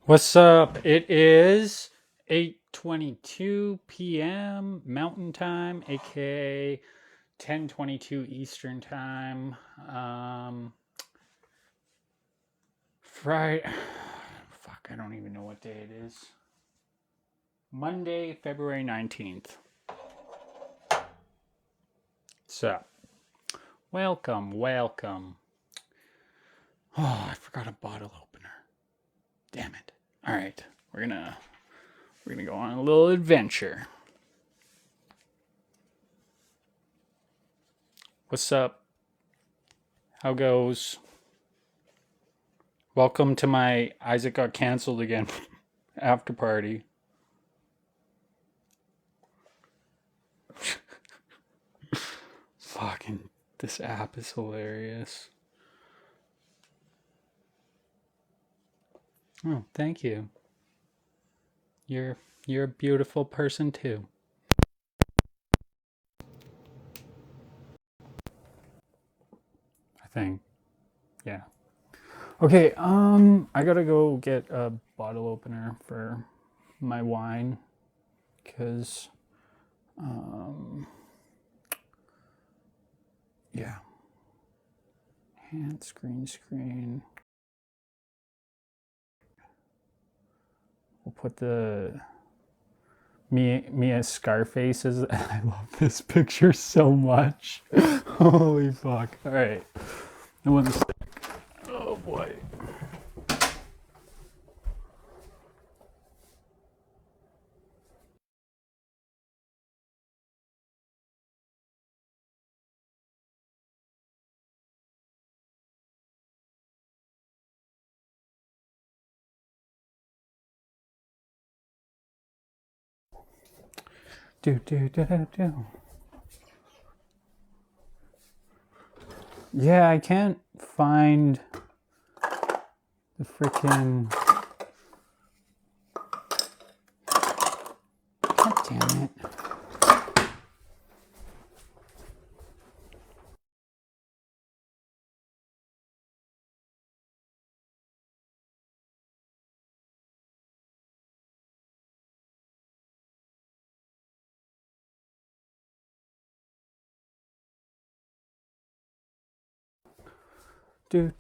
What's up? It is 8:22 p.m. Mountain Time, aka 10:22 Eastern Time. Friday. Fuck, I don't even know what day it is. Monday, February 19th. So, welcome. Oh, I forgot a bottle opener. Damn it. All right, we're gonna go on a little adventure. What's up? How goes? Welcome to my Isaac got canceled again after party. Fucking this app is hilarious. Oh, thank you. You're a beautiful person too. I think. Yeah. Okay, I gotta go get a bottle opener for my wine because yeah. Hand screen. We'll put the me as Scarface is. I love this picture so much. Holy fuck. Alright. One sec. Oh boy. Do. Yeah, I can't find the freaking. God damn it. Do.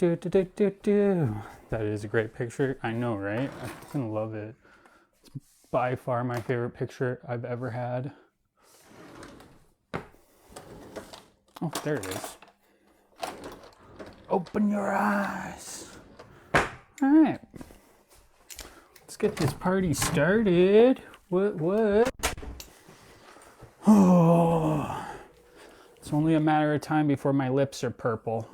That is a great picture. I know, right? I fucking love it. It's by far my favorite picture I've ever had. Oh, there it is. Open your eyes. All right. Let's get this party started. What? Oh, it's only a matter of time before my lips are purple.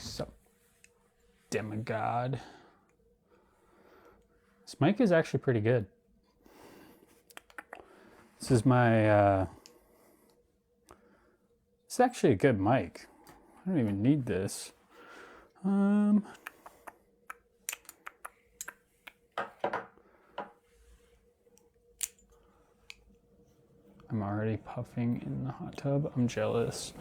So, demigod. This mic is actually pretty good. This is my, it's actually a good mic. I don't even need this. I'm already puffing in the hot tub. I'm jealous.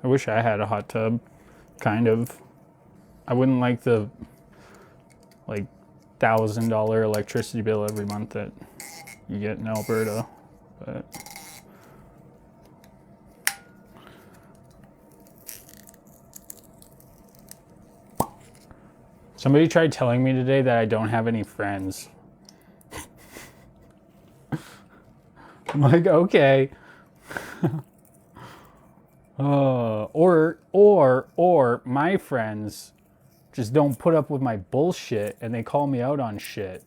I wish I had a hot tub, kind of. I wouldn't like the like $1,000 electricity bill every month that you get in Alberta, but somebody tried telling me today that I don't have any friends. I'm like, okay. Or my friends just don't put up with my bullshit and they call me out on shit.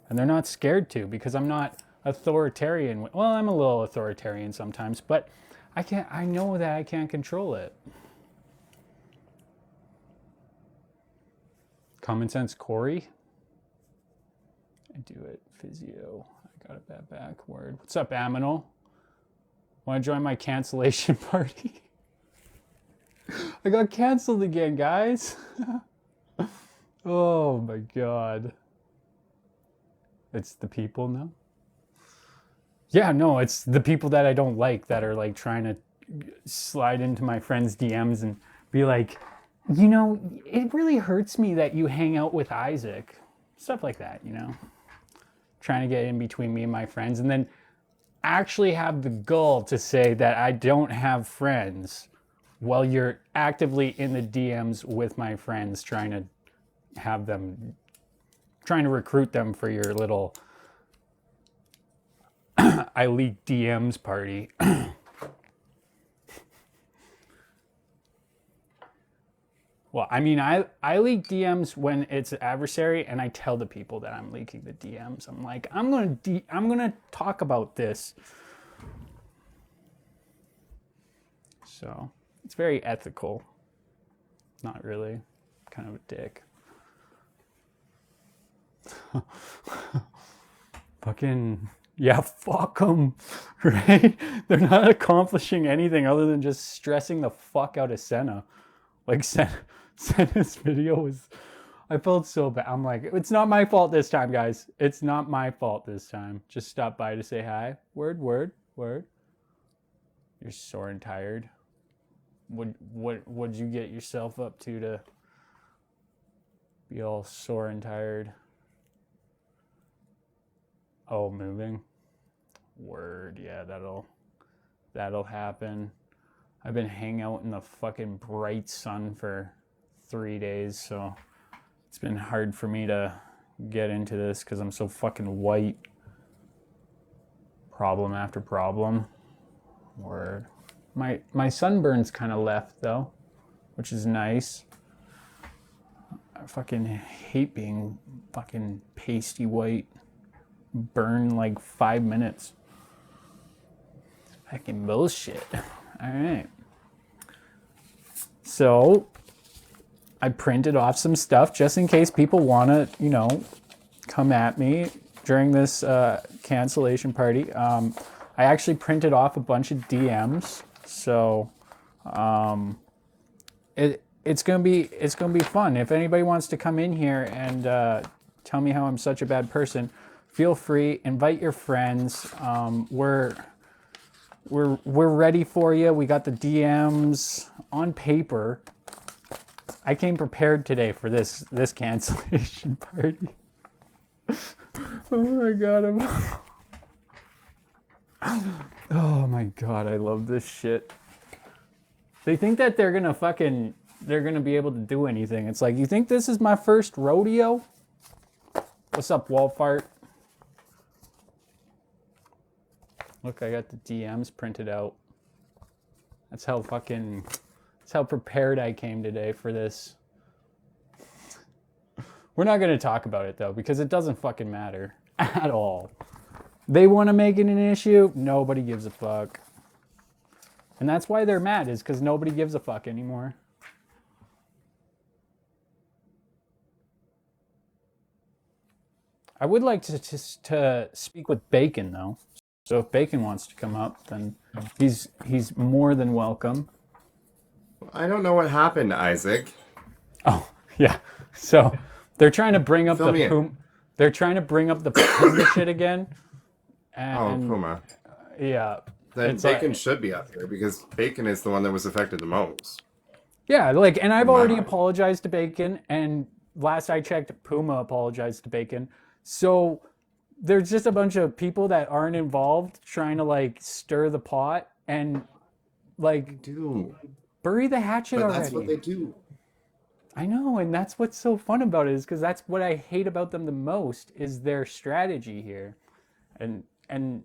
And they're not scared to because I'm not authoritarian. Well, I'm a little authoritarian sometimes, but I know that I can't control it. Common sense Corey. I do it. Physio. I got a bad back. Word. What's up, Aminal? Want to join my cancellation party? I got canceled again, guys. Oh my god. It's the people now? Yeah, no, it's the people that I don't like that are like trying to slide into my friend's DMs and be like, you know, it really hurts me that you hang out with Isaac. Stuff like that, you know. Trying to get in between me and my friends, and then actually have the gall to say that I don't have friends while you're actively in the DMs with my friends trying to recruit them for your little I leak DMs party. Well, I mean, I leak DMs when it's an adversary, and I tell the people that I'm leaking the DMs. I'm like, I'm gonna talk about this. So it's very ethical. Not really. Kind of a dick. Fucking yeah, fuck them, right? They're not accomplishing anything other than just stressing the fuck out of Senna. Like Senna's video was, I felt so bad. I'm like, it's not my fault this time, guys. It's not my fault this time. Just stop by to say hi. Word. You're sore and tired. What'd you get yourself up to be all sore and tired? Oh, moving. Word, yeah, that'll happen. I've been hanging out in the fucking bright sun for 3 days, so it's been hard for me to get into this because I'm so fucking white. Problem after problem. Word. My sunburn's kind of left though, which is nice. I fucking hate being fucking pasty white. Burn like 5 minutes. Fucking bullshit. All right. So I printed off some stuff just in case people want to, you know, come at me during this cancellation party. I actually printed off a bunch of DMs, so it's gonna be fun. If anybody wants to come in here and tell me how I'm such a bad person, feel free. Invite your friends. We're ready for you. We got the DMs on paper. I came prepared today for this cancellation party. Oh my god, oh my god, I love this shit. They think that they're gonna be able to do anything. It's like, you think this is my first rodeo? What's up, Walfart? Look, I got the DMs printed out. That's how prepared I came today for this. We're not going to talk about it though, because it doesn't fucking matter at all. They want to make it an issue. Nobody gives a fuck. And that's why they're mad, is because nobody gives a fuck anymore. I would like to speak with Bacon though. So if Bacon wants to come up, then he's more than welcome. I don't know what happened, Isaac. Oh, yeah. So they're trying to bring up they're trying to bring up the Puma shit again. And, Puma. Yeah. Then Bacon should be up here because Bacon is the one that was affected the most. Yeah, like, and I've already apologized to Bacon, and last I checked, Puma apologized to Bacon. So there's just a bunch of people that aren't involved trying to like stir the pot and like bury the hatchet already. That's what they do. I know, and that's what's so fun about it, is because that's what I hate about them the most, is their strategy here. And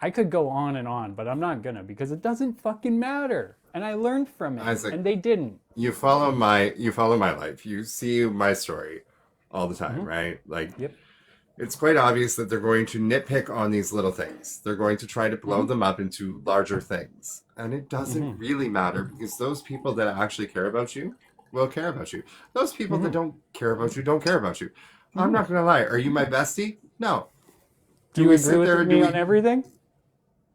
I could go on and on, but I'm not gonna, because it doesn't fucking matter. And I learned from it, Isaac, and they didn't. You follow my life. You see my story all the time, right? Like, yep. It's quite obvious that they're going to nitpick on these little things. They're going to try to blow them up into larger things. And it doesn't really matter, because those people that actually care about you will care about you. Those people that don't care about you don't care about you. I'm not going to lie. Are you my bestie? No. Do you agree with me on everything?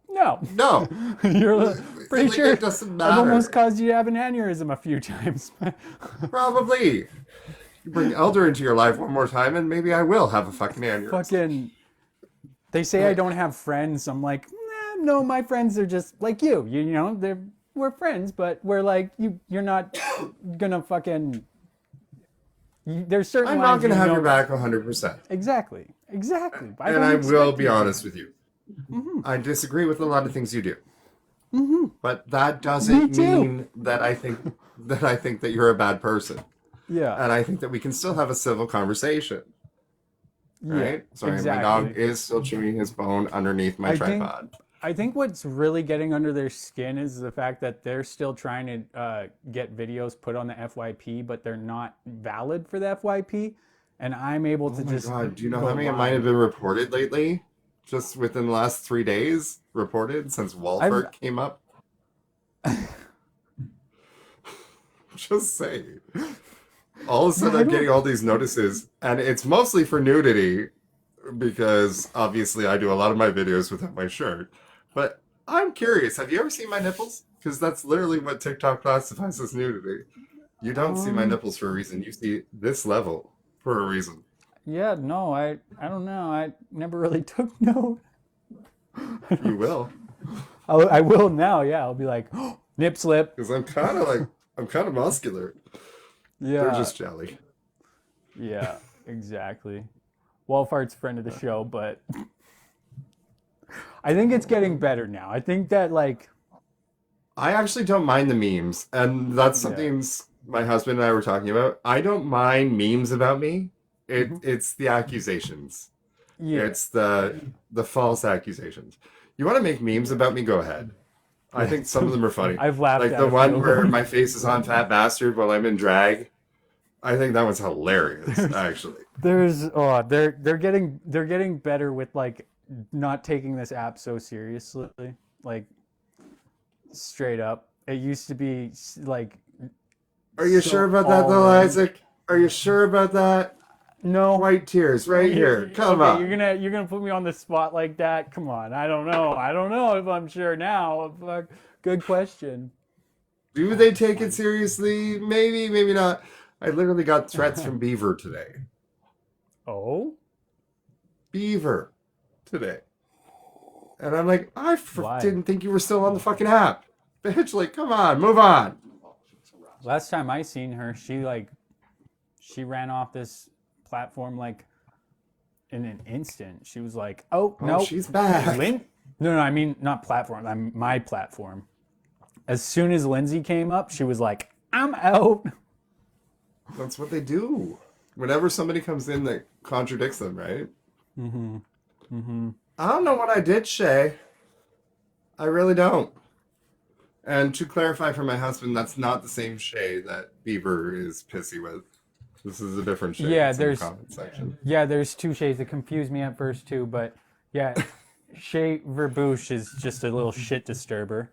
No. No. You're pretty sure it doesn't matter. I've almost caused you to have an aneurysm a few times. Probably. You bring Elder into your life one more time, and maybe I will have a fucking aneurysm. They say I don't have friends. I'm like, no, my friends are just like you. You know, we're friends, but we're like, you're not gonna fucking. There's certain. I'm not lines going to you have know- your back 100%. Exactly. And I don't will expect be you to. honest with you. I disagree with a lot of things you do. But that Me doesn't too. mean that I think that you're a bad person. Yeah. And I think that we can still have a civil conversation. Right? Yeah, Sorry, exactly. my dog is still chewing his bone underneath my tripod. I think what's really getting under their skin is the fact that they're still trying to get videos put on the FYP, but they're not valid for the FYP. And I'm able to Oh my just. god, do you know go how many of live. mine have been reported lately? Just within the last 3 days? Reported since Walford came up? Just saying. All of a sudden, I'm getting all these notices, and it's mostly for nudity, because obviously I do a lot of my videos without my shirt. But I'm curious, have you ever seen my nipples? Because that's literally what TikTok classifies as nudity. You don't see my nipples for a reason. You see this level for a reason. Yeah, no, I don't know. I never really took note. You will. I will now. Yeah, I'll be like, oh, nip slip. Because I'm kind of muscular. Yeah. They're just jelly. Yeah, exactly. Wolfart's friend of the show, but I think it's getting better now. I think that like I actually don't mind the memes, and that's something my husband and I were talking about. I don't mind memes about me. It's the accusations. yeah, It's the false accusations. You want to make memes about me? Go ahead. I think some of them are funny. I've laughed Like at the a few one of where them. my face is on Fat Bastard while I'm in drag. I think that was hilarious, actually. They're getting better with like not taking this app so seriously. Like straight up. It used to be like Are you so sure about that, though, all in. Isaac? Are you sure about that? no. White tears right here. Come okay, on. You're gonna put me on the spot like that. Come on. I don't know if I'm sure now. Fuck. Good question. Do they take it seriously? Maybe, maybe not. I literally got threats from Beaver today. Oh? Beaver today. And I'm like, Why? didn't think you were still on the fucking app. Bitch, like, come on, move on. Last time I seen her, she ran off this platform like in an instant. She was like, "Oh, no, she's back." No, I mean not platform. I'm my platform. As soon as Lindsay came up, she was like, "I'm out." That's what they do. Whenever somebody comes in that contradicts them, right? I don't know what I did, Shay. I really don't. And to clarify for my husband, that's not the same Shay that Beaver is pissy with. This is a different Shay. Yeah, that's in the there's- comment section. Yeah, there's two shades that confused me at first too, but yeah, Shay Verboosh is just a little shit disturber,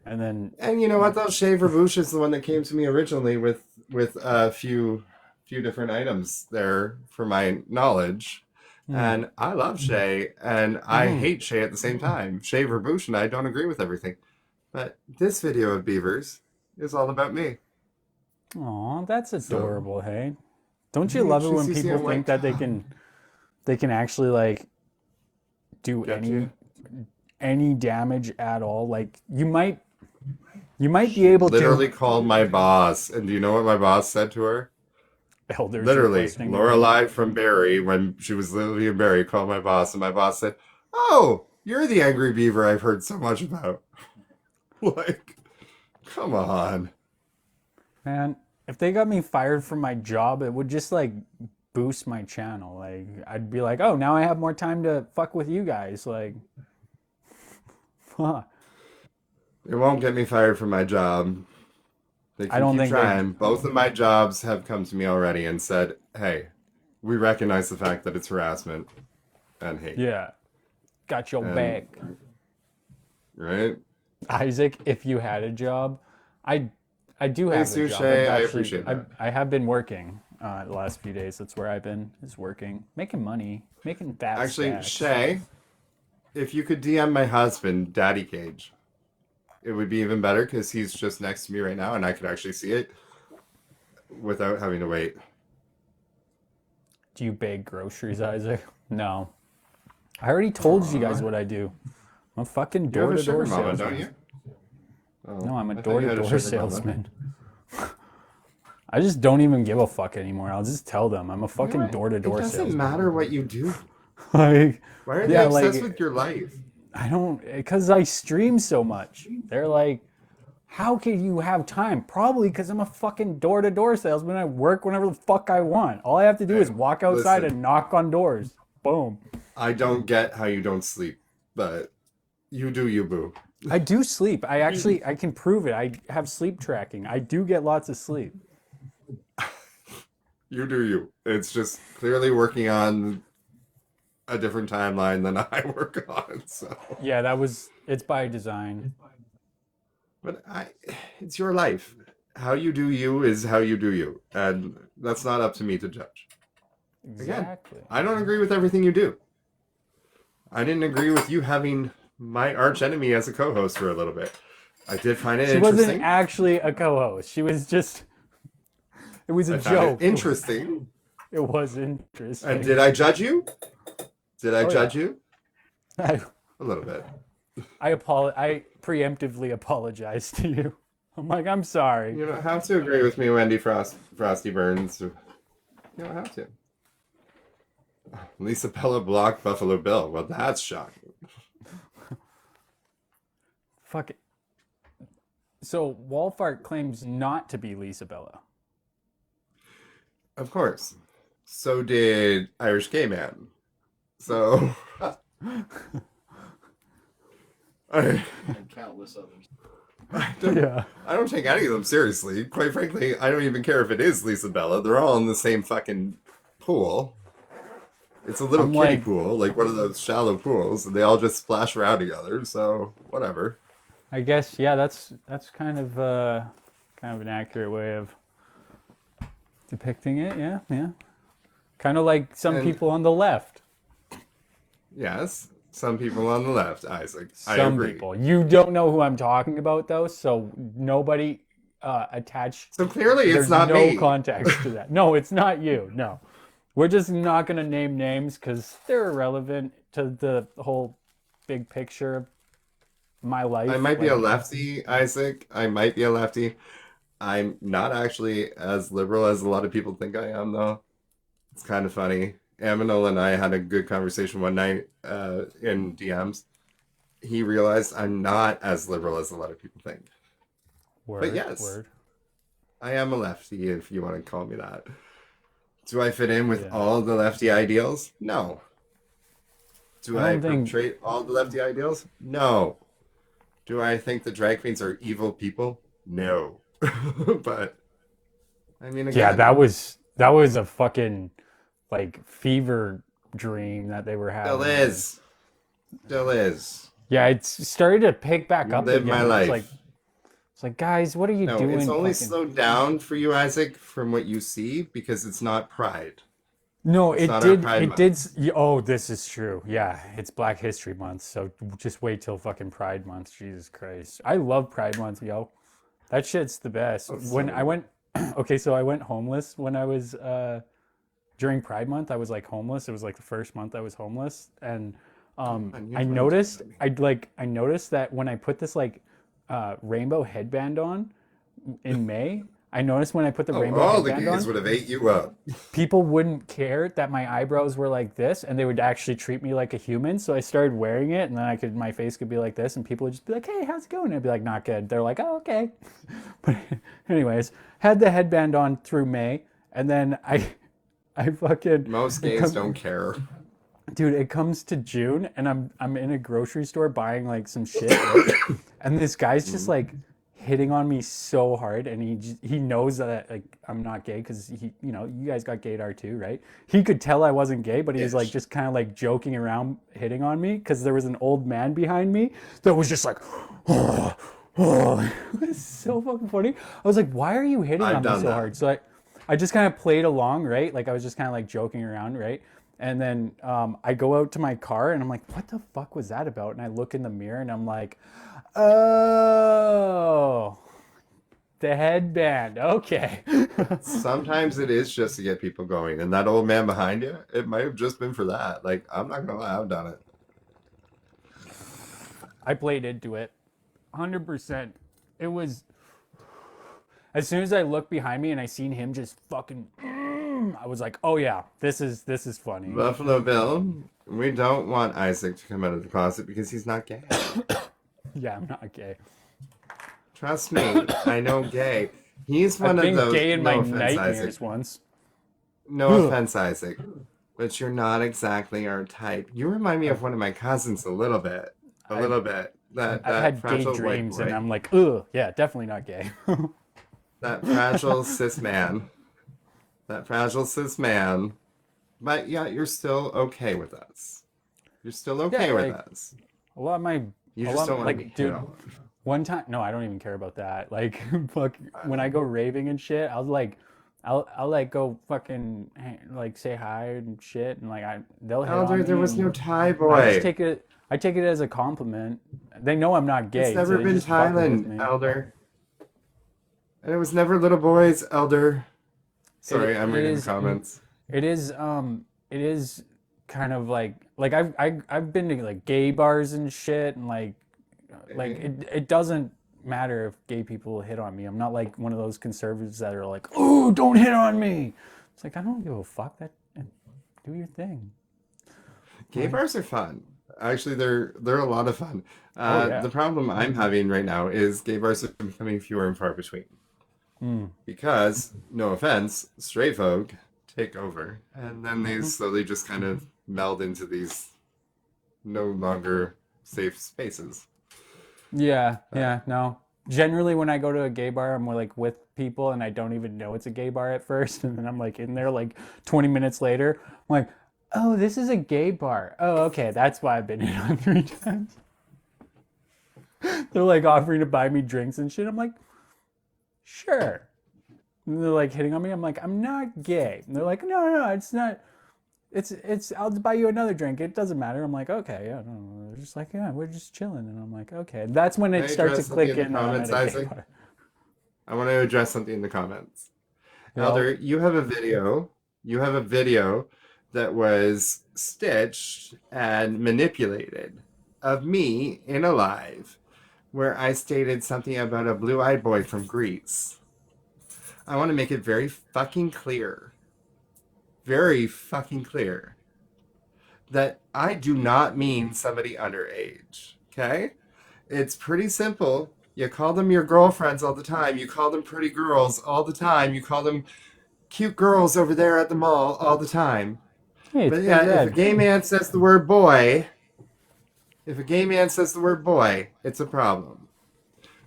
and then And you know what though? Shay Verbush is the one that came to me originally with a few different items there for my knowledge. And I love Shay, and I hate Shay at the same time. Shay Verbush and I don't agree with everything. But this video of Beavers is all about me. aw, that's adorable. Hey, don't you love it She when sees people you think like, that they can actually like do Get you. any damage at all? Like you might be able Literally to. called my boss, and do you know what my boss said to her? Elders Literally, requesting- Lorelai from Barry, when she was literally in Barry, called my boss, and my boss said, "Oh, you're the angry beaver I've heard so much about." Like, come on. Man, if they got me fired from my job, it would just like boost my channel. Like I'd be like, oh, now I have more time to fuck with you guys. Like, huh. It won't get me fired from my job. They can I don't keep think they- trying. Both of my jobs have come to me already and said, "Hey, we recognize the fact that it's harassment and hate." Yeah, got your And- back. Right? Isaac, if you had a job, I do have a Sue job. Shay, I've I appreciate that. I have been working the last few days. That's where I've been, is working, making money, making fat Actually, stacks. Shay, if you could DM my husband, Daddy Cage, it would be even better because he's just next to me right now and I could actually see it without having to wait. Do you bag groceries, Isaac? No. I already told you guys what I do. I'm a fucking You have a door-to-door sugar mama, salesman. don't you? Oh, No, I'm a I thought you had door-to-door sugar mama. salesman. I just don't even give a fuck anymore. I'll just tell them I'm a You know fucking what? It door-to-door doesn't salesman. matter what you do. Like, Why are they yeah, obsessed like with your life? I don't, because I stream so much. They're like, how can you have time? Probably because I'm a fucking door-to-door salesman. I work whenever the fuck I want. All I have to do Hey, is walk outside listen, and knock on doors. Boom. I don't get how you don't sleep, but you do you, boo. I do sleep. I can prove it. I have sleep tracking. I do get lots of sleep. You do you. It's just clearly working on a different timeline than I work on. So, Yeah, it's by design. but it's your life. How you do you is how you do you, and that's not up to me to judge. Again, Exactly. I don't agree with everything you do. I didn't agree with you having my arch enemy as a co-host for a little bit. I did find it She wasn't interesting. actually a co-host. She was just, it was a I found joke. it interesting. It was interesting. And did I judge you? Did I Oh, judge yeah. you? I, A little bit. I preemptively apologize to you. I'm like, I'm sorry. You don't have to agree with me, Wendy Frosty Burns. You don't have to. Lisa Bella blocked Buffalo Bill. Well, that's shocking. Fuck it. So Wolfart claims not to be Lisa Bella. Of course. So did Irish Gay Man. So I, and countless others. Yeah. I don't take any of them seriously. Quite frankly, I don't even care if it is Lisa Bella. They're all in the same fucking pool. It's a little I'm kiddie like- pool, like one of those shallow pools, and they all just splash around together. So whatever. I guess yeah. That's kind of an accurate way of depicting it. Yeah, yeah. Kind of like some And- people on the left. Yes, some people on the left, Isaac. I Some agree. people. You don't know who I'm talking about though, so nobody attached. So clearly, There's it's not no me. context to that. No, it's not you. No, we're just not gonna name names because they're irrelevant to the whole big picture of my life. I might be a Like, lefty, Isaac. I might be a lefty. I'm not actually as liberal as a lot of people think I am, though. It's kind of funny. Aminol and I had a good conversation one night in DMs. He realized I'm not as liberal as a lot of people think. word, yes. word. I am a lefty, if you want to call me that. Do I fit in with Yeah. all the lefty ideals? No. Do I I don't think- portray all the lefty ideals? No. Do I think the drag queens are evil people? No. But I mean, again, Yeah, that was a fucking like fever dream that they were having. still is. Still is. Yeah, it's started to pick back up Live again. my life. It's like, guys, what are you No, doing? it's only fucking- slowed down for you, Isaac, from what you see, because it's not Pride. No, It's it not our did. Pride It Month. did. Oh, this is true. Yeah, it's Black History Month, so just wait till fucking Pride Month. Jesus Christ, I love Pride Month, yo. That shit's the best. When so- I went, okay, so I went homeless when I was during Pride Month. I was like homeless. It was like the first month I was homeless, and Man, you I told noticed. me. I noticed that when I put this like rainbow headband on in May. I noticed when I put the Oh, rainbow all the headband gays on, would have ate you up. people wouldn't care that my eyebrows were like this, and they would actually treat me like a human. So I started wearing it, and then my face could be like this, and people would just be like, "Hey, how's it going?" And I'd be like, "Not good." They're like, "Oh, okay." But anyways, had the headband on through May, and then I fucking Most gays don't care. dude, it comes to June, and I'm in a grocery store buying like some shit, right? And this guy's just like hitting on me so hard, and he knows that like I'm not gay because you guys got gaydar too, right? He could tell I wasn't gay, but he was like Ish. just kind of like joking around, hitting on me because there was an old man behind me that was just like, oh, it was so fucking funny. I was like, why are you hitting I've on me done so that. hard? So I just kind of played along, right? Like I was just kind of like joking around, right? And then I go out to my car and I'm like, what the fuck was that about? And I look in the mirror and I'm like, oh, the headband. Okay. Sometimes it is just to get people going. And that old man behind you, it might have just been for that. Like, I'm not going to lie, I've done it. I played into it 100%. it was as soon as I looked behind me and I seen him just fucking, I was like, oh yeah, this is funny. Buffalo Bill, we don't want Isaac to come out of the closet because he's not gay. Yeah, I'm not gay. Trust me, I know gay. He's one I've of been those. gay in No my offense, nightmares Isaac. once. No offense, Isaac. But you're not exactly our type. You remind me of one of my cousins a little bit. A little bit. I've That had gay fragile white dreams, and boy. I'm like, ugh, yeah, definitely not gay. That fragile cis man. That fragile cis man. But yeah, you're still okay with us. You're still okay Yeah, with like us. a lot of my, You a just lot, don't want to be like, hit dude, on. one time, no, I don't even care about that. Like, fuck, when I go raving and shit, I'll like, I'll like go fucking like say hi and shit, and like they'll hit on Elder, there me, was no and Thai I just boy. I take it as a compliment. They know I'm not It's gay, so never they been just fucking with Thailand, me. Elder. And it was never little boys, Elder. Sorry, I'm It reading the is, comments. it is kind of like I've been to like gay bars and shit, and like Okay. it doesn't matter if gay people hit on me. I'm not like one of those conservatives that are like, oh, don't hit on me. It's like I don't give a fuck. That do your thing. Gay Like, bars are fun. Actually, they're a lot of fun. oh yeah. The problem I'm having right now is gay bars are becoming fewer and far between Hmm. because, no offense, straight folk take over, and then they Hmm. slowly just kind of meld into these no longer safe spaces. Yeah, But yeah, no. Generally, when I go to a gay bar, I'm like with people, and I don't even know it's a gay bar at first, and then I'm like in there like 20 minutes later. I'm like, oh, this is a gay bar. Oh, okay, that's why I've been in on 3 times. They're like offering to buy me drinks and shit. I'm like, sure. And they're like hitting on me. I'm like, I'm not gay. And they're like, no, no, it's not. It's. I'll buy you another drink. It doesn't matter. I'm like, okay, yeah. No. They're just like, yeah, we're just chilling. And I'm like, okay. That's when can I it starts to address something click in the in that I'm comments, at a gay Isaac? bar. I want to address something in the comments. Well, Elder, you have a video. You have a video that was stitched and manipulated of me in a live where I stated something about a blue-eyed boy from Greece. I want to make it very fucking clear that I do not mean somebody underage. Okay? It's pretty simple. You call them your girlfriends all the time. You call them pretty girls all the time. You call them cute girls over there at the mall all the time. hey, it's But Big yeah, if a Red. gay man says the word boy, it's a problem.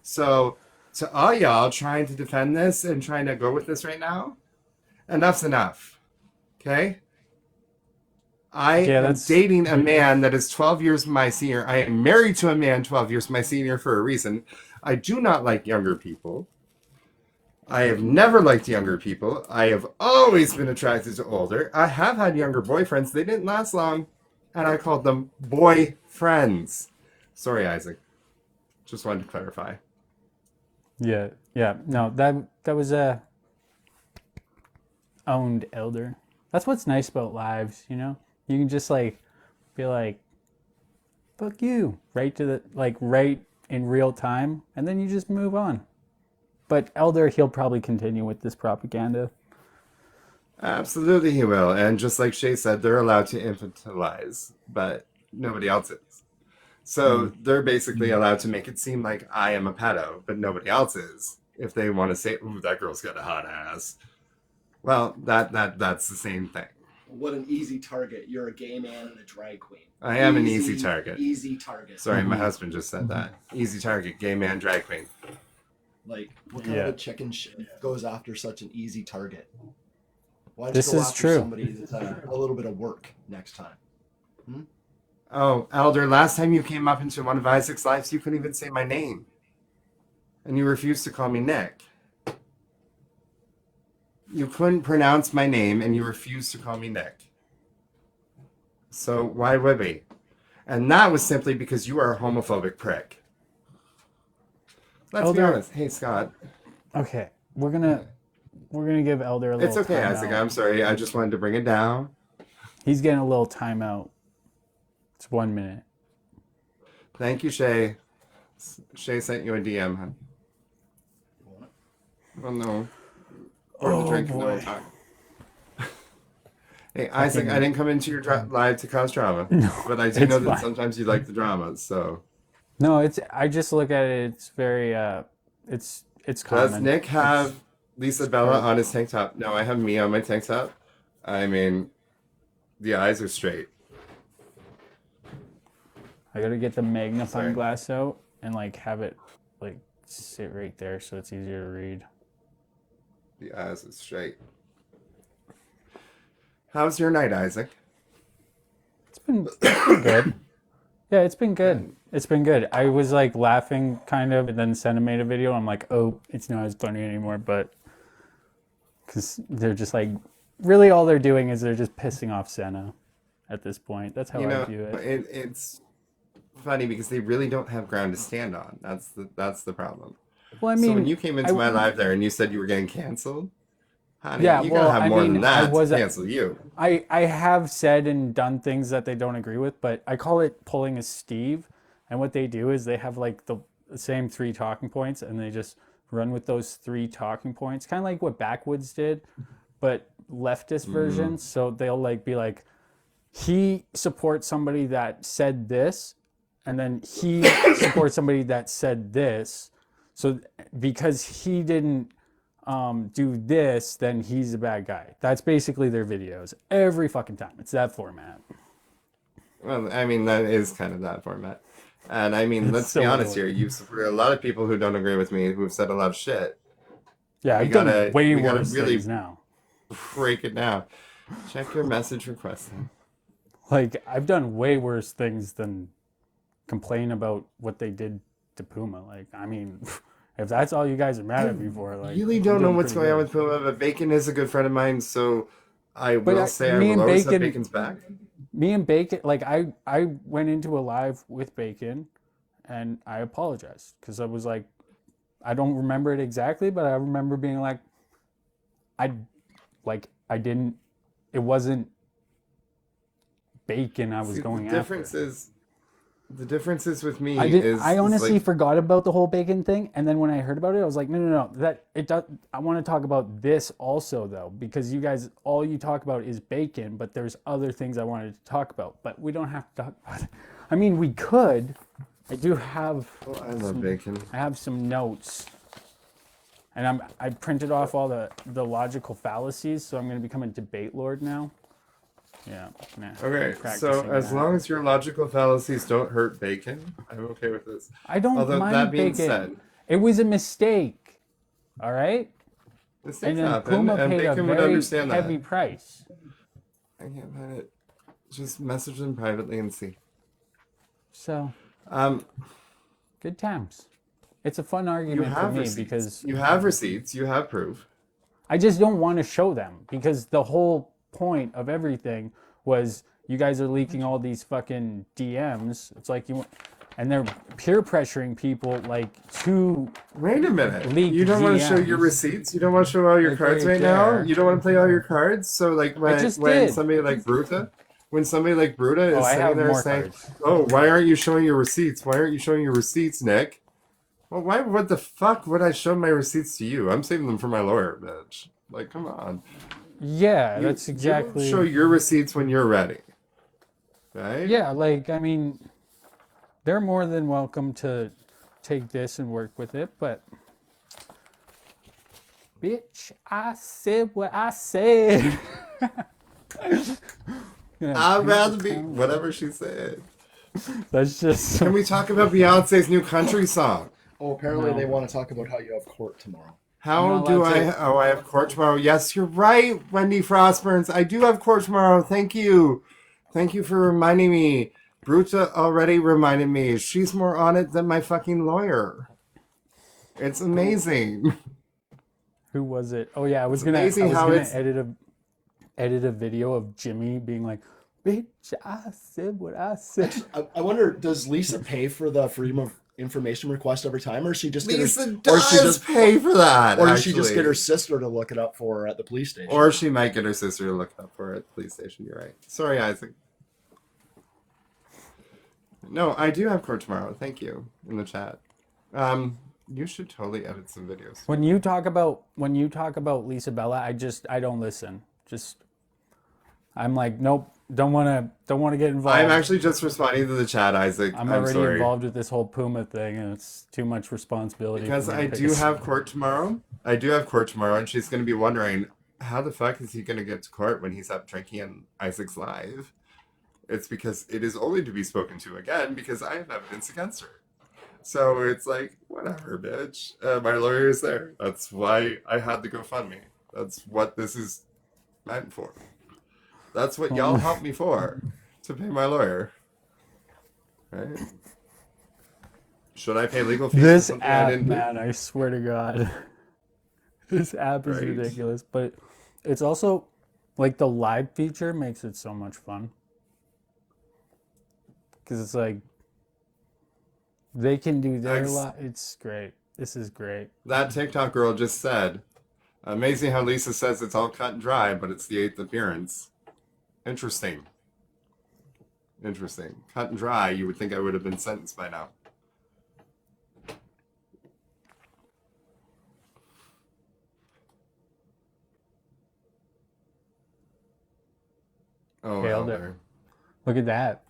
So, to all y'all trying to defend this and trying to go with this right now, enough's enough. Okay? I Yeah, am that's dating a man that is 12 years my senior. I am married to a man 12 years my senior for a reason. I do not like younger people. I have never liked younger people. I have always been attracted to older. I have had younger boyfriends. They didn't last long. And I called them boyfriends. Sorry, Isaac. Just wanted to clarify. yeah, yeah. No, that was a owned elder. That's what's nice about lives, you know. You can just like be like, "Fuck you," right to the like right in real time, and then you just move on. But elder, he'll probably continue with this propaganda. Absolutely, he will. And just like Shay said, they're allowed to infantilize, but nobody else is. So Mm. they're basically allowed to make it seem like I am a pedo, but nobody else is. If they want to say, "Ooh, that girl's got a hot ass," well, that's the same thing. What an easy target. You're a gay man and a drag queen. I am an easy target. Easy target. Sorry, my Mhm. husband just said that. Easy target, gay man, drag queen. Like, what kind Yeah. of a chicken shit goes after such an easy target? Why This just go is after true. somebody that's a little bit of work next time? Oh, Elder, last time you came up into one of Isaac's lives, you couldn't even say my name. And you refused to call me Nick. You couldn't pronounce my name and you refused to call me Nick. So why would we? And that was simply because you are a homophobic prick. Let's be Elder, honest. Hey, Scott. okay, we're gonna give elder a It's little okay, Isaac. timeout. I'm sorry. I just wanted to bring it down. He's getting a little timeout. It's 1 minute. Thank you, Shay. Shay sent you a DM, hun. Oh no. Pour the Oh, drink and then we'll boy. talk. Hey, Isaac, I didn't come into your live to cause drama. No, But I do it's know that fine. sometimes you like the drama, so. No, it's. I just look at it. It's very. It's Does common. Nick have Lisa Bella part of- on his tank top? No, I have me on my tank top. I mean, the eyes are straight. I gotta get the magnifying Sorry. glass out and like have it like sit right there so it's easier to read. The eyes are straight. How's your night, Isaac? It's been good. Yeah, it's been good. It's been good. I was like laughing kind of, and then Senna made a video. I'm like, oh, it's not as funny anymore, but because they're just like, really all they're doing is they're just pissing off Senna at this point. That's how You know, I view it. it's funny because they really don't have ground to stand on. That's the problem. Well, I So mean, when you came into my live there and you said you were getting canceled, honey, Yeah, you well, gotta have I more mean, than I that was- to cancel you. I have said and done things that they don't agree with, but I call it pulling a Steve. And what they do is they have like the same 3 talking points and they just run with those 3 talking points, kind of like what Backwoods did, but leftist versions. So they'll like be like, he supports somebody that said this, and then he supports somebody that said this. So because he didn't do this, then he's a bad guy. That's basically their videos every fucking time. It's that format. Well, I mean, that is kind of that format. And I mean, let's so be honest annoying. here. You've supported a lot of people who don't agree with me, who've said a lot of shit. Yeah, We I've done gotta- way we gotta worse really- things now. Break it down. Check your message request. Like, I've done way worse things than complain about what they did to Puma. Like, I mean, if that's all you guys are mad at me for, like, Really I'm don't know doing what's pretty going on good. with Puma, but Bacon is a good friend of mine, so I will say I me will and always have Bacon- Bacon's back. Me and Bacon, like, I went into a live with Bacon and I apologized because I was like, I don't remember it exactly, but I remember being like, it wasn't Bacon I was See, going the after. difference is with me I honestly like, forgot about the whole Bacon thing, and then when I heard about it, I was like, no. I want to talk about this also though, because you guys, all you talk about is Bacon, but there's other things I wanted to talk about, but we don't have to talk about it. I mean, we could. I do have. oh, I love Bacon. I have some notes, and I printed off all the logical fallacies, so I'm going to become a debate lord now. Yeah. Okay, so practicing as that. long as your logical fallacies don't hurt Bacon, I'm okay with this. I don't Although mind that being Bacon. said, It was a mistake. All right. this And thing's then happened, Puma and paid a Bacon would very understand heavy that. price. I can't find it. Just message them privately and see. So Um, good times. It's a fun you argument for have me receipts. because You have receipts. You have proof. I just don't want to show them because the whole point of everything was you guys are leaking all these fucking DMs. It's like and they're peer pressuring people like to Wait a minute. Leak You don't want to show your DMs. receipts? You don't want to show all your Like, cards right right now? there. You don't want to play all your cards? So like when just did. somebody like Bruta, is I sitting have there more saying, cards. "Oh, why aren't you showing your receipts? Why aren't you showing your receipts, Nick?" Well, why? What the fuck would I show my receipts to you? I'm saving them for my lawyer, bitch. Like, come on. Yeah, You- that's you exactly. show your receipts when you're ready. Right? Yeah, like I mean, they're more than welcome to take this and work with it, but bitch, I said what I said. I'd rather be whatever she said. That's just Can we talk about Beyonce's new country song? Oh, apparently No. they want to talk about how you have court tomorrow. How I'm not do allowed I? to. Oh, I have court tomorrow. Yes, you're right, Wendy Frostburns. I do have court tomorrow. Thank you. Thank you for reminding me. Bruta already reminded me. She's more on it than my fucking lawyer. It's amazing. who was it? Oh yeah, I was It's gonna amazing how it's- edit a video of Jimmy being like, bitch, I said what I said. I wonder, does Lisa pay for the freedom of information request every time, or does she just get Lisa her, does pay for that. or does she just actually. get her sister to look it up for her at the police station? Or she might get her sister to look it up for her at the police station. You're right. Sorry, Isaac. No, I do have court tomorrow. Thank you in the chat. You should totally edit some videos. When you talk about Lisa Bella, I don't listen. Just I'm like, nope, don't want to get involved. I'm actually just responding to the chat, Isaac. I'm I'm already sorry. involved with this whole Puma thing, and it's too much responsibility. Because for me to I pick do a have side. court tomorrow. I do have court tomorrow, and she's going to be wondering, how the fuck is he going to get to court when he's up drinking in Isaac's live? It's because it is only to be spoken to again because I have evidence against her. So it's like, whatever, bitch. My lawyer is there. That's why I had the GoFundMe. That's what this is meant for. That's what y'all helped me for, to pay my lawyer. Right? Should I pay legal fees This for something I app, didn't do? man, I swear to God, this app is Right. ridiculous. But it's also like the live feature makes it so much fun because it's like they can do their Ex- live. It's great. This is great. That TikTok girl just said, amazing how Lisa says it's all cut and dry, but it's the 8th appearance. Interesting. Interesting. Cut and dry, you would think I would have been sentenced by now. Oh, Hailed Elder. Look at that.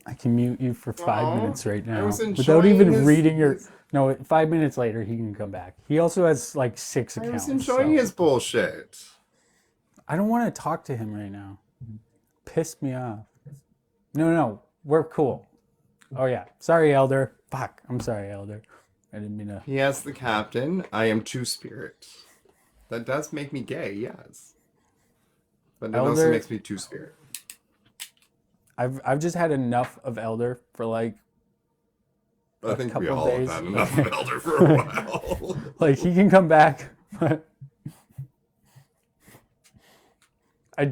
I can mute you for 5 Aw, minutes right I now was without enjoying even his- reading your. his- No, 5 minutes later he can come back. He also has like 6 I accounts. was enjoying so- his bullshit. I don't want to talk to him right now. Pissed me off. No, we're cool. Oh yeah, sorry, Elder. Fuck, I'm sorry, Elder. I didn't mean to. He has the captain. I am two-spirit. That does make me gay, yes. But it also Elder- makes me two-spirit. I've just had enough of Elder for like I think we couple all days. have had enough of Elder for a while. like he can come back. But I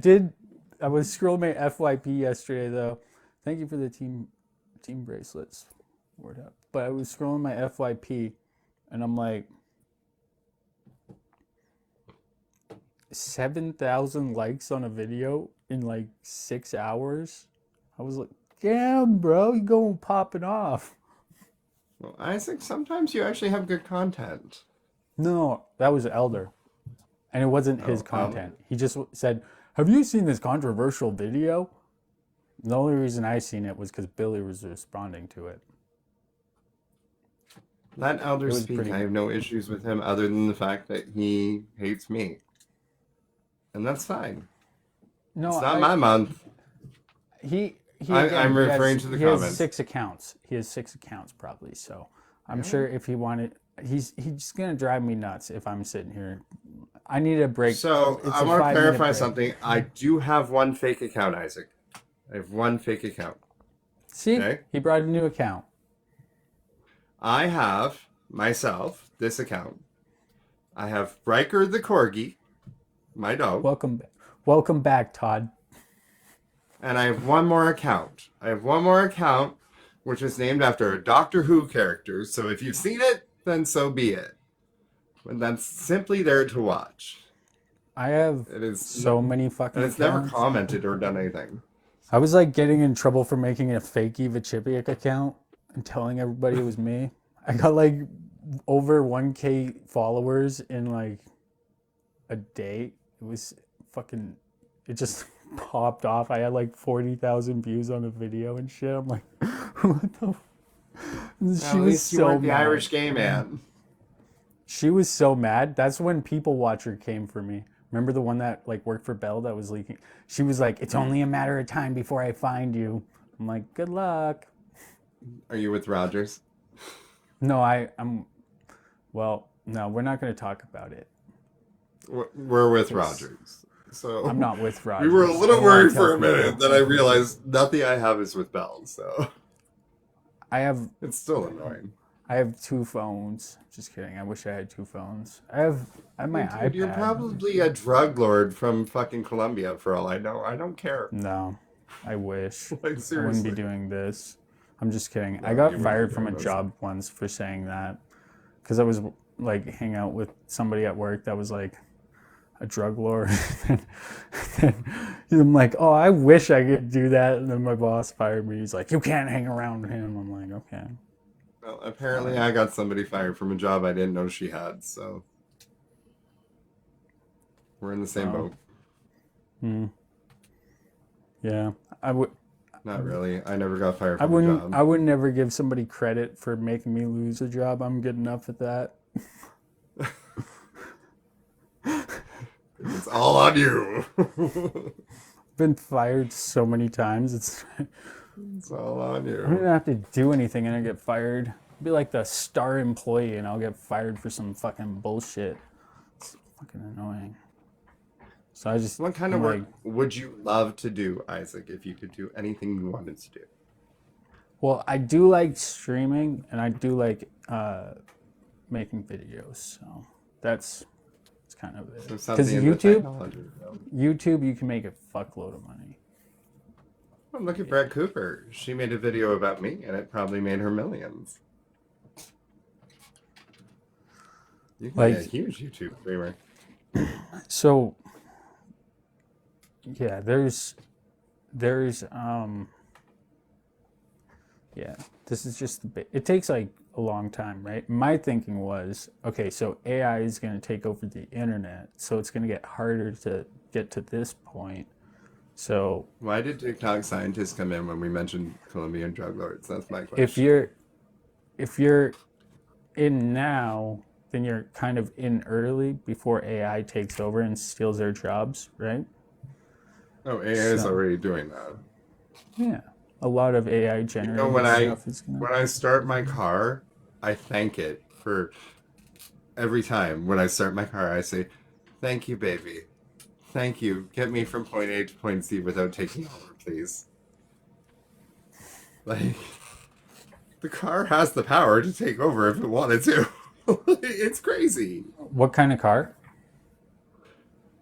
was scrolling my FYP yesterday though. Thank you for the team bracelets. Word up. But I was scrolling my FYP and I'm like 7,000 likes on a video in like 6 hours. I was like, damn, bro, you going popping off. Well, Isaac, sometimes you actually have good content. No, that was Elder. And it wasn't his content. He just said, have you seen this controversial video? The only reason I seen it was because Billy was responding to it. Let Elder was speak. pretty I have no issues with him other than the fact that he hates me. And that's fine. No, It's not my month. I'm referring to the he has comments. 6 accounts. He has 6 accounts probably. So I'm sure if he wanted, he's just gonna drive me nuts if I'm sitting here. I need a break. So It's I a want to 5-minute clarify break. something. I do have one fake account, Isaac. I have one fake account. See, Okay. he brought a new account. I have myself, this account. I have Riker the Corgi, my dog. Welcome back, Todd. And I have one more account. Which is named after a Doctor Who character. So if you've seen it, then so be it. But that's simply there to watch. I have It is so many fucking and it's never accounts. commented or done anything. I was like getting in trouble for making a fake Eva Chipiak account and telling everybody it was me. I got like over 1K followers in like a day. It was fucking, it just popped off. I had like 40,000 views on a video and shit. I'm like, what the? She At was least you so weren't the mad. Irish gay man. She was so mad. That's when People Watcher came for me. Remember the one that like worked for Bell that was leaking? She was like, it's only a matter of time before I find you. I'm like, good luck. Are you with Rogers? No, I'm. Well, no, we're not going to talk about it. We're with Rogers. So I'm not with Rogers. we were a I little don't wanna worried tell for a people. minute. Then I realized nothing I have is with Bell. So I have it's still annoying. 2 phones. Just kidding. I wish I had 2 phones. I have my Dude, iPad. you're probably a drug lord from fucking Colombia for all I know. I don't care. No, I wish. Like I wouldn't seriously. be doing this. I'm just kidding. I you got wouldn't fired be from a doing this. job once for saying that because I was like hanging out with somebody at work that was like a drug lord. I'm like, oh, I wish I could do that. And then my boss fired me. He's like, you can't hang around with him. I'm like, okay. Well, apparently I got somebody fired from a job I didn't know she had, so we're in the same Oh. boat. Yeah, I would. Not really. I never got fired I from a wouldn't. job. I would never give somebody credit for making me lose a job. I'm good enough at that. It's all on you. Been fired so many times. It's all on I don't you. even have to do anything and I get fired. Be like the star employee and I'll get fired for some fucking bullshit. It's fucking annoying. So I just What kind of I'm work like, would you love to do, Isaac, if you could do anything you wanted to do? well, I do like streaming and I do like making videos. So that's kind of it. So Because something in the technology realm. YouTube, you can make a fuckload of money. Oh, look at Brett Cooper. She made a video about me, and it probably made her millions. You can be a Like- huge YouTube streamer. So yeah, there's yeah, this is just it takes like a long time, right? My thinking was, okay, so AI is going to take over the internet, so it's going to get harder to get to this point. So Why did TikTok scientists come in when we mentioned Colombian drug lords? That's my question. if you're in now, then you're kind of in early before AI takes over and steals their jobs, right? Oh, AI is So- already doing that. Yeah. A lot of AI generated when I- stuff is gonna When I start my car, I thank it for every time. When I start my car, I say, "Thank you, baby. Thank you. Get me from point A to point Z without taking over, please." Like, the car has the power to take over if it wanted to. It's crazy. What kind of car?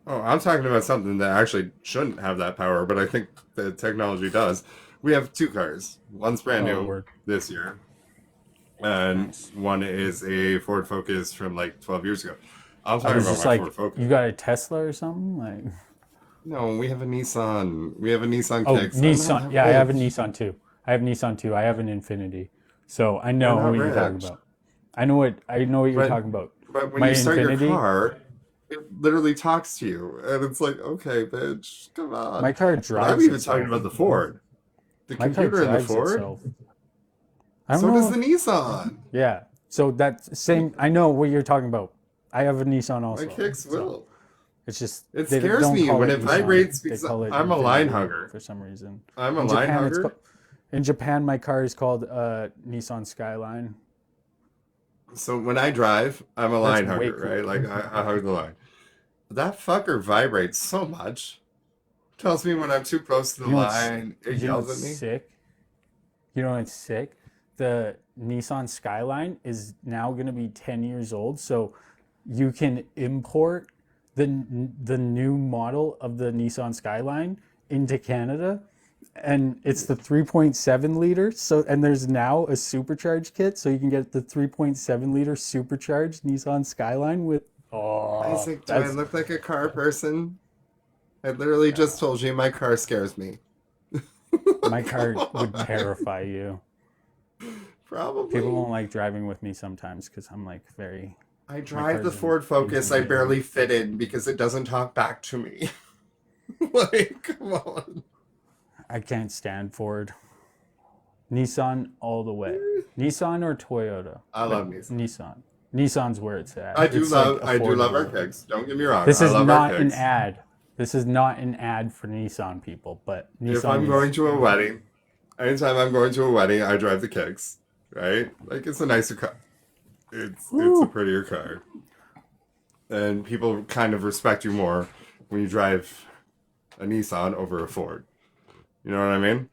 Oh, I'm talking about something that actually shouldn't have that power, but I think the technology does. We have two cars. One's brand Oh, new word. this year, and Nice. one is a Ford Focus from like 12 years ago. I'm I talking was about just my like, Ford Focus. you got a Tesla or something? Like, No, we have a Nissan. We have a Nissan oh, Kicks. I'm not Nissan. Yeah, I have a rich. Nissan too. I have Nissan too. I have an Infinity. So I know You're not what you're talking rich. about. I know what you're But- talking about. But when My you start Infinity? your car, it literally talks to you, and it's like, okay, bitch, come on. My car But drives I'm even itself. talking about the Ford. The My car computer in the drives Ford. itself. I don't So know. does the Nissan. Yeah. So that's same. I know what you're talking about. I have a Nissan also. My Kicks so will. It's just It they scares don't me call when it Nissan, vibrates they because call it I'm a line Infiniti hugger. for some reason. I'm a In line Japan, it's hugger. in Japan, my car is called Nissan Skyline. So when I drive, I'm a line That's way hugger, right? cooler. Like I hug the line. That fucker vibrates so much. Tells me when I'm too close to the You know what's- line. It You know yells what's at me. sick? You know what's sick? The Nissan Skyline is now going to be 10 years old, so you can import the new model of the Nissan Skyline into Canada, and it's the 3.7 liter. So and there's now a supercharged kit, so you can get the 3.7 liter supercharged Nissan Skyline with. Oh, Isaac, do I that's- look like a car person? I literally just told you my car scares me. my car would terrify you. Probably. People don't like driving with me sometimes because I'm like very. I drive the car's Ford Focus. I intimidating. barely fit in because it doesn't talk back to me. Like, come on. I can't stand Ford. Nissan all the way. Nissan or Toyota? I love Nissan. Nissan. Nissan's where it's at. I do It's, love like, I do love our affordable. Kicks. Don't get me wrong. This I is love not our an Kicks. ad. This is not an ad for Nissan people, but Nissan If I'm is- going to a wedding, anytime I'm going to a wedding, I drive the Kicks. Right? Like it's a nicer car. It's a Woo. prettier car. And people kind of respect you more when you drive a Nissan over a Ford. You know what I mean?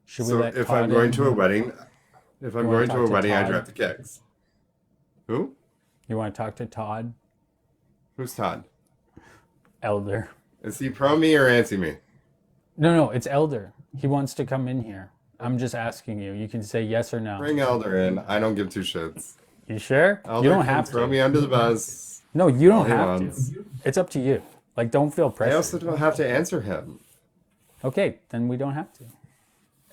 Should we So let if Todd I'm going in? to a wedding, if I'm You wanna going to talk a to wedding, I Todd? drive the Kicks. Who? You want to talk to Todd Who's Todd? Elder? Is he pro me or anti me? No, it's Elder. He wants to come in here. I'm just asking you. You can say yes or no. Bring Elder in. I don't give two shits. You sure? Elder You don't can have throw to. me under the bus. No, you all don't he have wants. to. It's up to you. Like, don't feel I pressure. also don't have to answer him. Okay, then we don't have to.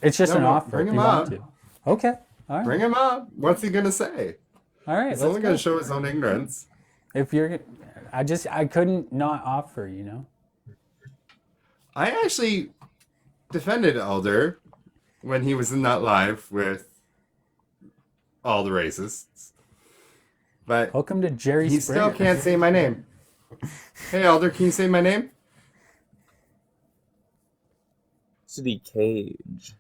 It's just No, an no, offer bring if him you want up. to. Okay, All right. Bring him up. What's he gonna say? All right. He's Let's only go. gonna show his own ignorance. If you're, I couldn't not offer. You know. I actually defended Elder when he was in that live with all the racists. But Welcome to Jerry he Springer. still can't say my name. Hey, Elder, can you say my name? City Cage.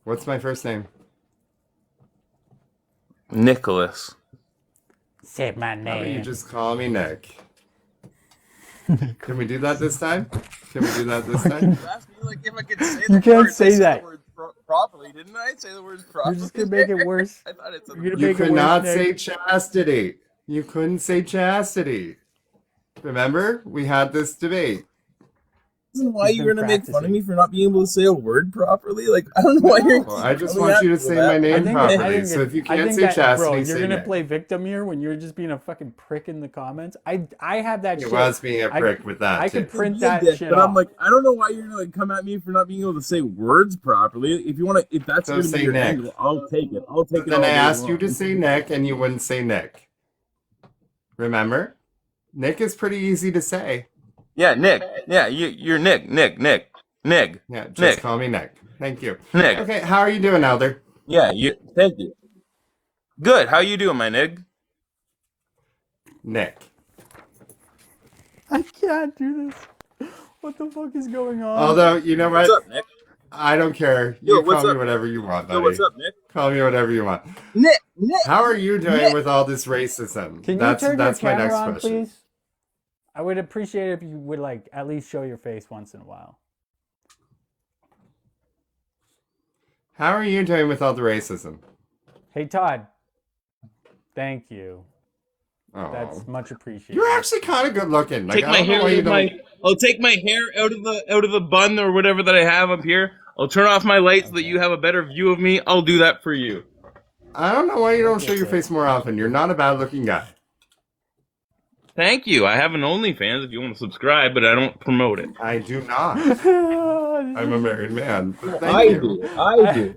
What's my first name? Nicholas. Say my How about you name. just call me Nick? Can we do that this time? Can we do that this time? You asked me like if I could say You the can't words. say I said that. the words properly, didn't I? Say the words You're properly. just gonna make it worse. I thought it said You're gonna You make it could worse, not Nick. say chastity. You couldn't say chastity. Remember? We had this debate. reason why He's you're been gonna make fun of practicing. me for not being able to say a word properly. Like I don't know why you're. Well, I just coming want you to at me say with my that. name I think, properly. So if you I can't think say that, chastity, bro, you're say gonna Nick. play victim here when you're just being a fucking prick in the comments. I have that It shit. was being a prick with that. I too. could print Be a that dick, shit but I'm off. like, I don't know why you're gonna like come at me for not being able to say words properly. If you want to, if that's So gonna say be your Nick. angle, I'll take it. I'll take But it. then all I day asked you long. to say Nick, and you wouldn't say Nick. Remember? Nick is pretty easy to say. Yeah, Nick. Yeah, you're Nick. Yeah, just Nick. call me Nick. Thank you. Nick. Okay, how are you doing, Elder? Yeah, you. Thank you. Good. How you doing, my Nick? Nick. I can't do this. What the fuck is going on? Although, you know what? What's up, Nick? I don't care. Yo, You what's call me up? whatever you want, buddy. Yo, what's up, Nick? Call me whatever you want. Nick. How are you doing Nick. with all this racism? Can you that's turn that's your my camera next on, question. please? I would appreciate it if you would like at least show your face once in a while. How are you doing with all the racism? Hey Todd. Thank you. Oh, That's much appreciated. you're actually kind of good looking. Like, Take I my don't know hair why out you of don't. I'll take my hair out of the bun or whatever that I have up here. I'll turn off my lights so that you have a better view of me. I'll do that for you. I don't know why you don't show your face more often. You're not a bad-looking guy. Thank you. I have an OnlyFans if you want to subscribe, but I don't promote it. I do not. I'm I'm a married man. But thank you. I do.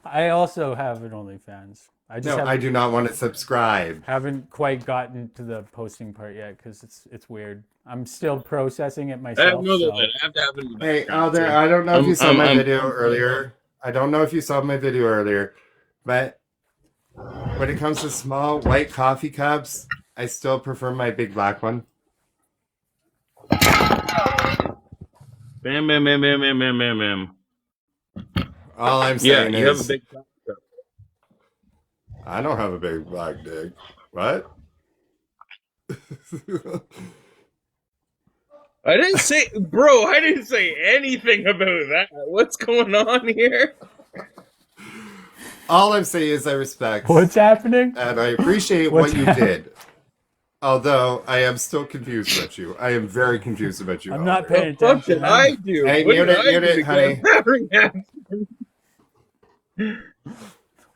I also have an OnlyFans. I just No, haven't, I do not want to subscribe. haven't quite gotten to the posting part yet because it's weird. I'm still processing it I have myself. no so. that. I have to have it in the Hey, background, Alder, too. I don't know if you saw my I'm- video earlier. I don't know if you saw my video earlier, but when it comes to small white coffee cups, I still prefer my big black one. Bam, bam, bam, bam, bam, bam, bam, bam. All I'm Yeah, saying you have a is, big. I don't have a big black dick. What? I didn't say, bro. I didn't say anything about that. What's going on here? All I'm saying is I respect What's happening? and I appreciate What's what you that? did. Although I am still confused about you. I am very confused about you. I'm not Alder. paying What attention. did I do? Hey, What mute did it, I mute do it, to honey. get that reaction?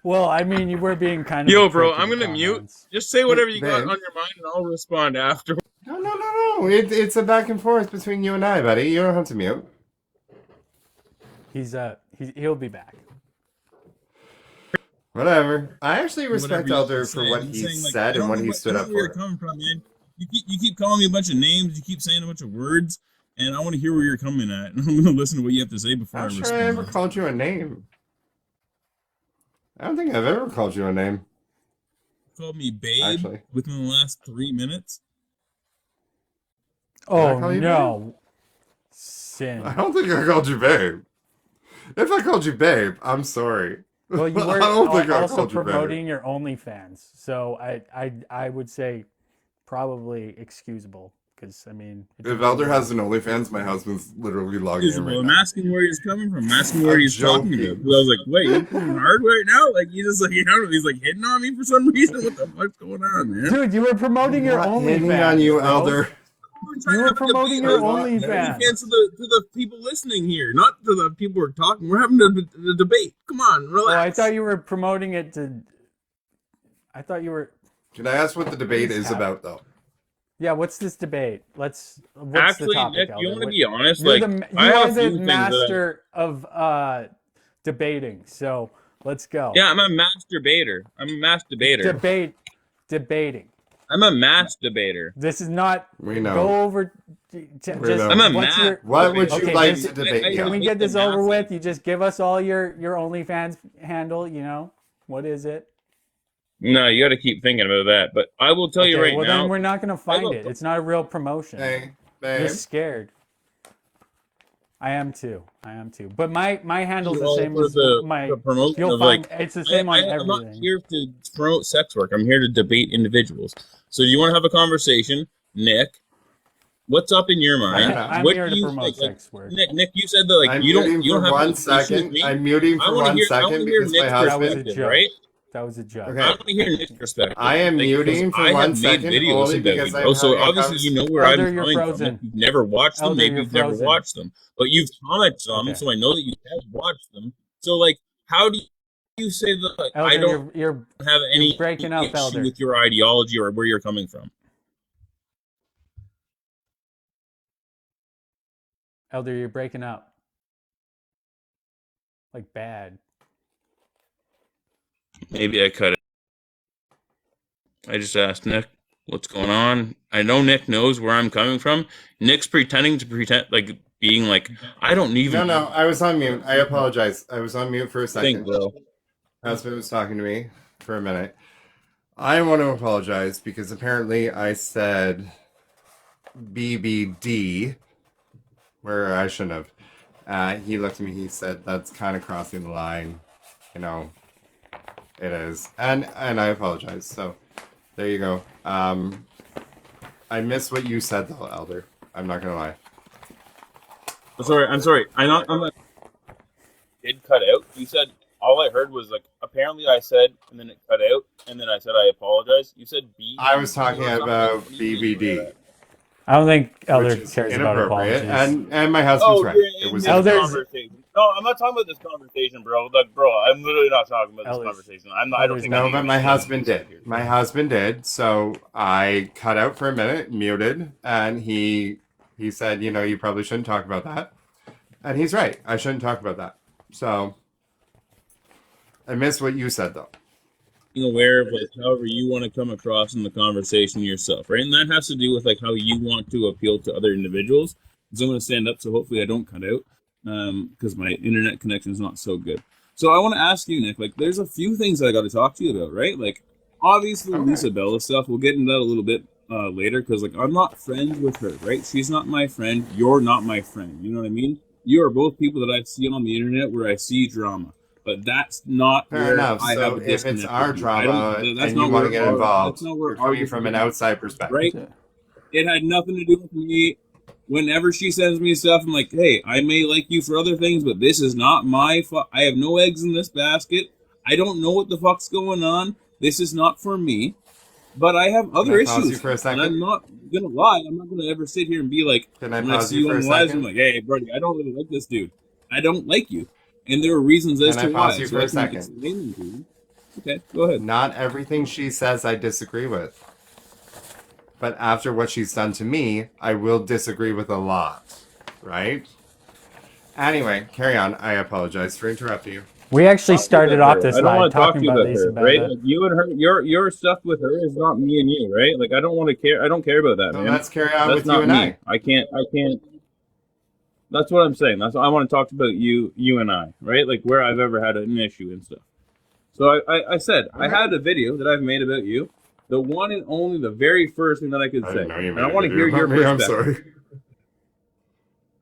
Well, I mean, you were being kind of. Yo, a bro, prick in I'm the gonna mute. comments. Just say whatever you got Ben? on your mind, and I'll respond after. No. It's a back and forth between you and I, buddy. You don't have to mute. He'll be back. Whatever. I actually respect Whatever you Elder say. for what I'm he saying, like, said I and don't what know he stood I up don't know where you're for. coming from, man. You keep calling me a bunch of names. You keep saying a bunch of words, and I want to hear where you're coming at. And I'm going to listen to what you have to say before I I'm sure respond. I ever called you a name. I don't think I've ever called you a name. You called me babe Actually. within the last 3 minutes. Oh call you no, sin. I don't think I called you babe. If I called you babe, I'm sorry. Well, you were I don't think I also called you babe. promoting your OnlyFans, so I would say probably excusable because I mean. it's If a- Elder has an OnlyFans, my husband's literally logging in right I'm now. asking where he's coming from. I'm asking where I'm he's talking joking. about. Because I was like, wait, you're going hard right now? Like, he's just like, I don't know, he's like hitting on me for some reason. What the fuck's going on, man? Dude, you were promoting your Not OnlyFans. hitting on you, bro. Elder. You were promoting your OnlyFans. OnlyFans to the people listening here, not to the people who are talking. We're having a debate. Come on, relax. Oh, I thought you were promoting it to. I thought you were. Can I ask what the debate What is is about, though? Yeah, what's this debate? What's the Actually, topic, Nick, Elder? you want to What- be honest? You're Like, the, you I are have a the few things that master of debating. So Let's go. Yeah, I'm a masturbator. Debating. I'm a masturbator. This is not. We know. Go over. know. I'm a what's ma- your? What would you Okay, like this- to debate? Can we on? get this over with? You just give us all your OnlyFans handle. You know what is it? No, you got to keep thinking about that. But I will tell you Okay, right well now. then we're not gonna find will- it. It's not a real promotion. Hey, You're babe. scared. I am too. But my handle's the Well, same for as the my. promotion You'll of, find like, it's the same on I'm not everything. here to promote sex work. I'm here to debate individuals. So, do you want to have a conversation, Nick? What's up in your mind? I'm What here do to you promote think? sex work. Nick, you said that I'm you muting don't for have one a conversation with second. me. I'm muting I for wanna one hear- I second wanna hear because my Nick's That was a husband. joke. right? That was a joke. Okay. I want to hear Nick's perspective. I am Like, muting because for I one have made second videos only about because you, I'm bro. So having a obviously you know where Elder, I'm you're coming frozen. from. If you've never watched them, Elder, maybe you're you've never frozen. watched them, but you've commented on them, Okay. so I know that you have watched them. So like, how do you say that like, Elder, I don't you're have any breaking up, issue Elder. with your ideology or where you're coming from? Elder, you're breaking up. Like bad. Maybe I cut it. I just asked Nick what's going on. I know Nick knows where I'm coming from. Nick's pretending to pretend like being like I don't even No, I was on mute. I apologize. I was on mute for a think, second. bro. Husband was talking to me for a minute. I want to apologize because apparently I said BBD where I shouldn't have. He looked at me. He said, "That's kind of crossing the line." You know, it is, and I apologize. So there you go. I missed what you said though, Elder. I'm not gonna lie. I'm sorry. I'm not. Did cut out. You said all I heard was like apparently I said and then it cut out and then I said I apologize. You said B. I was talking about BBD. I don't think Elder which is cares about inappropriate, apologies. and my husband's Oh, right. you're It in was this Elder's- conversation. No, I'm not talking about this conversation, bro. Like, bro, I'm literally not talking about this Elder's- conversation. I don't Elder's think. No, I'm but my husband did. My husband did. So I cut out for a minute, muted, and he said, "You know, you probably shouldn't talk about that." And he's right. I shouldn't talk about that. So I missed what you said though. Being aware of like however you want to come across in the conversation yourself, right? And that has to do with like how you want to appeal to other individuals. So I'm going to stand up, so hopefully I don't cut out, because my internet connection is not so good. So I want to ask you, Nick. Like, there's a few things that I got to talk to you about, right? Like, obviously Okay. Lisa Bella stuff. We'll get into that a little bit later, because like I'm not friends with her, right? She's not my friend. You're not my friend. You know what I mean? You are both people that I've seen on the internet where I see drama. But that's not Fair where enough. I So have a if it's disconnect our with you. I drama don't- that's and not you want to where get our- involved, that's not where you're coming our from an disconnect- outside perspective. right? It had nothing to do with me. Whenever she sends me stuff, I'm like, hey, I may like you for other things, but this is not my I have no eggs in this basket. I don't know what the fuck's going on. This is not for me. But I have other I pause issues. you for a second? And I'm not gonna lie. I'm not gonna ever sit here and be like, Can I when I pause see you you for on a the lives, second? I'm like, hey, buddy, I don't really like this dude. I don't like you. And there are reasons as Can I to pause why. you So for I a can second? explain them to you. Okay, go ahead. Not everything she says I disagree with. But after what she's done to me, I will disagree with a lot. Right? Anyway, carry on. I apologize for interrupting you. We actually started off I this don't live want to talk talking to you about about Lisa her, right? Bella. Like you and her, your stuff with her is not me and you, right? Like I don't want to care. I don't care about that, So man. let's carry on That's with you not and me. I. I can't. That's what I'm saying. That's what I want to talk about you and I, right? Like where I've ever had an issue and stuff. So I said I had a video that I've made about you. The one and only, the very first thing that I could say, and I want to hear your perspective. I'm sorry.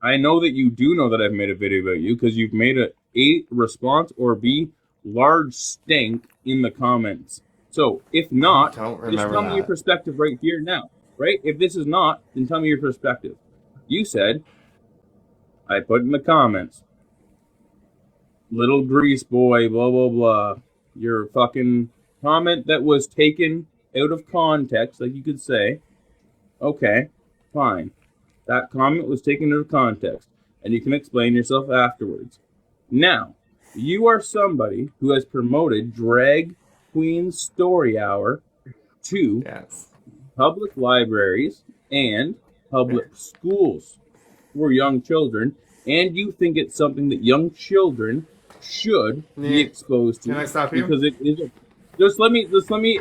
I know that you do know that I've made a video about you because you've made A, response, or B, large stink in the comments. So if not, Don't just remember tell me your that. perspective right here now, right? If this is not, then tell me your perspective. You said, I put in the comments, little grease boy, blah, blah, blah. Your fucking comment that was taken out of context, like you could say, okay, fine. That comment was taken out of context, and you can explain yourself afterwards. Now, you are somebody who has promoted Drag Queen Story Hour to Yes. public libraries and public schools for young children, and you think it's something that young children should be Yeah. exposed to. Can I stop you? Because it is. Just let me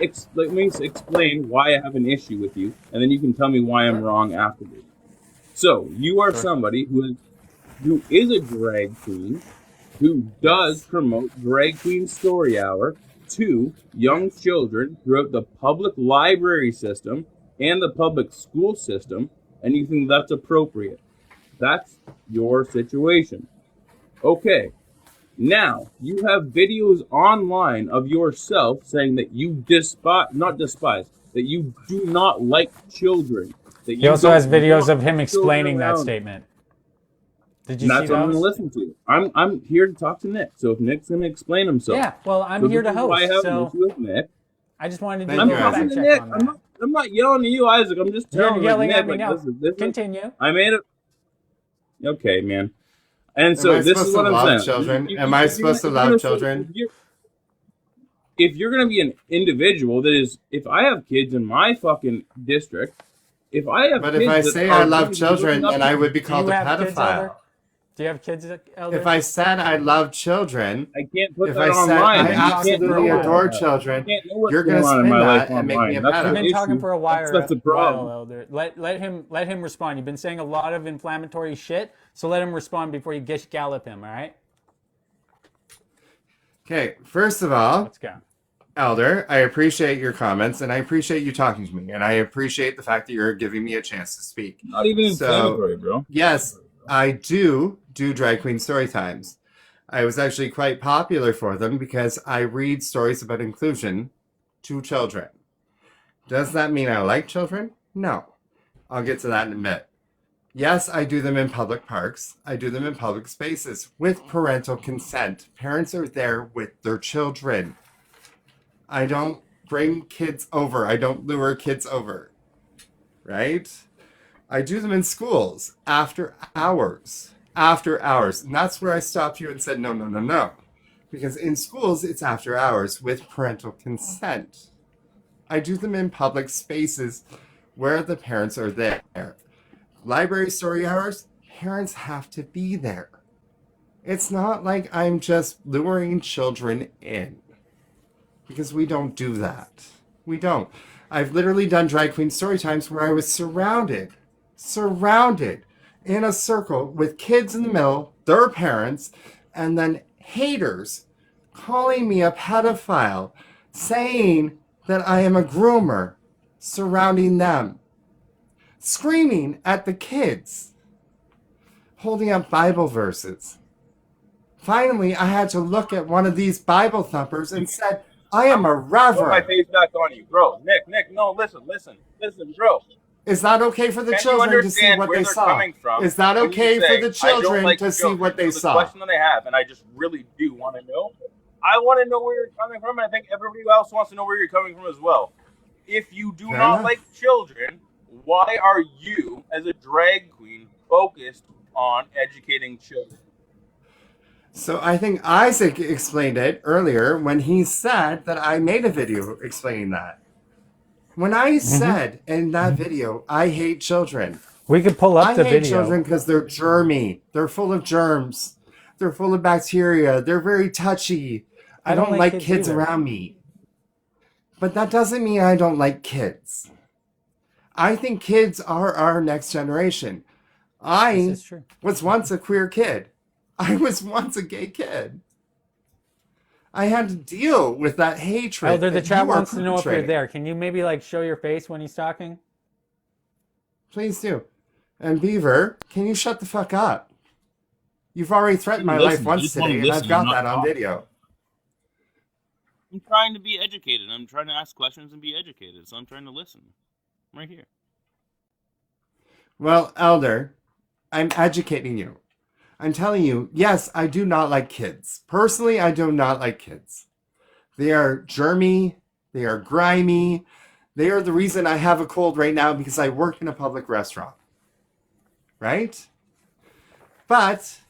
explain why I have an issue with you, and then you can tell me why I'm wrong afterwards. So you are somebody who is a drag queen, who does promote Drag Queen Story Hour to young children throughout the public library system and the public school system, and you think that's appropriate. That's your situation. Okay. Now, you have videos online of yourself saying that you that you do not like children. That He also don't has videos want of him children explaining that around. statement. Did you And see that's what I'm going to those? listen to. I'm here to talk to Nick. So if Nick's going to explain himself. Yeah, well, I'm So here this to is why I host, have so an issue with Nick. I just wanted to Thank do I'm a you, talking fact Isaac. to check Nick. on that. I'm not yelling at you, Isaac. I'm just You're telling yelling Nick, at me now. this is Continue. I made it. Okay, man. And Am so I this supposed is to what I'm love saying. children? Am I supposed to if you're love gonna- children? If you're going to be an individual that is, if I have kids in my fucking district, if I have But kids if I that say are I love going to be children, looking up then to I me, would be Do called you a have kids, Elder? pedophile. Do you have kids, Elder? If I said I love children, I can't put if that I said online. I You can't absolutely know adore that. children, You can't know what's you're going gonna on in spin my life that and make online. me a That's pedo. You've the been talking issue. for a while, That's the problem. Elder. Let him respond. You've been saying a lot of inflammatory shit, so let him respond before you gish gallop him. All right? Okay, first of all, Let's go. Elder, I appreciate your comments and I appreciate you talking to me and I appreciate the fact that you're giving me a chance to speak. Not even So- inflammatory, bro. Yes, I do drag queen story times. I was actually quite popular for them because I read stories about inclusion to children. Does that mean I like children? No. I'll get to that in a minute. Yes, I do them in public parks. I do them in public spaces with parental consent. Parents are there with their children. I don't bring kids over. I don't lure kids over. Right? I do them in schools after hours. After hours. And that's where I stopped you and said, no, no, no, no. Because in schools, it's after hours with parental consent. I do them in public spaces where the parents are there. Library story hours, parents have to be there. It's not like I'm just luring children in. Because we don't do that. We don't. I've literally done drag queen story times where I was surrounded in a circle with kids in the middle, their parents, and then haters calling me a pedophile, saying that I am a groomer, surrounding them, screaming at the kids, holding up Bible verses. Finally, I had to look at one of these Bible thumpers and said, I am a Put my reverend. face back on you, bro. Nick, no, listen, bro. Is that okay for the Can you children to see understand what where they they're saw? coming from? Is that when you okay say, for the "I don't children like to see children"? what they So saw? The question that I have, and I just really do want to know, I want to know where you're coming from, and I think everybody else wants to know where you're coming from as well. If you do Fair not enough. like children, why are you, as a drag queen, focused on educating children? So I think Isaac explained it earlier when he said that I made a video explaining that. When I said in that video, I hate children. We could pull up I the hate video. children because they're germy. They're full of germs. They're full of bacteria. They're very touchy. I don't like kids either. around me. But that doesn't mean I don't like kids. I think kids are our next generation. This I is true. was once a queer kid. I was once a gay kid. I had to deal with that hatred. Elder, the that chat you are wants to know if you're perpetrating. there. Can you maybe like show your face when he's talking? Please do. And Beaver, can you shut the fuck up? You've already threatened my Listen, life I once just wanna today, and I've listen, got I'm not that on talking. video. I'm trying to be educated. I'm trying to ask questions and be educated, so I'm trying to listen. I'm right here. Well, Elder, I'm educating you. I'm telling you, yes, I do not like kids. Personally, I do not like kids. They are germy. They are grimy. They are the reason I have a cold right now because I work in a public restaurant. Right? But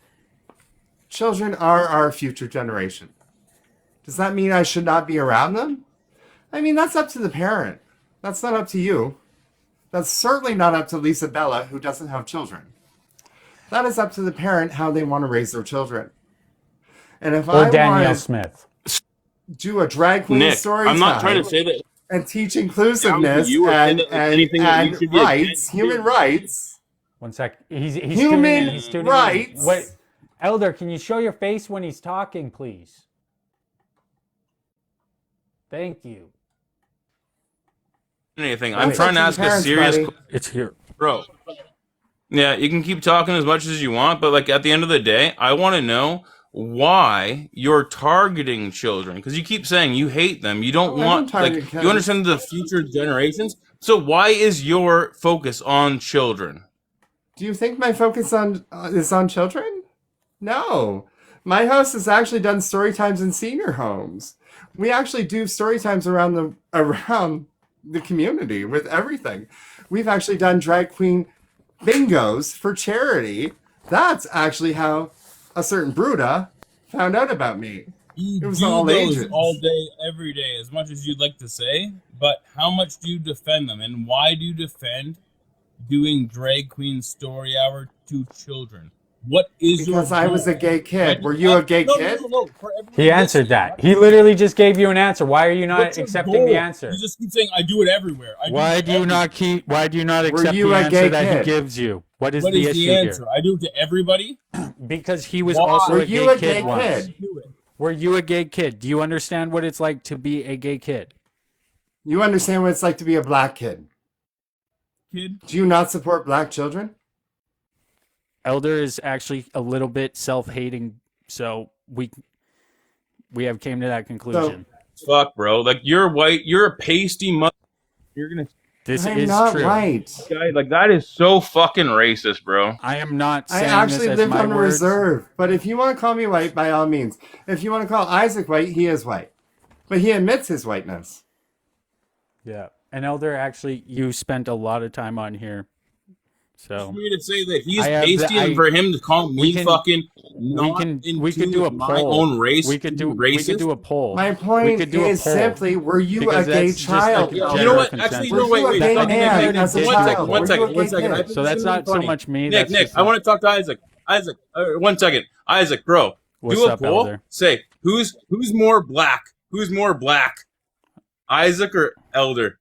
children are our future generation. Does that mean I should not be around them? I mean, that's up to the parent. That's not up to you. That's certainly not up to Lisa Bella, who doesn't have children. That is up to the parent how they want to raise their children. And if Or I Danielle want Smith. to do a drag queen Nick, story I'm not time trying to say that and teach inclusiveness you or say and, that, like, anything that you should be rights, against human doing. rights, One sec. He's tuning in. human He's tuning rights. in. Wait, Elder, can you show your face when he's talking, please? Thank you. Anything. That's I'm trying to up ask your a parents, serious buddy. It's here. bro. Yeah, you can keep talking as much as you want, but like at the end of the day, I want to know why you're targeting children, because you keep saying you hate them. You don't I want don't target like kids. you understand the future generations. So why is your focus on children? Do you think my focus is on children? No. My house has actually done story times in senior homes. We actually do story times around the community with everything. We've actually done drag queen bingos for charity. That's actually how a certain Bruda found out about me. You It was do all those ages. all day, every day, as much as you'd like to say, but how much do you defend them, and why do you defend doing drag queen story hour to children? What is your Because I was a goal? gay Why kid. do Were you a gay no, kid? No. For everybody He answered listening, that. He literally just gave you an answer. Why are you not what's your accepting goal? the answer? You just keep saying, "I do it everywhere." Why do you not accept you the a answer gay that he kid? gives you? What is What the is issue the answer? here? I do it to everybody. Because he was Why? also Were a you gay a kid gay once. kid? Do it, Were you a gay kid? Do you understand what it's like to be a gay kid? You understand what it's like to be a black kid. kid. Do you not support black children? Elder is actually a little bit self-hating, so we have came to that conclusion. Fuck, bro. Like you're white. You're a pasty mother. You're gonna This I'm is not true. white. guy like that is so fucking racist, bro. I am not I saying actually this as live my on words. reserve. But if you want to call me white, by all means. If you want to call Isaac white, he is white. But he admits his whiteness. Yeah. And Elder, actually, you spent a lot of time on here. So For me to say that he's I have pasty, the- and for him to call me can- fucking we not can in we could tune do a with my poll. own race. We could do racist. a poll. My We point could do a is poll. simply, were you Because a gay that's just child? like a Elder? You know what? consensus. Actually, Were no. Wait. you a gay That's man like as a one child? second, Were you a gay One second. I kid? think So this that's is not so funny. much me. Nick, That's just I want to talk to Isaac. Isaac, 1 second. Isaac, bro, What's do a up, poll. Elder? Say who's more black? Who's more black? Isaac or Elder?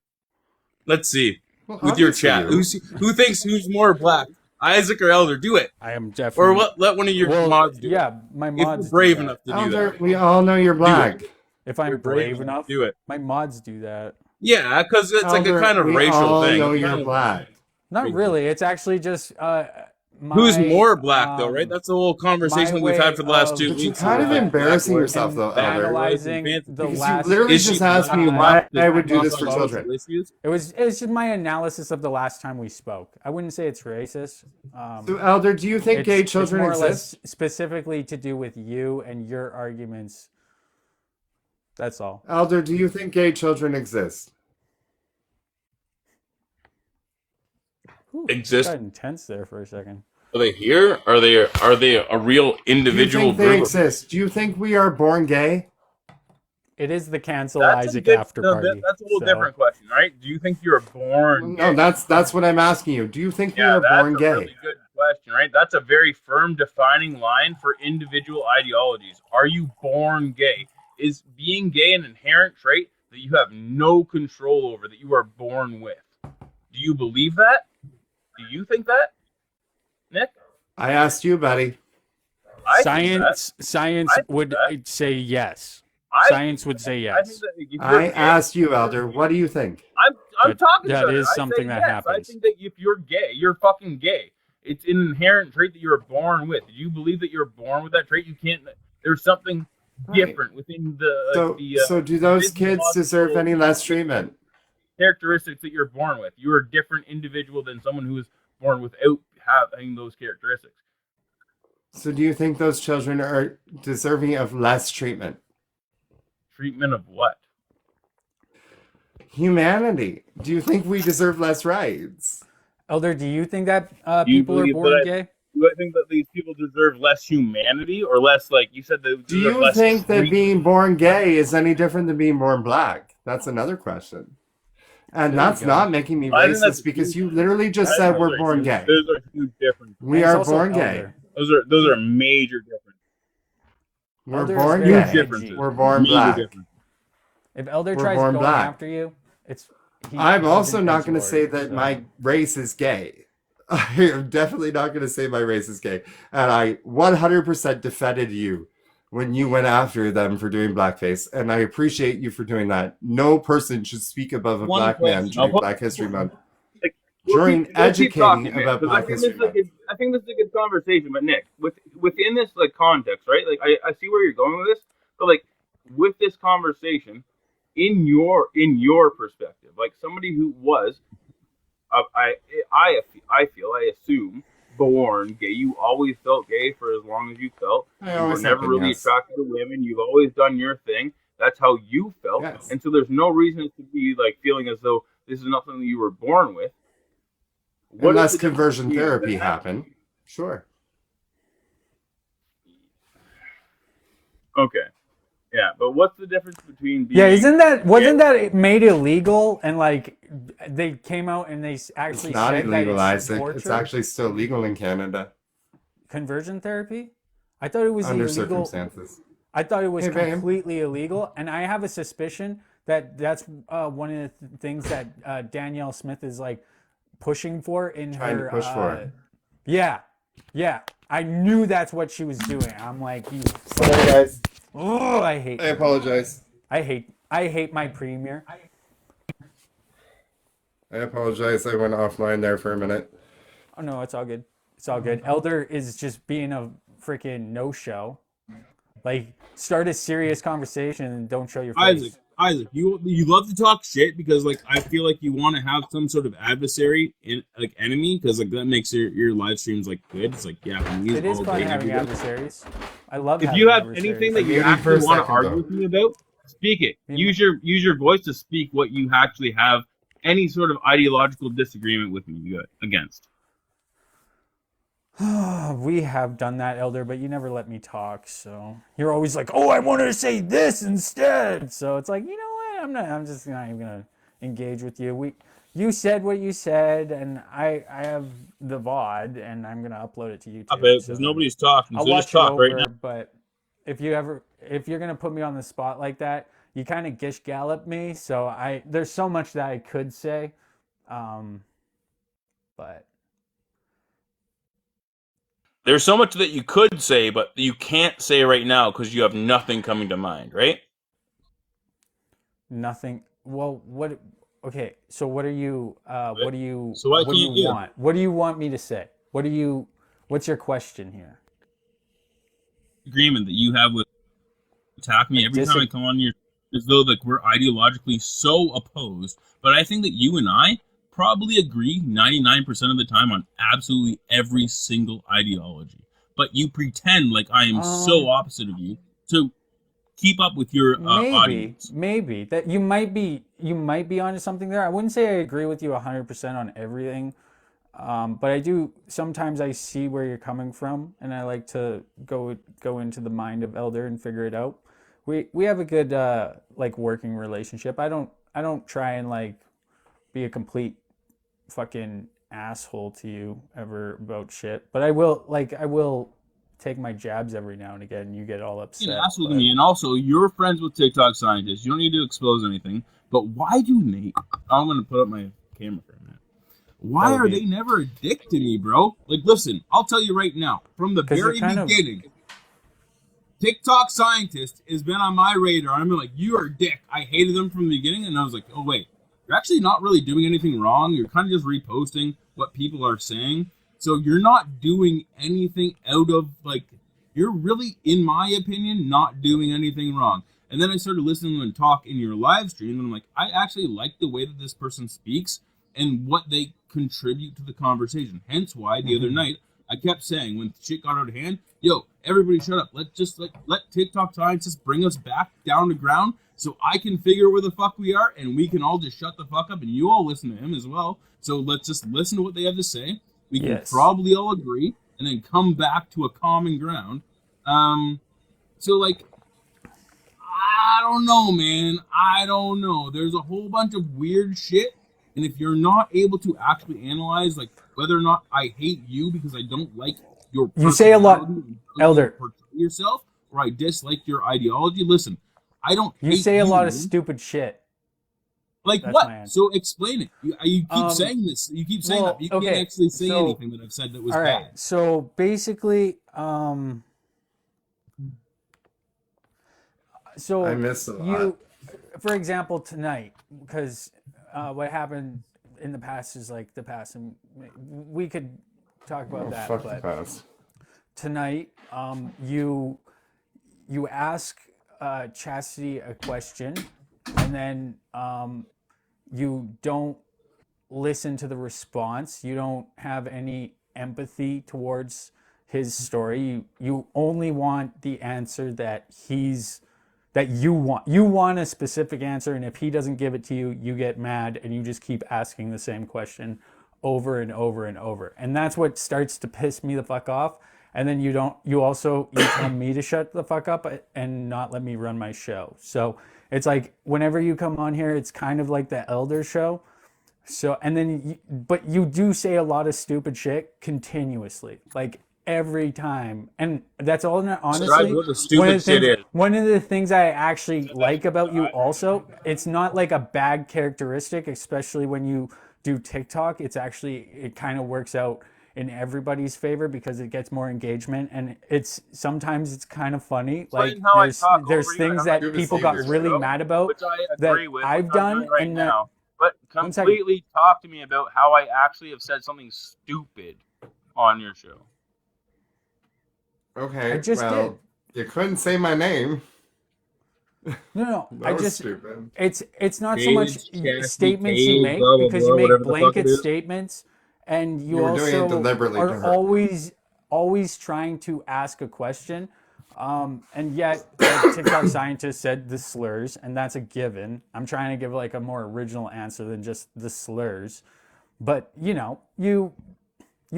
Let's see. Well, With your obviously chat, you. who thinks who's more black? Isaac or Elder? Do it, I am definitely. or let one of your mods do it. Yeah, my If mods. you're brave do that. enough to do Elder, that, we all know you're black. If I'm You're brave enough, do it. my mods do that. Yeah, because it's like a Elder, kind of we racial all thing. know It's you're kind of- black. Not really. It's actually just Who's my, more black, though, right? That's the whole conversation my we've had for the last way 2 of- But you're weeks. kind of Black embarrassing work yourself, and though, Elder. analyzing the Because you last. literally Is she just asked me black why enough to I would do talk this for about children. social issues? It was just my analysis of the last time we spoke. I wouldn't say it's racist. So, Elder, do you think gay children it's more or exist? less specifically to do with you and your arguments. That's all. Elder, do you think gay children exist? Whew, Exist. got intense there for a second. Are they here? Are they a real Do you individual think they group? exist? Do you think we are born gay? It is the cancel That's a Isaac good- after no, party. that's a little so- different question, right? Do you think you're born? No, gay? that's what I'm asking you. Do you think we Yeah, are that's born a gay? really good question, right? That's a very firm defining line for individual ideologies. Are you born gay? Is being gay an inherent trait that you have no control over, that you are born with? Do you believe that? Do you think that, Nick? I asked you, buddy. I think that. Science I think would that. say yes. I Science would say I think yes. that if you're I gay- asked you, Elder. What do you think? I'm That- talking that to her. is I say something that yes. I happens. think that if you're gay, you're fucking gay. It's an inherent trait that you're born with. Do you believe that you're born with that trait? You can't. There's something Right. different within the So do those kids physiological deserve any less treatment? characteristics that you're born with. You're a different individual than someone who is born without having those characteristics. So do you think those children are deserving of less treatment? Treatment of what? Humanity. Do you think we deserve less rights? Elder, do you think that Do you people are believe born that gay? Do I think that these people deserve less humanity, or less, like you said, they Do deserve you less think that treatment? being born gay is any different than being born black? That's another question. And There you that's go. not making me I think that's racist because huge. you literally just I said think we're those are born huge- gay. Those are huge differences. We And it's are also born Elder. gay. Those are major differences. We're Elder is born very gay. edgy. differences. We're born Major black. difference. If Elder We're tries born going black. after you, I'm he's also an not going to edgelord, say that so- my race is gay. I'm definitely not going to say my race is gay. And I 100% defended you when you went after them for doing blackface. And I appreciate you for doing that. No person should speak above a One black man question. during I'll- Black History Month. Like, During we'll keep educating talking, man, about 'cause Black I think History this is Month. I think this is a good conversation. But Nick, within this like context, right? Like I see where you're going with this, but like with this conversation, in your perspective, like somebody who was, I assume born gay. You always felt gay for as long as you felt. I You were always have never been, really yes. attracted to women. You've always done your thing. That's how you felt. Yes. And so there's no reason to be like feeling as though this is nothing that you were born with. What is Unless the difference conversion between therapy that? happened. Sure. Okay. Yeah, but what's the difference between being Yeah, wasn't that made illegal and like they came out and they actually It's not said illegal, that it's Isaac. torture? It's actually still legal in Canada conversion therapy? I thought it was under illegal. circumstances. I thought it was Hey, babe. completely illegal, and I have a suspicion that that's one of the things that Danielle Smith is like pushing for in Trying to her. push for. Yeah, yeah. I knew that's what she was doing. I'm like, you. Sorry, guys. Oh, I hate. I apologize. I hate my premier. I apologize. I went offline there for a minute. Oh no, it's all good. It's all good. Elder is just being a freaking no-show. Like, start a serious conversation and don't show your face. Isaac, you love to talk shit because like I feel like you want to have some sort of adversary in like enemy because like that makes your live streams like good. It's like yeah, It is all fun day, having every day. adversaries. I love. If having you have adversaries. anything that you Maybe for a actually want to second, argue though. with me about, speak it. Use your voice to speak what you actually have any sort of ideological disagreement with me against. We have done that, Elder, but you never let me talk. So you're always like, "Oh, I want to say this instead." So it's like, you know what? I'm just not even gonna engage with you. You said what you said, and I have the VOD, and I'm gonna upload it to YouTube. Because so nobody's talking, I'll so watch just talk it right over, now. but if you're gonna put me on the spot like that, you kind of gish gallop me. So there's so much that I could say, but. There's so much that you could say, but you can't say right now because you have nothing coming to mind, right? Nothing. Well, what? Okay, so what are you? What do you? So why what do can't you you? want? What do you want me to say? What do you? What's your question here? Agreement that you have with attack me every time I come on your, as though like we're ideologically so opposed. But I think that you and I probably agree 99% of the time on absolutely every single ideology. But you pretend like I am so opposite of you to keep up with your audience. Maybe that you might be onto something there. I wouldn't say I agree with you 100% on everything, but I do sometimes I see where you're coming from, and I like to go into the mind of Elder and figure it out. We have a good like working relationship. I don't try and like be a complete fucking asshole to you ever about shit, but I will take my jabs every now and again, and you get all upset. Yeah, absolutely. Me. And also, you're friends with TikTok scientists. You don't need to expose anything. But why do Nate? I'm gonna put up my camera for a minute. Why are they never a dick to me, bro? Like, listen, I'll tell you right now, from the very beginning, TikTok scientist has been on my radar. I'm like, you are a dick. I hated them from the beginning, and I was like, oh wait, you're actually not really doing anything wrong. You're kind of just reposting what people are saying. So you're not doing anything out of, like, you're really, in my opinion, not doing anything wrong. And then I started listening to them talk in your live stream, and I'm like, I actually like the way that this person speaks and what they contribute to the conversation. Hence why the other night I kept saying when shit got out of hand, yo, everybody shut up. Let's just let TikTok scientists bring us back down to ground so I can figure where the fuck we are, and we can all just shut the fuck up, and you all listen to him as well. So let's just listen to what they have to say. We can probably all agree, and then come back to a common ground. So, like, I don't know, man. I don't know. There's a whole bunch of weird shit, and if you're not able to actually analyze, like, whether or not I hate you because I don't like your You say a lot, personality and how you Elder. portray yourself, or I dislike your ideology. Listen, I don't. You hate say a lot of you. stupid shit. Like That's what? my answer. So explain it. You keep Um, saying this. You keep saying well, that. You can't okay, actually say so- anything that I've said that was All right. bad. So basically, so I missed a lot. you, for example, tonight, because what happened in the past is like the past, and we could talk about that. Fuck the But past. tonight, you ask Chastity a question, and then you don't listen to the response. You don't have any empathy towards his story. You only want the answer that you want. You want a specific answer, and if he doesn't give it to you, you get mad and you just keep asking the same question over and over and over. And that's what starts to piss me the fuck off. And then you tell me to shut the fuck up and not let me run my show. So it's like whenever you come on here, it's kind of like the Elder Show. So, and then, but you do say a lot of stupid shit continuously, like every time. And that's all, honestly, Describe what the stupid shit is. one of the things I actually like about you also, it's not like a bad characteristic, especially when you do TikTok. It kind of works out in everybody's favor because it gets more engagement, and sometimes it's kind of funny. Like Explain how I talk there's over you things and that I'm people like, got "This really show," mad about which I that agree with. I've which I'm done, doing right and that now. But One second. completely talk to me about how I actually have said something stupid on your show. Okay, I just well, you couldn't say my name. no, That I was just stupid. it's not so David, much Chastity, statements you Cade, make blah, blah, because blah, you make whatever the fuck it blanket is. statements, and you You were doing it also deliberately to are her. always trying to ask a question, and yet like, TikTok scientist said the slurs, and that's a given. I'm trying to give like a more original answer than just the slurs, but you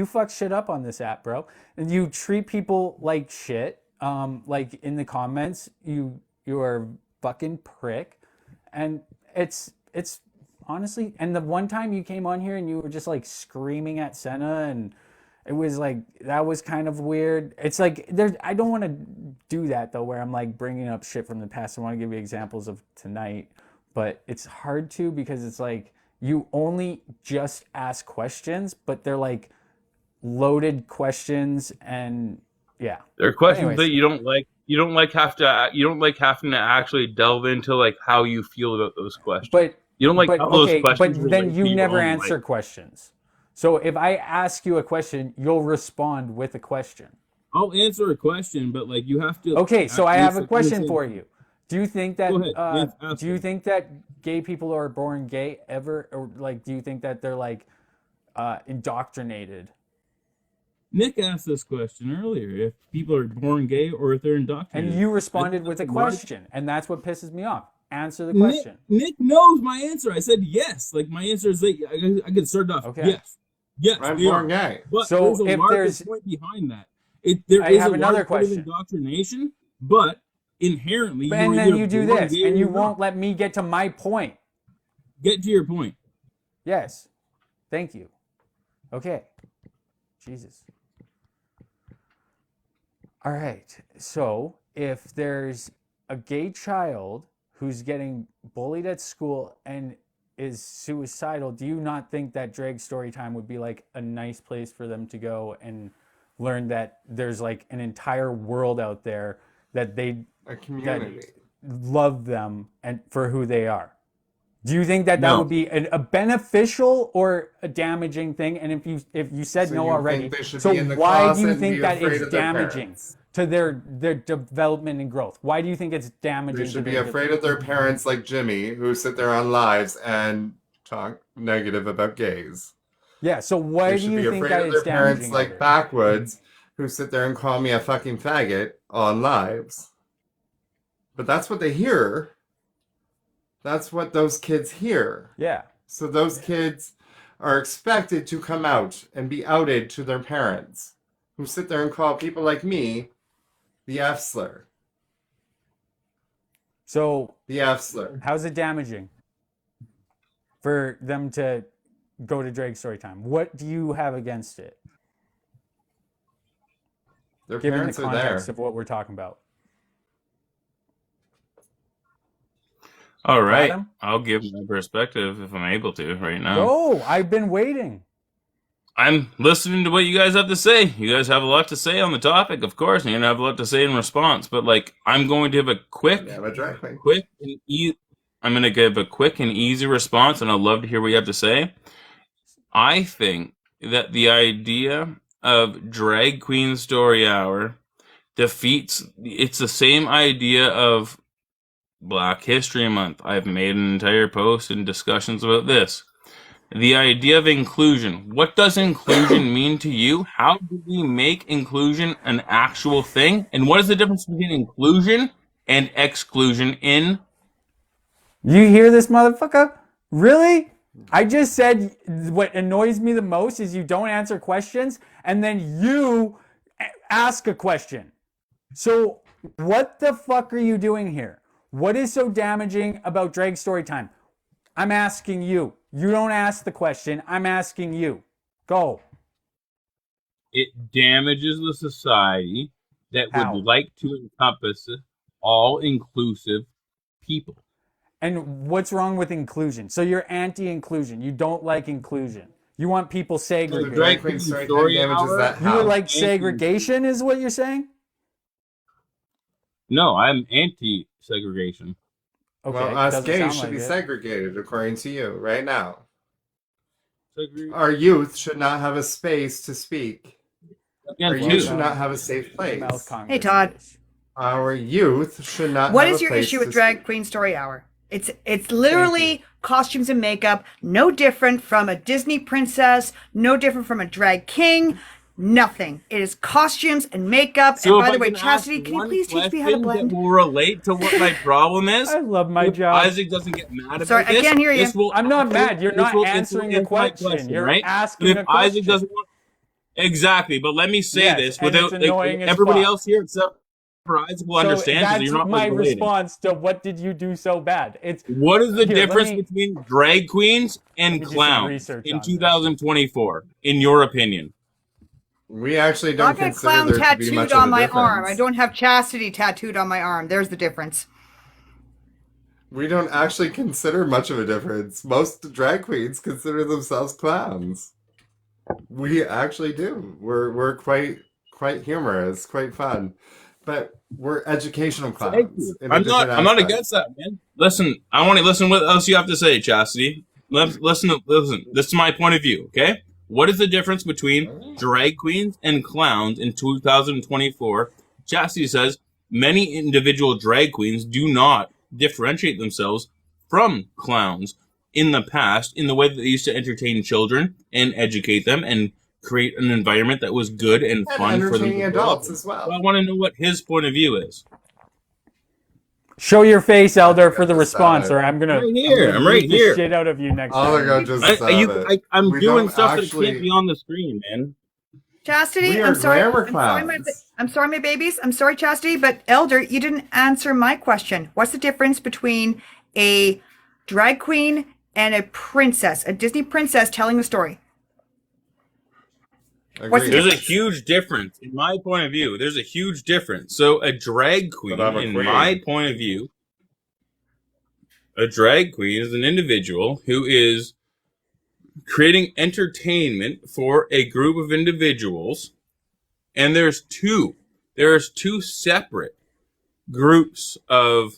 fuck shit up on this app, bro, and you treat people like shit. Like in the comments, you are a fucking prick, and it's honestly. And the one time you came on here and you were just like screaming at Senna, and it was like that was kind of weird. It's like I don't want to do that though, where I'm like bringing up shit from the past. I want to give you examples of tonight, but it's hard to because it's like you only just ask questions, but they're like loaded questions, and yeah. There are questions Anyways. that you don't like. You don't like having to actually delve into like how you feel about those questions. But you don't like how those questions. But then relate you to your never own answer life. questions. So if I ask you a question, you'll respond with a question. I'll answer a question, but like you have to. Okay, so I have a listen- question listen. for you. Do you think that Go ahead. Yes, ask do you me. think that gay people are born gay ever, or like do you think that they're like indoctrinated? Nick asked this question earlier: if people are born gay or if they're indoctrinated. And you responded with a question, and that's what pisses me off. Answer the question. Nick knows my answer. I said yes. Like my answer is like I could start off. Okay. Yes. Yes. I'm they are. born gay. But So there's a if larger there's- point behind that. There I is have a another large point of question. indoctrination, but inherently, And you're then either you do born this, gay and or you you're won't not. let me get to my point. Get to your point. Yes. Thank you. Okay. Jesus. All right. So if there's a gay child who's getting bullied at school and is suicidal, do you not think that Drag Storytime would be like a nice place for them to go and learn that there's like an entire world out there that they A community. love them and for who they are? Do you think that No. would be a beneficial or a damaging thing? And if you said So no you already, think they should so be in the why do closet you and think be that afraid it's of their damaging parents? to their development and growth? Why do you think it's damaging? They to should be their afraid of their parents like Jimmy, who sit there on lives and talk negative about gays. Yeah. So why They do should you be think afraid that of it's their parents damaging? like Elder? Backwoods, who sit there and call me a fucking faggot on lives. But that's what they hear. That's what those kids hear. Yeah. So those kids are expected to come out and be outed to their parents, who sit there and call people like me the F slur. So The F slur. how's it damaging for them to go to Drag Storytime? What do you have against it, Their given the parents are there. context of what we're talking about? All right. Adam? I'll give my perspective if I'm able to right now. Go. I've been waiting. I'm listening to what you guys have to say. You guys have a lot to say on the topic, of course, and you have a lot to say in response. But like, I'm going to have a quick, Yeah, but drag queen. I'm going to give a quick and easy response, and I'd love to hear what you have to say. I think that the idea of drag queen story hour defeats. It's the same idea of Black History Month. I've made an entire post and discussions about this. The idea of inclusion. What does inclusion mean to you? How do we make inclusion an actual thing? And what is the difference between inclusion and exclusion in? You hear this, motherfucker? Really? I just said what annoys me the most is you don't answer questions and then you ask a question. So what the fuck are you doing here? What is so damaging about drag story time? I'm asking you. You don't ask the question. I'm asking you. Go. It damages the society that How? would like to encompass all-inclusive people. And what's wrong with inclusion? So you're anti-inclusion. You don't like inclusion. You want people The segregated. drag queen story time Story damages hour? that You would how? like segregation is what you're saying? No, I'm anti-segregation. Okay. Well, us doesn't gays sound should like be it. segregated according to you right now. Segregation. Our youth should not have a space to speak. Our Again, youth too. should not have a safe place. Mouth Congress Hey, Todd. is. Our youth should not What have is a your place issue to with Drag speak. Queen Story Hour? It's literally costumes and makeup, no different from a Disney princess, no different from a drag king, nothing. It is costumes and makeup. So and by if the I way, can Chastity, ask can you one please teach me how to question blend? that will relate to what my problem is? I love my If job. Isaac doesn't get mad about Sorry, I this, can't hear you. this will I'm not answer- mad. You're this not will answering the answer my question. You're right? asking But a if Isaac question. doesn't want exactly, but let me say Yes, this and without it's annoying as everybody fuck. else here except for Isaac will So understand because that's you're not my relating. response to what did you do so bad? It's What is the Here, let difference me- between drag queens and me do some clowns research in on this. 2024, in your opinion? We actually I don't got consider clown there to be much tattooed of on a my difference. arm. I don't have Chastity tattooed on my arm. There's the difference. We don't actually consider much of a difference. Most drag queens consider themselves clowns. We actually do. We're quite humorous, quite fun, but we're educational clowns. in a I'm different not aspect. against that, man. Listen, I want to listen what else you have to say, Chastity. Listen. This is my point of view, okay? What is the difference between drag queens and clowns in 2024? Chastity says many individual drag queens do not differentiate themselves from clowns in the past in the way that they used to entertain children and educate them and create an environment that was good and And fun for them. entertaining to adults grow. as well. So I want to know what his point of view is. show your face, Elder, for the Just response, stop it. or I'm gonna Right here, gonna I'm right beat the here. shit out of you next Oh my time. god, just stop it. I'm We doing don't stuff actually- that can't be on the screen, man. Chastity, We are I'm sorry. grammar I'm clowns. sorry, my babies. I'm sorry, Chastity, but Elder, you didn't answer my question. What's the difference between a drag queen and a princess, a Disney princess telling the story? What's the Agreed. There's a difference? huge difference in my point of view. There's a huge difference. So a drag queen, But I'm a in queen. my point of view, a drag queen is an individual who is creating entertainment for a group of individuals, and there's two separate groups of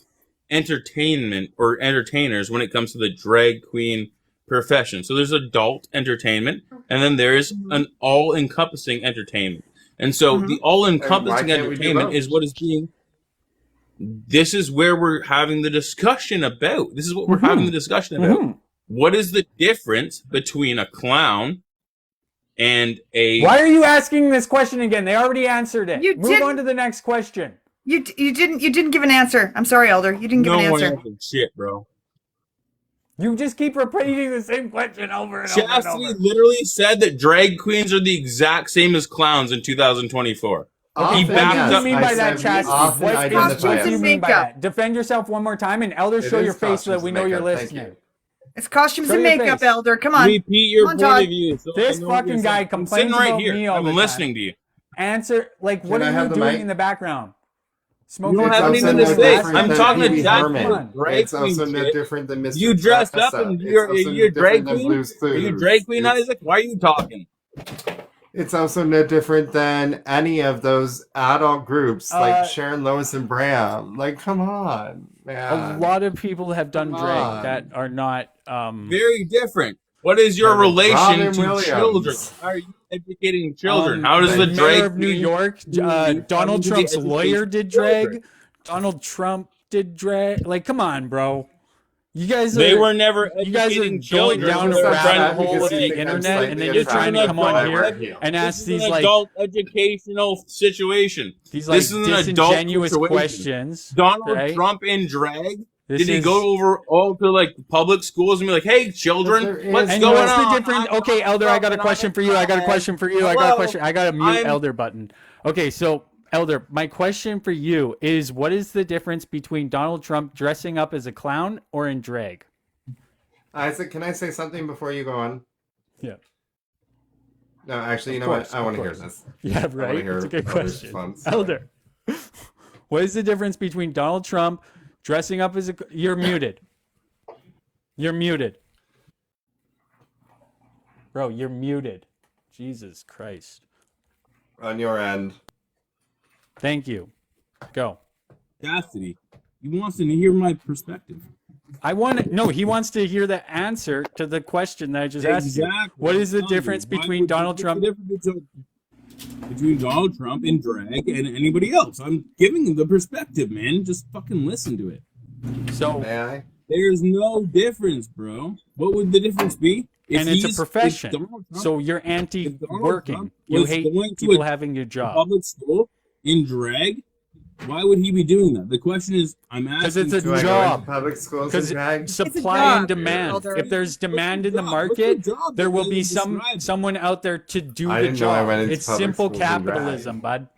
entertainment or entertainers when it comes to the drag queen profession. So there's adult entertainment, and then there's an all-encompassing entertainment. And so the all-encompassing can't we do entertainment both? is what is being. This is where we're having the discussion about. This is what we're having the discussion about. Mhm. What is the difference between a clown and a? Why are you asking this question again? They already answered it. You Move didn't- on to the next question. You didn't give an answer. I'm sorry, Elder. You didn't give No an one answer. answered shit, bro. You just keep repeating the same question over and over and Chastity over. literally said that drag queens are the exact same as clowns in 2024. Often, He backed What do up- you mean I by said that, we Chastity? often What identify Costumes do as- you and mean by makeup. that? Defend yourself one more time, and Elder, It show is your face so costumes that we and know you're makeup. Thank listening. you. It's costumes Show and your makeup, face. Elder. Come on. Repeat your Come on, point Todd. of view. So This I know what fucking you're guy saying. I'm complains sitting right about here. me all I'm the listening time. to you. Answer, like, what Can I are have you the doing mic? in the background? Smoking You don't have It's anything also to no say. different I'm than talking to Pee Wee Jack Herman. Herman. drag It's queen also no shit. different than Mr. You dressed up Fracassa. and It's you're also a no drag different than queen? Blue's Are you Clues. drag queen, It's, Isaac? Why are you talking? it's also no different than any of those adult groups like Sharon Lois and Bram. Like, come on, A man. lot of people have done Come drag that on. are not. Very different. What is your Robin relation to Williams. children? How are you educating children? How does the Mayor drag of New queen York, do you Donald come to the Trump's education lawyer of did children? drag. Donald Trump did drag. Like, come on, bro. You guys They are. were never You guys are educating going children. You're down a just They're rabbit upset hole because with you the think I'm internet, and slightly then you're This is trying an to come on attractive here by wear heels. and This ask is these an like adult educational situation. these like This is an adult disingenuous situation. questions. Donald Right? Trump in drag? This Did he is. go over all to like public schools and be like, "Hey, But children, there what's is And going what's the on? difference? I'm Okay, Donald Elder, I Trump got a and I'm question in for you. I got a drag. question for you. I got a Hello, question. I got a mute I'm Elder button. Okay, so Elder, my question for you is what is the difference between Donald Trump dressing up as a clown or in drag? Isaac, can I say something before you go on? Yeah. No, actually, you Of know course, what? I want to of hear course. this. Yeah, I want right? to hear It's a good Elder's question. response. Elder, what is the difference between Donald Trump dressing up as a... You're muted. You're muted. Bro, you're muted. Jesus Christ. On your end. Thank you. Go. Cassidy, he wants to hear my perspective. I want no, he wants to hear the answer to the question that I just asked you. Exactly. What is the I'm telling you, difference why between would- Donald what's the Trump? difference between Donald Trump and drag and anybody else? I'm giving him the perspective, man. Just fucking listen to it. So, May I? There's no difference, bro. What would the difference be? If and it's he's- a if profession. Donald Trump So you're if Donald anti-working. Trump You was hate going to people a having a job public school in drag, why would he be doing that? The question is, I'm because asking. it's a Do I go job. into public schools and Because drag? supply job, and demand. Elder. If there's demand in the What's market, the job there that will they be would describe? someone out there to do I the didn't know I job. went into It's public simple schools and drag. capitalism, bud.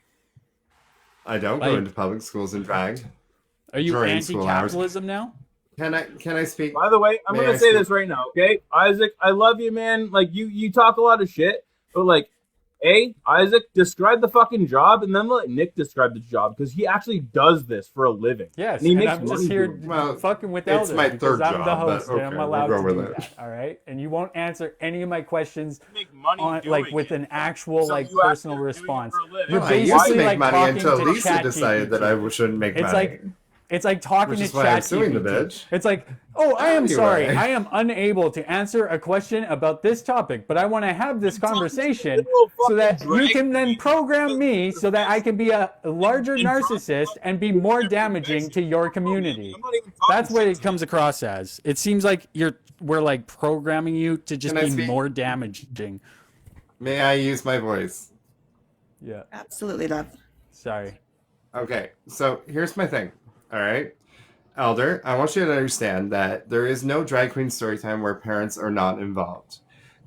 I don't Like- go into public schools and drag. Are you During school hours. anti-capitalism now? Can I speak? By the way, I'm May gonna I say speak? this right now, okay? Isaac, I love you, man. Like you talk a lot of shit, but like, Isaac, describe the fucking job, and then let Nick describe the job because he actually does this for a living. Yes, and he and makes I'm money just here doing it. Well, fucking with it's Elder my because third I'm the job, but host and I'm okay, we'll allowed go to with do it. that. All right, and you won't answer any of my questions Make money on doing like with it. an actual So like you actually personal are doing it response. for a living. You're No, I used basically to make like money talking until to Lisa decided that I ChatGPT. shouldn't make It's money. like talking Which to is why I'm suing the ChatGPT. bitch. It's like, oh, I am sorry, Anyway. I am unable to answer a question about this topic, but I want to have this conversation so that you can then program me so that I can be a larger narcissist and be more damaging to your community. I'm not even talking That's what shit it comes across as. It seems like we're like programming you to just Can I be speak? more damaging. May I use my voice? Yeah. Absolutely not. Sorry. Okay, so here's my thing. All right, Elder, I want you to understand that there is no drag queen story time where parents are not involved.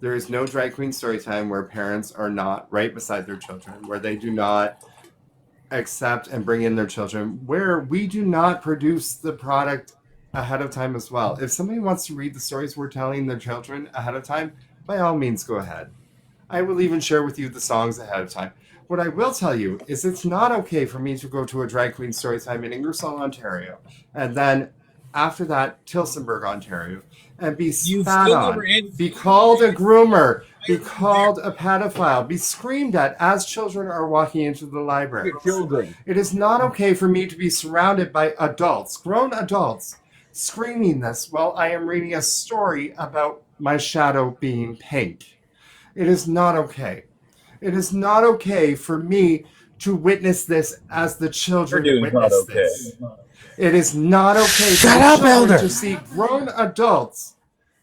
There is no drag queen story time where parents are not right beside their children, where they do not accept and bring in their children, where we do not produce the product ahead of time as well. If somebody wants to read the stories we're telling their children ahead of time, by all means, go ahead. I will even share with you the songs ahead of time. What I will tell you is it's not okay for me to go to a drag queen story time in Ingersoll, Ontario, and then after that, Tillsonburg, Ontario, and be You've spat still on, never answered- be called a groomer, be called a pedophile, be screamed at as children are walking into the library. Your children. It is not okay for me to be surrounded by adults, grown adults, screaming this while I am reading a story about my shadow being pink. It is not okay. It is not okay for me to witness this as the children You're doing not witness okay. this. It is not okay for Shut the up, children Elder. to see grown adults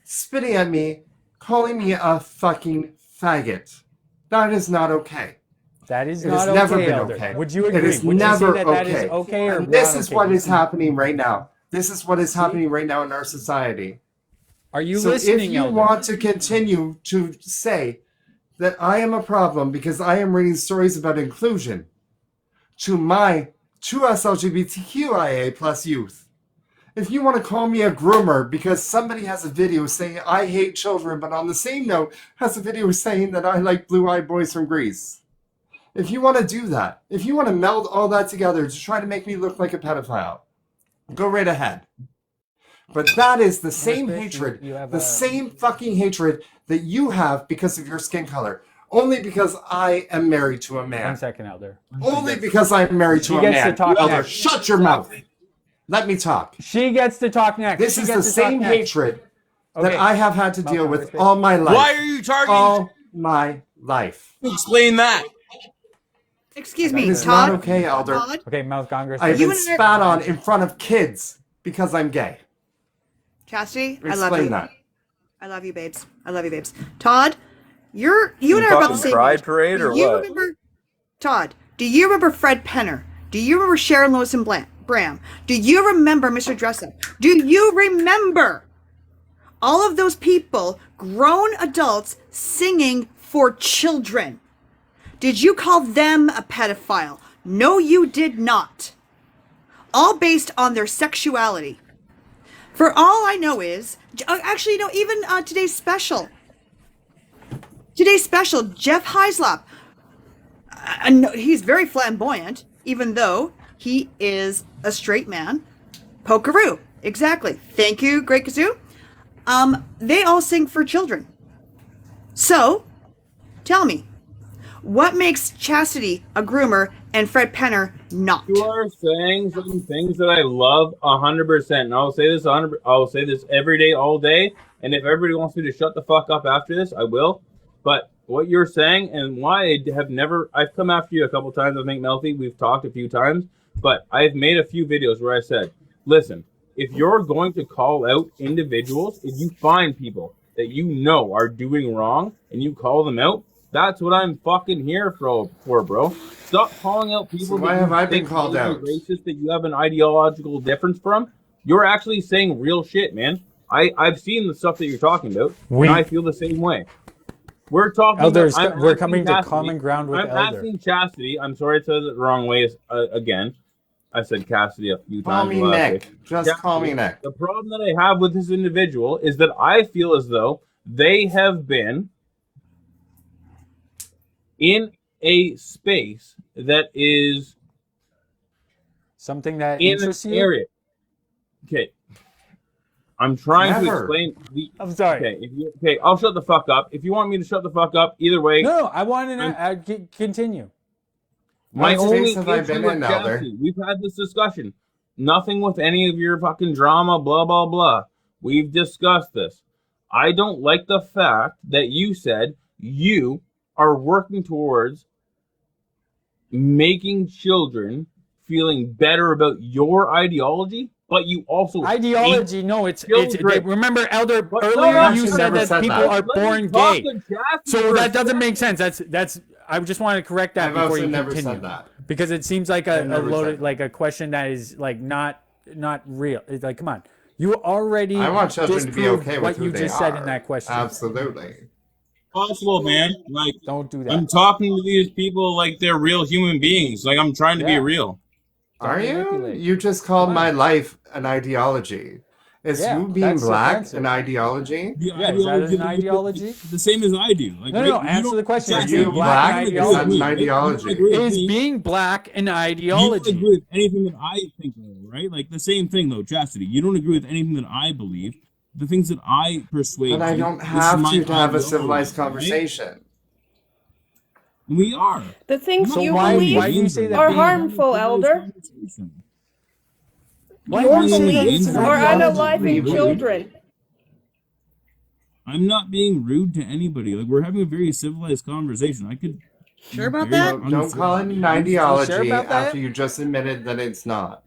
spitting at me, calling me a fucking faggot. That is not okay. That is It not has okay, never been Elder. okay. Would you It agree? is Would never you say that that okay. is okay or And this not is okay? what is happening right now. This is what is happening right now in our society. Are you So listening, if you Elder? want to continue to say that I am a problem because I am reading stories about inclusion to us LGBTQIA plus youth, if you want to call me a groomer because somebody has a video saying I hate children, but on the same note has a video saying that I like blue-eyed boys from Greece, If you want to do that, if you want to meld all that together to try to make me look like a pedophile, go right ahead. But that is the same hatred, the same fucking hatred that you have because of your skin color. Only because I am married to a 1 man. second, Elder. Only because I'm married to She a gets man. to talk Elder, next. shut your mouth. Let me talk. She gets to talk next. This She is gets the to talk same next. hatred that Okay. I have had to deal Malcolm, with respect. all my life. Why are you targeting? All my life. Explain that. Excuse me, It's Todd. not okay, Elder. Todd, Okay, Mouth Congress. I've You been and I- spat on in front of kids because I'm gay. Chastity, I love you. Explain that. I love you, babes. I love you, babes. Todd, you and I are about the fucking same pride age. parade or Do you what? remember, Todd? Do you remember Fred Penner? Do you remember Sharon Lois and Bram? Do you remember Mr. Dressup? Do you remember all of those people, grown adults, singing for children? Did you call them a pedophile? No, you did not. All based on their sexuality. For all I know is, actually, no, even today's special, Jeff Heislop, he's very flamboyant, even though he is a straight man. Pokeroo, exactly. Thank you, Great Kazoo. They all sing for children. So, tell me, what makes Chastity a groomer and Fred Penner not? You are saying some things that I love 100%. And I'll say this 100. I'll say this every day, all day. And if everybody wants me to shut the fuck up after this, I will. But what you're saying and why I have never, I've come after you a couple times. I think, Melfi, we've talked a few times. But I've made a few videos where I said, listen, if you're going to call out individuals, if you find people that you know are doing wrong and you call them out, that's what I'm fucking here for, bro. Stop calling out people. So why that have you I been think called are out? Racist that you have an ideological difference from. You're actually saying real shit, man. I've seen the stuff that you're talking about, and I feel the same way. We're talking. Elder, about, we're coming to Chastity. common ground with I'm Elder. asking Chastity. I'm sorry I said it the wrong way again. I said Cassidy a few Call times. me last Nick. week. Just call me Chastity, Nick. The problem that I have with this individual is that I feel as though they have been in a space that is Something that in an interests you? area. Okay. I'm trying to Never. explain. I'm sorry. Okay, I'll shut the fuck up. If you want me to shut the fuck up, either way. No, I want to continue. My What only space have I issue been with in, Elder? Chastity, we've had this discussion. Nothing with any of your fucking drama, blah, blah, blah. We've discussed this. I don't like the fact that you said you are working towards making children feeling better about your ideology, but you also Ideology, no, it's children. remember, Elder, But earlier no, you actually said never that said people that. are Let me born talk gay. to Chastity So first. that doesn't make sense. That's I just want to correct that I've before also you never continue. said that. Because it seems like I've a never loaded said like a question that is like not real. It's like, come on. You already I want children to be disproved okay with what who you they just are. said in that question. Absolutely. Possible, man. Like, Don't do that. I'm talking to these people like they're real human beings. Like, I'm trying to be Yeah. real. Are you? manipulate. You just called my life an ideology. Is Yeah, you being that's black offensive. an ideology? The Yeah, is that an ideology? The same as I do. Like, No, right? no, You answer don't- the question. Are Is you being black an black? Is that an ideology? ideology? You don't agree with Is me. being black an You don't ideology? agree with anything that I think, though, right? Like the same thing, though, Chastity. You don't agree with anything that I believe. The things that I persuade. But I you, don't this is have my to have a ideology, civilized right? conversation. We are. The things So you why do believe you say that are being- harmful, Elder. Why Your do you say beliefs it's an are ideology? unaliving children. I'm not being rude to anybody. Like, we're having a very civilized conversation. I could. Sure about very that? Don't call it an sure ideology about that? after you just admitted that it's not.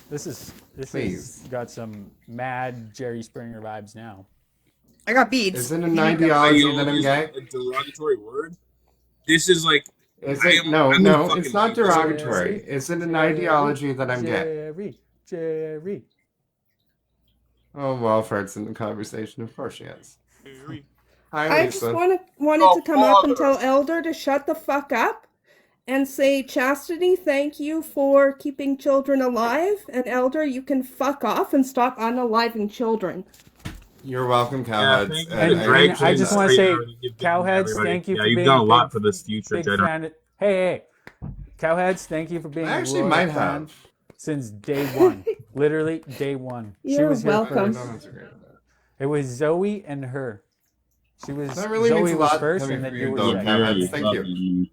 This has Please. got some mad Jerry Springer vibes now. I got beads. Is it an ideology that I'm gay? A derogatory word. This is like. Is I it? am- No, I'm no, gonna it's fucking not leave this. derogatory. Is it an ideology that I'm gay? Jerry. Oh, well, Fred's in the conversation. Of course she is. Hi, I just Lisa. wanted to come up and tell Elder to shut the fuck up and say, Chastity, thank you for keeping children alive. And Elder, you can fuck off and stop unaliving children. You're welcome, Yeah, cowheads. thank you. And I I appreciate just that. want to say, You've given Cowheads, everybody- thank you yeah, for you've being done a lot big- for this future big Jedi. fan. Hey, Cowheads, thank you for being I a actually loyal might fan have. since day one. Literally day one. She You're was here welcome. first. It was Zoe and her. She was That really means Zoe a was lot first, coming and then from you you, were though, second. Cowheads. Thank you.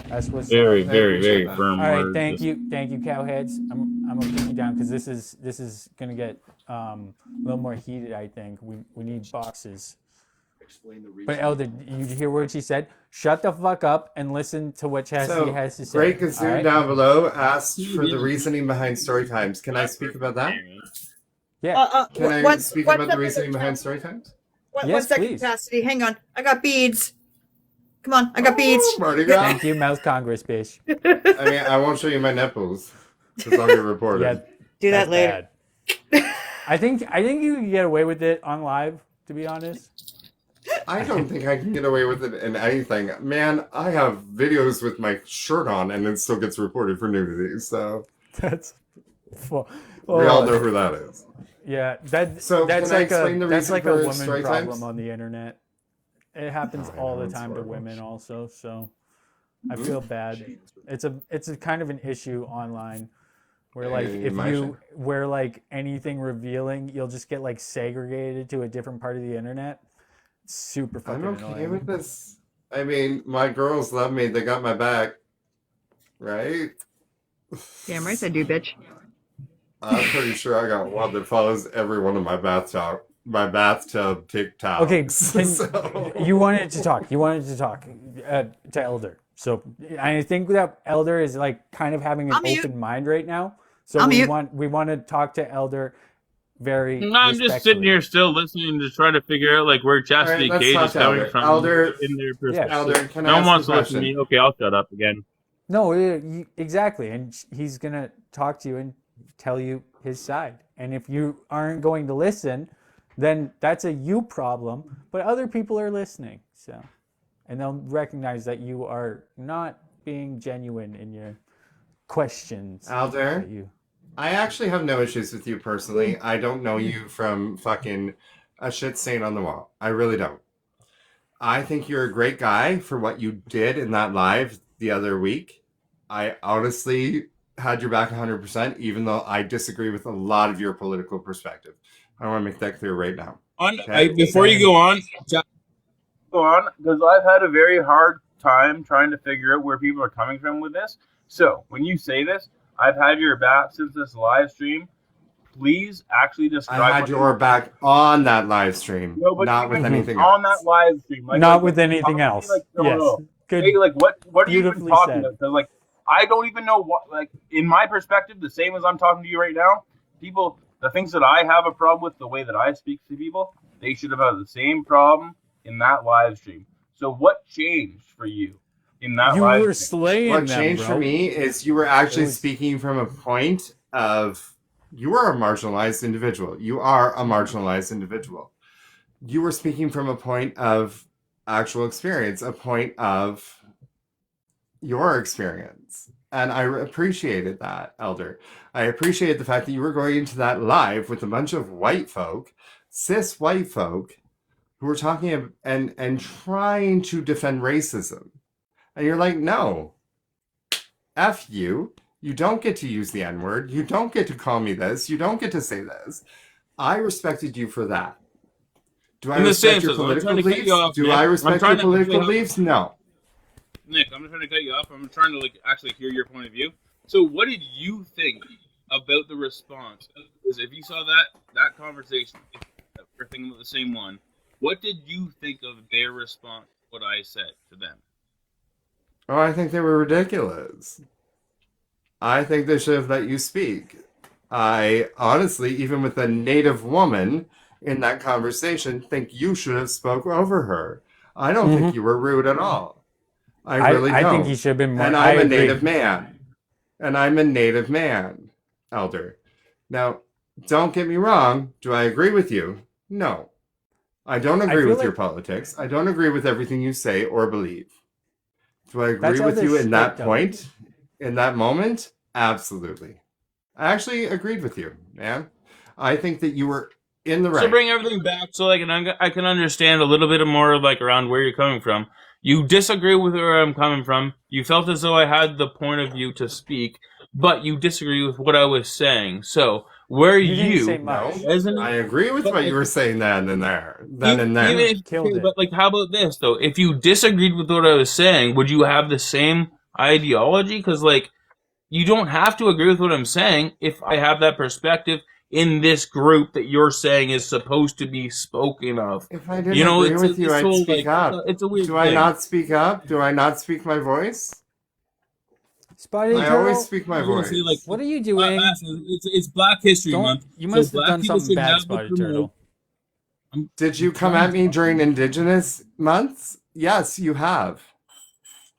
That's what's Very, up. I very, appreciate very that. firm All right, words. thank you, Cowheads. I'm gonna put you down because this is gonna get a little more heated. I think we need boxes. Explain the reason. But Elder, you hear what she said? Shut the fuck up and listen to what Chastity So, has to say. Great Consume all right? down below asked for the reasoning behind story times. Can I speak about that? Yeah. Can I speak about the reasoning behind story times? Yes, one second, please. Cassidy. Hang on. I got beads. Come on. I got beads. Oh, Mardi Gras. Thank you, Mouse Congress, bitch. I mean, I won't show you my nipples because I'll get reported. Yeah, Do that that's later. bad. I think you can get away with it on live. To be honest. I don't think I can get away with it in anything. Man, I have videos with my shirt on and it still gets reported for nudity. So That's. we all know who that is. Yeah, So, that's can I like explain the that's reason like a for woman story problem times? on the internet. It happens I all know, the it's time to horrible. women also. So I feel bad. It's a kind of an issue online where like if My you shit. wear like anything revealing, you'll just get like segregated to a different part of the internet. It's super fucking I'm okay annoying. with this. I mean, my girls love me. They got my back. Right? Damn right I do, bitch. I'm pretty sure I got one that follows every one of my bathtub TikToks. Okay, So- you wanted to talk. You wanted to talk to Elder. So I think that Elder is like kind of having an I'm mute. open mind right now. So I'm we mute. want to talk to Elder very. No, I'm just sitting respectfully. here still listening to try to figure out like where Chastity let's Cage talk is to coming Elder. from Elder- in their perspective. Elder, can I No one ask wants you to a listen to question? me. Okay, I'll shut up again. No, exactly, and he's gonna talk to you and tell you his side. And if you aren't going to listen, then that's a you problem. But other people are listening, so and they'll recognize that you are not being genuine in your questions. Elder, that you. I actually have no issues with you personally. I don't know you from fucking a shit stain on the wall. I really don't. I think you're a great guy for what you did in that live the other week. I honestly had your back 100%, even though I disagree with a lot of your political perspective. I want to make that clear right now. Before you go on, because I've had a very hard time trying to figure out where people are coming from with this. So when you say this, I've had your back since this live stream. Please actually describe. I had your back on that live stream, No, but not with even anything on else. that live stream. Like, Not like, with anything probably, else. like, no, Yes. no. Good. Hey, like what are you even Beautifully talking said. about? Because like I don't even know what, like, in my perspective, the same as I'm talking to you right now, people, the things that I have a problem with, the way that I speak to people, they should have had the same problem in that live stream. So what changed for you in that You live were stream? slaying What them, changed bro. for me is you were actually It was- speaking from a point of you are a marginalized individual. You are a marginalized individual. You were speaking from a point of actual experience, a point of your experience. And I appreciated that, Elder. I appreciated the fact that you were going into that live with a bunch of white folk, cis white folk, who were talking and trying to defend racism. And you're like, no, F you. You don't get to use the N-word. You don't get to call me this. You don't get to say this. I respected you for that. Do I In the respect same your sense, I'm political trying to cut beliefs? you off, Do Nick. I I'm respect trying your to political actually- beliefs? No. Nick, I'm trying to cut you off. I'm trying to like actually hear your point of view. So, what did you think about the response? Because if you saw that conversation, if we're thinking about the same one, what did you think of their response? What I said to them? Oh, I think they were ridiculous. I think they should have let you speak. I honestly, even with a native woman in that conversation, think you should have spoke over her. I don't think you were rude at all. I really don't. I think he should have been more. And I I'm a agree. native man. And I'm a native man, Elder. Now, don't get me wrong. Do I agree with you? No. I don't agree feel with your like- politics. I don't agree with everything you say or believe. Do I agree That's with how you they're in that shaped, though. point? In that moment? Absolutely. I actually agreed with you, man. I think that you were in the right. So bring everything back so like I can understand a little bit more like around where you're coming from. You disagree with where I'm coming from. You felt as though I had the point of view to speak, but you disagree with what I was saying. So where You didn't say you, much. isn't I it? agree with But what you were saying then and there. Then and Even there. if, Killed it. but like, how about this though? If you disagreed with what I was saying, would you have the same ideology? Because like, you don't have to agree with what I'm saying if I have that perspective in this group that you're saying is supposed to be spoken of. If I didn't You know, agree it's with you, this I'd whole, speak like, up. it's a weird Do I thing. not speak up? Do I not speak my voice? Spotty I Turtle, always speak my I'm gonna voice. say, like, what are you doing? It's Black History Don't, Month. you so must have black done people something should bad, have the Spotty promote. Turtle. Did you come at me during Indigenous months? Yes, you have.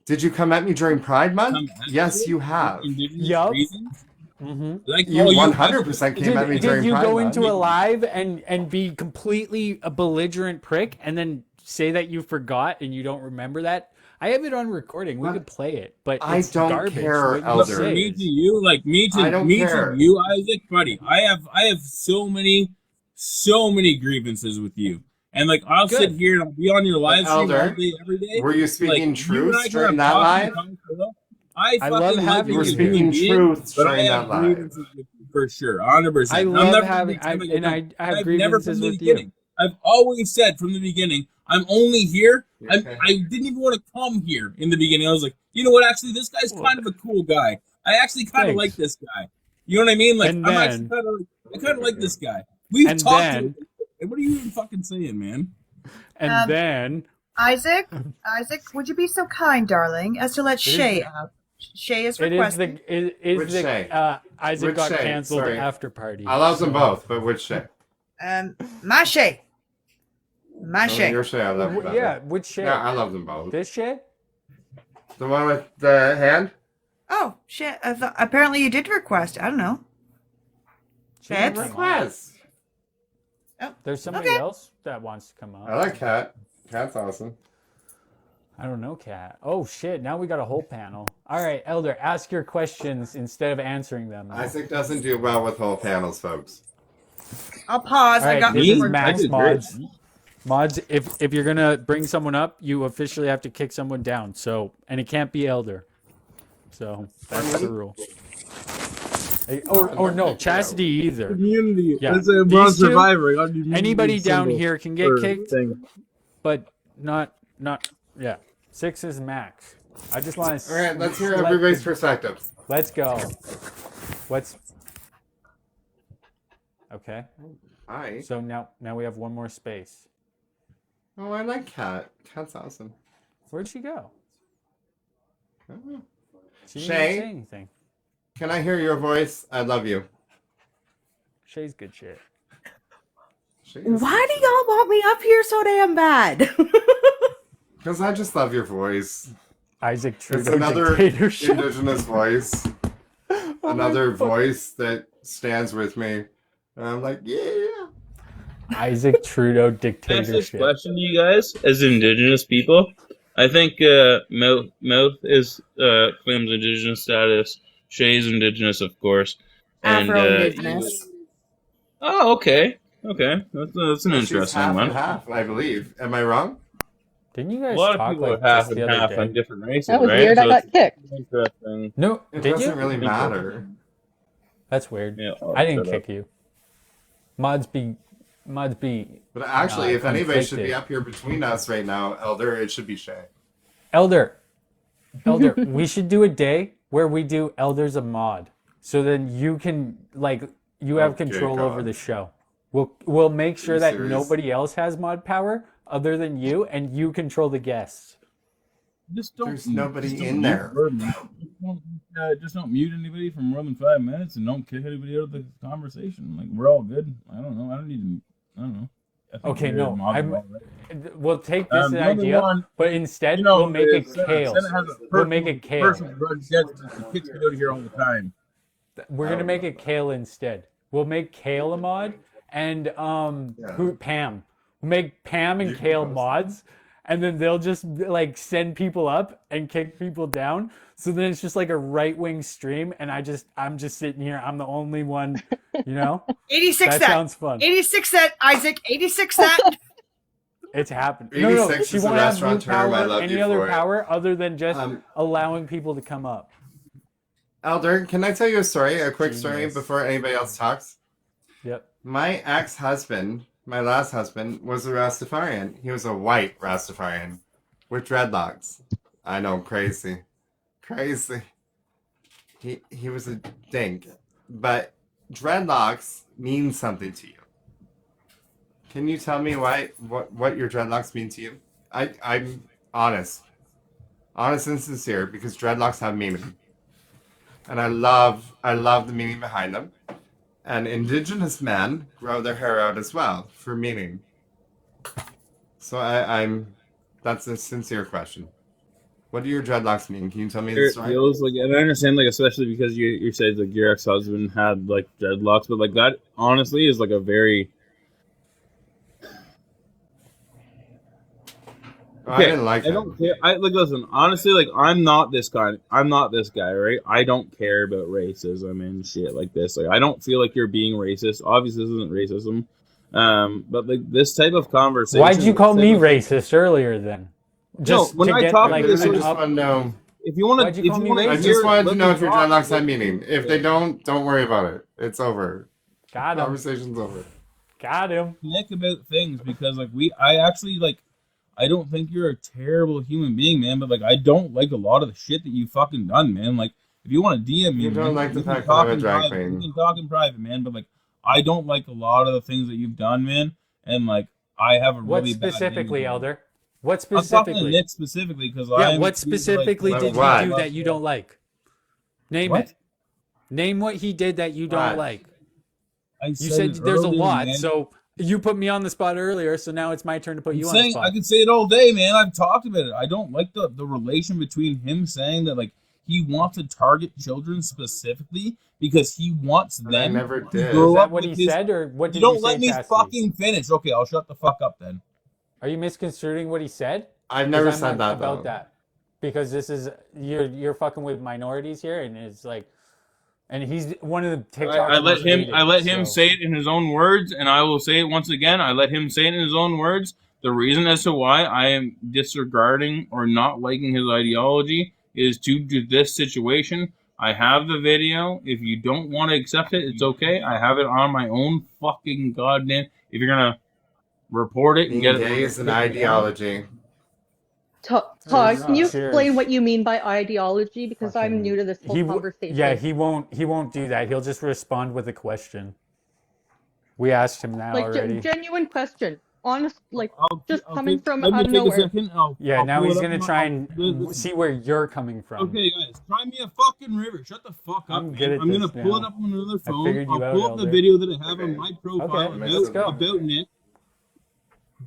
Did you come at me during Pride Month? Come at Yes, me you have. for Indigenous Yup. reasons? Mm-hmm. Like, You oh, 100% came at me Did during you Pride go Month. into a live and be completely a belligerent prick and then say that you forgot and you don't remember that? I have it on recording. We What? could play it, but I it's don't garbage. care, What you Elder. For say me is- to you, like me I to don't me care. to you, Isaac, buddy. I have so many grievances with you, and like I'll Good. sit here and I'll be on your live stream Elder, all day, every day. Were you Like, speaking you and truth I can during have that talking live? points. I I fucking love love having You you were as a you speaking human being, truth but I during have that live. grievances with you for sure, 100%. I I'm love never having, gonna pretend and I have I've never grievances from the with you. beginning. I've always said from the beginning, I'm only here. Okay. I didn't even want to come here in the beginning. I was like, you know what? Actually, this guy's kind of a cool guy. I actually kind of Thanks. like this guy. You know what I mean? Like, And I'm actually then- kind of like, I kind of like this guy. We've And talked. then- And what are you even fucking saying, man? And then Isaac, would you be so kind, darling, as to let Shay out? Shay is it is requesting. Which Shay? Isaac Which got Shay? canceled Sorry. after party. I love them both, but which Shay? My Shay. My Oh, Shay. your Shay, I love you better. Yeah, which Shay? Yeah, I love them both. This Shay? The one with the hand? Oh, Shay. Apparently you did request. I don't know. She Babs? didn't come on. Request. There's somebody Okay. else that wants to come I on. like Cat. Cat's awesome. I don't know, Cat. Oh shit! Now we got a whole panel. All right, Elder, ask your questions instead of answering them. Isaac doesn't do well with whole panels, folks. I'll pause. All I right, got this one is more. Max I did great. Mods. Mods, if you're gonna bring someone up, you officially have to kick someone down. So, and it can't be Elder. So that's the rule. Or no, Chastity either. Community. Yeah. That's a These Bronze two, Survivor. I gotta do Anybody down symbol here can get or kicked, thing. but not. Yeah, 6 is max. I just want to. All right, let's hear everybody's perspective. Let's go. What's okay? Hi. So now we have one more space. Oh, I like Cat. Cat's awesome. Where'd she go? Oh. She didn't Shay? even say anything. Can I hear your voice? I love you. Shay's good shit. Why do y'all want me up here so damn bad? Because I just love your voice. Isaac It's Trudeau another dictatorship. indigenous voice. Another voice that stands with me. And I'm like, yeah. Isaac Trudeau Can I ask this dictatorship. question to you guys as Indigenous people? I think Mouth is claims Indigenous status. Shay's Indigenous, of course. And Afro-Indigenous. oh, okay, okay, that's an She's interesting half one. and half, I believe. Am I wrong? Didn't you A guys lot of talk people like are half this the and other half day? on different races, That was right? weird. I So got it's kicked. interesting. No, It did doesn't you? really matter. That's weird. Yeah, I didn't shut up. kick you. Mods be. But actually, if anybody should conflicted. be up here between us right now, Elder, it should be Shay. Elder, we should do a day where we do Elder's a mod, so then you can you have Okay, control God. over the show. We'll make sure you that serious? nobody else has mod power other than you, and you control the guests. Just don't. There's nobody just don't in mute there. Gordon. Just don't mute anybody for more than 5 minutes, and don't kick anybody out of the conversation. Like we're all good. I don't know. I don't need to. I don't know. I think Okay, we're no, mobbing I'm- all right. We'll take this The other idea, one, but instead you know, we'll make it the kale. Senate has a We'll make it kale. personal grudge against us. He kicks me out of here all the time. We're gonna make it Kale instead. We'll make Kale a mod, and Pam. We'll make Pam and You can Kale post mods, and then they'll just send people up and kick people down. So then it's just like a right-wing stream, and I'm just sitting here. I'm the only one, you know. 86 That that. sounds fun. 86 that, Isaac. 86 that. It's happened. BB6 No, is she a won't have new restaurateur, I power, love any you other for it. power other than just Um, allowing people to come up. Elder, can I tell you a story? A quick story Genius. before anybody else talks? Yep. My ex-husband, my last husband, was a Rastafarian. He was a white Rastafarian with dreadlocks. I know, crazy. Crazy. He was a dink. But dreadlocks mean something to you. Can you tell me what your dreadlocks mean to you? I'm honest. Honest and sincere, because dreadlocks have meaning. And I love the meaning behind them. And indigenous men grow their hair out as well for meaning. So that's a sincere question. What do your dreadlocks mean? Can you tell me the It story? feels like, and I understand, like, especially because you said like your ex-husband had like dreadlocks, but like that honestly is like a very I didn't like I that. don't care. I like listen. Honestly, like I'm not this guy. I'm not this guy, right? I don't care about racism and shit like this. Like I don't feel like you're being racist. Obviously, this isn't racism. But like this type of conversation. Why'd you call this me type of- racist earlier then? Just when to I get talk like to this, I an just up- want to know. If you want to, Why'd you if call you me want to, I racist? just wanted to let know me if your talk. dreadlocks had meaning. If they don't worry about it. It's over. Got him. Conversation's over. Got him. Nick about things because like I actually like I don't think you're a terrible human being, man, but like I don't like a lot of the shit that you fucking done, man. Like if you want to DM me, You don't man, like the we can fact that I'm talk a in drag private. queen. We can talk in private, man, but like I don't like a lot of the things that you've done, man. And like I have a What really bad specifically, name. Elder? What I'm talking to specifically? Nick specifically because Yeah, what specifically Like did what? he do that you don't like? Name What? it. Name what he did that you don't What? like. I You said it there's a earlier, lot, man. so you put me on the spot earlier, so now it's my turn to put you on the saying spot. I can say it all day, man. I've talked about it. I don't like the relation between him saying that like he wants to target children specifically because he wants But I them never to did. grow Is that up what he with his- said, or what You did you don't say, let me Chastity? fucking finish. Okay, I'll shut the fuck up then. Are you misconstruing what he said? I've 'Cause never I'm said not that about though. that. Because this is you're fucking with minorities here, and it's like, and he's one of the TikTok. I let him say it in his own words, and I will say it once again. I let him say it in his own words. The reason as to why I am disregarding or not liking his ideology is due to this situation. I have the video. If you don't want to accept it, it's okay. I have it on my own fucking goddamn. If you're gonna report it and Being get it, gay is an ideology. Todd, can you explain what you mean by ideology? Because I'm new to this whole conversation. Yeah, he won't do that. He'll just respond with a question. We asked him that like already. genuine question, honest, like just I'll coming take- from let me out of take a nowhere. second. Yeah, I'll now pull he's it up gonna on my- try and listen. see where you're coming from. Okay, guys, cry me a fucking river. Shut the fuck up, I'm man. good at I'm gonna this pull now. it up on another I phone. figured you I'll out, pull up the Elder. video that I have on Okay. my profile let's go. about Nick.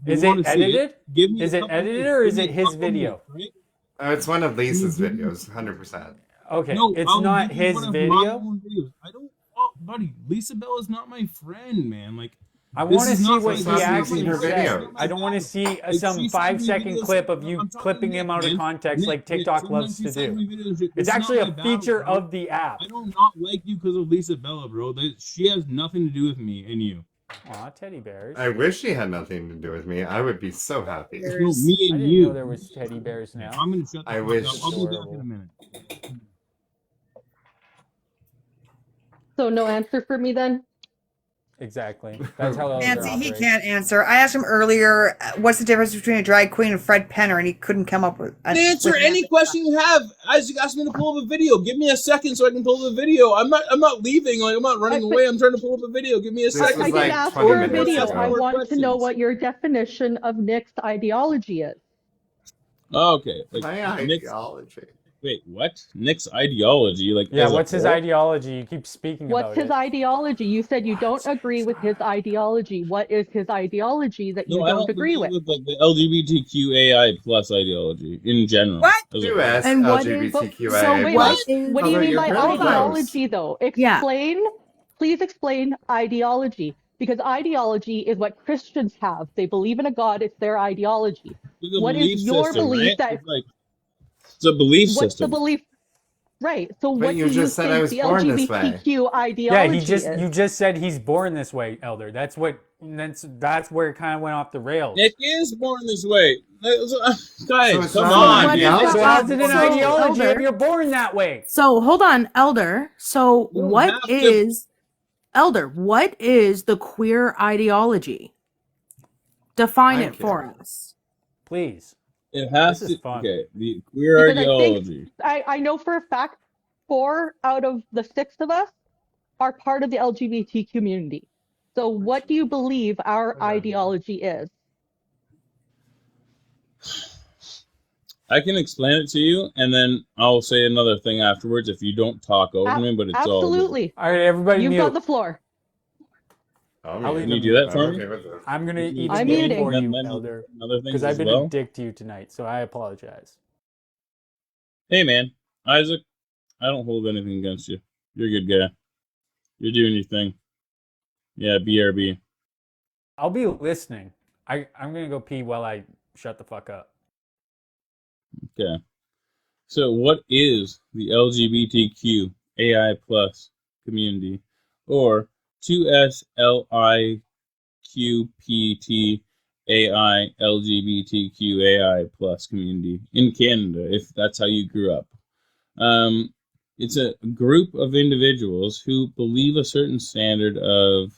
You Is it wanna see edited? Give me a Is it couple edited minutes. or is Give it me a his couple video? minutes, right? It's one of Lisa's videos, 100%. Okay, No, it's I'll not give you his one of my video. own videos. I don't, oh, buddy. Lisa Bell is not my friend, man. Like, I this want to is see not what my- he stop actually using her said. video. I don't want to see Like, some she sends me 5-second videos- clip of you I'm talking clipping to him Nick, out of man. context Nick, like TikTok sometimes loves she to sends do. me videos. This It's is actually not a my battle, feature bro. of the app. I do not like you because of Lisa Bella, bro. She has nothing to do with me and you. Aw, teddy bears. I wish she had nothing to do with me. I would be so happy. No, me I and didn't you. know there was teddy bears now. I'm gonna shut the I fuck wish. up. I'll be back Adorable. in a minute. So no answer for me then. Exactly. That's how Elder Nancy, he operates. can't answer. I asked him earlier, what's the difference between a drag queen and Fred Penner, and he couldn't come up with an Answer with an any answer. question you have. As you asked me to pull up a video, give me a second so I can pull up a video. I'm not leaving. Like I'm not running away. I'm trying to pull up a video. Give me a This second. was I like didn't ask 20 for a minutes video. ago. I want to know Questions. what your definition of Nick's ideology is. Okay. Like, My Nick's, ideology. wait, what? Nick's ideology? Like, Yeah, as a what's his whole? ideology? You keep speaking What's about his it. ideology? You said you don't agree with his ideology. What is his ideology that you No, I don't agree believe with? like the LGBTQAI plus ideology in general. What? As a whole. US And what is- LGBTQIA+. so wait, What? is- What do you Although mean you're by very close. ideology, though? Yeah. Explain. Please explain ideology. Because ideology is what Christians have. They believe in a God. It's their ideology. It's a What is belief your system, belief right? that- It's like it's a belief What's the system. belief? Right. So But what you do you just said I think was the born this way. LGBTQ Yeah, ideology you is? just said he's born this way, Elder. That's what And that's where it kind of went off the rails. Nick is born this way. Guys, So it's come not on. an dude. ideology? So how's it an So, ideology if Elder. you're born that way? So hold on, Elder. So You don't what have to- is Elder? What is the queer ideology? Define Thank it for you. us. Please. It has This to. is fun. Okay, the queer Because I think- ideology. I know for a fact 4 out of the 6 of us are part of the LGBT community. So what do you believe our ideology is? I can explain it to you, and then I'll say another thing afterwards if you don't talk over me. But it's all good. Absolutely. All right, everybody You've mute. got the floor. I'll Can you do that for I'm me? okay with it. I'm going to eat I'm the muting. for you, Then Elder, Another thing because as I've been well. a dick to you tonight, so I apologize. Hey, man, Isaac, I don't hold anything against you. You're a good guy. You're doing your thing. Yeah, BRB. I'll be listening. I'm going to go pee while I shut the fuck up. Okay. So, what is the LGBTQ AI plus community, or 2SLIQPT AI LGBTQ AI plus community in Canada, if that's how you grew up? It's a group of individuals who believe a certain standard of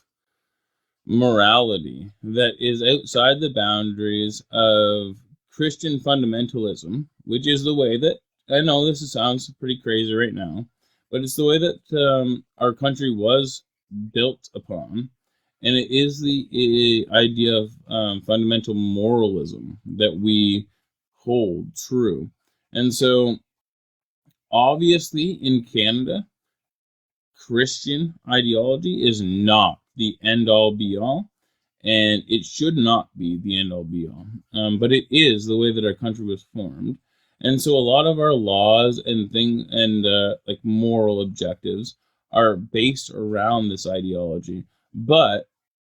morality that is outside the boundaries of Christian fundamentalism, which is the way that, I know this sounds pretty crazy right now, but it's the way that our country was built upon. And it is the idea of fundamental moralism that we hold true. And so, obviously, in Canada, Christian ideology is not the end-all be-all, and it should not be the end-all be-all. But it is the way that our country was formed. And so a lot of our laws and like moral objectives are based around this ideology. But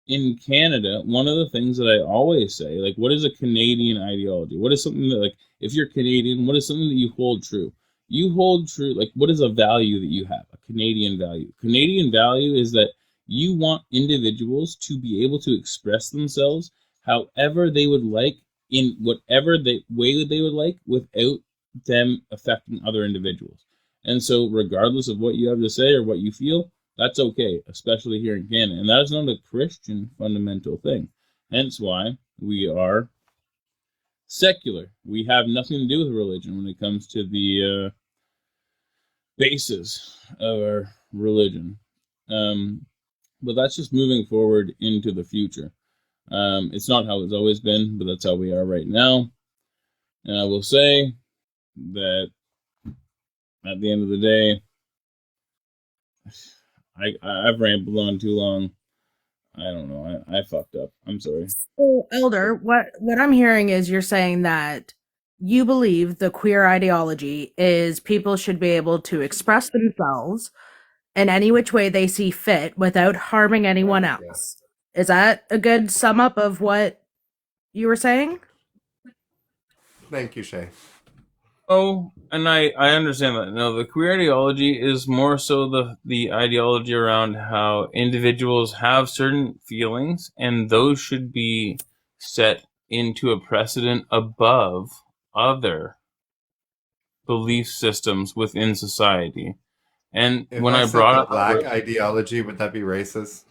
in Canada, one of the things that I always say, like, what is a Canadian ideology? What is something that, like, if you're Canadian, what is something that you hold true? You hold true, like, what is a value that you have? A Canadian value. Canadian value is that you want individuals to be able to express themselves however they would like, in whatever way that they would like, without them affecting other individuals. And so, regardless of what you have to say or what you feel, that's okay, especially here in Canada. And that is not a Christian fundamental thing. Hence why we are secular. We have nothing to do with religion when it comes to the basis of our religion. But that's just moving forward into the future. It's not how it's always been, but that's how we are right now. And I will say that at the end of the day, I've rambled on too long. I don't know. I fucked up. I'm sorry. So, Elder, what I'm hearing is you're saying that you believe the queer ideology is people should be able to express themselves in any which way they see fit without harming anyone Yeah. else. Is that a good sum up of what you were saying? Thank you, Shay. Oh, and I understand that. No, the queer ideology is more so the ideology around how individuals have certain feelings, and those should be set into a precedent above other belief systems within society. And If when I said brought the up black ideology, would that be racist?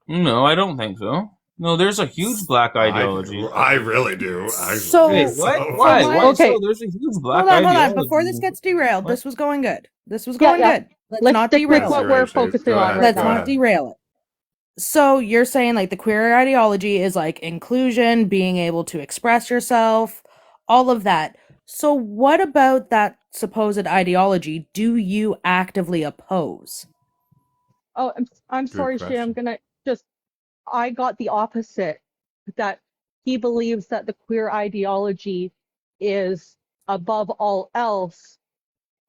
No, I don't think so. No, there's a huge black ideology. I really do. Actually. So- Wait, So- what? Why? Why? Okay. So there's a huge black Hold ideology. on. Before this gets derailed, What? this was going good. Let's Yeah, good. Let's not stick with derail what it. we're Right, Shay. focusing Go on ahead, right Let's go now. not ahead. derail it. So you're saying like the queer ideology is like inclusion, being able to express yourself, all of that. So what about that supposed ideology do you actively oppose? Oh, I'm sorry, Shay. I'm question. gonna I got the opposite. That he believes that the queer ideology is above all else,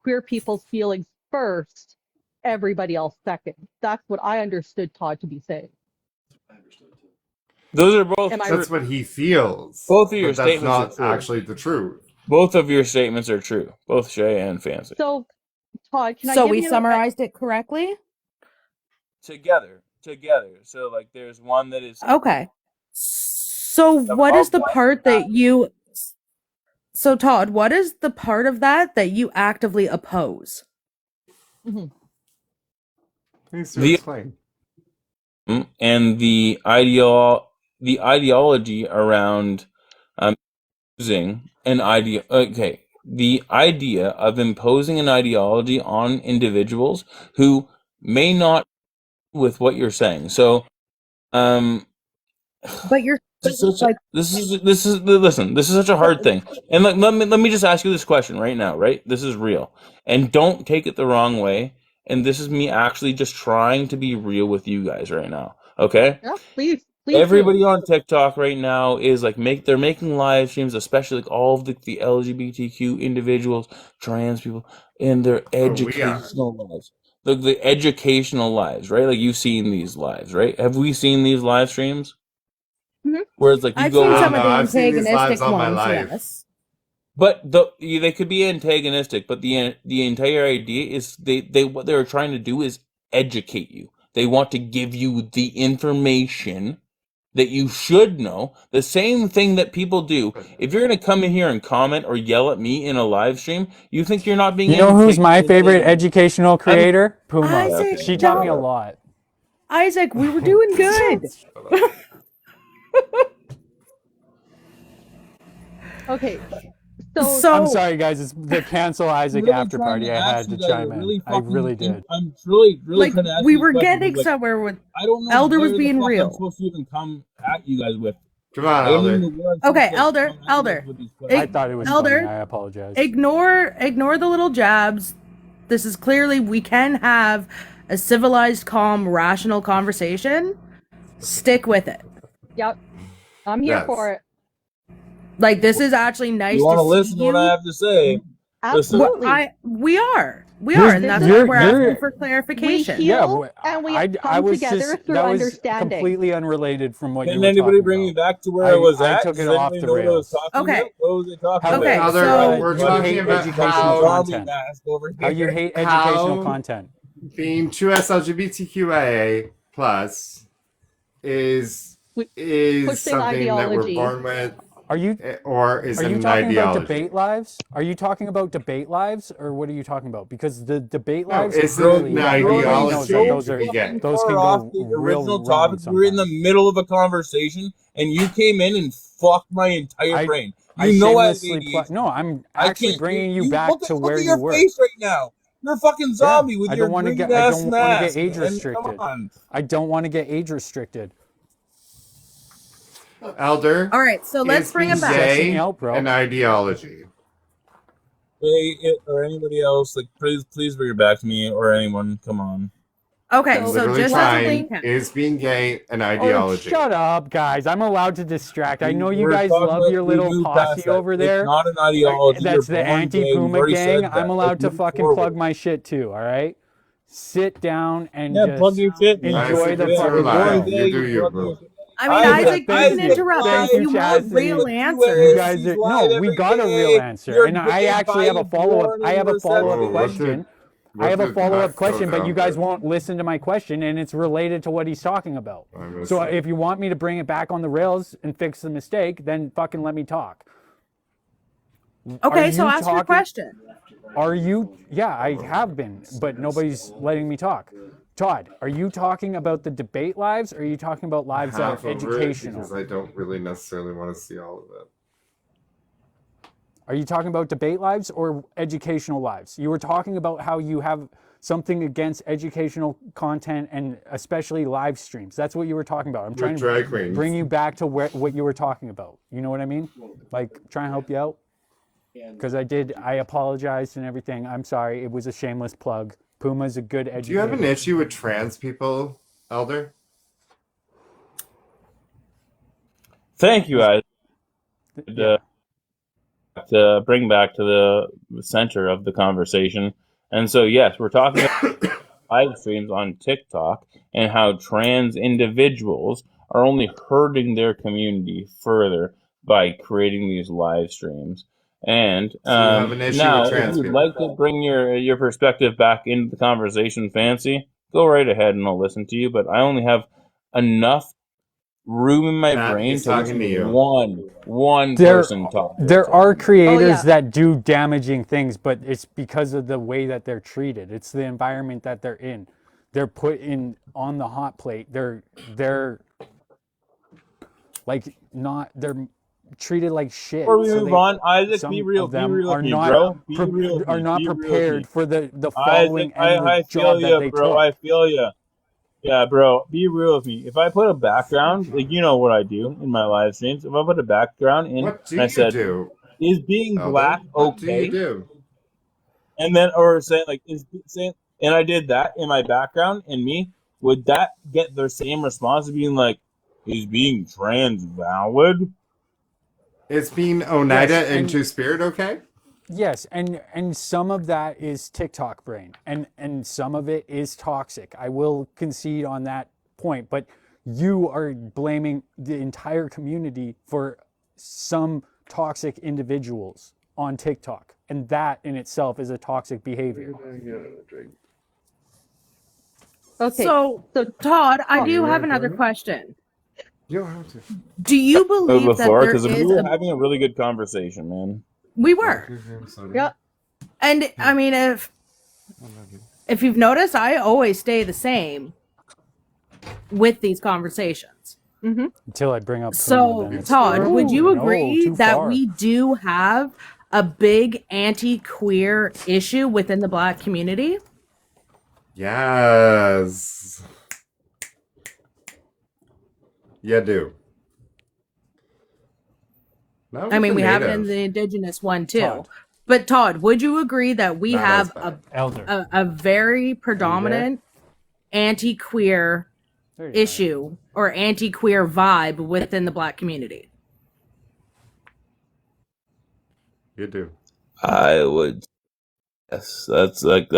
queer people's feelings first, everybody else second. That's what I understood Todd to be saying. Those are both Am I- true. That's what he feels. Both of your but that's statements not are true. actually the truth. Both of your statements are true. Both Shay and Fancy. So, Todd, can I So give we you summarized it correctly? Together, together. So like there's one that is Okay. So what is the above part that you So Todd, what is the part of that that you actively oppose? Please The- explain. and the ideology around using an idea. Okay, the idea of imposing an ideology on individuals who may not with what you're saying. So, But you're this is like listen. This is such a hard thing. And let me just ask you this question right now. Right, this is real, and don't take it the wrong way. And this is me actually just trying to be real with you guys right now. Okay. Yeah, please Everybody on TikTok right now is like they're making live streams, especially like all of the LGBTQ individuals, trans people, in their educational lives. The educational lives, right? Like you've seen these lives, right? Have we seen these live streams? Mhm. Where it's like you I've go seen in, some of the I've seen these lives antagonistic all my ones, life. yes. but they could be antagonistic, but the entire idea is what they're trying to do is educate you. They want to give you the information that you should know, the same thing that people do. If you're going to come in here and comment or yell at me in a live stream, you think you're not being You know who's my favorite educated? educational creator? Puma. Isaac, She taught me a no. lot. Isaac, we were doing good. Okay. So I'm sorry, guys. It's the cancel Isaac really after trying party. to I ask had to you guys chime a in. really I fucking really did. I'm really like trying to ask we you a were question, getting like, somewhere with I don't know Elder was where the being fuck real. I'm supposed to even come at you guys with. Come on, I don't Elder. even know where I'm supposed Okay, to Elder, come at you guys Elder. with these I questions. thought it was Elder, funny. I apologize. Ignore the little jabs. This is clearly we can have a civilized, calm, rational conversation. Stick with it. Yep. I'm here Yes. for it. Like this is actually nice You want to to listen see to what I you. have to say? Listen. Absolutely. We are, Here's- and that's you're- why we're you're- asking for clarification. We Yeah, heal and we I come was together just through that was understanding. completely unrelated from what you Can were anybody talking bring me about. back to where I was I at? took it Does off anybody the know what I was rails. talking Okay. about? What was I talking How, Okay, about? Elder, so- we're you talking hate about educational how content. Mask over How you here. hate How- educational content. being 2S LGBTQIA plus is Pushing something that we're ideology. born with, Are you or is Are it you an talking ideology? about debate lives? Are you talking about debate lives, or what are you talking about? Because the debate No, lives, it's clearly, an everybody knows that ideology those are we get. those Far can off go the real original wrong topic. We were in the sometimes. middle of a conversation, and you came in and fucked my entire I- brain. I You know I have shamelessly ADHD. no, I'm I actually can't. bringing you back look to at, where look at you your were. face right now. You're a fucking zombie with I your don't want to green get. I ass don't want to mask. get age man. restricted. Come on. I don't want to get age restricted. Elder, All right, so let's is bring being him back. Stressing gay me out, bro. an ideology? Or anybody else, like please bring it back to me or anyone. Come on. Okay, I'm so literally just as a trying. recap. Is being gay an Oh, ideology? shut up, guys. I'm allowed to distract. I know you We're guys talking love about- your we little moved past posse that. over there. It's not an ideology. That's You're the born gay. You've anti-Puma already gang. said that. I'm allowed to Let's move fucking forward. plug my shit too, all right? Sit down and Yeah, just plug your shit. enjoy Isaac, the it's fucking your life. show. You do you, bro. I mean, Isaac, Isaac, you thank can you. interrupt Thank if you, you want Chastity. real You answers. guys are no. We got a real answer, and I actually have a follow-up. I have a follow-up Whoa, question. I have a follow-up question, but you guys won't listen to my question, and it's related to what he's talking about. So if you want me to bring it back on the rails and fix the mistake, then fucking let me talk. Okay, Are so you ask your talking- question. Are you? Yeah, I have been, but nobody's letting me talk. Todd, are you talking about the debate lives, or are you talking about lives that Half are over it educational? because I don't really necessarily want to see all of it. Are you talking about debate lives or educational lives? You were talking about how you have something against educational content and especially live streams. That's what you were talking about. I'm trying drag to queens. bring you back to what you were talking about. You know what I mean? Like, try and help you out. Because I apologized and everything. I'm sorry. It was a shameless plug. Puma's a good educator. Do you have an issue with trans people, Elder? Thank you, guys. To bring back to the center of the conversation. And so, yes, we're talking about live streams on TikTok and how trans individuals are only hurting their community further by creating these live streams. And So you have an issue now, with trans if you'd people? like to bring your perspective back into the conversation, Fancy, go right ahead and I'll listen to you. But I only have enough room in my Matt, brain he's to talking listen to you. one There, person talk. there are creators yeah. that do damaging things, but it's because of the way that they're treated. It's the environment that they're in. They're put in on the hot plate. They're like not. They're treated like shit. Before we So move they, on, Isaac, be some real of them with are me, not bro. Be real with are me. not Be real with me. prepared for the Isaac, following and the I feel job that ya, they bro. took. I feel ya. Yeah, bro, be real with me. If I put a background, like you know what I do in my live streams, if I put a background in What do and I you said, do, is being Elder? black What do you okay? do? And then, or saying, like, and I did that in my background, and me, would that get their same response of being like, is being trans valid? Is being Oneida Yes, and and Two-Spirit okay? yes, and some of that is TikTok brain, and some of it is toxic. I will concede on that point, but you are blaming the entire community for some toxic individuals on TikTok, and that in itself is a toxic behavior. Okay. So, So Todd, I do You have wanna another go? question. You don't have to. Do you believe that Before, there because we is were a having a really good conversation, man. we were. yeah. And I mean if you've noticed, I always stay the same with these conversations. Mm-hmm. Until I bring up Puma, So, then it's, Todd, would you no, agree too that far. we do have a big anti-queer issue within the Black community? Yes. You do. Not I with mean, the we have it native. in the Indigenous one too. Todd. But Todd, would you agree that we Not have as bad. Elder. a very predominant anti-queer There you go. issue or anti-queer vibe within the Black community? You do. I would. Yes, that's like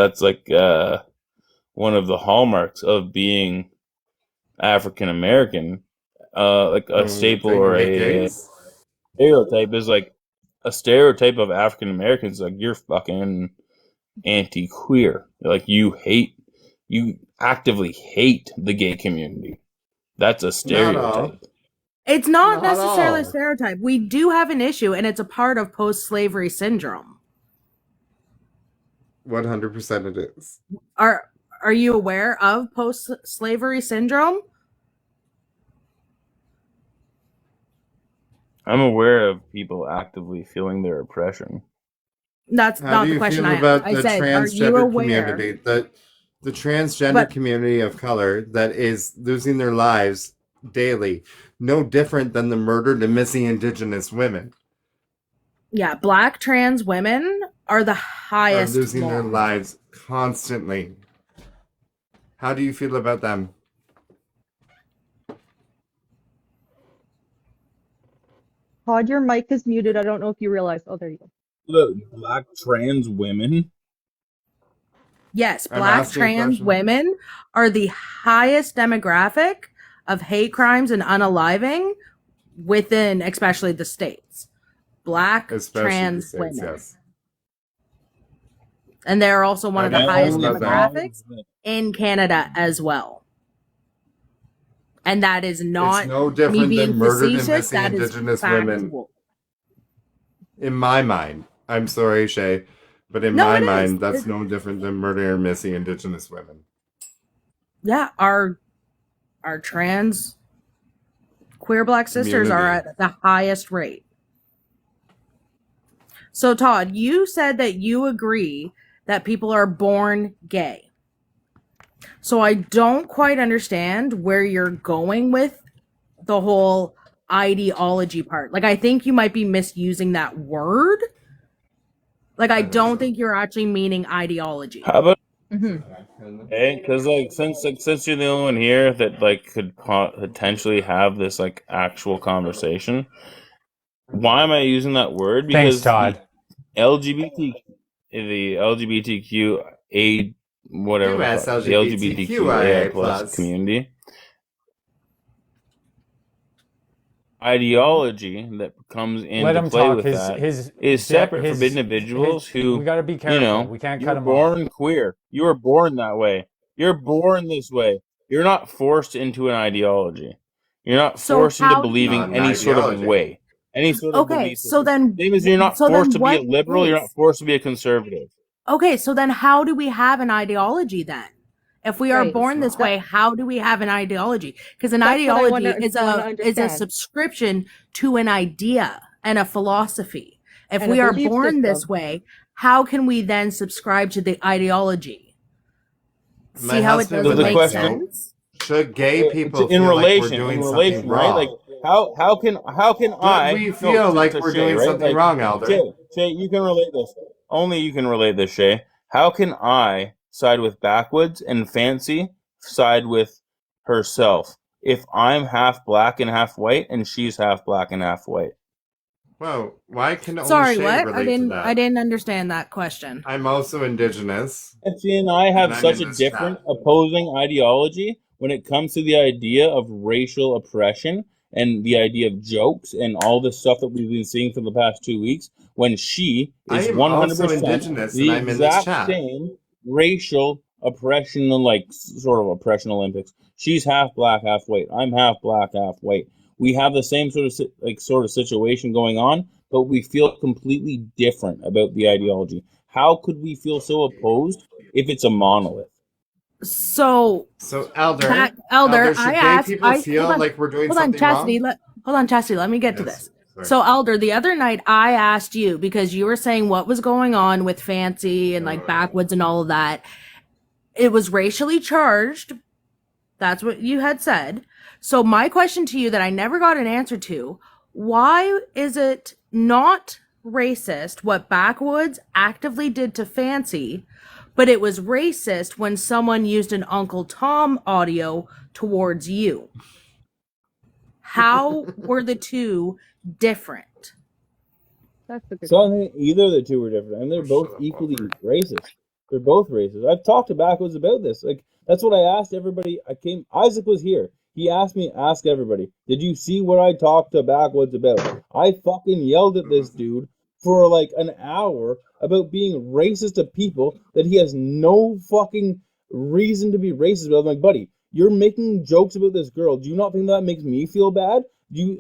one of the hallmarks of being African American. Like a staple Think or we hate a gays? stereotype is like a stereotype of African Americans. Like you're fucking anti-queer. Like you actively hate the gay community. That's a stereotype. It's not Not necessarily a all. stereotype. We do have an issue, and it's a part of post-slavery syndrome. 100% it is. Are you aware of post-slavery syndrome? I'm aware of people actively feeling their oppression. That's How not do the you question feel I about asked. I the said, are you transgender aware? community? The transgender But- community of color that is losing their lives daily, no different than the murdered and missing Indigenous women Yeah, Black trans women are the are highest losing their norm. lives constantly. How do you feel about them? Todd, your mic is muted. I don't know if you realize. Oh, there you go. The Black trans women. Yes, I'm Black asking a trans question. women are the highest demographic of hate crimes and unaliving within, especially the States. Black Especially trans the States, women. yes. And they're also one of the Okay, highest only that. demographics in Canada as well. And that is not It's no me different being than murdered and facetious, missing that is Indigenous women. factual. In my mind, I'm sorry, Shay, but in No, my it is. mind, that's no different than murdering or missing Indigenous women. Yeah, our trans queer Black sisters are Community. at the highest rate. So Todd, you said that you agree that people are born gay. So I don't quite understand where you're going with the whole ideology part. Like I think you might be misusing that word. Like I don't think you're actually meaning ideology. How about Mm-hmm. because since you're the only one here that like could potentially have this like actual conversation, why am I using that word? Thanks, Because Todd. the LGBTQA whatever US the LGBTQIA LGBTQIA plus community ideology that comes Let into him play talk. with that His is separate from individuals who we got to be careful. you know we can't you cut were him off. born queer. You were born that way. You're born this way. You're not forced into an ideology. You're not So forced into how- believing Not an any sort of ideology. way. Any sort of Okay, belief so system. then Same as you're not so then forced to be a what liberal, you're not is- forced to be a conservative. Okay, so then how do we have an ideology then? If we are Right. born this way, how do we have an ideology? Because an That's what I ideology wanna is a understand. subscription to an idea and a philosophy. If And a we are belief born this system. way, how can we then subscribe to the ideology? My See how it husband doesn't The make question- sense? Should gay people in feel relation, like we're doing in something relation, right? wrong? Like how can I? we feel like we're doing something wrong, Elder? Shay, you can relate this. Only you can relate this, Shay. How can I side with Backwoods and Fancy side with herself if I'm half black and half white and she's half black and half white? Whoa, why can only Sorry, Shay what? relate to that? I didn't understand that question. I'm also indigenous. Fancy and I have And I'm such in a this different chat. opposing ideology when it comes to the idea of racial oppression and the idea of jokes and all this stuff that we've been seeing for the past 2 weeks, when she I is am 100% also indigenous, the and I'm in this exact chat. same racial oppression, like sort of oppression Olympics. She's half black, half white. I'm half black, half white. We have the same sort of situation going on, but we feel completely different about the ideology. How could we feel so opposed if it's a monolith? So, So, Elder, Elder, should I gay asked. people feel hold on, like we're doing hold on, something Chastity. wrong? Hold on, Chastity. Let me get to Yes, this. sorry. So, Elder, the other night I asked you because you were saying what was going on with Fancy and like Backwoods and all of that. It was racially charged. That's what you had said. So, my question to you that I never got an answer to: why is it not racist what Backwoods actively did to Fancy, but it was racist when someone used an Uncle Tom audio towards you? How were the two different? That's a good So I don't think either of the two were different, and they're both equally racist. They're both racist. I've talked to Backwoods about this. Like that's what I asked everybody. Isaac was here. He asked me, ask everybody, did you see what I talked to Backwoods about? I fucking yelled at this dude for like an hour about being racist to people that he has no fucking reason to be racist about. I'm like, buddy, you're making jokes about this girl. Do you not think that makes me feel bad?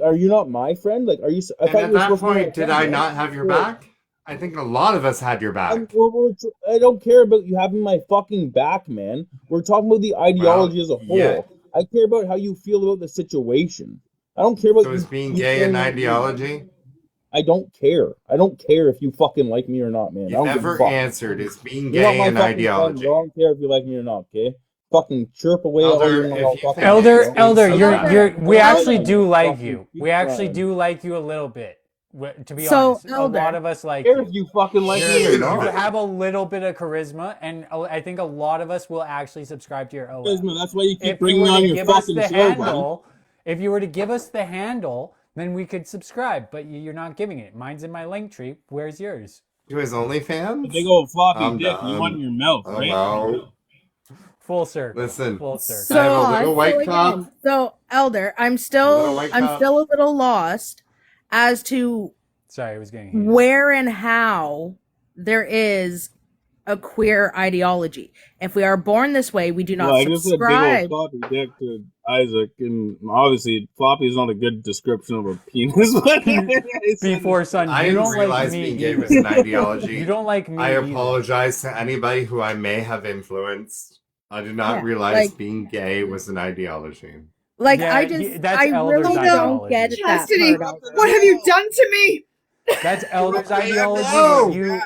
Are you not my friend? Like, are you? I And thought at you were that supposed to be my point, did friend, I right? not have your back? I think a lot of us had your back. I don't care about you having my fucking back, man. We're talking about the ideology as a whole. yeah. I care about how you feel about the situation. I don't care about So is you- being you gay an feeling like- ideology? I don't care. I don't care if you fucking like me or not, man. I You don't give a never fuck. answered. Is being You're not gay my an fucking friend, ideology? bro. I don't care if you like me or not, okay? Fucking chirp away all Elder, you want if all you fucking think- Elder, Elder, Elder, Elder, we actually Elder, do like fucking you. keep We actually trying. do like you a little bit. To be So, honest, Elder, a lot of us like I don't care you. if you fucking like me or You not. have a little bit of charisma, and I think a lot of us will actually subscribe to your OS. Charisma, that's why you keep If you bringing were on to your give us fucking the show, buddy. handle, if you were to give us the handle, then we could subscribe. But you're not giving it. Mine's in my link tree. Where's yours? To his OnlyFans? Big old floppy I'm dick you done. want in your mouth, Oh, right? wow. Full circle. Listen. Full circle. So, I have a little white cup. again, so Elder, I'm Little still white cup. a little lost as to Sorry, I was getting heated. where and how there is a queer ideology. If we are born this way, we do not Well, I just said big subscribe. old floppy dick to Isaac, and obviously floppy is not a good description of a penis. But Before son, I you didn't don't realize like me being gay either. was an ideology. You don't like me. I either. apologize to anybody who I may have influenced. I did not Yeah, realize like- being gay was an ideology. Like Yeah, I just, that's I Elder's really don't ideology. get that Chastity, part of it. what have you done to me? That's Elder's ideology. No.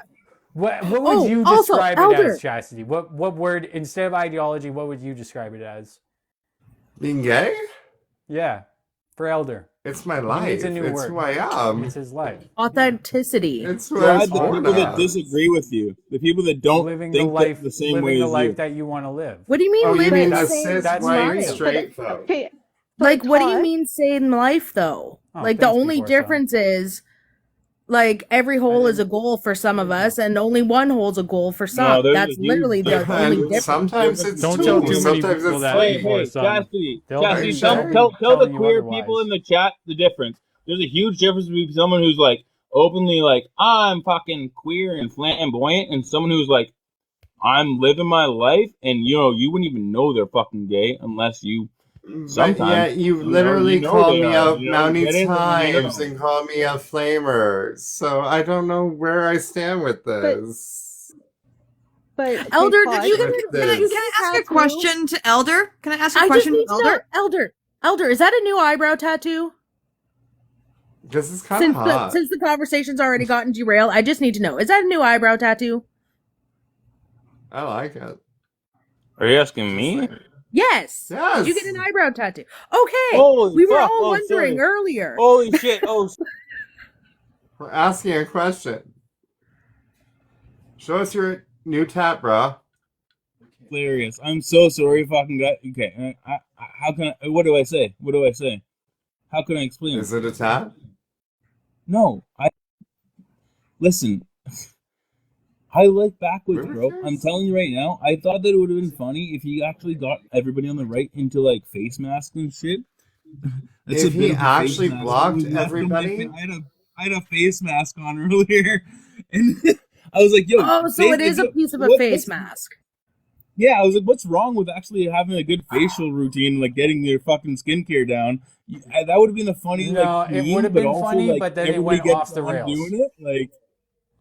What would Oh, you also, describe it Elder. as, Chastity? What word instead of ideology? What would you describe it as? Being gay? Yeah, for Elder, It's my He life. needs a new It's word. who I am. it's his life. Authenticity. It's who I Glad was the born people that as. disagree with you, the people that don't Living the think life, the same living way the as life you. that you want to live. What do you mean Oh, you living mean the a same cis that's white mine. straight folk? Okay. Like, what do you Todd, mean same life though? Oh, Like the thanks, only before, son. difference is like every hole is a goal for some of us and only one hole's a goal for some. there's That's a huge literally the difference. only And difference. sometimes it's Don't two. tell too many Sometimes people it's that three. Hey, before, hey, son. Chastity, They'll be tell sure the telling you queer otherwise. people in the chat the difference. There's a huge difference between someone who's like openly like, I'm fucking queer and flamboyant, and someone who's like, I'm living my life, and you wouldn't even know they're fucking gay unless you. But Sometimes yeah, you literally call they me are. out many Get in and you times know. and call me a flamer. So I don't know where I stand with this. But Elder, Todd, did you get With a, Can did I, you this. can I get a ask a tattoo? question to Elder? Can I ask a I just question need to to Elder? know, Elder, is that a new eyebrow tattoo? This is kind of hot. Since the conversation's already gotten derailed, I just need to know, is that a new eyebrow tattoo? I like it. Are you asking Just me? like- Yes. Yes. Did you get an eyebrow tattoo? Okay. Holy We were fuck. all Oh, wondering sorry. earlier. Holy shit. Oh, We're asking a question. Show us your new tat, bro. hilarious. I'm so sorry, fucking guy. Okay. How can I? What do I say? What do I say? How can I explain Is it? it a tat? No. Listen. I like backwoods, bro. River I'm Face? telling you right now. I thought that it would have been funny if he actually got everybody on the right into like face masks and shit. That's If a he bit of a face actually mask. blocked He left on my everybody? I had a face mask on earlier, and I was like, "Yo, Oh, so it is a piece of a face mask. Yeah, I was like, "What's wrong with actually having a good facial routine, like getting your fucking skincare down?" That would have been the funny, No, like, it meme, would have but been also funny, like but then it everybody went gets off the on rails. doing it, like.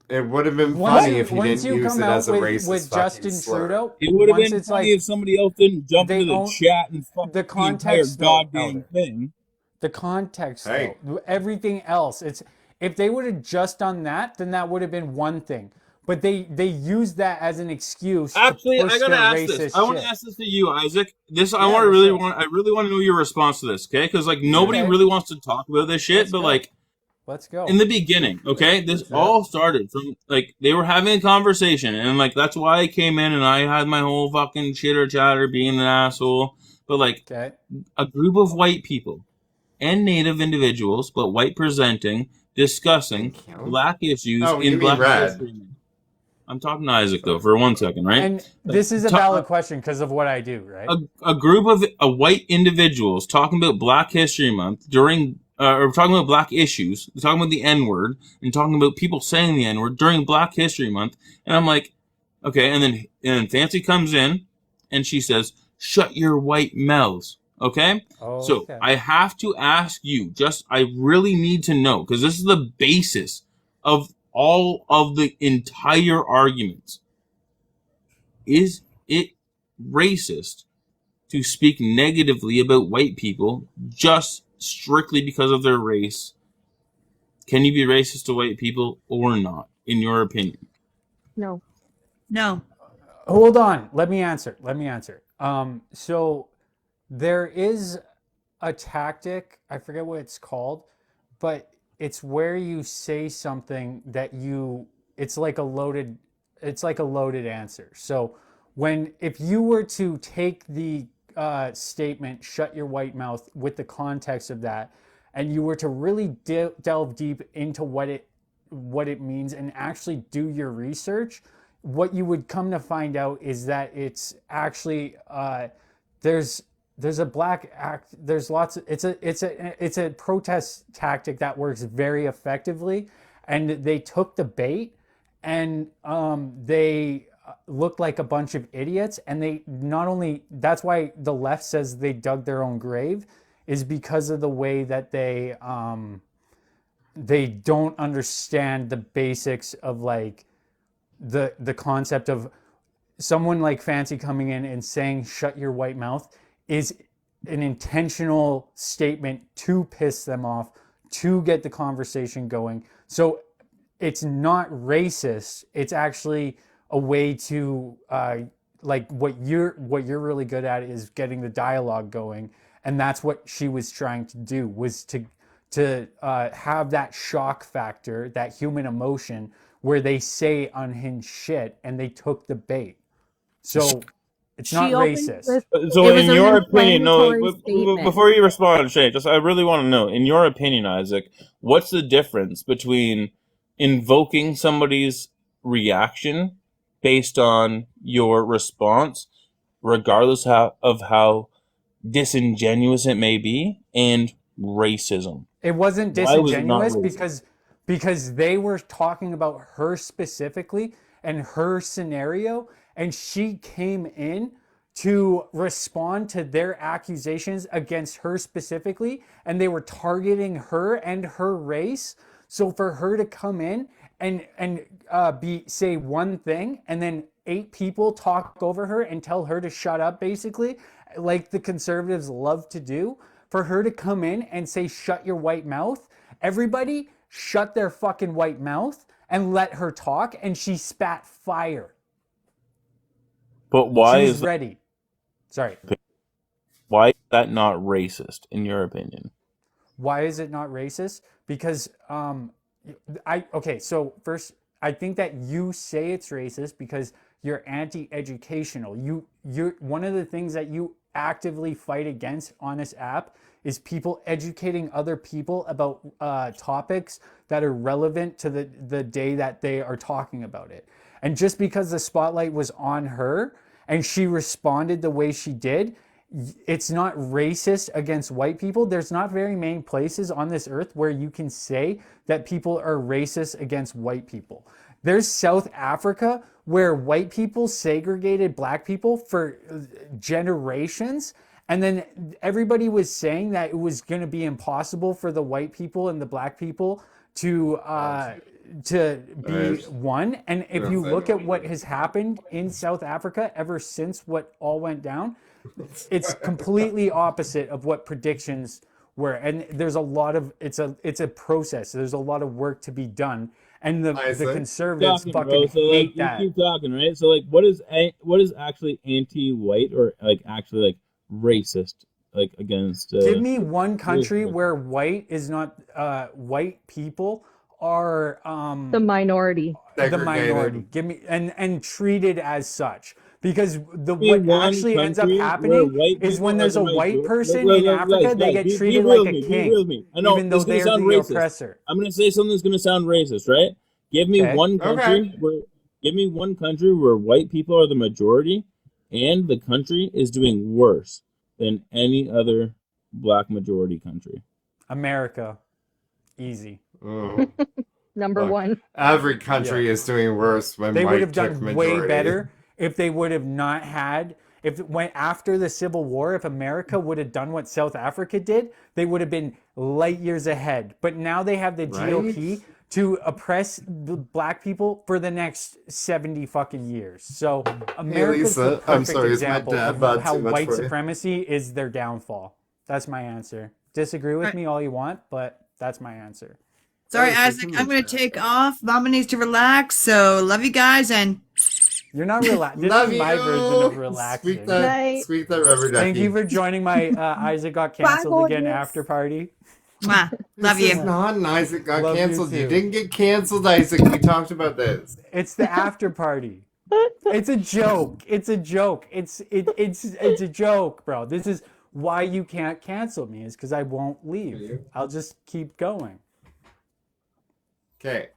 It would have been Once funny you if he once didn't you use come it out as a racist with fucking Justin slur. Trudeau, It would have once been it's funny like if somebody else didn't jump they into the own chat and fuck the the entire context, though, goddamn Elder. thing. The context, Hey. though, everything else. It's if they would have just done that, then that would have been one thing. But they used that as an excuse Actually, to push I gotta their ask racist this. I want to shit. ask this to you, Isaac. This I Yeah, want to what's really up? want. I really want to know your response to this, okay? Because like nobody Okay. really wants to talk about this shit, Let's but go. like Let's go. in the beginning, okay, this That's it. all started from like they were having a conversation, and like that's why I came in and I had my whole fucking chitter chatter being an asshole. But like Okay. a group of white people and native individuals, but white presenting, discussing Thank you. black issues Oh, you in mean Black red. History Month. I'm talking to Isaac though for 1 second, right? And this is a valid question because of what I do, right? A group of white individuals talking about Black History Month during, or talking about black issues, talking about the N-word, and talking about people saying the N-word during Black History Month. And I'm like, okay, and then Fancy comes in and she says, shut your white mouths. Okay? So Okay. I have to ask you, I really need to know, because this is the basis of all of the entire arguments. Is it racist to speak negatively about white people just strictly because of their race? Can you be racist to white people or not, in your opinion? no. No. Hold on. Let me answer. So there is a tactic. I forget what it's called, but it's where you say something that it's like a loaded answer. So if you were to take the statement, shut your white mouth, with the context of that, and you were to really delve deep into what it means and actually do your research, what you would come to find out is that it's actually there's a black act. There's lots. It's a protest tactic that works very effectively, and they took the bait, and they looked like a bunch of idiots. And they not only that's why the left says they dug their own grave, is because of the way that they don't understand the basics of like the concept of someone like Fancy coming in and saying shut your white mouth is an intentional statement to piss them off, to get the conversation going. So it's not racist. It's actually a way to like what you're really good at is getting the dialogue going, and that's what she was trying to do, was to have that shock factor, that human emotion, where they say unhinged shit, and they took the bait. So it's not She opened racist. with- So, It was in an your opinion, no, inflammatory statement. before you respond, Shay, I really want to know, in your opinion, Isaac, what's the difference between invoking somebody's reaction based on your response, regardless of how disingenuous it may be, and racism? It wasn't Why was it not disingenuous racist? because they were talking about her specifically and her scenario, and she came in to respond to their accusations against her specifically, and they were targeting her and her race. So for her to come in and say one thing, and then 8 people talk over her and tell her to shut up, basically, like the conservatives love to do, for her to come in and say, shut your white mouth, everybody shut their fucking white mouth and let her talk, and she spat fire. But why She's is ready. Sorry. why is that not racist in your opinion? Why is it not racist? Because so first, I think that you say it's racist because you're anti-educational. You're one of the things that you actively fight against on this app is people educating other people about topics that are relevant to the day that they are talking about it. And just because the spotlight was on her and she responded the way she did, it's not racist against white people. There's not very many places on this earth where you can say that people are racist against white people. There's South Africa where white people segregated black people for generations. And then everybody was saying that it was going to be impossible for the white people and the black people to be one. And if you look at what has happened in South Africa ever since what all went down, it's completely opposite of what predictions were. And there's a lot of, it's a process. There's a lot of work to be done. And the conservatives fucking hate you that. keep talking, right? So like, what is actually anti-white or like actually like racist, like against? Give me one country where white is not white people are The minority. the minority. Give me and treated as such. Because Give me what one actually ends up country where happening white is when people there's are a the white majority. person Look, in Africa, guys, they get be treated real like with a me, king, be real with me. I know even though it's gonna they're the sound racist. oppressor. I'm gonna say something that's gonna sound racist, right? Give me Okay. one country where white people are the majority, and the country is doing worse than any other black majority country. America. Easy. Oh. Number Look, one. every country is doing worse when They would white have took done majority. way better if they would have not had, if it went after the Civil War, if America would have done what South Africa did, they would have been light years ahead. But now they have the GOP to oppress the black people for the next 70 fucking years. So America's the Lisa, I'm perfect sorry, is my example dad of bad how too much white for you? supremacy is their downfall. That's my answer. Disagree with me all you want, but that's my answer. Sorry, That was Isaac, the I'm going to take off. Mama needs to relax. So love you guys and You're not relaxed. This Love is my you. version of relaxing. Squeak that, squeak that rubber ducky. Thank you for joining my Isaac Got Canceled Again after party. mwah, love This you. is not an Isaac got Love you canceled. You too. didn't get canceled, Isaac. We talked about this. It's the after party. It's a joke. It's a joke. It's a joke, bro. This is why you can't cancel me, is because I won't leave. I'll just keep going. Okay,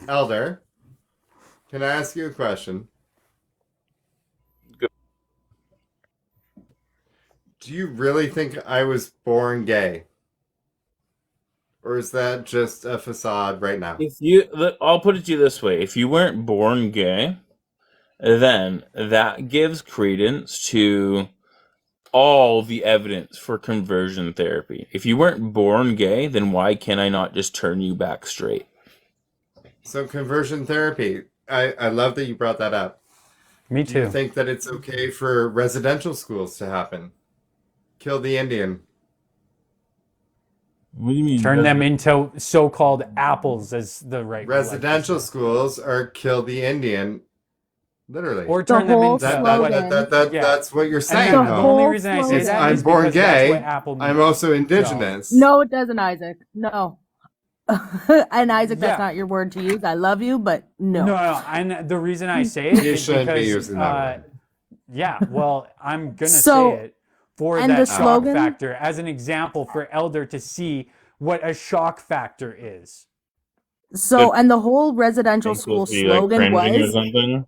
Elder, can I ask you a question? Do you really think I was born gay? Or is that just a facade right now? I'll put it to you this way: if you weren't born gay, then that gives credence to all the evidence for conversion therapy. If you weren't born gay, then why can I not just turn you back straight? So conversion therapy, I love that you brought that up. Me Do you too. think that it's okay for residential schools to happen? Kill the Indian. What do you mean? Turn them into so-called apples, as the right word. Residential schools are kill the Indian, literally. Or turn them whole into slogan. Yeah. That's what you're And saying, The the though. only whole reason I say slogan. that I'm is born because that's gay. what Apple means. I'm also indigenous. No, it doesn't, Isaac. No. And Isaac, that's Yeah. not your word to use. I love you, but no. No, and the reason I say it You is shouldn't be because, using that word. yeah, well, I'm gonna So- say it for and that the shock slogan- factor as an example for Elder to see what a shock factor is. So, and the whole residential school slogan was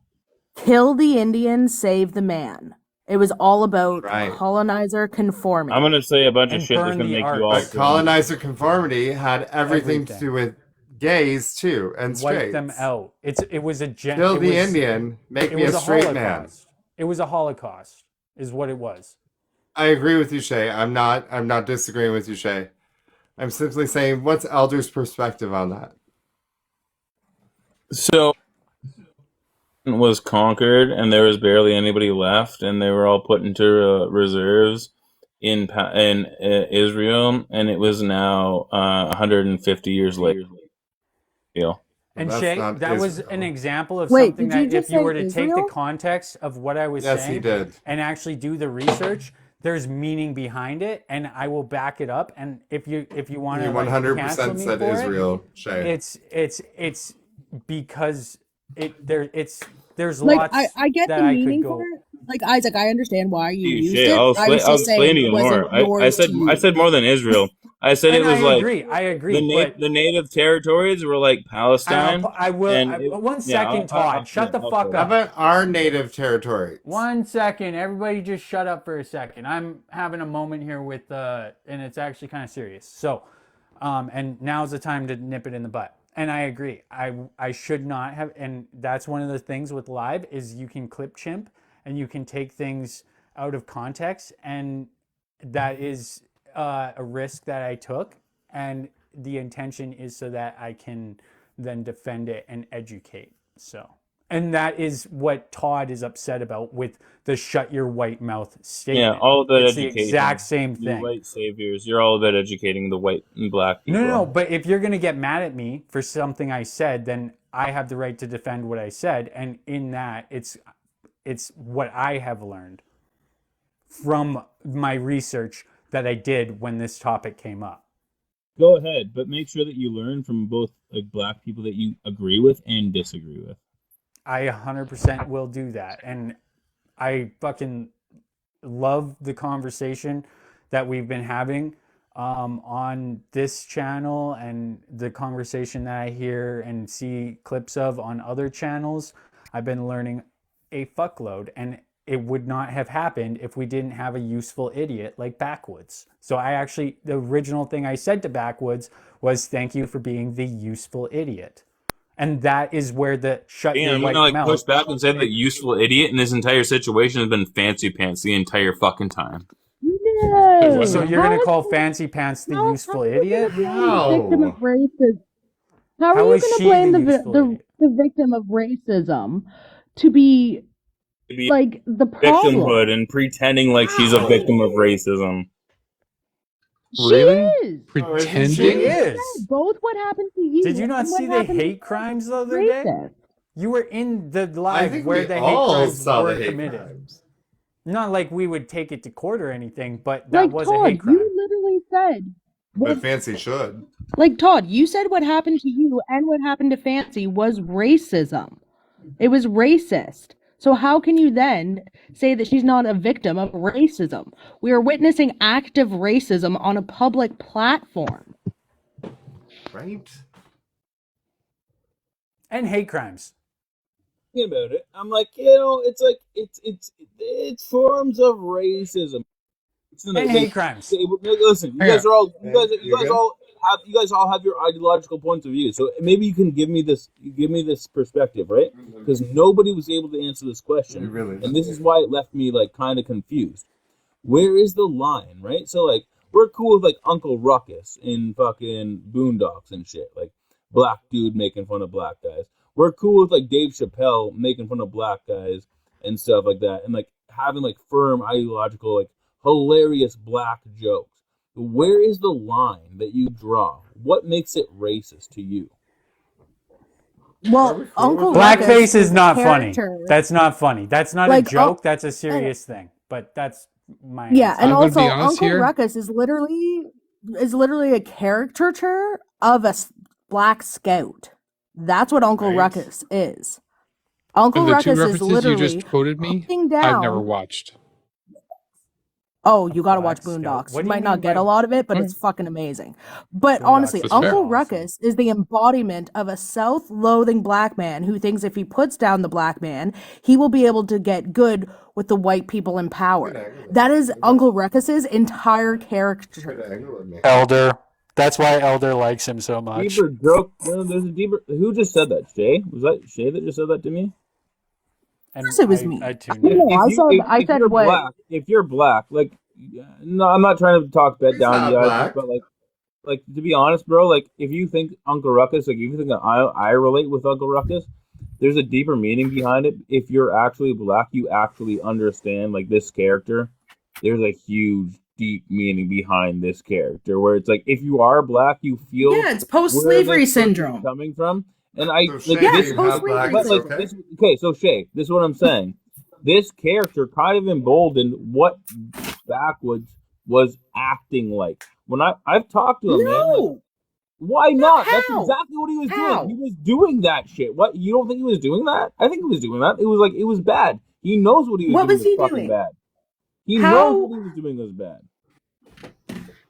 kill the Indian, save the man. It was all about Right. colonizer conformity. I'm gonna say a bunch of And shit that's burn gonna the make arts. you all But colonizer conformity had everything to do with gays too and wipe straights. them out. It was a Kill the Indian, make me a straight man. Holocaust. It was a Holocaust, is what it was. I agree with you, Shay. I'm not disagreeing with you, Shay. I'm simply saying, what's Elder's perspective on that? So it was conquered, and there was barely anybody left, and they were all put into reserves in Israel, and it was now 150 years later. And Well, Shay, that's not that was Israel. an example of Wait, something did you that just if you say were to take the Israel? context of what I was Yes, saying he did. and actually do the research, there's meaning behind it, and I will back it up. And if you want You to 100% said for Israel, Shay. it's because there's Like lots I get that the I meaning could go. for it. Like Isaac, I understand why you used Shay, it. I'll I was explain, I'll just explain to saying, you was more. it yours to I use? said more than Israel. I said And it was I like agree. I agree. the native territories were like Palestine. One second, Todd. Shut the fuck How up. about our native territory? 1 second. Everybody just shut up for a second. I'm having a moment here with, and it's actually kind of serious. So, and now's the time to nip it in the butt. And I agree. I should not have, and that's one of the things with live is you can clip chimp and you can take things out of context, and that is a risk that I took, and the intention is so that I can then defend it and educate. So, and that is what Todd is upset about with the "shut your white mouth" statement. Yeah, all about it's education. the exact same You thing. white saviors, you're all about educating the white and black people. No, but if you're gonna get mad at me for something I said, then I have the right to defend what I said, and in that, it's what I have learned from my research that I did when this topic came up. Go ahead, but make sure that you learn from both like black people that you agree with and disagree with. I 100% will do that, and I fucking love the conversation that we've been having on this channel, and the conversation that I hear and see clips of on other channels. I've been learning a fuckload, and it would not have happened if we didn't have a useful idiot like Backwoods. So the original thing I said to Backwoods was, thank you for being the useful idiot. And that is where the shut your I'm white gonna mouth. push back and say that useful idiot in this entire situation has been Fancy Pants the entire fucking time. No. So you're going to call Fancy Pants the useful idiot? Victim of racism. How How are you is going to she blame the the useful idiot? victim of racism to be like the problem? Victimhood and pretending like she's a victim of racism. Really? Is. Pretending? She is. Both what happened to you. Did you not and what see the happened to hate crimes the other day? racist. You were in the I live think where we the hate all crimes saw were the hate committed. crimes. Not like we would take it to court or anything, but that Like was Todd, a hate crime. you literally said. But Fancy should. Like Todd, you said what happened to you and what happened to Fancy was racism. It was racist. So how can you then say that she's not a victim of racism? We are witnessing active racism on a public platform. Right? And hate crimes. Thinking about it, I'm like, it's like it's forms of racism. And hate crimes. Listen, you guys all have your ideological points of view. So maybe you can give me this perspective, right? Because nobody was able to answer this question, and this is why it left me like kind of confused. Where is the line, right? So like, we're cool with like Uncle Ruckus in fucking Boondocks and shit, like black dude making fun of black guys. We're cool with like Dave Chappelle making fun of black guys and stuff like that, and like having like firm ideological, like hilarious black jokes. Where is the line that you draw? What makes it racist to you? Well, Uncle Blackface Ruckus is not character. funny. That's not funny. That's not Like, a joke. That's a serious thing. But that's my Yeah, answer. and I'm gonna also be honest Uncle here. Ruckus is literally a caricature of a black scout. That's what Uncle Right. Ruckus is. Uncle And the two Ruckus is references you literally just quoted me, hunting down. I've never watched. Oh, you gotta watch Black Scout. Boondocks. What You do might you not mean get by- a lot of it, but Mm. it's fucking amazing. But Boondocks honestly, is Uncle fair. Ruckus is the embodiment of a self-loathing black man who thinks if he puts down the black man, he will be able to get good with the white people in power. That is Uncle Ruckus's entire Good caricature. angle of me. Elder, That's why Elder likes him so much. Deeper joke. No, there's a deeper. Who just said that? Shay? Was that Shay that just said that to me? And course it was me. I tuned No, in. I said you're what? black, if you're black, like, no, I'm not trying to talk bed He's down not you guys, black. but like to be honest, bro, like if you think Uncle Ruckus, like if you think that I relate with Uncle Ruckus, there's a deeper meaning behind it. If you're actually black, you actually understand like this character. There's a huge, deep meaning behind this character, where it's like if you are black, you feel Yeah, it's where post-slavery this person's syndrome. coming from, and I So like Shay, Yeah, this. you have black, but, it's Like okay? this, okay, so Shay, this is what I'm saying. This character kind of emboldened what Backwoods was acting like. When I've talked to him, man. Like, No. why not? That's How? exactly what he was How? doing. He was doing that shit. What, you don't think he was doing that? I think he was doing that. It was like it was bad. He knows what he was What doing was he fucking doing? bad. He How? knows what he was doing was bad.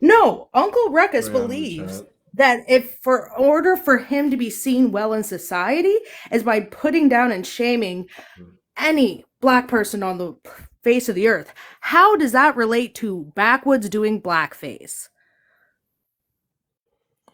No, Uncle Ruckus Yeah, I'm believes chat. that if for order for him to be seen well in society is by putting down and shaming any black person on the face of the earth. How does that relate to Backwoods doing blackface?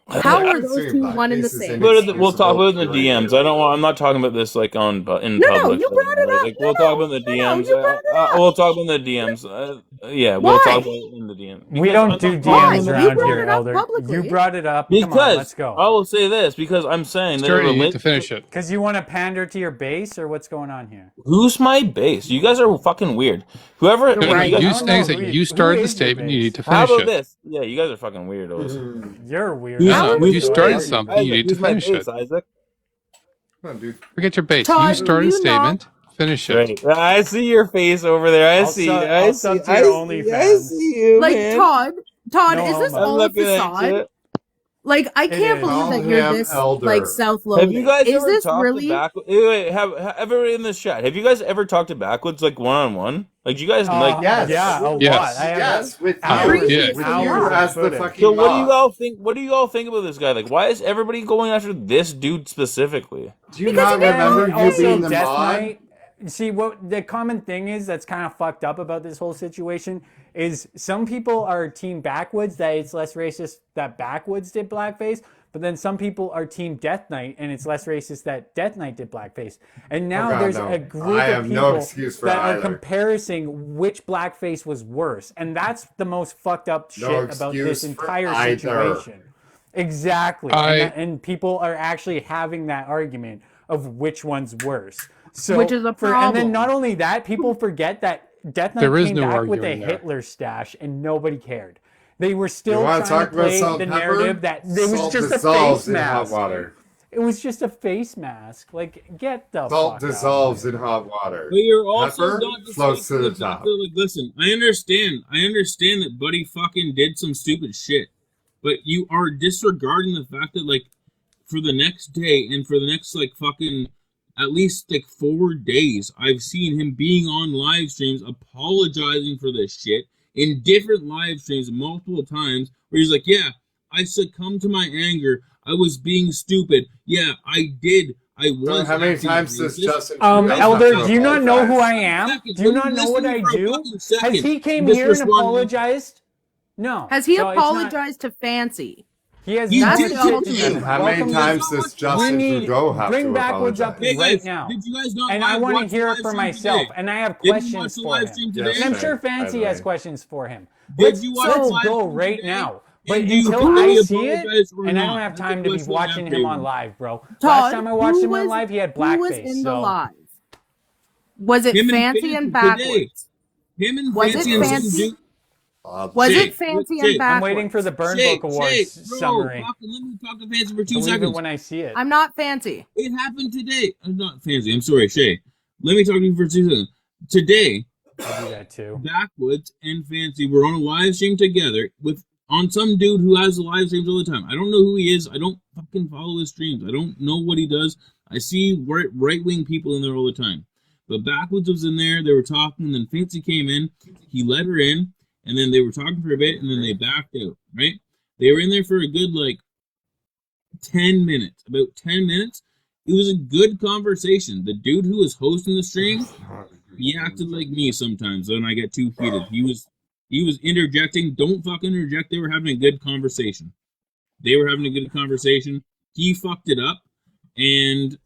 How Yeah, are I'm those saying two blackface one and the is same? We'll talk about it in the Inexcusable. DMs. I don't want. I'm not talking about this like in No, public. you brought it up. Like we'll talk about it in the No, DMs. you brought it up. We'll talk about it in the DMs. Yeah, we'll Why? talk about it in the DMs. We Because don't I'm do not- Why? DMs You around brought here, it up Elder. publicly. You brought it up. Come on, Because let's go. I will say this because I'm saying that it Jordan, you need relates to finish it. Because you want to pander to your base, or what's going on here? Who's my base? You guys are fucking weird. Whoever. You're right. you You guys- don't saying know that who- you who started the is your statement, you base? need to How finish about it. this? Yeah, you guys are fucking weirdos. You're weird. No, How you is started it? something, you need to Who's my finish base, it. Isaac? Come on, dude. Forget your base. Todd, You started do a you statement, finish it. Right. I see your face over there. I I'll see. sub- I I'll see. sub to I your see. I OnlyFans. see you, Like man. Todd, No is this homo. I'm all a looking at facade? you. Like I It can't is. believe Call that you're him this Elder. like self-loathing. Have you guys Is ever this talked really? to Backwoods? Wait, have everybody in this chat? Have you guys ever talked to Backwoods like one on one? Like, do you guys like? Yes. Yeah, a Yes. lot. I have Yes, with hours you. Yeah. With hours you of as the footage. fucking So what do you boss. all think? What do you all think about this guy? Like, why is everybody going after this dude specifically? Do you Because not he didn't remember you Also, being the Death mod? Knight. See, what the common thing is that's kind of fucked up about this whole situation is some people are team Backwoods, that it's less racist that Backwoods did blackface, but then some people are team Death Knight and it's less racist that Death Knight did blackface. And now God, there's no. a group I of have people no excuse for that are either. comparing which blackface was worse. And that's the most fucked up No shit about this excuse for entire either. situation. Exactly. And people are actually having that argument of which one's worse. So Which is a And problem. then not only that, people forget that Death Knight There is came no back with a arguing there. Hitler stash and nobody cared. They were still You want trying to to talk about play salt the and pepper? narrative that it was Salt just a dissolves face in hot mask. water. It was just a face mask. Like, get the Salt fuck out. dissolves in hot water. But you're also Pepper not floats to the disrespecting top. fact that, like, listen, I understand that Buddy fucking did some stupid shit, but you are disregarding the fact that, like, for the next day and for the next, like, fucking at least like 4 days, I've seen him being on live streams apologizing for this shit in different live streams multiple times, where he's like, yeah, I succumbed to my anger. I was being stupid. Yeah, I did. I was. So how many acting times does racist. Justin Trudeau have Elder, to do you not know who I apologize? am? Do you not know what I do? Has he came here and apologized? No. Has he So it's not- apologized to Fancy? He has He not did shit to to you. do. How many Welcome to- times does Justin We need- Trudeau have bring to Backwoods up apologize? Hey right guys, now. did you guys not And I live want watch to hear the it live for stream myself. today? And I have Did you questions watch the for live him. stream Yes, today? And I'm sure by the Fancy way. has questions for him. Did Let's you watch the so live go stream right today? now. But And do you until fully I see it, apologize or and I not? don't have That's time the to be question I watching have him for on you. live, bro. Todd, Last time I watched who him on was- live, he had Who was blackface. in the So live? Was it Him and Fancy and today. Backwards? Him and Was it Fancy and some Fancy? dude. Was Jake, it Fancy Jake, and I'm Backwards? waiting for the Burn Jake, Book Awards Jake, bro, summary. fucking let me talk to Fancy for 2 Believe it seconds. when I see it. I'm not Fancy. It happened today. I'm not Fancy. I'm sorry, Shay. Let me talk to you for 2 seconds. Today, I do that too. Backwoods and Fancy were on a live stream together with on some dude who has live streams all the time. I don't know who he is. I don't fucking follow his streams. I don't know what he does. I see right wing people in there all the time. But Backwoods was in there. They were talking, and then Fancy came in. He let her in, and then they were talking for a bit, and then they backed out. Right? They were in there for a good like 10 minutes. About 10 minutes. It was a good conversation. The dude who was hosting the stream, he acted like me sometimes when I get too heated. He was interjecting. Don't fucking interject. They were having a good conversation. They were having a good conversation. He fucked it up, and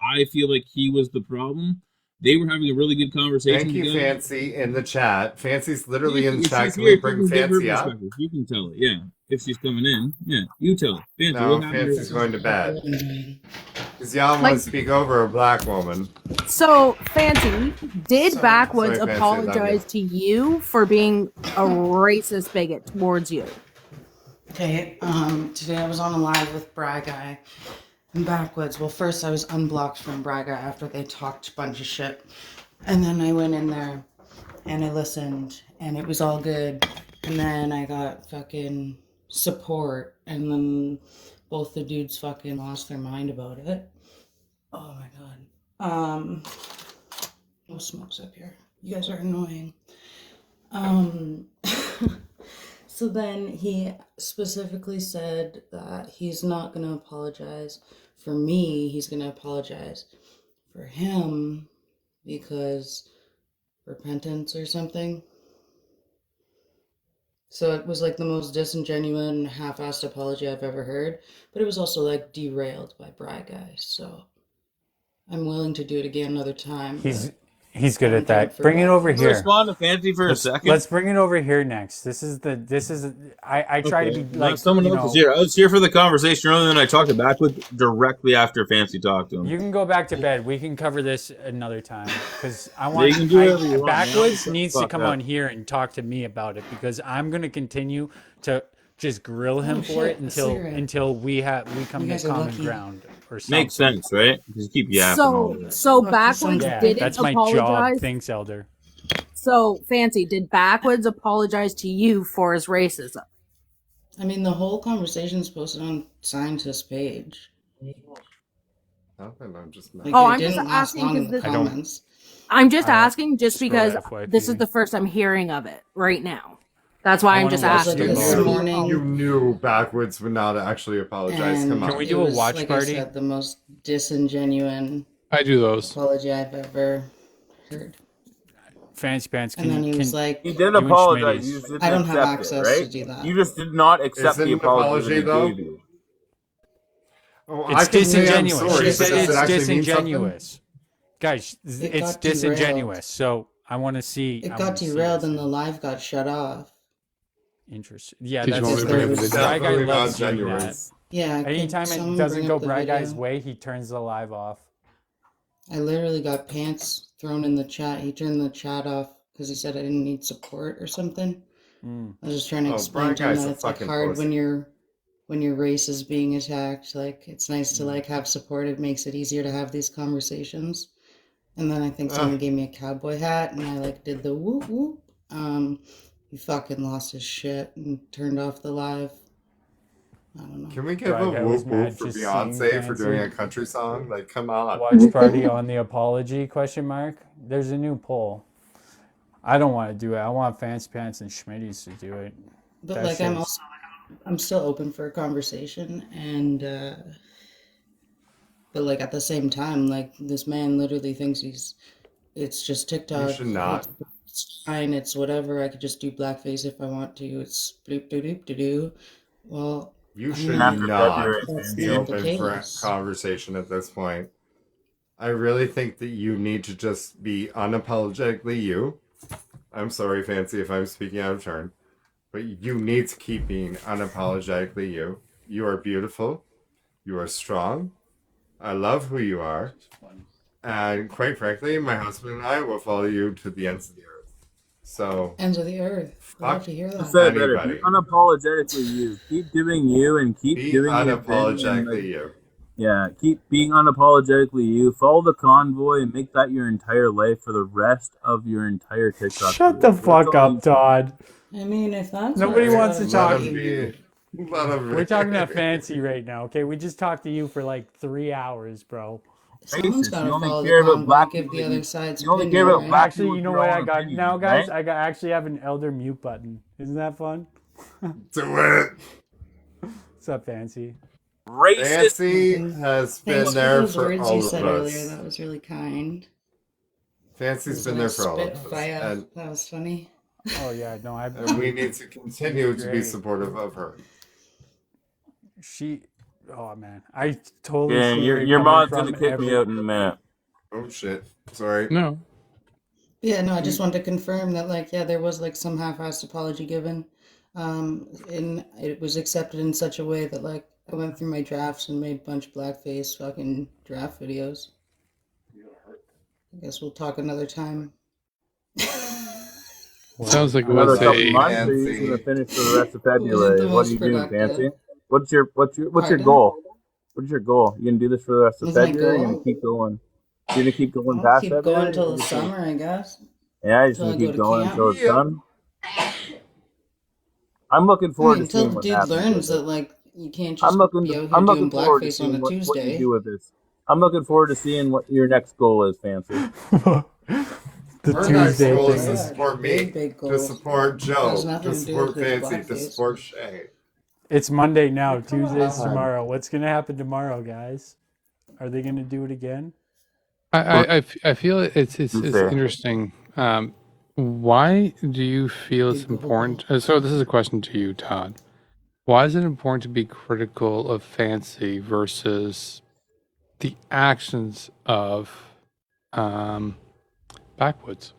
I feel like he was the problem. They were having a really good conversation. Thank you, together. Fancy, in the chat. Fancy's literally in the If chat. she's Can here, we she bring can give her Fancy up? perspective. You can tell it, yeah. If she's coming in, yeah. You tell it. Fancy, No, what happened to Fancy's her? going to bed. Because y'all want Like- to speak over a black woman. So, Fancy, did Sorry, Backwoods Fancy, I love apologize to you for being a racist bigot towards you? Okay, today I was on a live with Bry Guy and Backwoods. Well, first I was unblocked from Bry Guy after they talked a bunch of shit. And then I went in there and I listened and it was all good. And then I got fucking support and then both the dudes fucking lost their mind about it. Oh my god. No smokes up here. You guys are annoying. So then he specifically said that he's not going to apologize for me. He's going to apologize for him because repentance or something. So it was like the most disingenuous, half-assed apology I've ever heard. But it was also like derailed by Bry Guy. So I'm willing to do it again another time. He's good at that. for Bring it over Can I here. respond to Fancy for a second? Let's bring it over here next. I try to be like, someone you else know, was here. I was here for the conversation earlier, and I talked to Backwoods directly after Fancy talked to him. you can go back to bed. We can cover this another time because I want. you can do whatever you want, Backwoods man. needs to Fuck come that. on here and talk to me about it because I'm going to continue to just grill him Oh, for shit, it a cigarette. until we come You to guys are common lucky. ground or something. Makes sense, right? Just keep yapping all of it. So Fuck, Backwoods Yeah, didn't that's my apologize. job. Thanks, Elder. So, Fancy, did Backwoods apologize to you for his racism? I mean, the whole conversation's posted on Scientist page. Nothing, I'm just Like, Oh, it I'm just didn't last asking long in because the this. comments. I'm just I don't asking just scroll because FYP. this is the first I'm hearing of it right now. That's why I I'm wanna just watch Like the asking. this movie. morning. You knew Backwoods would not actually apologize. And Come Can on. we it do a was, watch like party? I said, the most disingenuine I do those. apology I've ever heard. Fancy Pants, And then he was like, He did you and apologize. Schmitty's. You just didn't I don't have accept access it, to right? do that. You just did not accept Is it the an apology apology, that though? he gave you. Oh, It's I can say I'm disingenuous. sorry, She but said does it it's actually mean something? disingenuous. Guys, It it's got derailed. disingenuous. So I want to see. It I got wanna see derailed this. and the live got shut off. Interesting. Yeah, Did you that's want me to bring bring up up the the Bry video? Guy Definitely not loves doing that. genuous. Yeah, could Anytime it someone doesn't bring go up the Bry Guy's video? way, he turns the live off. I literally got pants thrown in the chat. He turned the chat off because he said I didn't need support or something. Mm. I was just trying to Oh, explain Bry to him Guy's that a it's like fucking hard pussy. when your race is being attacked. Like it's nice to like have support. It makes it easier to have these conversations. And then I think someone gave me a cowboy hat, and I like did the whoop whoop. He fucking lost his shit and turned off the live. I don't know. Can we give Bry a Guy was whoop whoop mad for just seeing Beyonce for doing a Fancy. country song? Like, come on. Watch party on the apology? Question mark. There's a new poll. I don't want to do it. I want Fancy Pants and Schmitty's to do it. But That like I'm shit's- also I'm still open for a conversation and but like at the same time, like this man literally thinks it's just TikTok. should not. It's fine, it's whatever. I could just do blackface if I want to. It's bloop doop doop doo doo. Well, You I should mean, not that's be not the open for a case. conversation at this point. I really think that you need to just be unapologetically you. I'm sorry, Fancy, if I'm speaking out of turn, but you need to keep being unapologetically you. You are beautiful. You are strong. I love who you are. And quite frankly, my husband and I will follow you to the ends of the earth. So, Ends of the earth. I love to hear I that. said it better. Anybody. Be unapologetically you. Keep doing you and keep be doing your thing and, unapologetically like, you. yeah, keep being unapologetically you. Follow the convoy and make that your entire life for the rest of your entire TikTok. Shut the career. fuck That's all up, Todd. I mean, if that's Nobody what wants to it's talk. Let him be. Let him be. We're talking about Fancy right now, okay? We just talked to you for like 3 hours, bro. Someone's racist. got You to only follow care the about black convoy, give the people. other side's You only opinion, care about right? black Actually, you know your what I own got opinion, now, guys? right? I actually have an Elder mute button. Isn't that fun? Do it. What's up, Fancy? Racist. Fancy has been Thanks for there those for words all you of said earlier. us. That was really kind. Fancy's been When I there for all of spit us. fire. And, That was funny. Oh yeah, no, and we need to continue to be Great. supportive of her. she. Oh man, I totally. Yeah, see your where your you're coming mod's from gonna kick me out in a minute. Oh shit! Sorry. No. Yeah, no, I just wanted to confirm that, like, yeah, there was like some half-assed apology given, and it was accepted in such a way that, like, I went through my drafts and made a bunch of blackface fucking draft videos. I guess we'll talk another time. Sounds like it Another was couple a. months, or you're just gonna finish for the rest of Wasn't February. the What are most you doing, productive. Fancy? What's your Pardon? goal? What is your goal? You gonna do this for the rest of What's my February? You're goal? gonna keep going. You're gonna keep going I'll past keep February? going till Or the just gonna- summer, I guess. Yeah, you're just Till gonna I go keep to going camp. until it's done. I'm looking I forward mean, to seeing until the what dude happens learns with that, it. like, you can't I'm just looking. be out here I'm doing looking forward to blackface on seeing a what you Tuesday. do with this. I'm looking forward to seeing what your next goal is, Fancy. The Our next Tuesday goal thing is to is. support me, Big to goals. support Joe, Has to nothing to do support with his Fancy, to blackface. support Shay. It's Monday now. Come Tuesday's on. tomorrow. What's gonna happen tomorrow, guys? Are they gonna do it again? I feel it's Tuesday. interesting. Why do you feel it's Big goal. important? So this is a question to you, Todd. Why is it important to be critical of Fancy versus the actions of Backwoods?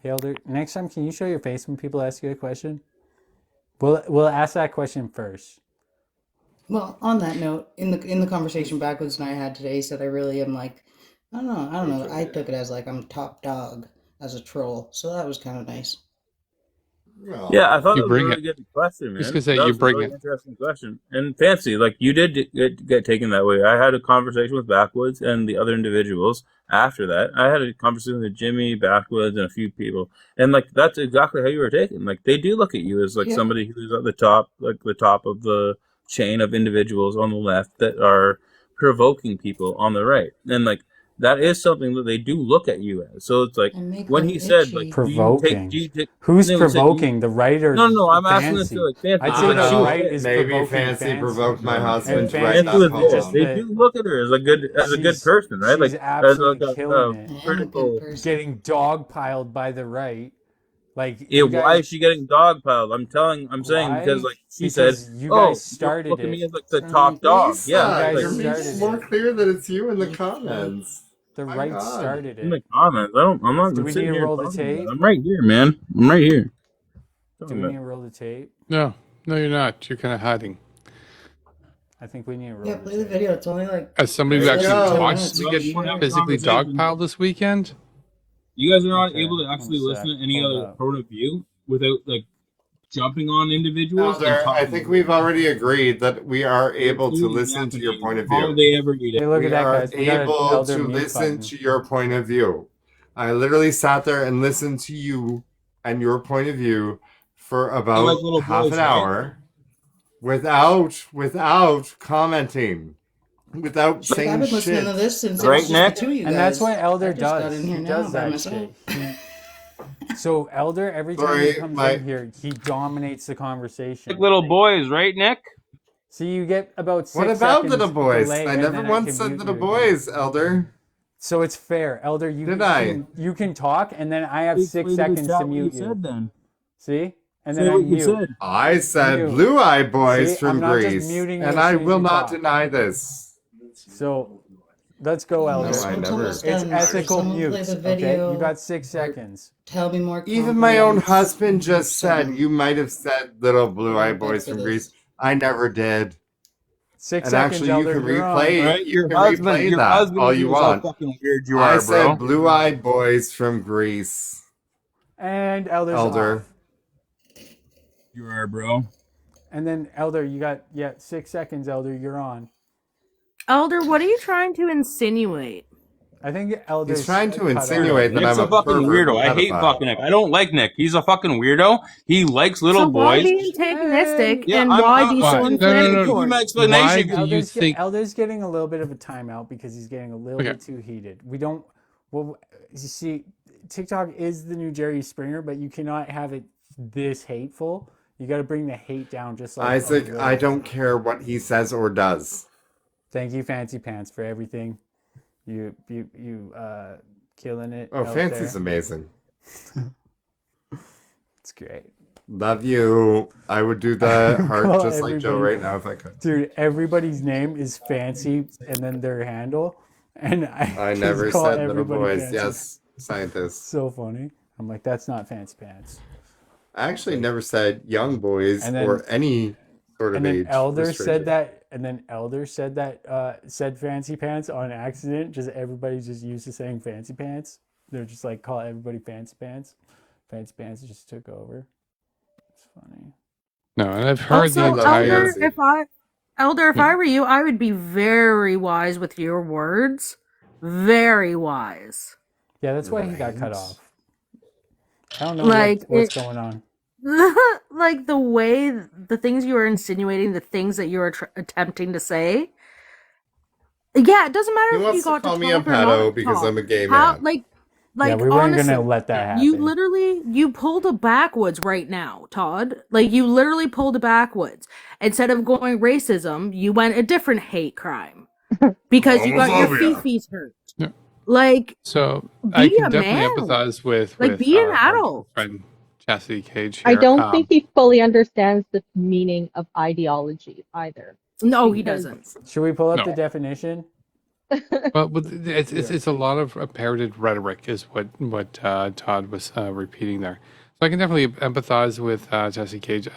Hey, Elder, next time, can you show your face when people ask you a question? We'll ask that question first. Well, on that note, in the conversation Backwoods and I had today, he said I really am like, I don't know. I took it as like I'm top dog as a troll, so that was kind of nice. Well, Yeah, I thought You that was a bring really it. good question, Just man. gonna say That you was a bring really it. interesting question. And Fancy, like you did get taken that way. I had a conversation with Backwoods and the other individuals after that. I had a conversation with Jimmy, Backwoods, and a few people. And like that's exactly how you were taken. Like they do look at you as like Yeah. somebody who's at the top, like the top of the chain of individuals on the left that are provoking people on the right. And like that is something that they do look at you as. So it's like And make when them he said itchy. like Provoking. do you take Who's no, he said, provoking? The right or no, I'm asking this Fancy? to like Fancy. I'd say I the know. right is Maybe provoking Fancy provoked my husband And to write Fancy that Fancy is was just they poem. do look at her as a good She's- person, right? she's Like absolutely as killing it. I am a good critical. person. Getting dogpiled by the right. Like Yeah, you why guys, is she getting dogpiled? I'm saying because why? like she said, Because you oh, guys started look at me it. as like the Sound top like dog. Lisa, Yeah, guys you're like, making started it more it. clear that it's you in the Yeah. comments. The My right God. started in the it. comments. I'm not Do we sitting need to here roll the talking about it. tape? I'm right here, man. I'm right here. Do we need to roll the tape? No, you're not. You're kind of hiding. I think we need to roll Yeah, the play the tape. video. It's only like As somebody who There you actually go. watched Well, me you wanna have get a physically conversation. dogpiled this weekend, You guys are not Okay, able to actually one listen sec. to any Hold other up. point of view without like jumping on individuals. and Elder, I talking think about we've it. already agreed that we are able to It is listen to your happening. point of How view. they ever need Hey, it. look We at that, are guys. We got an able elder to mute listen button. to your point of view. I literally sat there and listened to you and your point of view for I like about little half boys, an right? hour without commenting, without shit. I've saying been listening shit. to this since it Right, was just Nick? the two of you And that's guys. what Elder I just got does. in here He now does by that myself. shit. So Elder, every time Sorry, he comes my- in here, he dominates the conversation. Like little boys, right, Nick? So you get about 6 What about seconds little boys? delay, I and never then once can said mute little you again. boys, Elder. So it's fair, Elder. You Did you can talk, and then I have 6 seconds to mute you. then. See, and Say then I what you mute. said. I said You. Blue Eye Boys See, from I'm not just Greece, muting you and as I soon as will you not talk. deny this. So let's go, Elder. No, I Until never. it's It's done. ethical Someone play mutes. the Okay, video. you got 6 seconds. Tell me more. Even my own compliments. husband just said Someone- you might have said little Blue Eye I'm good Boys for from this. Greece. I never did. 6 And seconds, actually, you Elder. can You're on. replay. Right? You can replay that all you knows how want. fucking weird you I are, said bro. Blue Eyed Boys from Greece. And Elder's Elder. off. You are, bro. And then Elder, you got 6 seconds. Elder, you're on. Elder, what are you trying to insinuate? I think Elder's He's trying to cut off. insinuate that Nick's I'm a fucking pervert weirdo. I hate pedophile. fucking Nick. I don't like Nick. He's a fucking weirdo. He likes little So why boys. be antagonistic Yeah, and I'm- why I'm- be Why? so No, inflammatory? Give me my Why explanation. do you think? Elder's getting a little bit of a timeout because he's getting a little Okay. bit too heated. We don't. Well, you see, TikTok is the new Jerry Springer, but you cannot have it this hateful. You got to bring the hate down, just like Isaac, a I little. don't care what he says or does. Thank you, Fancy Pants, for everything. You killing it. Oh, out Fancy's there. amazing. It's great. Love you. I would do the heart Call just like Joe everybody- right now if I could. Dude, everybody's name is Fancy and then their handle. And I just never call said little everybody boys. Fancy. Yes, scientists. So funny. I'm like, that's not Fancy Pants. I actually never said young boys And then- or any sort of And then age. Elder restriction. said that, and then Elder said that, said Fancy Pants on accident. Just everybody's just used to saying Fancy Pants. They're just like, call everybody Fancy Pants. Fancy Pants just took over. It's funny. No, and I've heard the Also, entire. Elder, if I were you, I would be very wise with your words. Very wise. Yeah, that's why he got cut off. I don't know Like, what's going on. Like the way, the things you were insinuating, the things that you were attempting to say. Yeah, it doesn't matter He if you wants to got call to me a talk or not pedo because talk. I'm a gay How, man. like, Yeah, we weren't honestly, gonna let that happen. you literally, you pulled a backwoods right now, Todd. Like, you literally pulled a backwoods. Instead of going racism, you went a different hate crime. Because you got your Homophobia. fifis hurt. Yeah. Like, So I be can a definitely man. empathize with Like, be an my adult. friend Chastity Cage I here. don't think he fully understands the meaning of ideology either. No, he Because- doesn't. Should we pull up No. the definition? But it's a lot of parroted rhetoric is what Todd was repeating there. So I can definitely empathize with Chastity Cage.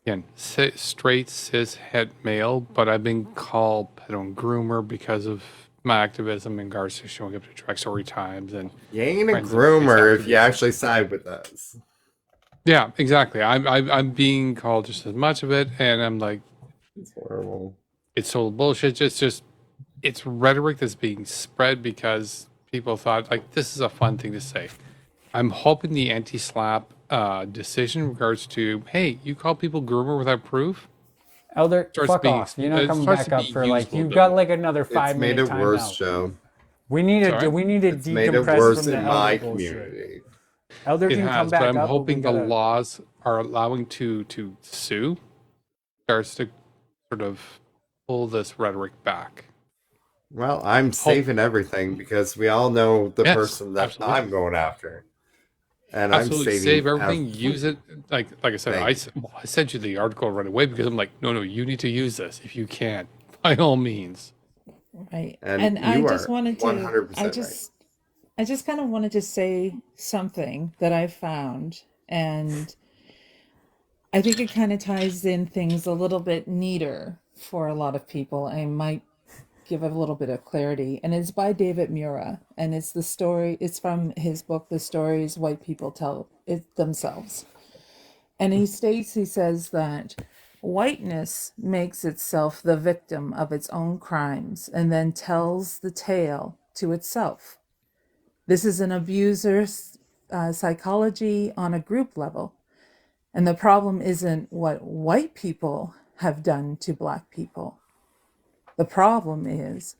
Again, straight cis het male, but I've been called pedo and groomer because of my activism in regards to showing up to track story times and You ain't a friends of groomer cis if you actually side with us. yeah, exactly. I'm being called just as much of it, and I'm like, It's horrible. it's total bullshit. It's rhetoric that's being spread because people thought like this is a fun thing to say. I'm hoping the anti-slap decision in regards to hey, you call people groomer without proof. Elder, Starts fuck being- off. You're not it coming starts back to up be for like, useful, you've but- got like another 5 It's made minute it timeout. worse, Joe. We need to Sorry? we need to It's made it decompress worse from the in my Elder bullshit. community. Elder It can come has, back but I'm up. hoping the we gotta- laws are allowing to sue starts to sort of pull this rhetoric back. Well, I'm saving everything because we all know the Yes, person that absolutely. I'm going after. And Absolutely, I'm saving save everything, use it. Like I said, Thank I sent you the article right away because I'm like, no, you need to use this if you can, by all means. Right. And I you just are wanted to 100% I just kind of wanted to say something that I found, and I think it kind of ties in things a little bit neater for a lot of people. I might give a little bit of clarity, and it's by David Mura, and it's the story, it's from his book, The Stories White People Tell It Themselves. And he says that whiteness makes itself the victim of its own crimes and then tells the tale to itself. This is an abuser's psychology on a group level. And the problem isn't what white people have done to black people. The problem is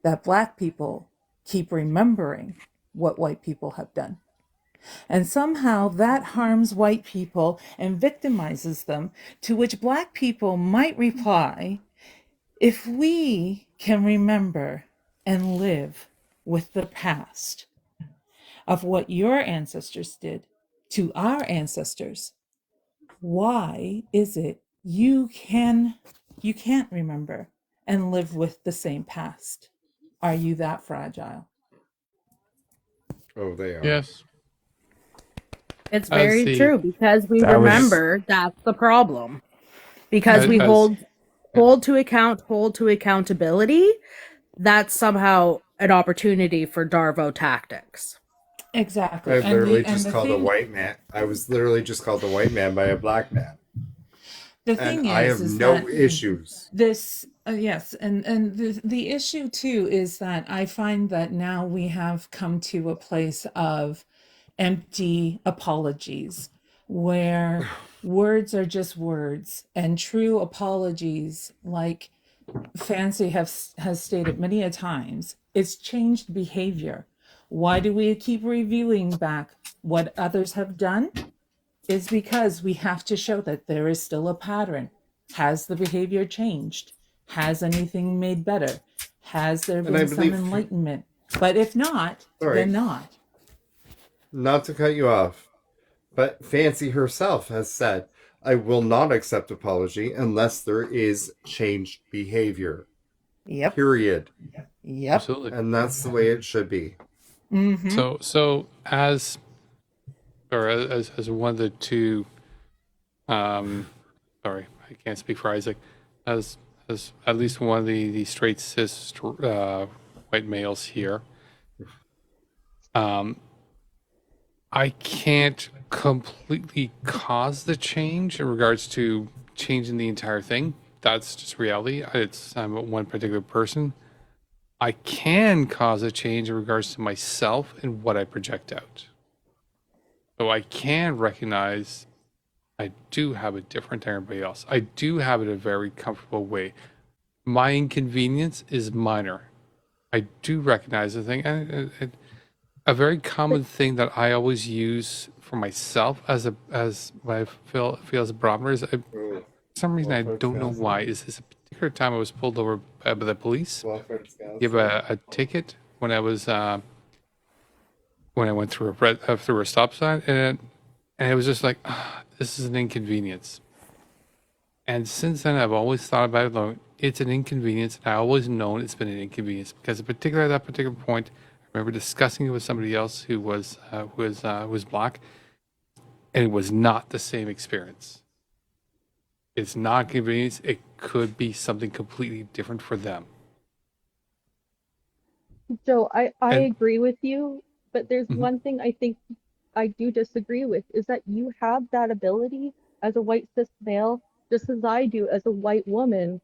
that black people keep remembering what white people have done. And somehow that harms white people and victimizes them, to which black people might reply, if we can remember and live with the past of what your ancestors did to our ancestors, why is it you can't remember and live with the same past? Are you that fragile? Oh, they are. Yes. It's As very the- true because we That was- remember that's the problem. Because we As- hold to accountability, that's somehow an opportunity for Darvo tactics. Exactly. I And literally the- and just the called a thing- white man. I was literally just called a white man by a black man. The thing And I have is no that issues. this yes, and the issue too is that I find that now we have come to a place of empty apologies where words are just words, and true apologies, like Fancy has stated many a times, it's changed behavior. Why do we keep reviewing back what others have done? Is because we have to show that there is still a pattern. Has the behavior changed? Has anything made better? Has there And I been some believe- enlightenment? But if not, Sorry. then not. Not to cut you off, but Fancy herself has said, I will not accept apology unless there is changed behavior. Yep. Period. Yep. Absolutely. And that's the way it should be. Mm-hmm. So as one of the two, sorry, I can't speak for Isaac, as at least one of the straight cis white males here, I can't completely cause the change in regards to changing the entire thing. That's just reality. I'm one particular person. I can cause a change in regards to myself and what I project out. So I can recognize I do have it different than everybody else. I do have it a very comfortable way. My inconvenience is minor. I do recognize the thing. And a very common thing that I always use for myself as what I feel as a barometer is, for some reason I don't know why, is this a particular time I was pulled over by the police, give a ticket when I was when I went through a stop sign, and it was just like, this is an inconvenience. And since then, I've always thought about it like, it's an inconvenience, and I always known it's been an inconvenience because at that particular point, I remember discussing it with somebody else who was black, and it was not the same experience. It's not convenience. It could be something completely different for them. Joe, I And- agree with you, but there's one thing I think I do disagree with is that you have that ability as a white cis male, just as I do as a white woman,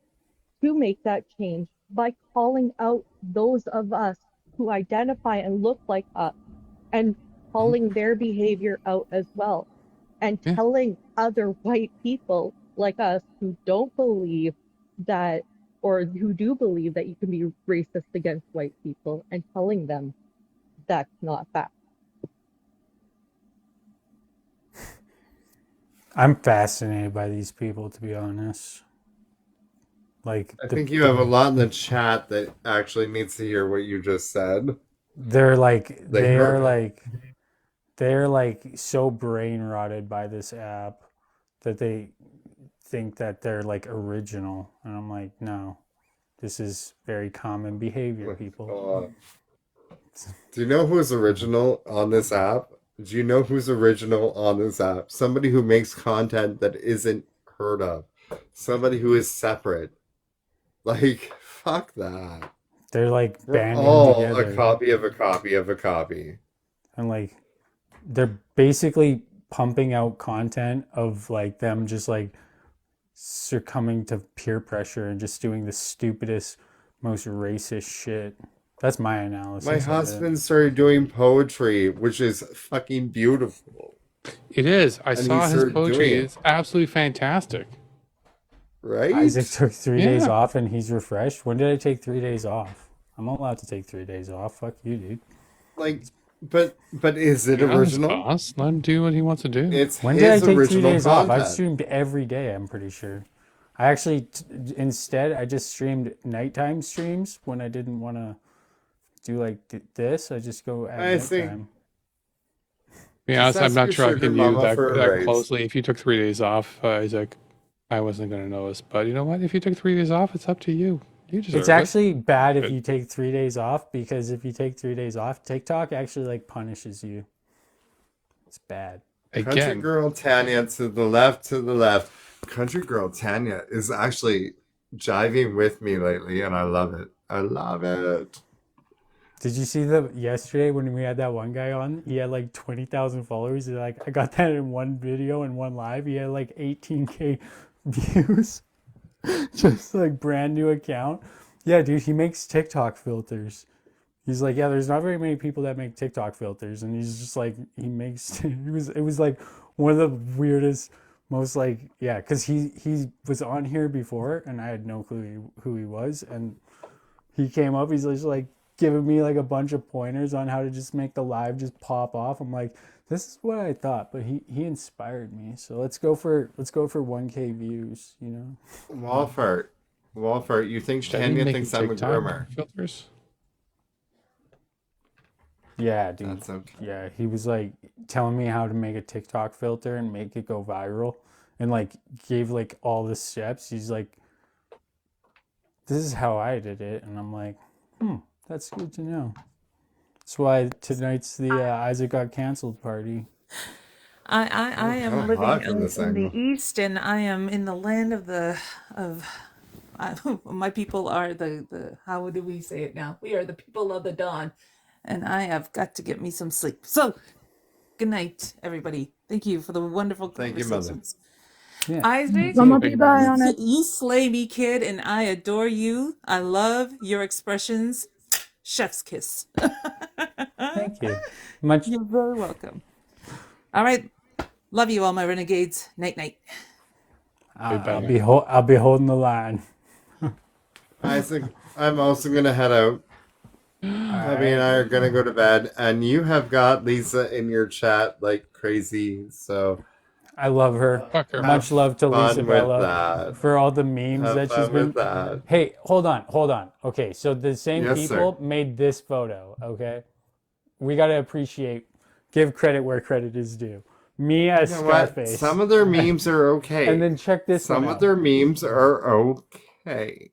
to make that change by calling out those of us who identify and look like us and calling their behavior out as well, and telling other white people like us who don't believe that, or who do believe that you can be racist against white people, and telling them that's not fact. I'm fascinated by these people, to be honest. Like, I think you have a lot in the chat that actually needs to hear what you just said. they're like Like, they're like so brain rotted by this app that they think that they're like original, and I'm like, no, this is very common behavior, people. Do you know who's original on this app? Do you know who's original on this app? Somebody who makes content that isn't heard of. Somebody who is separate. Like, fuck that. They're like We're banding all together. a copy of a copy of a copy. And like they're basically pumping out content of like them just like succumbing to peer pressure and just doing the stupidest, most racist shit. That's my analysis. My of it. husband started doing poetry, which is fucking beautiful. It is. I And he saw his started poetry. doing it. It's absolutely fantastic. Right? Isaac took 3 days Yeah. off and he's refreshed. When did I take 3 days off? I'm not allowed to take 3 days off. Fuck you, dude. Like, but is it Yeah, his original? boss. Let him do what he wants to do. It's When did I his take 3 original days off? I've content. streamed every day, I'm pretty sure. I actually, instead, I just streamed nighttime streams when I didn't want to do like this. I just go at I think- nighttime. To be honest, Just I'm not ask your tracking sugar you mama for a that raise. closely. If you took 3 days off, Isaac, I wasn't going to notice. But you know what? If you took 3 days off, it's up to you. You deserve It's it. actually bad if Good. you take 3 days off, because if you take 3 days off, TikTok actually like punishes you. It's bad. Country Again, girl Tanya to the left, to the left. Country girl Tanya is actually jiving with me lately, and I love it. I love it. Did you see the yesterday when we had that one guy on? He had like 20,000 followers. He's like, I got that in one video and one live. He had like 18K views. Just like brand new account. Yeah, dude, he makes TikTok filters. He's like, yeah, there's not very many people that make TikTok filters, and he's just like, he makes it was like one of the weirdest, most like, yeah, because he was on here before and I had no clue who he was, and he came up, he's just like giving me like a bunch of pointers on how to just make the live just pop off. I'm like, this is what I thought, but he inspired me. So let's go for 1K views, you know. Wolfert, you think Should I be Tanya making thinks I'm a TikTok groomer? filters? Yeah, dude. That's okay. Yeah, he was like telling me how to make a TikTok filter and make it go viral, and like gave like all the steps. He's like, "This is how I did it," and I'm like, that's good to know." That's why tonight's the Isaac got canceled party. I am kinda living hot from in this the angle. east, and I am in the land of my people are the how do we say it now? We are the people of the dawn, and I have got to get me some sleep. So, good night, everybody. Thank you for the wonderful Thank you, mother. conversations. Yeah. Isaac, Mama be bye on it. you slay me, kid, and I adore you. I love your expressions. Chef's kiss. Thank you. Much. You're very welcome. All right. Love you all, my renegades. Night, night. I'll be holding the line. Isaac, I'm also gonna head out. Abby and I are gonna go to bed, and you have got Lisa in your chat like crazy. So I love her. Fuck her. Much love to fun Lisa with Bella that. for all the memes Have that she's fun been. with that. Hey, hold on. Okay, so the same Yes, people made this photo. Okay, we gotta give credit where credit is due. Me as You know what? Scarface. Some of their memes are okay. And then check this Some one of out. their memes are okay.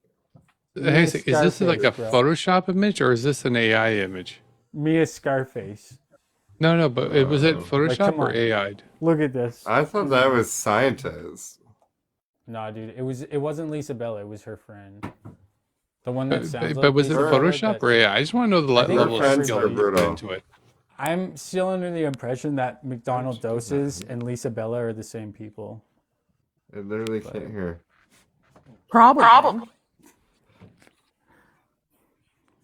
Hey, is this like a Scarface, bro. Photoshop image or is this an AI image? Me as Scarface. No, but was it Like, Photoshop come or on. AI'd? Look at this. I thought that was scientists. Nah, dude, it wasn't Lisa Bella. It was her friend. The one that sounds But like was it Lisa Bella, Photoshop that- or AI? I just want to know the I think level of friends skill are that you put brutal. into it. I'm still under the impression that McDonald Doses and Lisa Bella are the same people. I literally can't hear. Problem.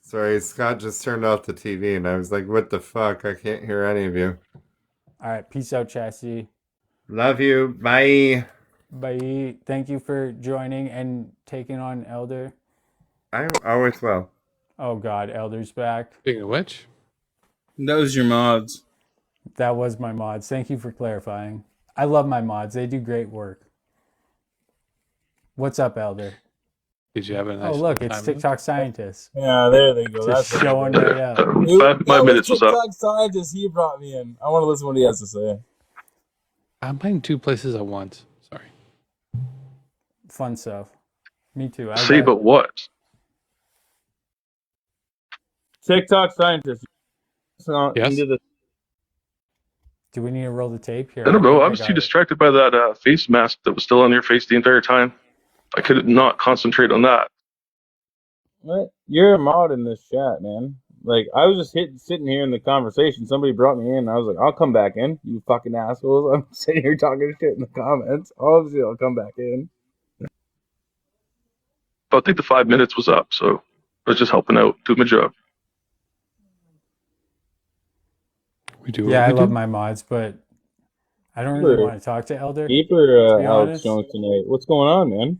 Sorry, Scott just turned off the TV, and I was like, "What the fuck? I can't hear any of you." All right, peace out, Chassis. Love you. Bye. Bye. Thank you for joining and taking on Elder. I always will. Oh God, Elder's back. Speaking of which, Those your mods. That was my mods. Thank you for clarifying. I love my mods. They do great work. What's up, Elder? did you have a nice Oh, look, it's time? TikTok Scientist. Yeah, there they go. Just That's showing right up. My minutes was up. TikTok scientist. He brought me in. I want to listen to what he has to say. I'm playing two places at once. Sorry. Fun stuff. Me too. I See, got- but what? TikTok scientist. Yes? Into the Do we need to roll the tape here? I don't know. think I was got too it. distracted by that face mask that was still on your face the entire time. I could not concentrate on that. What? You're a mod in this chat, man. Like, I was just sitting here in the conversation. Somebody brought me in. And I was like, I'll come back in, you fucking assholes. I'm sitting here talking shit in the comments. Obviously, I'll come back in. But I think the 5 minutes was up, so I was just helping out, doing my job. We do. Yeah, I what we love do. my mods, but I don't really Sure. want to talk to Elder. Keeper to be Alex honest. Jones tonight. What's going on, man?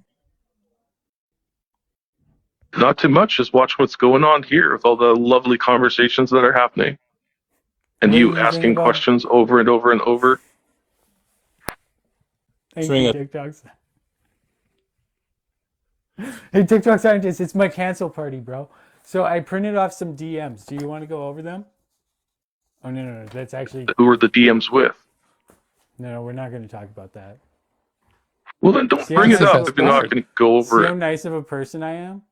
Not too much. Just watch what's going on here with all the lovely conversations that are happening, and What do you you think asking about- questions over and over and over. Thank Swing you, it. TikToks. Hey, TikTok Scientist, it's my cancel party, bro. So I printed off some DMs. Do you want to go over them? Oh, no. That's actually... Who are the DMs with? No, we're not going to talk about that. Well, then don't See, bring I it think up that's if you're not part. going to go See over how it. nice of a person I am?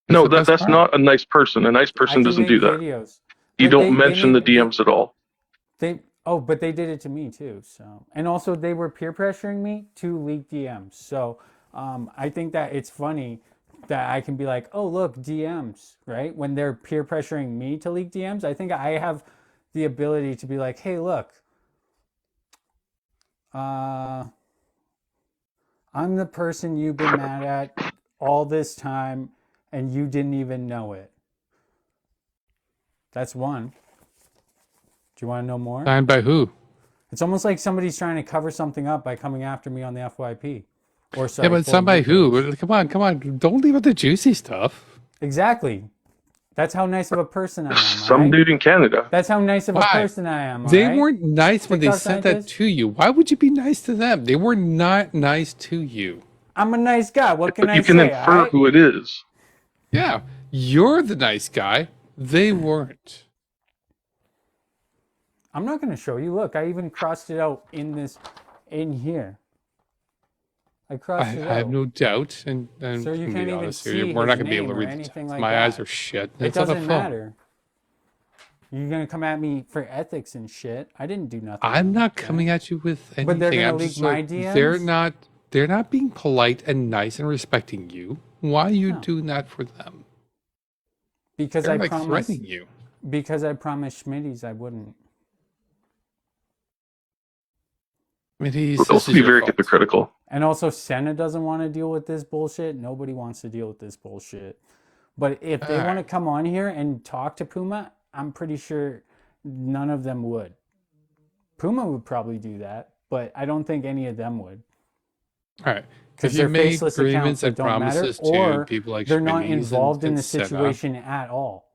No, That's the that's best not a nice person. A nice I person can doesn't make do that. videos. You But don't mention the DMs at all. But they did it to me too. So, and also they were peer pressuring me to leak DMs. So, I think that it's funny that I can be like, oh look, DMs, right? When they're peer pressuring me to leak DMs, I think I have the ability to be like, hey, look, I'm the person you've been mad at all this time, and you didn't even know it. That's one. Do you want to know more? Signed by who? It's almost like somebody's trying to cover something up by coming after me on the FYP. Or sorry, Yeah, but for signed by you who? guys. Come on. Don't leave out the juicy stuff. Exactly. That's how nice of a person I am. Some alright? dude in Canada. That's how nice of a Why? person I am. They alright? weren't nice when they TikTok sent that scientist? to you. Why would you be nice to them? They were not nice to you. I'm a nice guy. What can But I you can say? infer alright? who it is. Yeah, you're the nice guy. They weren't. I'm not going to show you. Look, I even crossed it out in here. I crossed it I have out. no doubt, and So you to can't be even honest see here, we're his not gonna be able name to or read the anything text. like My eyes that. are shit. It It's on the doesn't phone. matter. You're going to come at me for ethics and shit. I didn't do nothing. I'm not coming at you with anything. But they're going to I'm leak just my like, DMs? they're not being polite and nice and respecting you. Why are you No. doing that for them? Because They're I like promised. threatening you. Because I promised Schmitty's I wouldn't. I mean, he's But this also is be your very fault. hypocritical. And also, Senna doesn't want to deal with this bullshit. Nobody wants to deal with this bullshit. But if they want to Alright. come on here and talk to Puma, I'm pretty sure none of them would. Puma would probably do that, but I don't think any of them would. All right. Because If they're you made faceless agreements accounts that and don't matter, promises to or people like they're not Schmitty's involved in and the Senna, situation at all.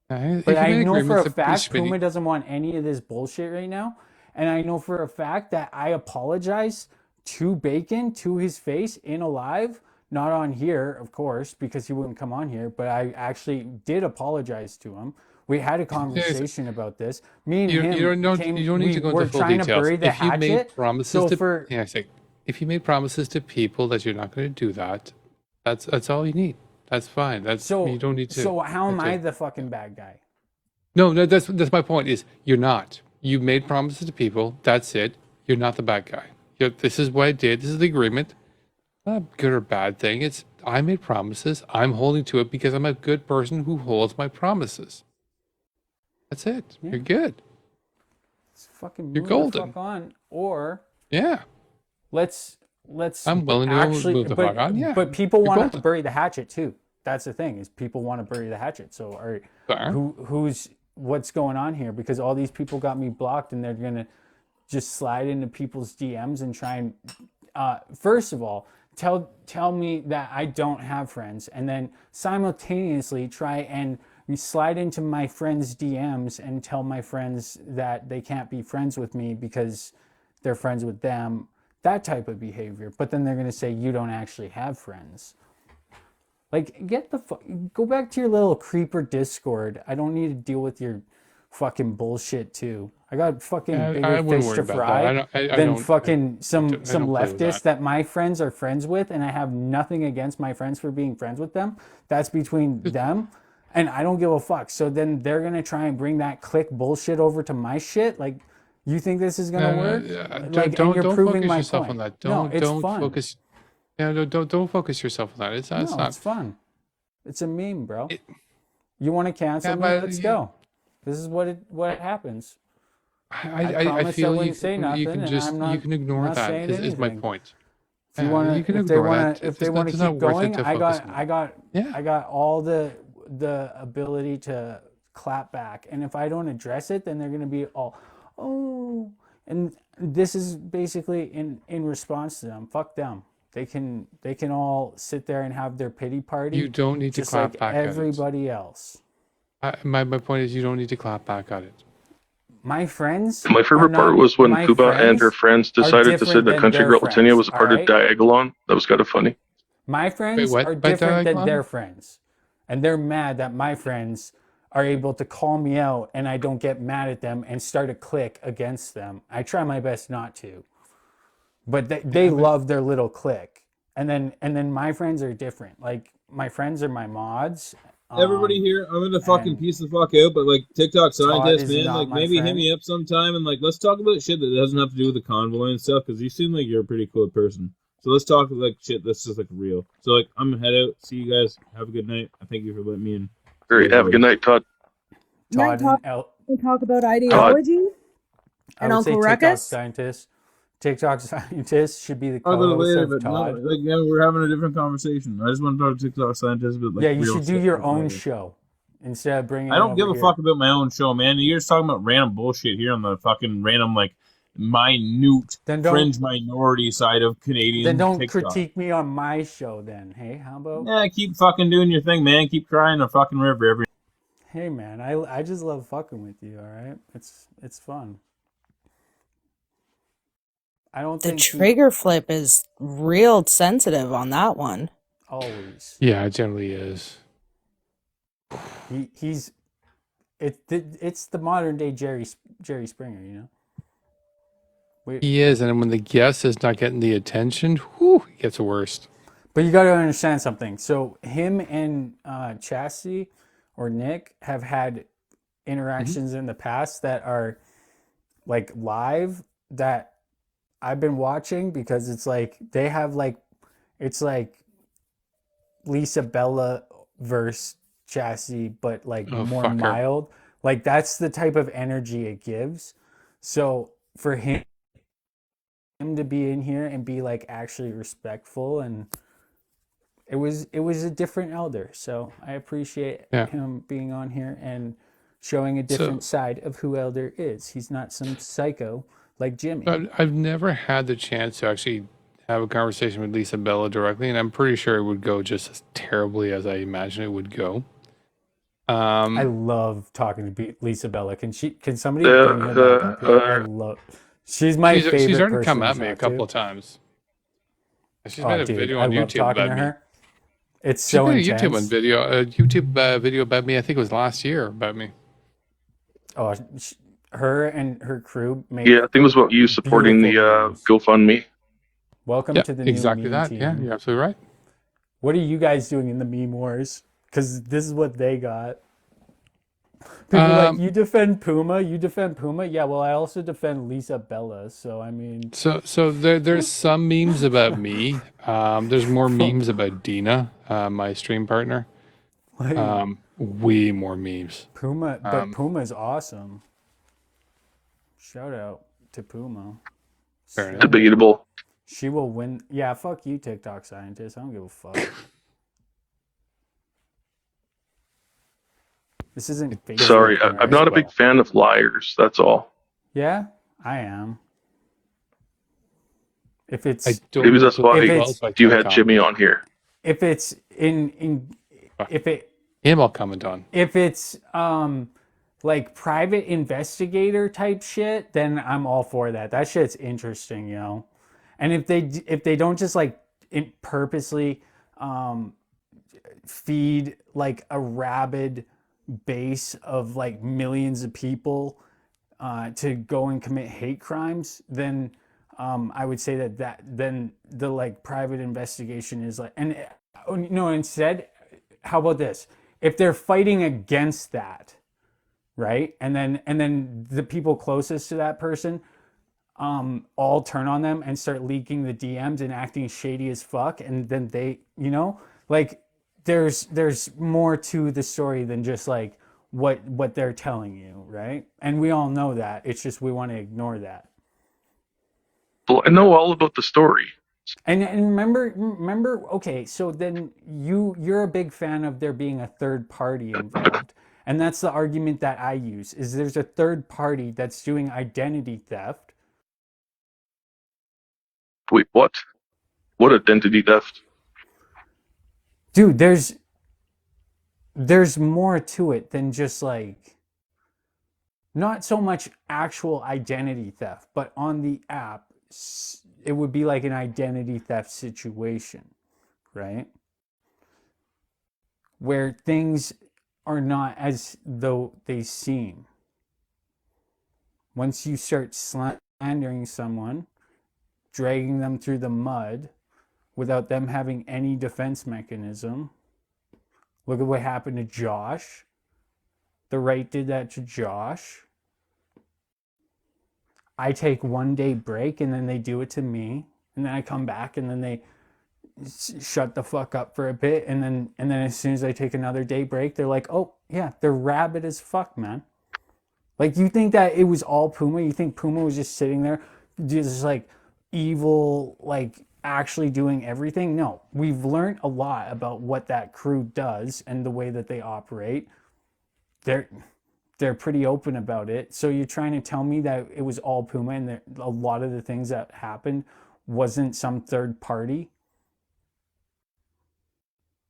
if But you I made know for a agreements with fact Schmitty, Puma doesn't want any of this bullshit right now. And I know for a fact that I apologize to Bacon, to his face, in a live, not on here, of course, because he wouldn't come on here, but I actually did apologize to him. We had a conversation about this. Me and him you don't need to go we're into full trying details. to bury the If you made hatchet. promises So to if you made promises to people that you're not going to do that, that's all you need. That's fine. You don't need to. So how am that's I it. the fucking bad guy? No, that's my point. Is you're not. You made promises to people. That's it. You're not the bad guy. This is what I did. This is the agreement. Not a good or bad thing. It's I made promises. I'm holding to it because I'm a good person who holds my promises. That's it. Yeah. You're good. It's fucking You're move golden. the fuck on. Or Yeah. let's I'm willing to actually move the fuck on. Yeah. but people You're want to golden. bury the hatchet too. That's the thing, is people want to bury the hatchet. So Fair. what's going on here? Because all these people got me blocked and they're gonna just slide into people's DMs and try and first of all tell me that I don't have friends, and then simultaneously try and slide into my friends' DMs and tell my friends that they can't be friends with me because they're friends with them. That type of behavior. But then they're going to say you don't actually have friends. Like, go back to your little creeper Discord. I don't need to deal with your fucking bullshit too. I got fucking I bigger wouldn't fish worry to about fry that. I than don't- fucking some I don't play with leftists that my friends are friends with, and I have nothing against my friends for being friends with them. That's between them, and I don't give a fuck. So then they're gonna try and bring that click bullshit over to my shit. Like, you think this is gonna work? Like, and you're don't proving focus my yourself point. on that. No, it's Don't fun. focus. Yeah, don't focus yourself on that. It's No, not. it's fun. It's a meme, bro. You want to cancel Yeah, me? but Let's go. This is what happens. I promised feel wouldn't you say can, nothing, you can and just I'm not- you can ignore not that. saying Is my anything. point. If you Yeah, want you can to, ignore that. if they want to It's not keep worth it going, to I focus on. I got all the ability to clap back, and if I don't address it, then they're gonna be all, oh, and this is basically in response to them. Fuck them. They can all sit there and have their pity party. You don't need to just clap like back at it. everybody else. My point is you don't need to clap back at it. My friends. My are favorite part not- was when my Kuba and her friends friends are decided to say different that than Country their Girl Latinia was a friends, part of alright? Diagolon. That was kind of funny. My friends what? are By different than Diagolon? their friends. And they're mad that my friends are able to call me out and I don't get mad at them and start a clique against them. I try my best not to. But they love their little clique. And then my friends are different. Like, my friends are my mods. Everybody here, I'm gonna fucking and piece the fuck out, but like TikTok scientist, is man, not like my maybe hit friend. me up sometime and like let's talk about shit that doesn't have to do with the convoy and stuff, because you seem like you're a pretty cool person. So let's talk like shit that's just like real. So like I'm gonna head out. See you guys. Have a good night. I thank you for letting me in. Great. Have a good night, Todd. Todd talk, and talk about ideology I and would say Uncle TikTok Ruckus. scientist. TikTok scientist should be the I'll go co-host later, of but no, Todd. like yeah, we're having a different conversation. I just want to talk to TikTok scientist, but like Yeah, you real should do stuff, your like, own whatever. show instead of bringing. I don't it give a over here. fuck about my own show, man. You're just talking about random bullshit here on the fucking random like minute Then don't- fringe minority side of Canadian. Then don't TikTok. critique me on my show. Then, hey, how about? Yeah, keep fucking doing your thing, man. Keep crying a fucking river every. Hey, man, I just love fucking with you. All right, it's fun. I don't The think trigger flip is real sensitive on that one. always. Yeah, it generally is. He's it's the modern day Jerry Springer, you know. He is, and when the guest is not getting the attention, whew, it gets worse. But you got to understand something. So him and Chastity or Nick have had interactions in the past that are like live that I've been watching, because it's like they have like, it's like Lisa Bella versus Chastity, but like Oh, more fuck her. mild. Like that's the type of energy it gives. So for him to be in here and be like actually respectful, and it was a different elder. So I appreciate Yeah. him being on here and showing a different side of who Elder is. He's not some psycho like Jimmy. I've never had the chance to actually have a conversation with Lisa Bella directly, and I'm pretty sure it would go just as terribly as I imagine it would go. I love talking to Lisa Bella. Can somebody bring her back up here? She's my favorite. She's already person come to at me a talk couple to. of times. She's Oh, made a dude, video I on love YouTube talking about to me. her. It's She so made a intense. YouTube video about me. I think it was last year about me. Oh, her and her crew make Yeah, I think it was about you supporting the GoFundMe. Welcome Yeah, to the exactly new meme that. team. Yeah, you're absolutely right. What are you guys doing in the meme wars? Because this is what they got. People are like, you defend Puma, you defend Puma. Yeah, well, I also defend Lisa Bella. So I mean, So there's some memes about me. There's more memes about Dina, my stream partner. Like- Way more memes. Puma, but Puma's awesome. Shout out to Puma. Fair enough. Debatable. She will win. Yeah, fuck you, TikTok scientist. I don't give a fuck. This isn't Facebook Sorry, or I'm not a big fan of liars. That's all. Yeah, I am. If it's Maybe that's why if it's, you had Jimmy on here. if it's if it him I'll comment on. If it's like private investigator type shit, then I'm all for that. That shit's interesting, you know. And if they don't just like purposely feed like a rabid base of like millions of people to go and commit hate crimes, then I would say that then the like private investigation is like, and no, instead, how about this? If they're fighting against that, right? And then the people closest to that person all turn on them and start leaking the DMs and acting shady as fuck, and then they, you know, like there's more to the story than just like what they're telling you, right? And we all know that. It's just we want to ignore that. Well, I know all about the story. And remember, okay, so then you're a big fan of there being a third party involved. And that's the argument that I use, is there's a third party that's doing identity theft. Wait, what? What identity theft? Dude, there's more to it than just like, not so much actual identity theft, but on the app, it would be like an identity theft situation, right? Where things are not as though they seem. Once you start slandering someone, dragging them through the mud without them having any defense mechanism. Look at what happened to Josh. The right did that to Josh. I take 1 day break and then they do it to me. And then I come back and then they shut the fuck up for a bit. And then as soon as I take another day break, they're like, oh yeah, they're rabid as fuck, man. Like, you think that it was all Puma? You think Puma was just sitting there just like evil, like actually doing everything? No, we've learned a lot about what that crew does and the way that they operate. They're pretty open about it. So you're trying to tell me that it was all Puma and that a lot of the things that happened wasn't some third party?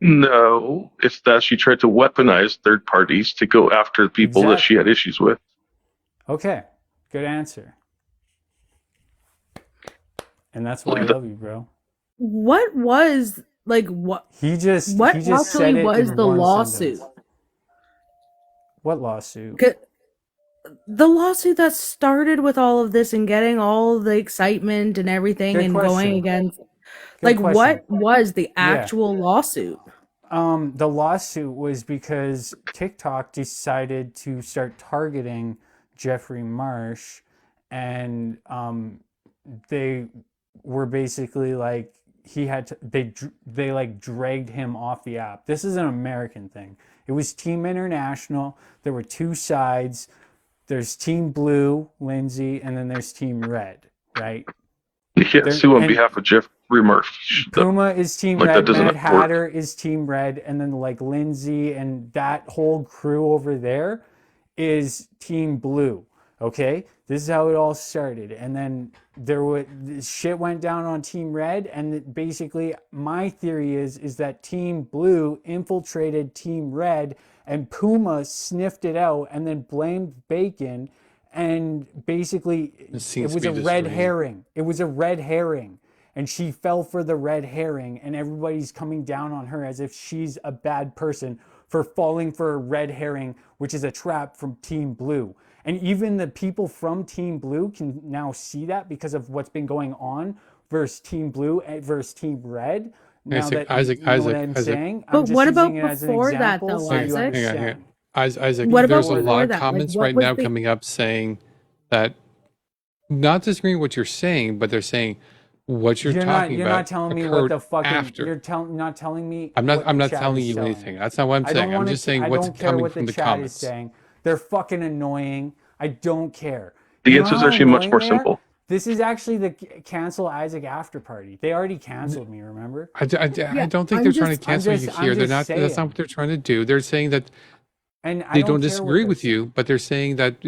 No, it's that she tried to weaponize third parties to go after the people that she had issues with. Okay, good answer. And that's why I love you, bro. What was like what he just what he just said actually it was in the one lawsuit? sentence. What lawsuit? The lawsuit that started with all of this and getting all the excitement and everything Good and going question. against, Good like, question. what was the Yeah. actual lawsuit? The lawsuit was because TikTok decided to start targeting Jeffrey Marsh, and they were basically like he had to, they like dragged him off the app. This is an American thing. It was Team International. There were two sides. There's Team Blue, Lindsay, and then there's Team Red, right? You can't There- sue on and- behalf of Jeffrey Marsh. Puma is Team Like, that Red, doesn't Mad work. Hatter is Team Red, and then like Lindsay and that whole crew over there is Team Blue. Okay, this is how it all started, and then shit went down on Team Red, and basically my theory is that Team Blue infiltrated Team Red, and Puma sniffed it out, and then blamed Bacon, and basically it seems was to a be red just herring. It was a red herring. And she fell for the red herring, and everybody's coming down on her as if she's a bad person for falling for a red herring, which is a trap from Team Blue. And even the people from Team Blue can now see that because of what's been going on versus Team Blue versus Team Red. Now Isaac, that you know what I'm saying, I'm But just what using about it as an before that, example though, so you Isaac? understand. Isaac, What about there's a before lot of that? Like, comments what right was now the- coming up saying that, not disagreeing with what you're saying, but they're saying what you're talking You're about not telling me occurred what the fucking. after. You're not telling me. I'm not. what I'm the not chat telling is you saying. anything. That's not what I'm I saying. don't I'm want just saying I what's don't care coming what from the the chat comments. is saying. They're fucking annoying. I don't care. The You know answer is how actually much annoying more they are? simple. This is actually the cancel Isaac after party. They already canceled me. Remember? I don't think I'm they're trying just- to cancel I'm you just- here. I'm They're just not. That's not saying. what they're trying to do. They're saying that And I they don't don't care what disagree they're with you, but they're saying that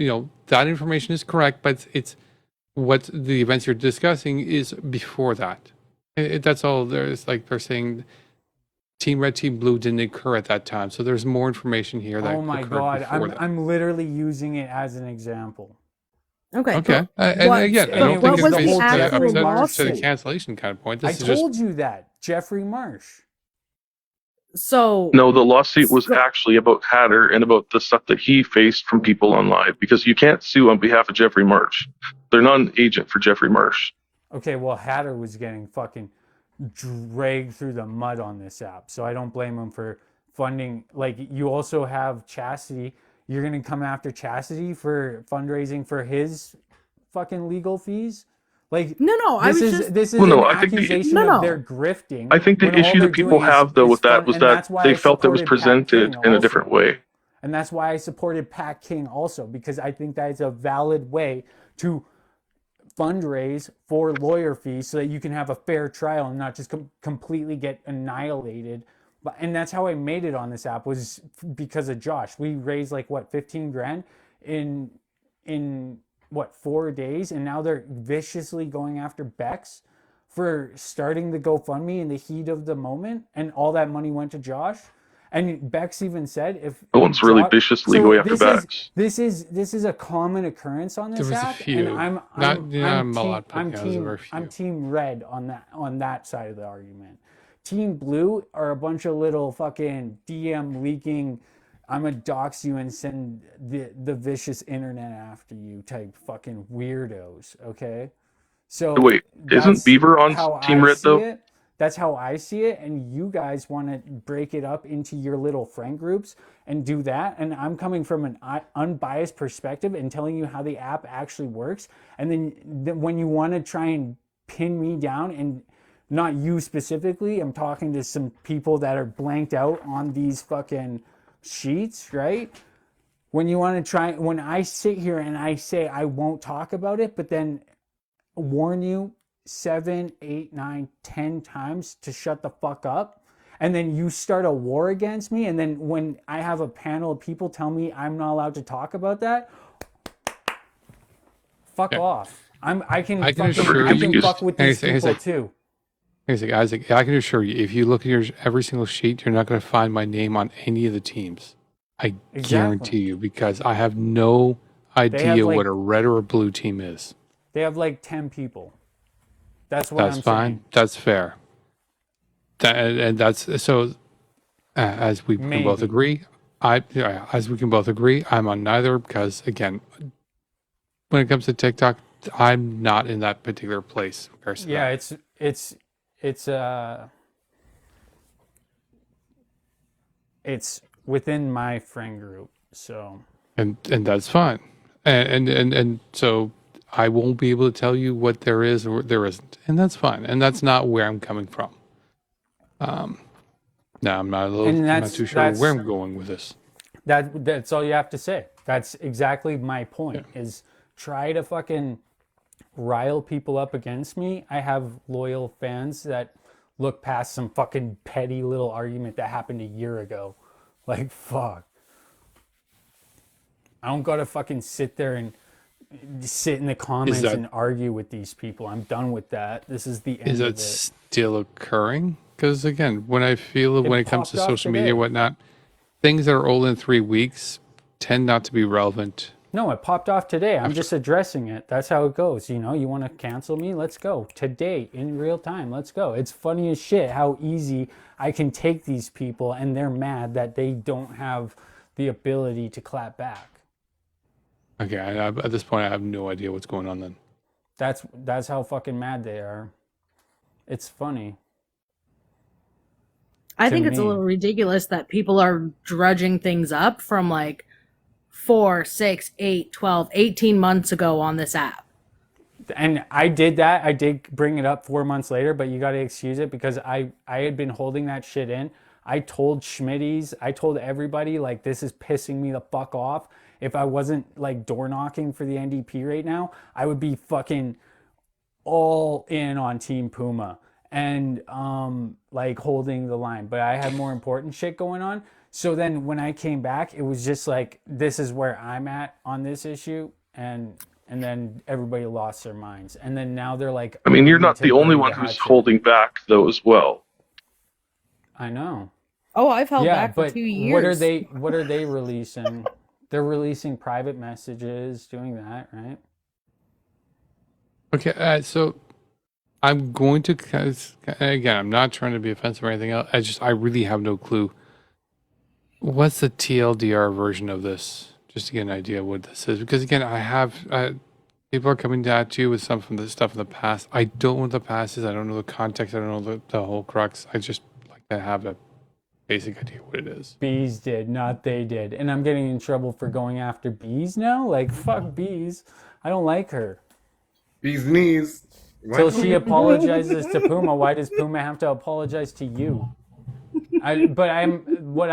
that information is correct, but it's what the events you're discussing is before that. That's all. There's like they're saying Team Red, Team Blue didn't occur at that time, so there's more information here that Oh my occurred god! before that. I'm literally using it as an example. Okay. Okay, but and what- again, I but don't think what it's was based the to actual upset to the lawsuit? cancellation kind of point. I This is just told you that Jeffrey Marsh. So No, the lawsuit was actually about Hatter and about the stuff that he faced from people on live, because you can't sue on behalf of Jeffrey Marsh. They're not an agent for Jeffrey Marsh. Okay, well, Hatter was getting fucking dragged through the mud on this app, so I don't blame him for funding. Like, you also have Chastity. You're gonna come after Chastity for fundraising for his fucking legal fees? Like, No, I this was is just- this is Well, no, an I think the- accusation No, of no. their grifting. I think the when all issue they're that people doing have, though, is with that fun- was and that that's why they I felt it was supported Pat presented King in a also. different way. And that's why I supported Pat King also, because I think that is a valid way to fundraise for lawyer fees so that you can have a fair trial and not just completely get annihilated. And that's how I made it on this app, was because of Josh. We raised like what, 15 grand in what, 4 days, and now they're viciously going after Bex for starting the GoFundMe in the heat of the moment, and all that money went to Josh. And Bex even said, if No one's really Josh- viciously So going after this is Bex. this is a common occurrence on this There was a app, few. and I'm Not- I'm, not I'm, a team, lot, but I'm yeah, there was a team very few. I'm team red on that side of the argument. Team blue are a bunch of little fucking DM leaking, I'm gonna dox you and send the vicious internet after you type fucking weirdos. Okay, so Wait, isn't that's Beaver on how Team I Red, see though? it. That's how I see it, and you guys want to break it up into your little friend groups and do that. And I'm coming from an unbiased perspective and telling you how the app actually works. And then when you want to try and pin me down, and not you specifically, I'm talking to some people that are blanked out on these fucking sheets, right? When you want to try, when I sit here and I say I won't talk about it, but then warn you 7, 8, 9, 10 times to shut the fuck up, and then you start a war against me, and then when I have a panel of people tell me I'm not allowed to talk about that, fuck off. I can assure you, fuck with these Hey, people too. Isaac, I can assure you, if you look at every single sheet, you're not going to find my name on any of the teams. I guarantee you, because I have no idea like- what a red or a blue team is. They have like 10 people. That's what That's I'm fine. saying. That's fair. And that's so. As we can both Maybe. agree, as we can both agree, I'm on neither because, again, when it comes to TikTok, I'm not in that particular place. Yeah, it's within my friend group, so and that's fine, and so I won't be able to tell you what there is or there isn't, and that's fine, and that's not where I'm coming from. Now I'm not too sure where I'm going with this. That's all you have to say. That's exactly my point. Is try to fucking rile people up against me. I have loyal fans that look past some fucking petty little argument that happened a year ago. Like, fuck. I don't gotta fucking sit there and sit in the comments and argue with these people. I'm done with that. This is the end Is of that it. still occurring? Because again, when I feel when it comes to popped off social today. media and whatnot, things that are old in 3 weeks tend not to be relevant. No, it popped off today. I'm just addressing it. That's how it goes. You know, you want to cancel me? Let's go. Today, in real time. Let's go. It's funny as shit how easy I can take these people and they're mad that they don't have the ability to clap back. Okay, at this point, I have no idea what's going on then. That's how fucking mad they are. It's funny. I To think it's a me. little ridiculous that people are drudging things up from like 4, 6, 8, 12, 18 months ago on this app. And I did that. I did bring it up 4 months later, but you got to excuse it because I had been holding that shit in. I told Schmitties, I told everybody, like, this is pissing me the fuck off. If I wasn't, like, door knocking for the NDP right now, I would be fucking all in on Team Puma and, like, holding the line. But I had more important shit going on. So then when I came back, it was just like, this is where I'm at on this issue. And then everybody lost their minds. And then now they're like, I mean, we you're need not to the only bring one the who's hot holding back, though, as well. shit. I know. Oh, I've held Yeah, back for but 2 years. what are they releasing? They're releasing private messages, doing that, right? Okay, so I'm going to, again, I'm not trying to be offensive or anything else. I really have no clue. What's the TLDR version of this? Just to get an idea of what this is. Because again, I have, people are coming at you with some from the stuff in the past. I don't know what the past is. I don't know the context. I don't know the whole crux. I just like to have a basic idea what it is. Bees did, not they did. And I'm getting in trouble for going after Bees now? Like, fuck Bees. I don't like her. Bees knees. Till she apologizes to Puma, why does Puma have to apologize to you? What I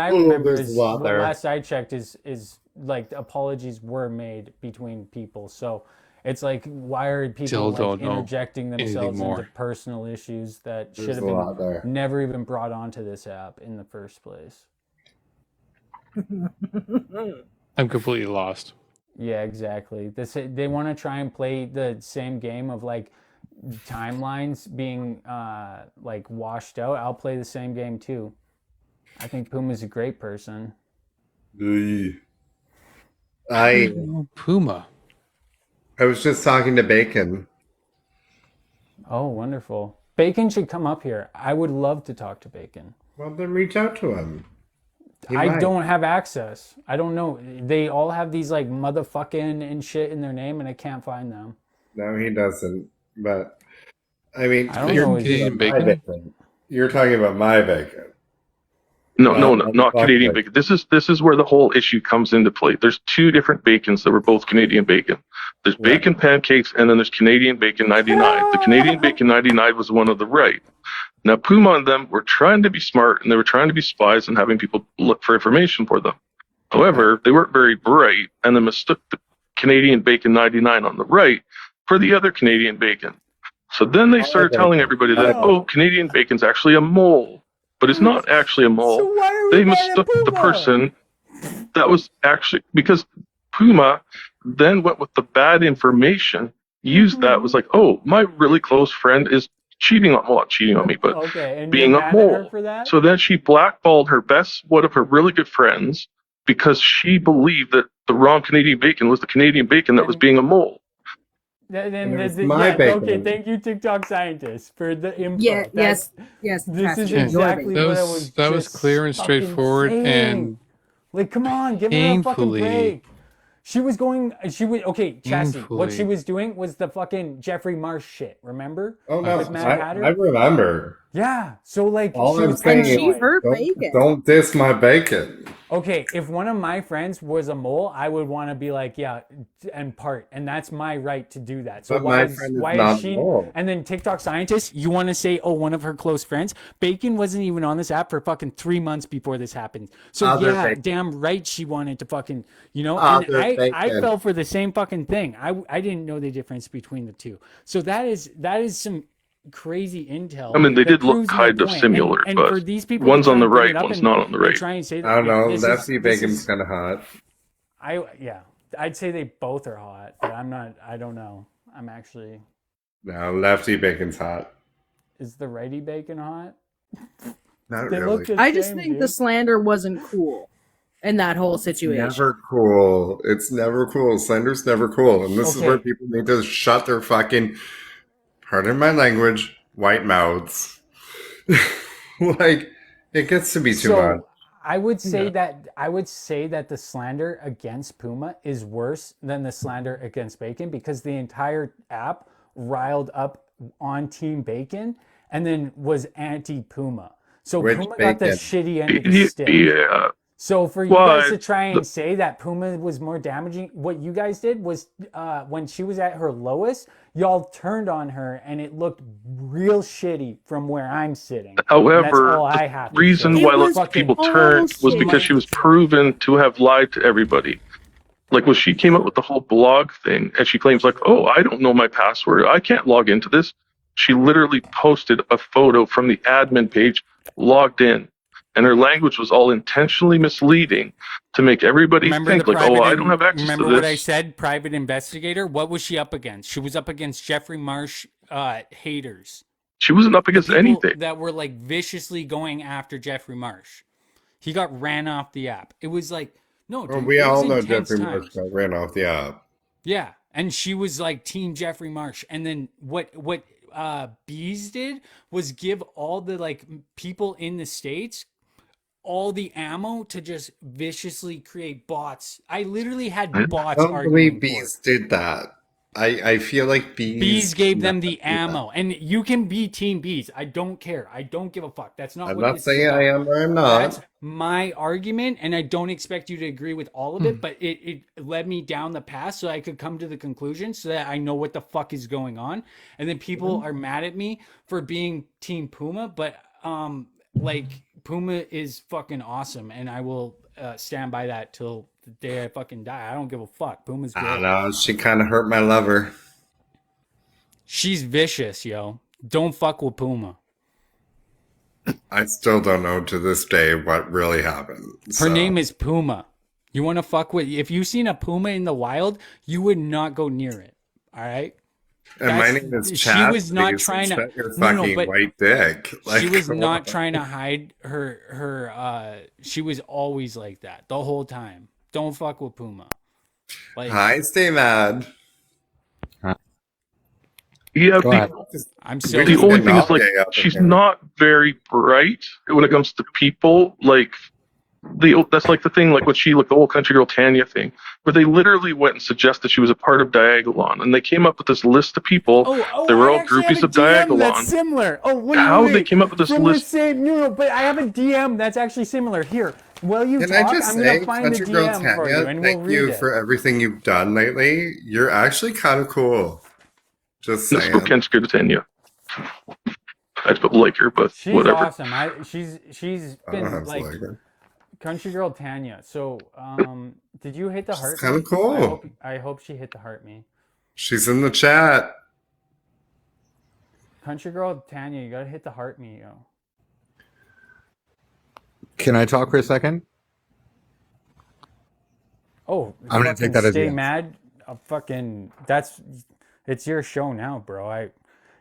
remember there's is, a lot there. last I checked is like apologies were made between people. So it's like, why are people Still like don't know interjecting anything themselves more. into personal issues that There's should have a lot there. been never even brought onto this app in the first place? I'm completely lost. Yeah, exactly. They want to try and play the same game of like timelines being like washed out. I'll play the same game too. I think Puma's a great person. Puma. I was just talking to Bacon. Oh, wonderful. Bacon should come up here. I would love to talk to Bacon. Well, then reach out to him. He I might. don't have access. I don't know. They all have these like motherfucking and shit in their name, and I can't find them. No, he doesn't. But I mean, I don't know his Canadian name. my bacon. You're talking about my bacon. No, Well, not fuck Canadian it. bacon. This is where the whole issue comes into play. There's two different bacons that were both Canadian bacon. There's bacon pancakes, and then there's Canadian bacon 99. The Canadian bacon 99 was the one on the right. Now Puma and them were trying to be smart, and they were trying to be spies and having people look for information for them. However, they weren't very bright, and they mistook the Canadian bacon 99 on the right for the other Canadian bacon. So then they started telling everybody that, oh, Canadian bacon's actually a mole. But it's not actually a mole. They mistook the person that was actually, because Puma then went with the bad information, used that, was like, oh, my really close friend is cheating on, well, not cheating on me, but Okay, and being you're a mad at her mole. for that? So then she blackballed one of her really good friends, because she believed that the wrong Canadian bacon was the Canadian bacon that was being a mole. Then It was my bacon. okay, thank you, TikTok scientist, for the info. Yeah, That's- yes, This is Chastity, your exactly That what I was was that was just clear and fucking straightforward, saying. and Like, come on, give her a fucking Painfully. break. Okay, Chastity, what she Painfully. was doing was the fucking Jeffrey Marsh shit, remember? Oh no, With Mad Hatter? I remember. Yeah, so like, All she I'm was saying paranoid. is don't diss my bacon. Okay, if one of my friends was a mole, I would want to be like, yeah, and part, and that's my right to do that. So But my friend is why not is she? a mole. And then TikTok scientist, you want to say, oh, one of her close friends, Bacon wasn't even on this app for fucking 3 months before this happened. So Other yeah, Bacon. damn right she wanted to fucking, and Other I Bacon. fell for the same fucking thing. I didn't know the difference between the two. So that is some crazy intel. I mean, they that did look proves my kind of point. similar, and but for these people one's to on try the and bring right, it up one's and- not on the and right. try and say I don't know. this Lefty is- this Bacon's is- kind of hot. I'd say they both are hot, but I don't know. I'm actually, No, Lefty Bacon's hot. is the righty Bacon hot? Not They really. look the I just same, think dude. the slander wasn't cool in that whole situation. Never cool. It's never cool. Slender's never cool. And this is Okay. where people need to shut their fucking, pardon my language, white mouths. Like, it gets to be too much. I would say that the slander against Puma is worse than the slander against Bacon because the entire app riled up on Team Bacon and then was anti Puma. So Which Puma got the Bacon? shitty end of the stick. Yeah. So for you guys to What? try and say that Puma was more damaging, what you guys did was when she was at her lowest, y'all turned on her and it looked real shitty from where I'm sitting. And However, that's all I have the to reason say. why lots of people turned was because she was proven to have lied to everybody. Like when she came up with the whole blog thing, and she claims like, "Oh, I don't know my password. I can't log into this." She literally posted a photo from the admin page, logged in, and her language was all intentionally misleading to make everybody think like, "Oh, I don't have access to Remember what I this." said, private investigator? What was she up against? She was up against Jeffrey Marsh haters. She wasn't up against People anything. that were like viciously going after Jeffrey Marsh. He got ran off the app. It was like, no, dude, Well, we it was all know intense Jeffrey times. Marsh got ran off the app. Yeah, and she was like Team Jeffrey Marsh. And then what Bees did was give all the like people in the States all the ammo to just viciously create bots. I literally had I bots don't arguing believe Bees did that. I feel like Bees gave them the ammo, and you can be Team Bees. I don't care. I don't give a fuck. That's not I'm what not this is saying about. I am or I'm not. That's my argument, and I don't expect you to agree with all of it, but it led me down the path so I could come to the conclusion so that I know what the fuck is going on. And then people are mad at me for being Team Puma, but like Puma is fucking awesome, and I will stand by that till the day I fucking die. I don't give a fuck. Puma's I great. don't know. She kind of hurt my lover. She's vicious, yo. Don't fuck with Puma. I still don't know to this day what really happened. Her name is Puma. You want to fuck with? If you seen a puma in the wild, you would not go near it. All right. And my name is She was not Chastity, so trying to. shut your No, fucking but white dick. Like, she was come not on. trying to hide her. She was always like that the whole time. Don't fuck with Puma. Like, Hi, stay mad. Yeah, Go ahead. I'm so. the only thing is like gay up she's here. not very bright when it comes to people. Like that's like the thing, like when she like the whole Country Girl Tanya thing, where they literally went and suggested she was a part of Diagolon, and they came up with this list of people. They were I all actually have groupies a of DM that's Diagolon. similar. Oh, wait, How wait. they came up with this From list? The same, no, but I have a DM that's actually similar. Here, while you Can talk, I just I'm say, gonna find the Country Girl DM for you, Tanya, and we'll thank read you it. for everything you've done lately. You're actually kind of cool. Just Let's saying. go Country Girl Tanya. I don't like her, but She's whatever. awesome. she's I don't been have to like like her. Country Girl Tanya. So, did you hit the heart? kinda me? cool. I hope she hit the heart me. She's in the chat. Country Girl Tanya, you gotta hit the heart me, yo. Can I talk for a second? Oh, I'm gonna fucking take that as stay yes. mad. It's your show now, bro.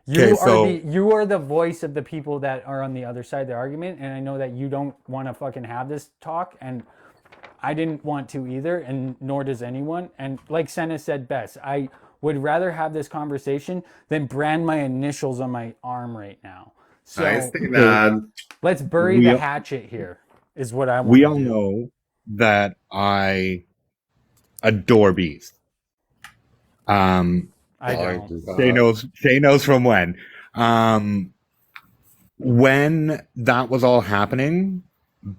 Okay, so- You are the voice of the people that are on the other side of the argument, and I know that you don't want to fucking have this talk, and I didn't want to either, and nor does anyone. And like Senna said best, I would rather have this conversation than brand my initials on my arm right now. So I stay mad. let's bury We the all- hatchet here. Is what I want. We all know that I adore bees. I don't. Shay knows from when. When that was all happening,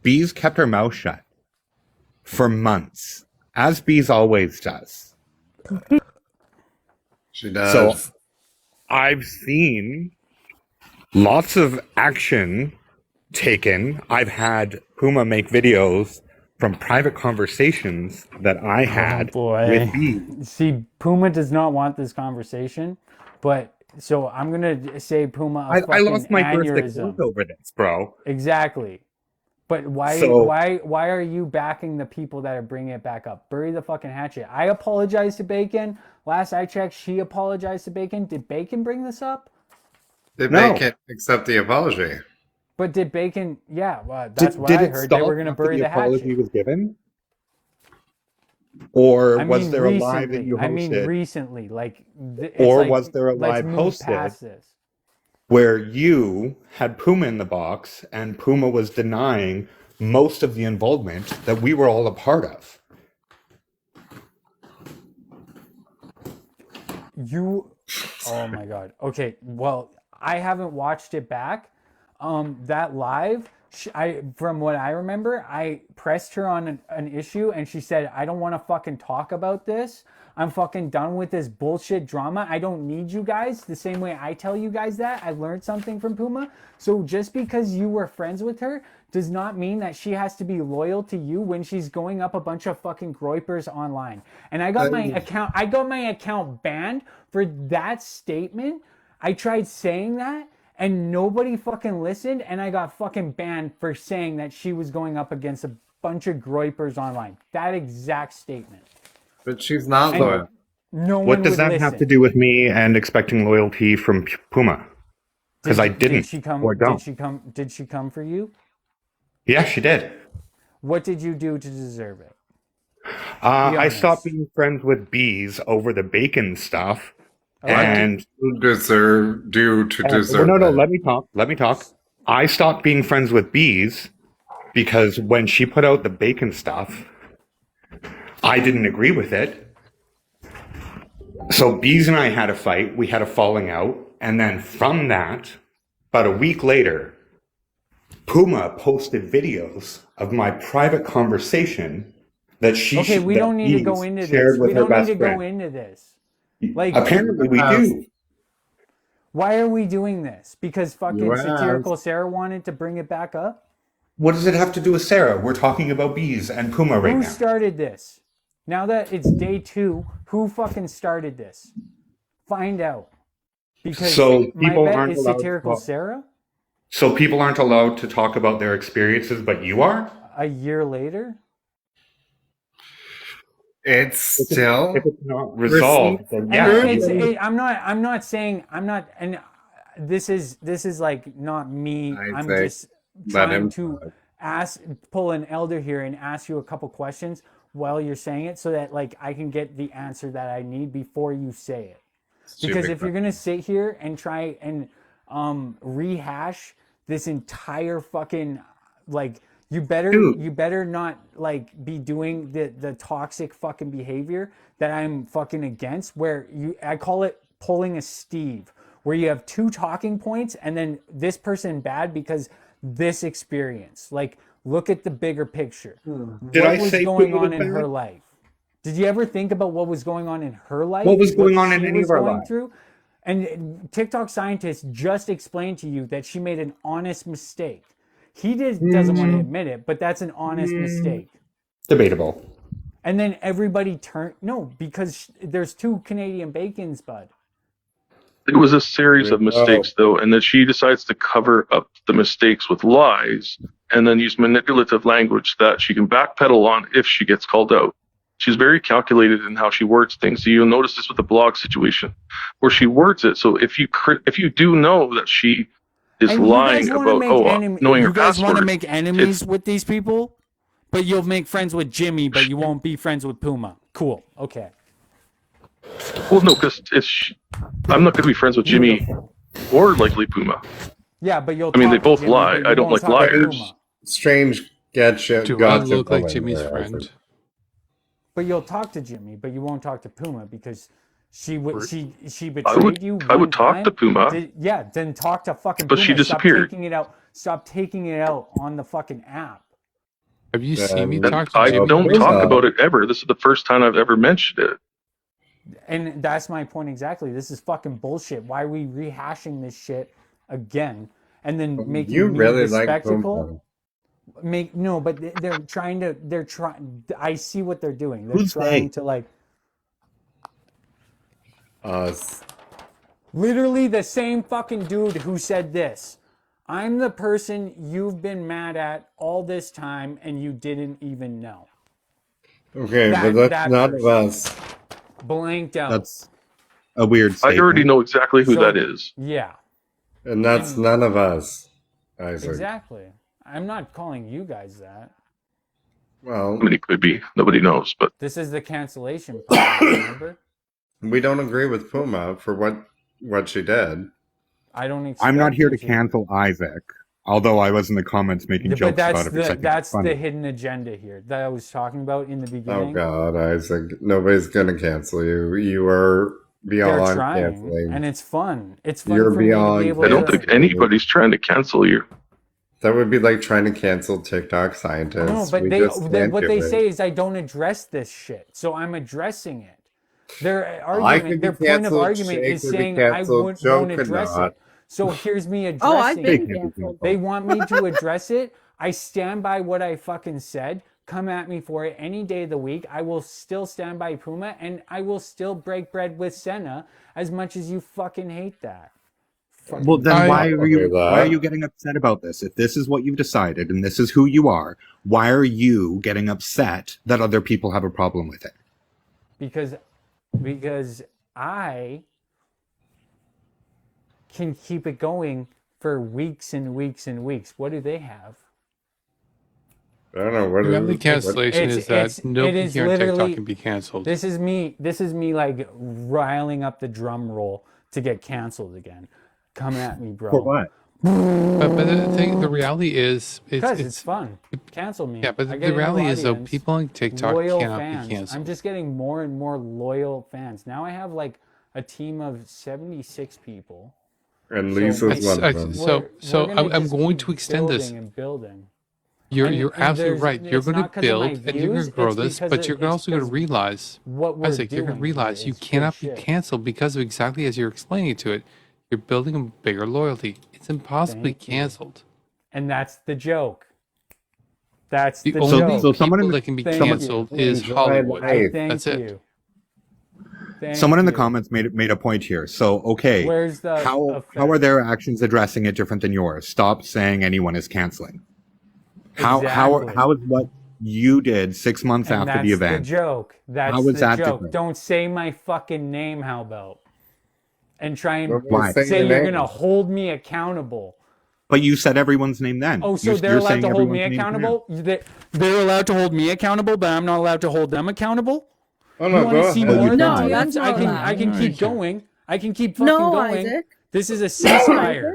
Bees kept her mouth shut for months, as Bees always does. She does. So I've seen lots of action taken. I've had Puma make videos from private conversations that I had with Bees. See, Puma does not want this conversation, but so I'm gonna say Puma. I lost my aneurysm. birthday over this, bro. Exactly. But why are you backing the people that are bringing it back up? Bury the fucking hatchet. I apologize to Bacon. Last I checked, she apologized to Bacon. Did Bacon bring this up? Did Bacon accept the apology? But did Bacon? Yeah, well, that's what I heard. They were going to bury the apology hatchet. was given, or was there a live that you hosted? I mean, recently, like, or was there a live hosted past this? where you had Puma in the box and Puma was denying most of the involvement that we were all a part of? Oh my God. Okay, well, I haven't watched it back. That live, from what I remember, I pressed her on an issue and she said, I don't want to fucking talk about this. I'm fucking done with this bullshit drama. I don't need you guys the same way I tell you guys that. I learned something from Puma. So just because you were friends with her does not mean that she has to be loyal to you when she's going up a bunch of fucking groypers online. And I got my account banned for that statement. I tried saying that and nobody fucking listened, and I got fucking banned for saying that she was going up against a bunch of groypers online. That exact statement. But she's not loyal. No one What does would that listen. have to do with me and expecting loyalty from Puma? Because I didn't. Did she come? Or don't. Did she come for you? Yeah, she did. What did you do to deserve it? I stopped being friends with Bees over the Bacon stuff. And do to deserve no, that? let me talk. I stopped being friends with Bees because when she put out the Bacon stuff, I didn't agree with it. So Bees and I had a fight. We had a falling out. And then from that, about a week later, Puma posted videos of my private conversation that she we don't need to go into this. We don't need to go into this. Like, apparently we do. Why are we doing this? Because fucking You Satirical asked. Sarah wanted to bring it back up? What does it have to do with Sarah? We're talking about Bees and Puma right Who now. started this? Now that it's day 2, who fucking started this? Find out. Because So my people bet aren't is allowed to Satirical talk- Sarah So people aren't allowed to talk about their experiences, but you are? a year later. It's still if it's not resolved, then yeah. I'm not saying, and this is like not me. I'm say just let trying him to pull an elder here and ask you a couple questions while you're saying it so that like I can get the answer that I need before you say it. Because if you're gonna sit here and try and rehash this entire fucking like you better not like be doing the toxic fucking behavior that I'm fucking against, where I call it pulling a Steve, where you have 2 talking points and then this person bad because this experience. Like, look at the bigger picture. Did What I was say going Puma on was in her bad? life? Did you ever think about what was going on in her life? What was going on in she any was of our going lives? through? And TikTok scientist just explained to you that she made an honest mistake. He doesn't want to admit it, but that's an honest mistake. Debatable. And then everybody because there's 2 Canadian Bacons, bud. It was a series of mistakes, though, and then she decides to cover up the mistakes with lies and then use manipulative language that she can backpedal on if she gets called out. She's very calculated in how she words things. So you'll notice this with the blog situation, where she words it. So if you do know that she is And lying you guys wanna about make knowing her you guys want to password, make enemies with these people, but you'll make friends with Jimmy, but you won't be friends with Puma. Cool. Okay. well, no, because I'm not going to be friends with Jimmy or likely Puma. Yeah, but you'll. I mean, they talk to both Jimmy, lie. but you I don't won't like talk to liars. Puma. strange Gotcha. Do I Gotcha. look like Bowman Jimmy's there, friend? Isaac. But you'll talk to Jimmy, but you won't talk to Puma because she would she I betrayed would you I one would talk to time. Puma, Yeah, then talk to fucking but Puma. she Stop disappeared. taking it out. Stop taking it out on the fucking app. Have you seen me And talk to I Jimmy? don't recently? talk about it ever. This is the first time I've ever mentioned it. And that's my point exactly. This is fucking bullshit. Why are we rehashing this shit again and then making You me really the like spectacle? But they're trying to. They're trying. I see what they're doing. They're Who's trying they? to like. Us. Literally the same fucking dude who said this. I'm the person you've been mad at all this time and you didn't even know. Okay, That- but that that's none of us. Blanked out. That's a weird I statement. already know exactly who So- that is. Yeah, And that's none of us, Isaac. exactly. I'm not calling you guys that. Well, I mean, it could be. Nobody knows, but This is the cancellation part, remember? we don't agree with Puma for what she did. I don't I'm not expect here you to cancel Isaac, although I was in the comments making jokes But that's about it because I think that's it's funny. the hidden agenda here that I was talking about in the Oh beginning. God, Isaac, nobody's gonna cancel you. You are They're beyond trying, canceling. and it's fun. It's fun You're for me to beyond be able I don't to. think anybody's trying to cancel you. That would be like trying to cancel TikTok scientists. No, but We they just can't what do they it. say is I don't address this shit, so I'm addressing it. Their I could argument, be their point of canceled, argument Shay is could be saying I canceled, Joe won't could address not. it. So here's me addressing Oh, I've been it. canceled. They want me to address it. I stand by what I fucking said. Come at me for it any day of the week. I will still stand by Puma, and I will still break bread with Senna as much as you fucking hate that. Well, then why are do you that. why are you getting upset about this? If this is what you've decided and this is who you are, why are you getting upset that other people have a problem with it? because I can keep it going for weeks and weeks and weeks. What do they have? I don't know what The only cancellation It's- is that it's- nobody it is here on TikTok literally- can be canceled. This is me like riling up the drum roll to get canceled again. Come at me, bro. For what? But the reality is, Because it's fun. Cancel me. Yeah, but I the get a new reality is, though, audience, people on TikTok loyal cannot fans. be canceled. I'm just getting more and more loyal fans. Now I have like a team of 76 people. And So Lisa's it's- one of them. So we're gonna I'm just going keep to extend this. building and building. You're And absolutely there's- right. You're it's going not to 'cause of my build and you're going views, to grow it's this, because but you're it's also going to because realize, what we're Isaac, you're going to doing realize here you is good cannot be shit. canceled because of exactly as you're explaining to it. You're building a bigger loyalty. It's impossible to be Thank you. canceled. And that's the joke. That's The the only joke. so someone in people the- that can be Thank you. canceled is Enjoy Hollywood. life. Thank That's you. it. Thank Someone in the you. comments made a point here. So okay, Where's the how effect? are their actions addressing it different than yours? Stop saying anyone is canceling. How Exactly. how is what you did 6 months And after that's the event? joke. That's How is the that joke. different? Don't say my fucking name, how about? And try and Nobody's Why? saying say your you're name. gonna hold me accountable. But you said everyone's name then. Oh, so You're they're allowed saying to hold me everyone's name now. accountable? They're allowed to hold me accountable, but I'm not allowed to hold them accountable? Oh You no, want go to see ahead. more of No, the that's DMs? I not can allowed. I can No, keep you can't. going. I can keep fucking No, going. Isaac. This is a ceasefire.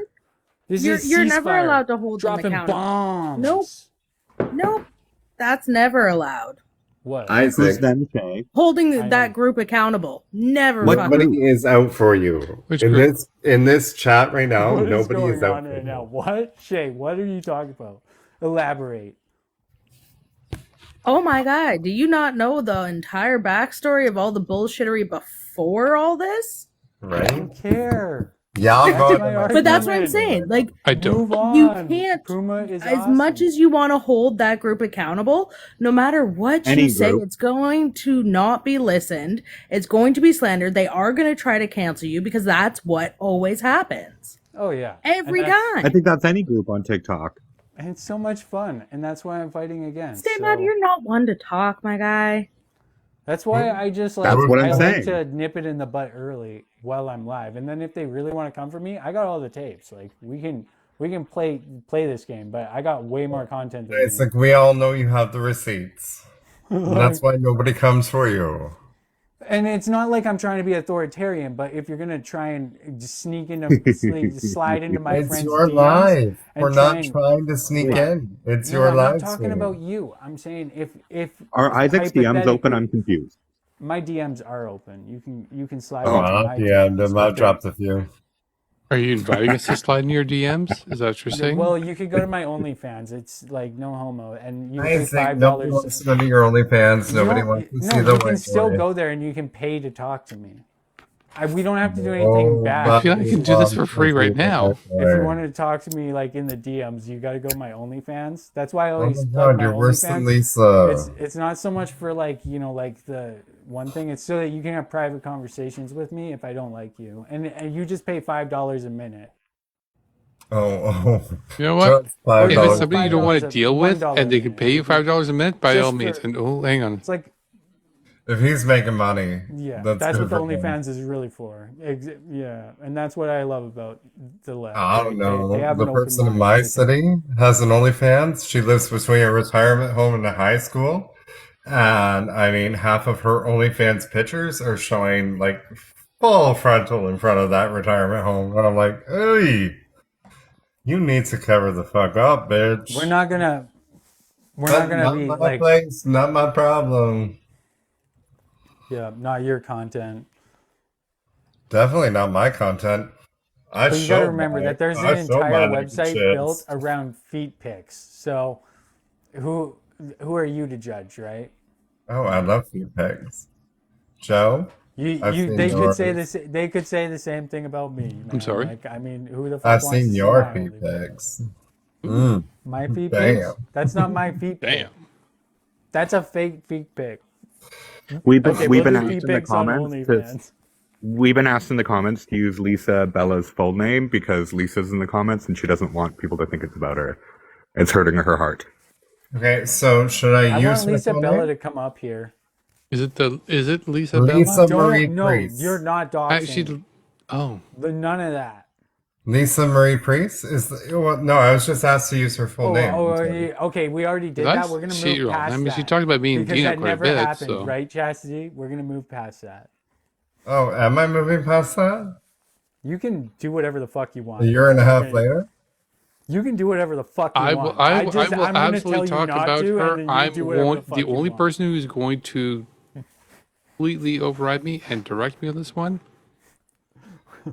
This You're is you're never ceasefire. allowed to hold them Dropping accountable. bombs. Nope, that's never allowed. What? Who's Isaac, them, Shay? Holding I that know. group accountable. Never What fucking. nobody is out for you. Which in group? this chat right now. What is Nobody going is out on for right you. now? What? Shay, what are you talking about? Elaborate. Oh my god, do you not know the entire backstory of all the bullshittery before all this? I Right? don't care. Yeah, I'll That's go. my But that's what I'm argument. saying. Like, I don't. Move on. you can't, Puma is as much awesome. as you want to hold that group accountable, no matter what Any you say, group. it's going to not be listened. It's going to be slandered. They are going to try to cancel you because that's what always happens. Oh yeah. Every And that's- I time. think that's any group on TikTok. And it's so much fun, and that's why I'm fighting against. Stay mad, so- you're not one to talk, my guy. That's why I just like That's what I'm I like saying. to nip it in the butt early while I'm live, and then if they really want to come for me, I got all the tapes. Like we can play this game, but I got way more content than It's you. like we all know you have the receipts. And that's why nobody comes for you. And it's not like I'm trying to be authoritarian, but if you're gonna try and just slide into my It's friend's your DMs life. and We're try not and trying to sneak in. It's no, your I'm not live talking stream. about you. I'm saying if Are Isaac's DMs open? I'm confused. my DMs are open. You can slide Oh, into I'll my DM them. I've but dropped a few. Are you inviting us to slide in your DMs? Is that what you're saying? well, you could go to my OnlyFans. It's like no homo, and you I pay think nobody $5. wants to go to your OnlyFans. Nobody wants to see the you can white still boy. go there and you can pay to talk to me. We don't have to do anything bad. I feel like I can do this for free right now. If you wanted to talk to me like in the DMs, you got to go to my OnlyFans. That's why I always Oh my plug God, my you're worse than OnlyFans. Lisa. It's not so much for like like the one thing. It's so that you can have private conversations with me if I don't like you, and you just pay $5 a minute. Oh. You know what? Just If it's $5. somebody you don't want to deal with and they can pay you $5 a minute, by Just all means. for- And oh, hang on. It's like If he's making money, yeah, that's that's good what the for him. OnlyFans is really for. Yeah, and that's what I love about the left. I don't know. They have The an open person in mind. my city has an OnlyFans. She lives between a retirement home and a high school. And I mean, half of her OnlyFans pictures are showing like full frontal in front of that retirement home. And I'm like, hey, you need to cover the fuck up, bitch. We're not gonna be my like place, not my problem. yeah, not your content. Definitely not my content. I But you got to show remember my- that there's I an show my entire naked website shits. built around feet pics. So who are you to judge, right? Oh, I love feet pics. Joe? I've seen They could yours. say this. They could say the same thing about me. Man. I'm sorry? Like, I mean, who the fuck I've wants seen to see your my feet OnlyFans? pics. Mm. My feet Damn. pics? That's not my feet pic. Damn. That's a fake feet pic. We've been Okay, we've we'll been do asked feet in the pics on comments OnlyFans. we've been asked in the comments to use Lisa Bella's full name because Lisa's in the comments and she doesn't want people to think it's about her. It's hurting her heart. Okay, so should I I use want my Lisa full Bella name? to come up here. Is it Lisa Lisa Bella? Marie No, Priest. you're not doxing. Actually, oh. None of that. Lisa Marie Priest is well, no. I was just asked to use her full name. Okay, we already did Did I that. We're gonna see move you wrong? past I mean, that. she talked about me and because Dina that quite a never bit, happened, so- right, Chastity? We're gonna move past that. Oh, am I moving past that? You can do whatever the fuck you want. A year and a half Okay. later? You can do whatever the fuck you I want. will I'm gonna absolutely tell you talk not about to, her. and then you I'm do whatever the fuck the you only want. person who's going to completely override me and direct me on this one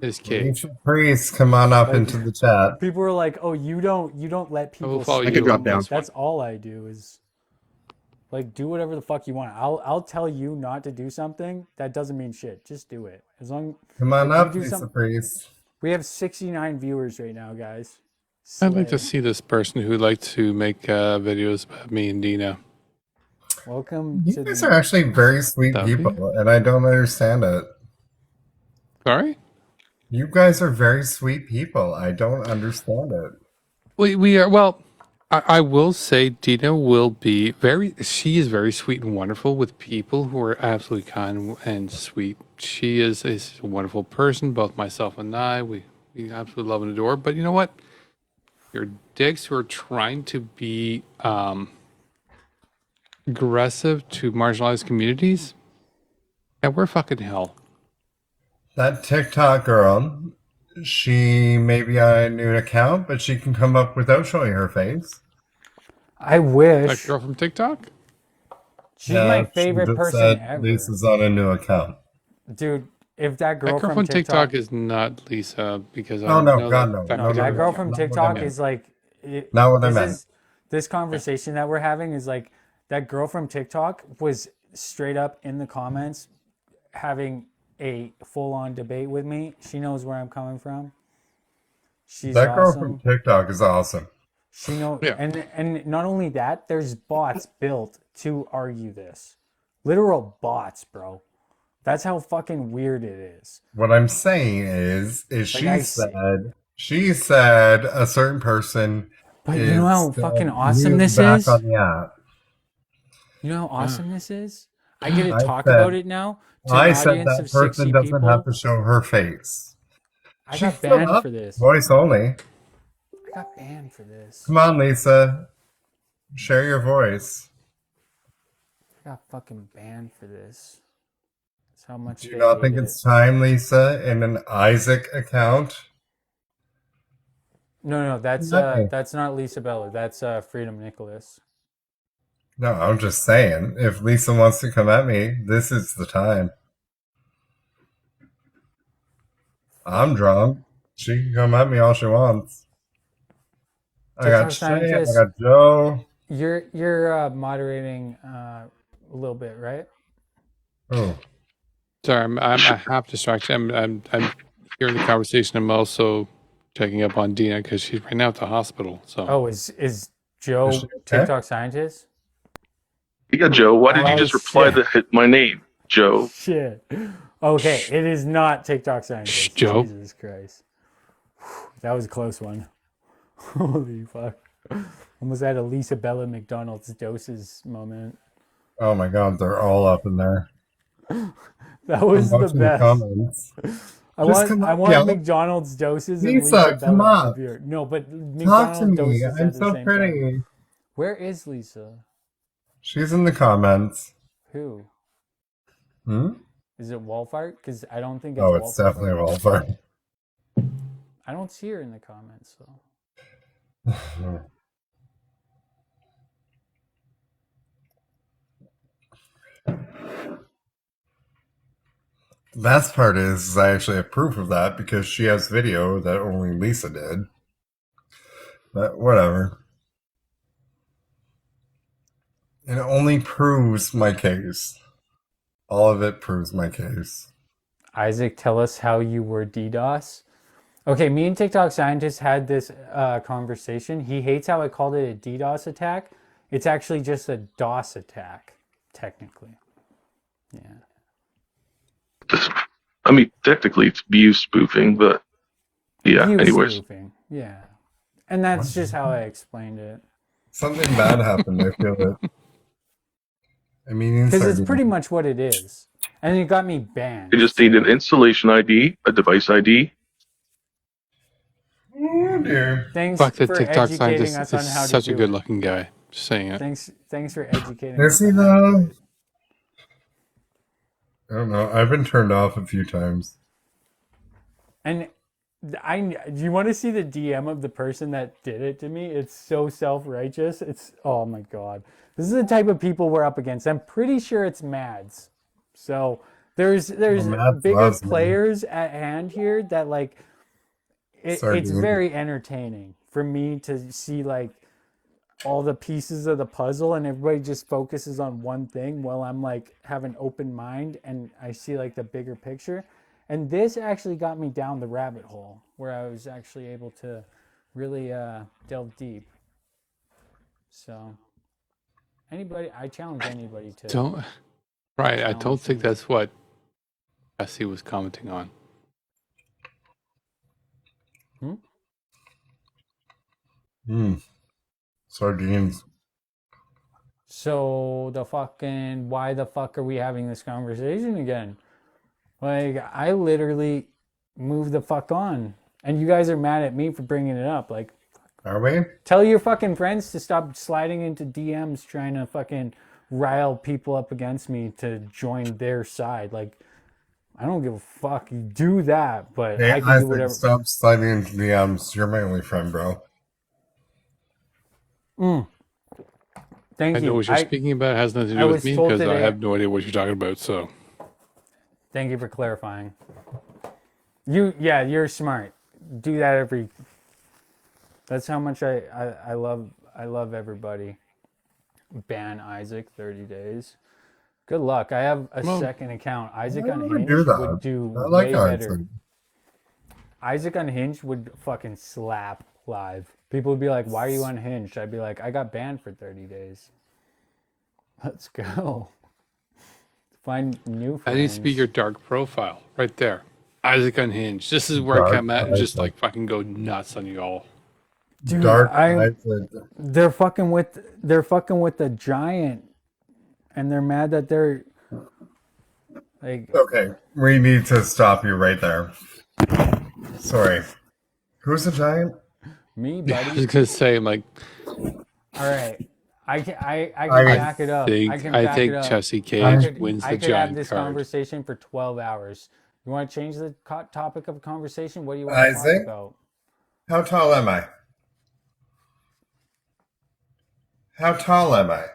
is Kate. Lisa Priest, come on up into the chat. People were like, "Oh, you don't let people." follow speak you I could drop on down. this." That's all I do is like do whatever the fuck you want. I'll tell you not to do something. That doesn't mean shit. Just do it. As long Come on if you up, do Lisa some- Priest. We have 69 viewers right now, guys. I'd like to Slay. see this person who'd like to make videos about me and Dina. Welcome You to guys the- are actually very sweet That'd be- people, and I don't understand it. Sorry? You guys are very sweet people. I don't understand it. We are, well, I will say Dina will be she is very sweet and wonderful with people who are absolutely kind and sweet. She is a wonderful person, both myself and I. We absolutely love and adore. But you know what? Your dicks who are trying to be aggressive to marginalized communities, yeah, we're fucking hell. That TikTok girl, she may be on a new account, but she can come up without showing her face. I wish. That girl from TikTok? She's my she favorite just person said ever. Lisa's on a new account. Dude, if that girl, That girl from TikTok is not Lisa because I Oh, no, know God, that no. fact No, is no, that real. girl no, from not what I TikTok meant. is like Not what I this meant. is this conversation that we're having is like that girl from TikTok was straight up in the comments having a full-on debate with me. She knows where I'm coming from. She's That girl awesome. from TikTok is awesome. She knows, Yeah. and not only that, there's bots built to argue this. Literal bots, bro. That's how fucking weird it is. What I'm saying is she said a certain person. But you know how is fucking still awesome this back is? on the app. You know how awesome this is? I get to I talk said- about it now to an I said audience that of 60 person doesn't people. have to show her face. I She's got still banned up, for this. Voice only. I got banned for this. Come on, Lisa. Share your voice. I got fucking banned for this. That's how much Do they you not hate think it. it's time, Lisa, in an Isaac account? No, No. that's not Lisa Bella. That's Freedom Nicholas. No, I'm just saying, if Lisa wants to come at me, this is the time. I'm drunk. She can come at me all she wants. I got TikTok Shay, I scientist, got Joe. you're moderating a little bit, right? Oh, Sorry, I'm half distracted. I'm hearing the conversation. I'm also checking up on Dina because she's right now at the hospital. So Oh, is Joe is she okay? TikTok scientist? Yeah, Joe, why did you Oh just reply shit! to hit my name, Joe? Shit. Okay, it is not TikTok scientist. Joe. Jesus Christ, that was a close one. Holy fuck! Almost had a Lisa Bella McDonald's doses moment. Oh my god, they're all up in there. That was I'm the watching best. comments. I Just come want up, yeah. McDonald's doses and Lisa, Lisa come Bella up. appear. No, but Talk to McDonald's me. doses I'm at the so same pretty. time. Where is Lisa? She's in the comments. Who? Hmm? Is it Walfart? Because I don't think it's Oh, it's Walfart. definitely a Walfart. I don't see her in the comments though. The best part is I actually have proof of that because she has video that only Lisa did. But whatever. It only proves my case. All of it proves my case. Isaac, tell us how you were DDoS. Okay, me and TikTok scientist had this conversation. He hates how I called it a DDoS attack. It's actually just a DOS attack, technically. Yeah. I mean, technically it's view spoofing, but yeah, View anyways. spoofing. Yeah. And that's just how I explained it. Something bad happened, I feel it. I mean, Because it's pretty much what it is. And it got me banned. You just need an installation ID, a device ID. Oh dear. Thanks fuck the for TikTok educating scientist us on is how such to a do it. good-looking guy. Just saying it. Thanks for educating Is us. he though? I don't know. I've been turned off a few times. And do you want to see the DM of the person that did it to me? It's so self-righteous. Oh my God. This is the type of people we're up against. I'm pretty sure it's Mads. So there's Mads bigger loves me. players at hand here that like, it's Sardine. very entertaining for me to see like all the pieces of the puzzle and everybody just focuses on one thing while I'm like have an open mind and I see like the bigger picture. And this actually got me down the rabbit hole where I was actually able to really delve deep. So I challenge anybody to Right, I challenge don't think me. that's what Bessie was commenting on. Sardines. So why the fuck are we having this conversation again? Like, I literally moved the fuck on. And you guys are mad at me for bringing it up. Like, Are we? tell your fucking friends to stop sliding into DMs trying to fucking rile people up against me to join their side. Like, I don't give a fuck. You do that, but Hey, I can do Isaac, whatever. stop sliding into DMs. You're my only friend, bro. Thank I know you. what you're speaking about. It has nothing to I do was with me told because I today- have no idea what you're talking about. So Thank you for clarifying. You're smart. Do that that's how much I love everybody. Ban Isaac 30 days. Good luck. I have a Well, second account. Isaac why would we Unhinged do that? would do I like way Isaac. better. Isaac Unhinged would fucking slap live. People would be like, "Why are you unhinged?" I'd be like, "I got banned for 30 days." Let's go. Find new friends. that needs to be your dark profile right there. Isaac Unhinged. This is where I Dark come at and just Isaac. like fucking go nuts on you all. Dude, Dark Isaac. they're fucking with the giant, and they're mad that they're like. Okay, we need to stop you right there. Sorry. Who's the giant? Me, Yeah, I was buddy. gonna say, I'm like, All right. I can I back it up. think- I can I back think it up. Jesse I Cage could, wins I the could have giant this card. conversation for 12 hours. You want to change the topic of conversation? What do you want to talk Isaac, about? how tall am I? How tall am I?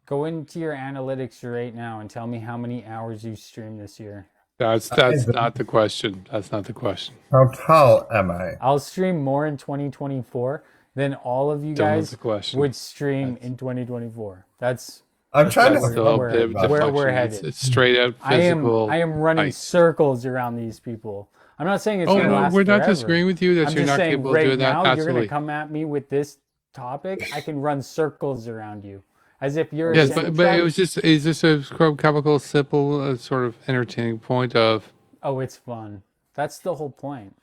Go into your analytics right now and tell me how many hours you streamed this year. That's not the question. That's not the question. How tall am I? I'll stream more in 2024 than all of you Don't know guys the question. would stream in 2024. That's I'm trying to That's still a bit of where we're deflection. headed. It's straight out physical. I am running height. circles around these people. I'm not saying it's Oh, going to no, last we're not forever. disagreeing with you that I'm you're just not saying capable of right doing that. now, you're going Absolutely. to come at me with this topic. I can run circles around you as if you're. Yes, a but it centipede. was just is this a chemical, simple, sort of entertaining point of? Oh, it's fun. That's the whole point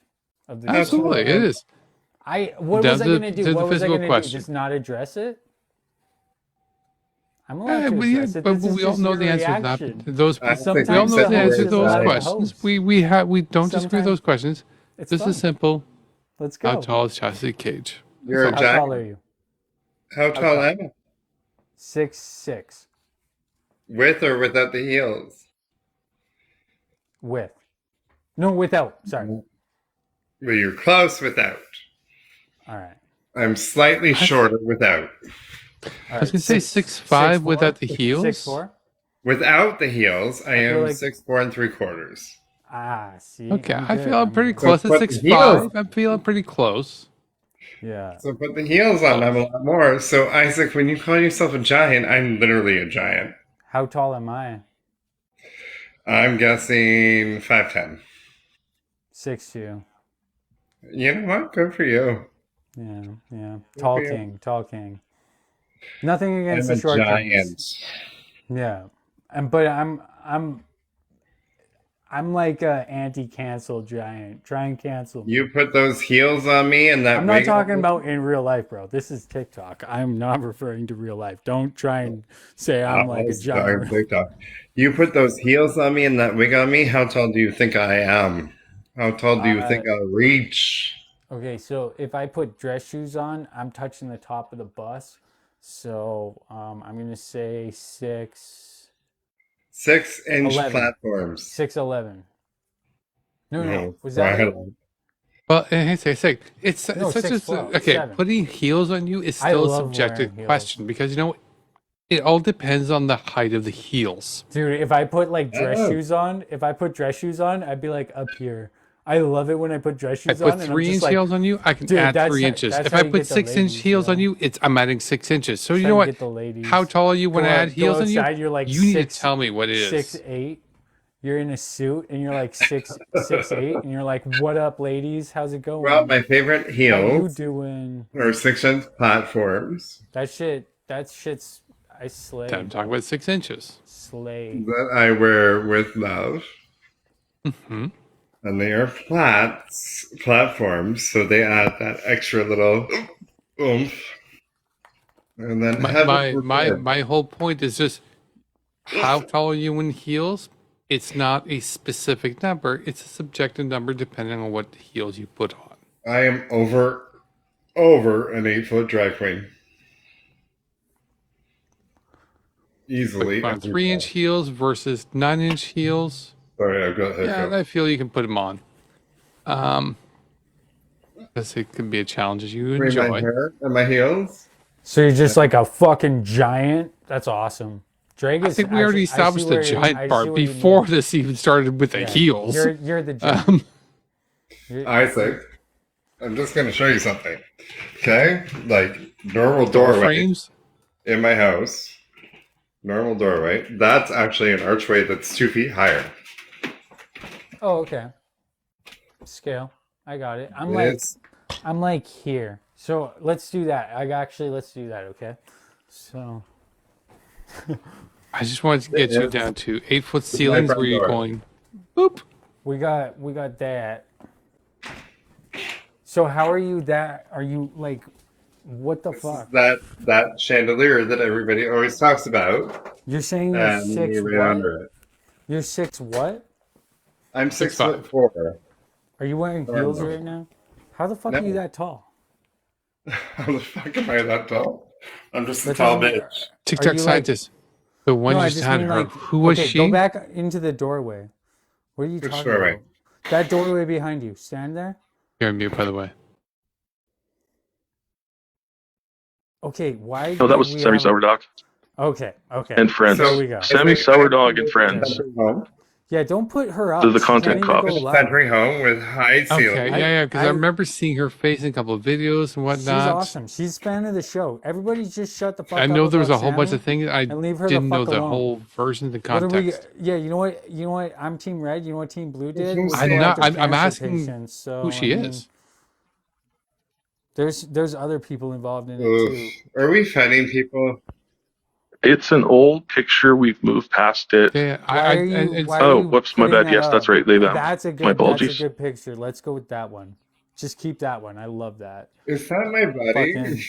of the. Absolutely, it is. What Down was I to- going to to do? the What was I physical going to do? question. Just not address it? I'm allowed to But address it. but This is we all just know your the answer to reaction. that. Those I we think all know that's the the answer to way those it's questions. We don't disagree with those questions. It's This fun. is simple. Let's How go. tall is Chastity Cage? You're a How giant. tall are you? How tall am I? 6'6" With or without the heels? with. No, without. Sorry. Well, you're close without. All right. I'm slightly shorter without. I was gonna say 6'5" without the heels. 6'4". Without the heels, I feel am like- 6'4" 3/4. Ah, see. Okay, I'm I good. feel I'm pretty good. close So at put the 6'5". heels- I'm feeling pretty close. Yeah. So put the heels on, I'm a lot more. So Isaac, when you call yourself a giant, I'm literally a giant. How tall am I? I'm guessing 5'10". 6'2". You know what? Good for you. Yeah, yeah. Good Tall for you. king, tall king. Nothing against I'm the a short giant. kings. Yeah, but I'm like a anti-cancel giant. Try and cancel me. You put those heels on me and that I'm not wig on talking me? about in real life, bro. This is TikTok. I'm not referring to real life. Don't try and say I'm like a was giant. on TikTok. You put those heels on me and that wig on me. How tall do you think I am? How tall do you think I'll reach? Okay, so if I put dress shoes on, I'm touching the top of the bus. So I'm gonna say 6-inch 11. platforms. 6'11". No, No, was that right it? on. Well, it's such No, a 6'12", okay. 7. Putting heels on you is I still a love subjective wearing heels. question because you know it all depends on the height of the heels. Dude, if I put like dress Oh. shoes on, I'd be like up here. I love it when I put dress I shoes put on. And I'm 3-inch just like, heels on you, I can dude, add that's 3 how- inches. that's If how I you put get the 6-inch ladies, heels on know? you, I'm adding 6 inches. So you Trying know to what? get the ladies. How tall are you when Go I out- add heels go on you? outside, you're like You need to 6 tell me what it is. 6'8". You're in a suit and you're like 6'8", and you're like, "What up, ladies? How's it going? Well, my favorite How you heels doing?" are 6-inch platforms That shit's I slay. I'm talking about 6 inches. Slay. that I wear with love. Hmm. And they are platforms, so they add that extra little oomph. And then My whole point is just how tall are you in heels? It's not a specific number. It's a subjective number depending on what heels you put on. I am over an 8-foot drag queen. Easily. On 3-inch heels versus 9-inch heels. Sorry, I've got Yeah, hiccup. I feel you can put them on. Because it can be a challenge as you My enjoy. hair and my heels. So you're just like a fucking giant. That's awesome. Drake I is. think we already see- I see established the where you- I giant see part what you mean. before this even started with the Yeah. heels. You're the giant. Isaac, I'm just going to show you something. Okay? Like, normal Door doorway frames? in my house. Normal doorway. That's actually an archway that's 2 feet higher. Oh, okay. Scale. I got it. It's- I'm like here. So let's do that. Let's do that. Okay. So. I just wanted to get you down to 8-foot It's my ceilings front where you're door. going, boop. We got that. So how are you that? Are you like, what the fuck? That chandelier that everybody always talks about. You're saying you're And 6 me right what? under it. You're 6 what? I'm 6'4". Are you wearing heels right now? How the fuck are you No. that tall? How the fuck am I that tall? I'm just a But tall then, bitch. are TikTok you like? scientist. The one No, you I just just had mean her. like. Who was Okay, she? go back into the doorway. What are you Which talking doorway? about? That doorway behind you. Stand there. You're on mute, by the way. Okay, why No, that do was we Sammy have? Sourdog Okay, and friends. there we go. Sammy Sourdog and friends. Yeah, don't put her They're up. the She can't content even cops. go live. Country home with high Okay, ceilings. yeah, because I remember seeing her face in a couple of videos and She's whatnot. awesome. She's a fan of the show. Everybody just shut the fuck I up know there was about a whole bunch Sammy of things. I and leave her didn't the know fuck the alone. whole version, the What are we? context. Yeah, you know what? You know what? I'm Team Red. You know what Team Blue did? Who's Was I'm go not. after I'm cancer asking patients. So who she I mean, is. there's other people involved in it Oof. too. Are we fighting people? It's an old picture. We've moved past it. Yeah, Why are you? it's Why are Oh, you whoops, my putting bad. that Yes, that's up? right. They them. That's a My good. That's a apologies. good picture. Let's go with that one. Just keep that one. I love that. Is that my buddy? Fucking.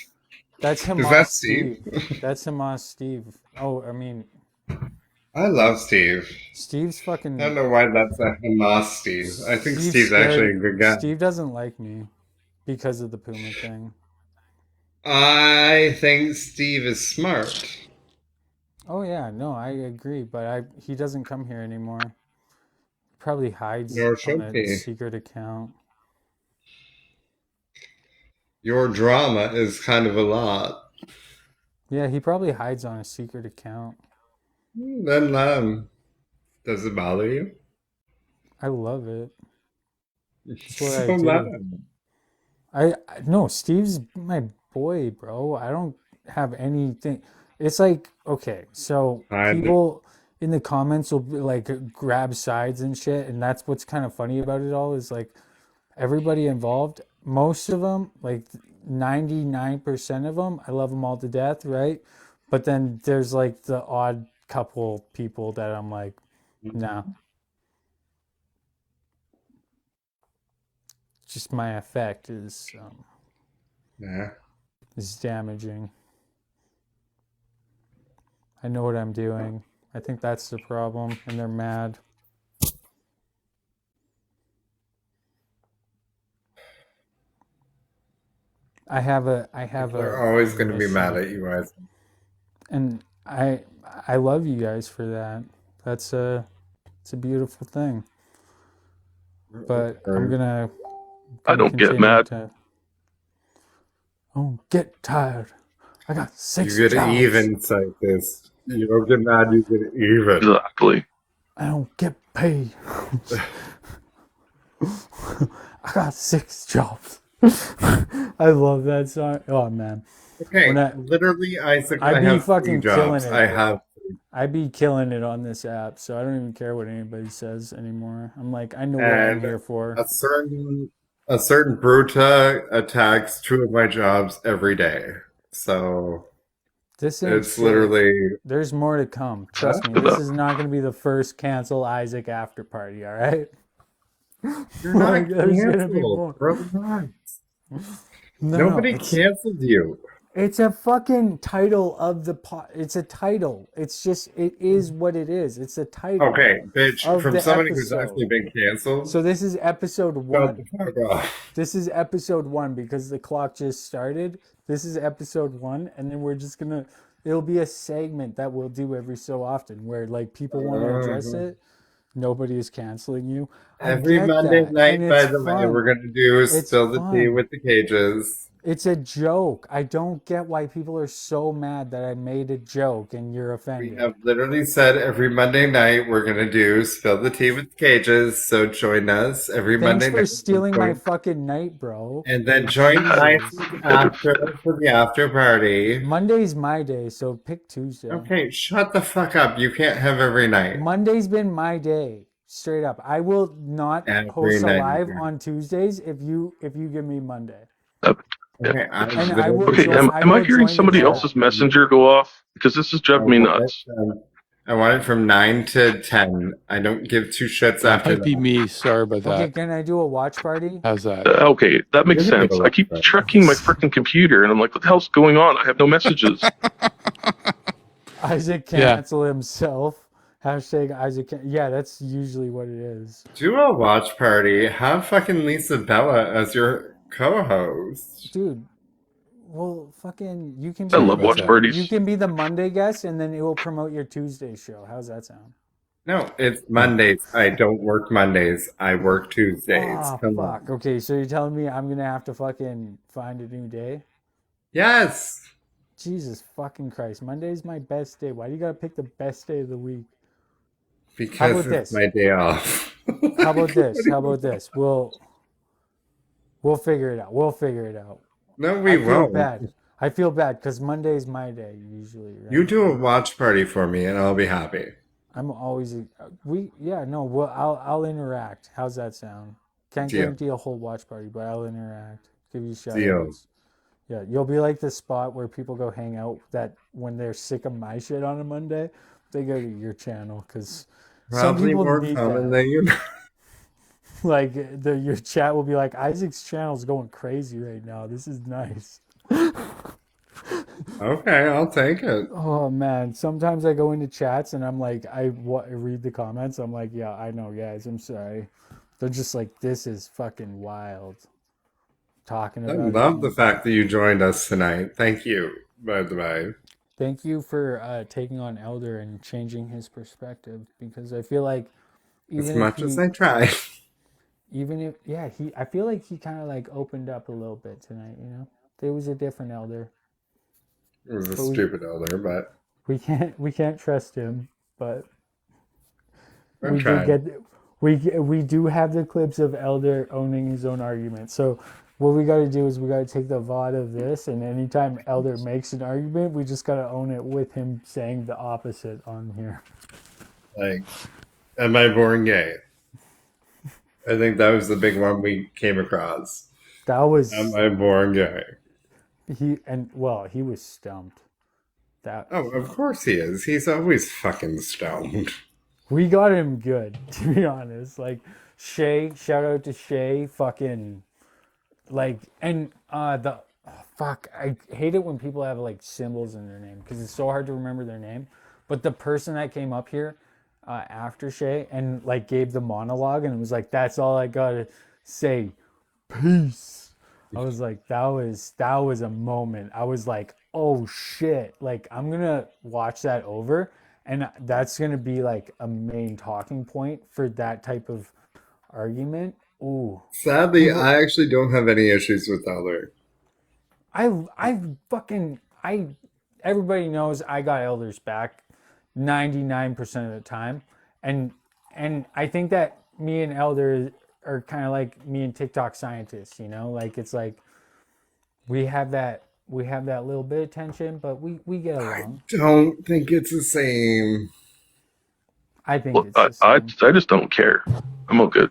That's Is Hamas that Steve. Steve? That's Hamas Steve. Oh, I mean, I love Steve. Steve's fucking. I don't know why that's a Hamas Steve. I think Steve's Steve's actually a scared. good guy. Steve doesn't like me because of the Puma thing. I think Steve is smart. Oh yeah, no, I agree, but he doesn't come here anymore. Probably hides Nor on should a he. secret account. Your drama is kind of a lot. Yeah, he probably hides on a secret account. Then let him. Does it bother you? I love it. That's what So I let do. him. No, Steve's my boy, bro. I don't have anything. It's like, okay, so people in the comments will be like grab sides and shit, and that's what's kind of funny about it all is like everybody involved, most of them, like 99% of them, I love them all to death, right? But then there's like the odd couple people that I'm like, nah. Just my effect is damaging. I know what I'm doing. I think that's the problem, and they're mad. They're always going to be mad at you guys. And I love you guys for that. It's a beautiful thing. But I'm gonna I don't get continue mad. Don't get tired. I got 6 You get jobs. even like this. You don't get mad, you get even. Exactly. I don't get paid. I got 6 jobs. I love that song. Oh man. Okay, literally, Isaac, I I'd be have fucking 3 killing jobs. it. I have. I'd be killing it on this app, so I don't even care what anybody says anymore. I'm like, I know what I'm And here for. a certain Bruta attacks 2 of my jobs every day. So This ain't it's shit. literally. There's more to come. Trust me. This is not going to be the first cancel Isaac after party. All right. You're not Like, there's gonna be more. canceled. Relax. No, Nobody it's- canceled you. It's a fucking title of the pot. It's a title. It's just, it is what it is. It's a title. Okay, bitch, of from the somebody who's episode. actually been canceled. So this is episode Shut 1. the fuck up. This is episode 1 because the clock just started. This is episode 1, and then we're just gonna. It'll be a segment that we'll do every so often where like people want to address it. Nobody is canceling you. I Every get Monday that, night, and by it's the way, fun. we're gonna do It's Spill the Tea fun. with the Cages. It's a joke. I don't get why people are so mad that I made a joke and you're We offended. have literally said every Monday night we're gonna do Spill the Tea with the Cages. So join us every Thanks Monday for night. stealing my fucking night, bro. And then join us after for the after party. Monday's my day, so pick Tuesday. Okay, shut the fuck up. You can't have every night. Monday's been my day. Straight up. I will not Every host a night. live on Tuesdays if you give me Monday. Okay, And I will Okay, join, am I will hearing join the somebody chat. else's messenger go off? Because this is driving me nuts. I want it from 9 to 10. I don't give 2 shits That after might be that. me. Sorry about Okay, that. can I do a watch party? How's that? Okay, that makes You can sense. go I keep checking my freaking computer, and I'm like, what the hell's going on? I have no messages. Isaac Yeah. cancel himself. Hashtag Isaac. Yeah, that's usually what it is. Do a watch party. Have fucking Lisa Bella as your co-host. Dude, Well, fucking, you can I be love watch parties. you can be the Monday guest, and then it will promote your Tuesday show. How's that sound? No, it's Mondays. I don't work Mondays. I work Tuesdays. Oh, Come fuck. on. Okay, so you're telling me I'm gonna have to fucking find a new day? Yes. Jesus fucking Christ. Monday's my best day. Why do you gotta pick the best day of the week? How Because about it's this? my day off. How about this? How about this? We'll figure it out. We'll figure it out. No, we I feel won't. bad. I feel bad because Monday's my day usually, right? You do a watch party for me, and I'll be happy. I'm always I'll interact. How's that sound? Can't Deal. guarantee a whole watch party, but I'll interact. Give you shout Deal. outs. Yeah, you'll be like the spot where people go hang out that when they're sick of my shit on a Monday, they go to your channel because some Probably people more need common that. than you know. Like your chat will be like, Isaac's channel's going crazy right now. This is nice. Okay, I'll take it. Oh man, sometimes I go into chats and I'm like, I read the comments. I'm like, yeah, I know, guys. I'm sorry. They're just like, this is fucking wild. Talking I about love it. the fact that you joined us tonight. Thank you, by the way. Thank you for taking on Elder and changing his perspective because I feel like As even much if as he, I try. even if I feel like he kind of like opened up a little bit tonight. You know, there was a different Elder. It was a But stupid elder, but we can't trust him, but I we do tried. get we do have the clips of Elder owning his own argument. So what we got to do is we got to take the VOD of this, and anytime Elder makes an argument, we just got to own it with him saying the opposite on here. Like, am I born gay? I think that was the big one we came across. That was Am I born gay? he was stumped. That Oh, of course he is. He's always fucking stoned. we got him good, to be honest. Like Shay, shout out to Shay, fucking like, and fuck, I hate it when people have like symbols in their name because it's so hard to remember their name. But the person that came up here after Shay and like gave the monologue and it was like, that's all I gotta say, peace. I was like, that was a moment. I was like, oh shit, like I'm gonna watch that over and that's gonna be like a main talking point for that type of argument. Ooh. Sadly, I actually don't have any issues with Elder. Everybody knows I got Elders back 99% of the time. And I think that me and Elder are kind of like me and TikTok scientists, you know? Like it's like we have that little bit of tension, but we get along. Don't think it's the same. I think Well, it's the I same. just don't care. I'm all good.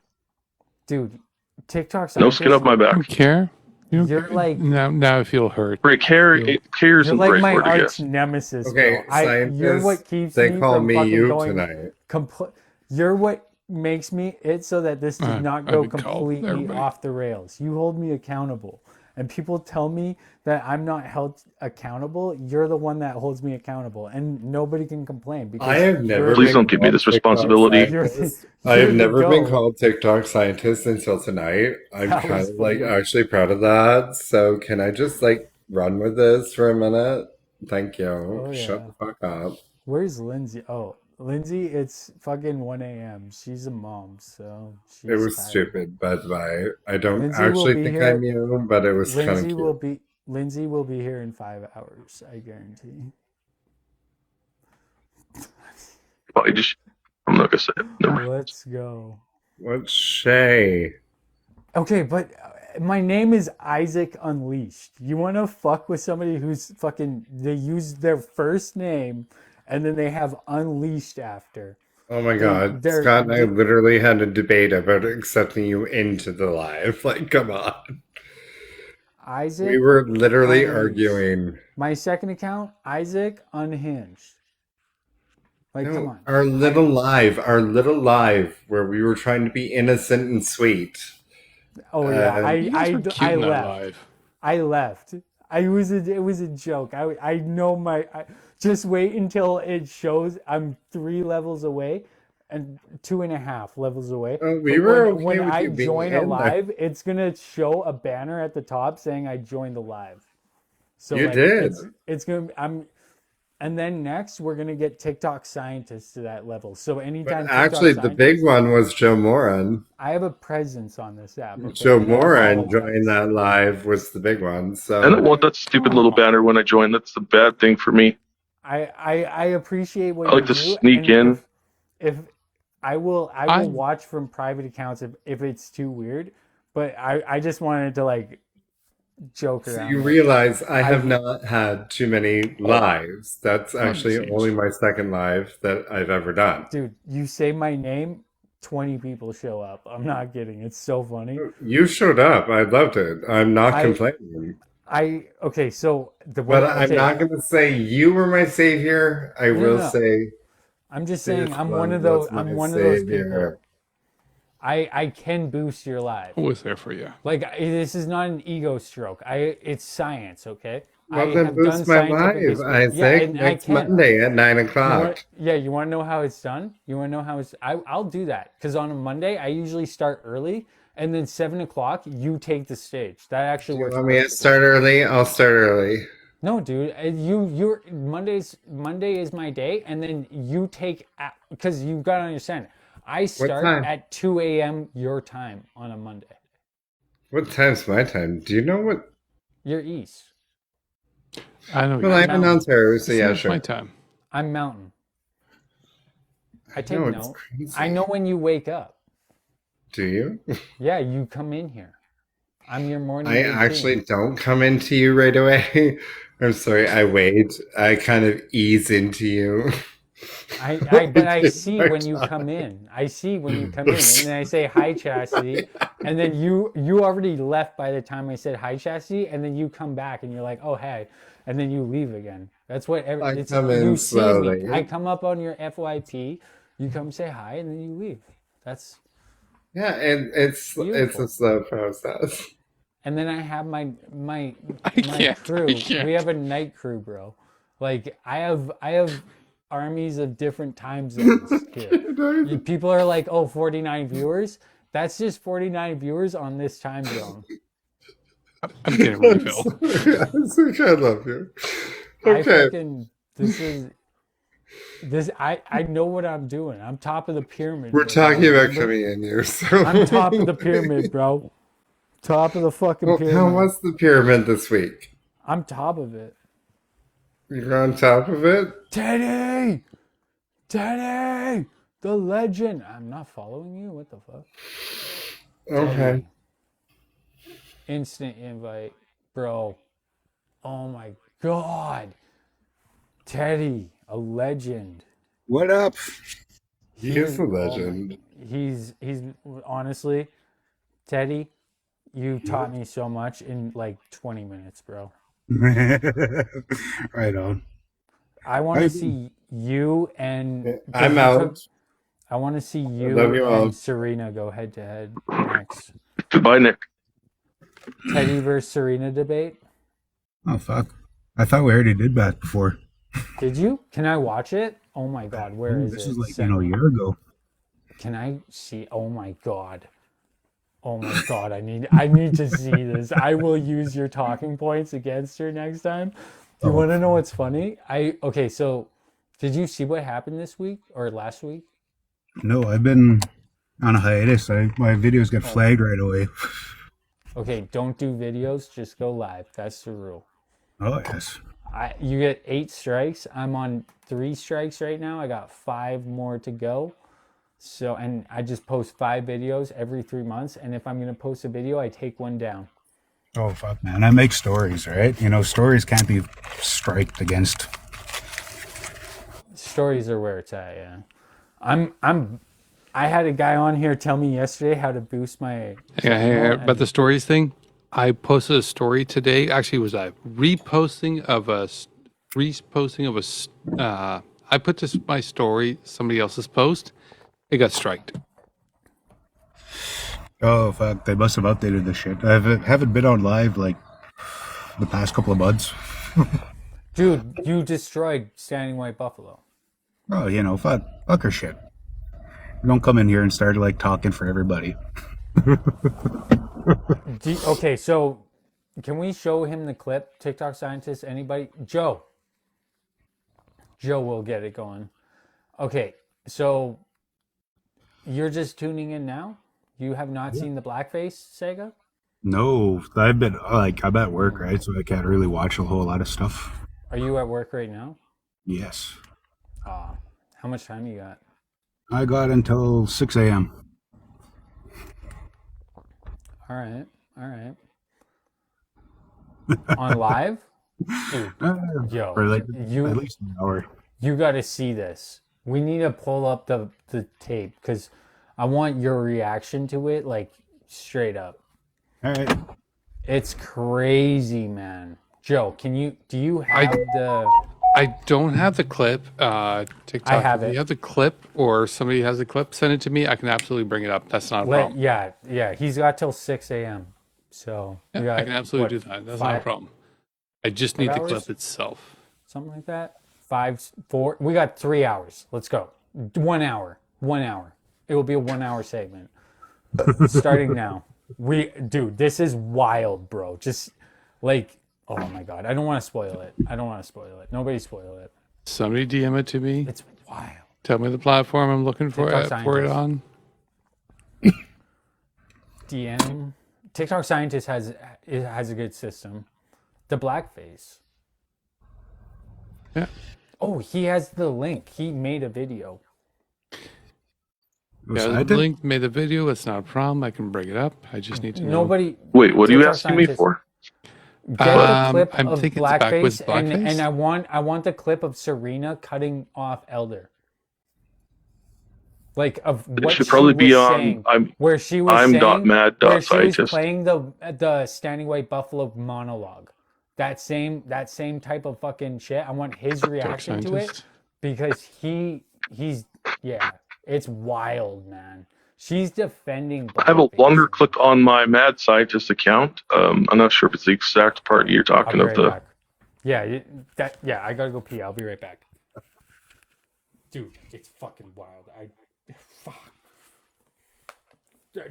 Dude, TikTok No skin off scientists, my You back. don't care? you're like Now I feel hurt. Right, care Feel- cares you're and like right my word, I arch guess. nemesis, Okay, bro. You're what scientists, keeps they me call from me fucking you going tonight. You're what makes me it so that this does not I've go been called completely everybody. off the rails. You hold me accountable. And people tell me that I'm not held accountable. You're the one that holds me accountable, and nobody can complain because I have never Please been don't give me called this TikTok responsibility. scientist. I Here have you never been go. called TikTok scientist until tonight. I'm That kind was of like funny. actually proud of that. So can I just like run with this for a minute? Thank you. Oh Shut yeah. the fuck up. Where's Lindsay? Oh, Lindsay, it's fucking 1 a.m. She's a mom, so It she's was tired. stupid, by the way. I don't Lindsay will actually be think I'm here. you, but it was kind of cute. Lindsay will be here in 5 hours, I guarantee. I'm not gonna say it. Never mind. Let's go. What's Shay? Okay, but my name is Isaac Unleashed. You want to fuck with somebody who's fucking, they use their first name and then they have Unleashed after. Oh my god. they're- Scott and I literally had a debate about accepting you into the live. Like, come on. Isaac. We were literally Unleashed. arguing. My second account, Isaac Unhinged. Like, come No, on. our little live where we were trying to be innocent and sweet. Oh yeah, You guys were cute I in that left. live. I left. It was a joke. I know just wait until it shows I'm 3 levels away and 2.5 levels away. Oh, we But were when okay with I you being join a in there. live, it's gonna show a banner at the top saying I joined the live. So You like, did. it's gonna. And then next we're gonna get TikTok scientists to that level. So anytime TikTok Actually, the big scientists, one was Joe Moran. I have a presence on this app. Okay? Joe And I Moran apologize. joined that live was the big one. I So don't want that stupid little banner when I join. That's the bad thing for me. I appreciate what I like you to do. sneak And in. if I will I watch from private accounts if it's too weird. But I just wanted to like joke So around. you Like, realize I have not had too many lives. That's actually seems- only my second live that I've ever done. dude, you say my name, 20 people show up. I'm not kidding. It's so funny. You showed up. I loved it. I'm not I- complaining. Okay, so the But way I'm not going to say you were my savior. I will no. say I'm just this saying I'm one one of was those. my I'm one of those savior. people. I can boost your life. I was there for you. Like this is not an ego stroke. It's science, okay? Well, I then have boost done my scientific live, research. Isaac, Yeah, and I next can. Monday at 9 You o'clock. want, you want to know how it's done? You want to know how it's? I'll do that because on a Monday I usually start early, and then 7 o'clock you take the stage. That actually Do you works. want me to perfectly. start early? I'll start early. No, dude. You're Monday is my day, and then you take because you've got to understand. I start time? at 2 a.m. your time on a Monday. What time's my time? Do you know what? You're East. I know. Well, I'm in Ontario, so yeah, It's sure. my time. I'm Mountain. I take know, it's note. crazy. I know when you wake up. Do you? Yeah, you come in here. I'm your morning. I routine. actually don't come into you right away. I'm sorry, I wait. I kind of ease into you. But I take see my when you time. come in. I see when you come in, and then I say hi, Chastity, and then you already left by the time I said hi, Chastity, and then you come back and you're like, oh hey, and then you leave again. That's what I come in you see slowly. me. I come up on your FYP, you come say hi, and then you leave. That's Yeah, and it's Beautiful. a slow process. And then I have my can't- crew. I can't. We have a night crew, bro. Like I have armies of different time zones here. People are like, oh, 49 viewers. That's just 49 viewers on this time zone. I'm getting ready, Phil. Isaac, I love you. I Okay. fucking I know what I'm doing. I'm top of the pyramid. We're right talking now, about remember? coming in here, so I'm top of the pyramid, bro. Top of the fucking Well, pyramid. how was the pyramid this week? I'm top of it. You're on top of it? Teddy! Teddy! The legend! I'm not following you? What the fuck? Okay. Teddy. Instant invite. Bro. Oh my god. Teddy, a legend. What up? He is a legend. He's honestly, Teddy, you taught me so much in like 20 minutes, bro. Right on. I want to see you and I'm out. I want to see you, love you all. and Serena go head to head next. Goodbye, Nick. Teddy versus Serena debate. Oh fuck! I thought we already did that before. Did you? Can I watch it? Oh my god, where is This it? is like Send a me. year ago. Can I see? Oh my god. Oh my god, I need to see this. I will use your talking points against her next time. Do you want to know what's funny? Okay, so did you see what happened this week or last week? No, I've been on a hiatus. My videos get flagged right away. Okay, don't do videos, just go live. That's the rule. Oh yes. You get 8 strikes. I'm on 3 strikes right now. I got 5 more to go. So, and I just post 5 videos every 3 months. And if I'm going to post a video, I take one down. Oh fuck, man! I make stories, right? You know, stories can't be striked against. Stories are where it's at, yeah. I had a guy on here tell me yesterday how to boost my Yeah, but the stories thing, I posted a story today. Actually, it was a reposting of a I put this my story, somebody else's post. It got striked. Oh fuck! They must have updated this shit. I haven't been on live like the past couple of months. Dude, you destroyed Standing White Buffalo. Oh, you know, fuck her shit. Don't come in here and start like talking for everybody. Okay, so Can we show him the clip? TikTok scientist, anybody? Joe. Joe will get it going. Okay, so you're just tuning in now? You have not seen the blackface saga? No, I've been like I'm at work, right? So I can't really watch a whole lot of stuff. Are you at work right now? Yes, How much time you got? I got until 6 a.m. All right. All right. On live? Dude, yo, for like you at least an hour. you got to see this. We need to pull up the tape because I want your reaction to it, like straight up. All right. It's crazy, man. Joe, do you have the? I don't have the clip. TikTok. I have if it. you have the clip, or somebody has the clip, send it to me. I can absolutely bring it up. That's not a problem. Yeah. He's got till 6 a.m. So we Yeah, got, I can absolutely what, do that. That's not a problem. I just need the clip hours? itself. Something like that. 5, 4. We got 3 hours. Let's go. 1 hour. 1 hour. It will be a 1 hour segment. Starting now. Dude, this is wild, bro. Just like, oh my God. I don't want to spoil it. Nobody spoil it. Somebody DM it to me. It's wild. Tell me the platform I'm looking for TikTok it scientist. on. DM. TikTok scientist has a good system. The blackface. Yeah. Oh, he has the link. He made a video. Yeah, the link made the video. It's not a problem. I can bring it up. I just need to know. Nobody. Wait, what are you TikTok asking me scientist- for? Get the clip I'm of thinking it's backwards blackface, blackface. and I want the clip of Serena cutting off Elder. Like of It what should she probably be was on. saying, where she was I'm saying, dot mad where dot she was scientist. playing the Standing White Buffalo monologue. That same type of fucking shit. I want his reaction to it scientist. because he's it's wild, man. She's defending. I have a longer clip on my Mad Scientist account. I'm not sure if it's the exact part you're I'll talking be of. right The back. I gotta go pee. I'll be right back. Dude, it's fucking wild. Fuck.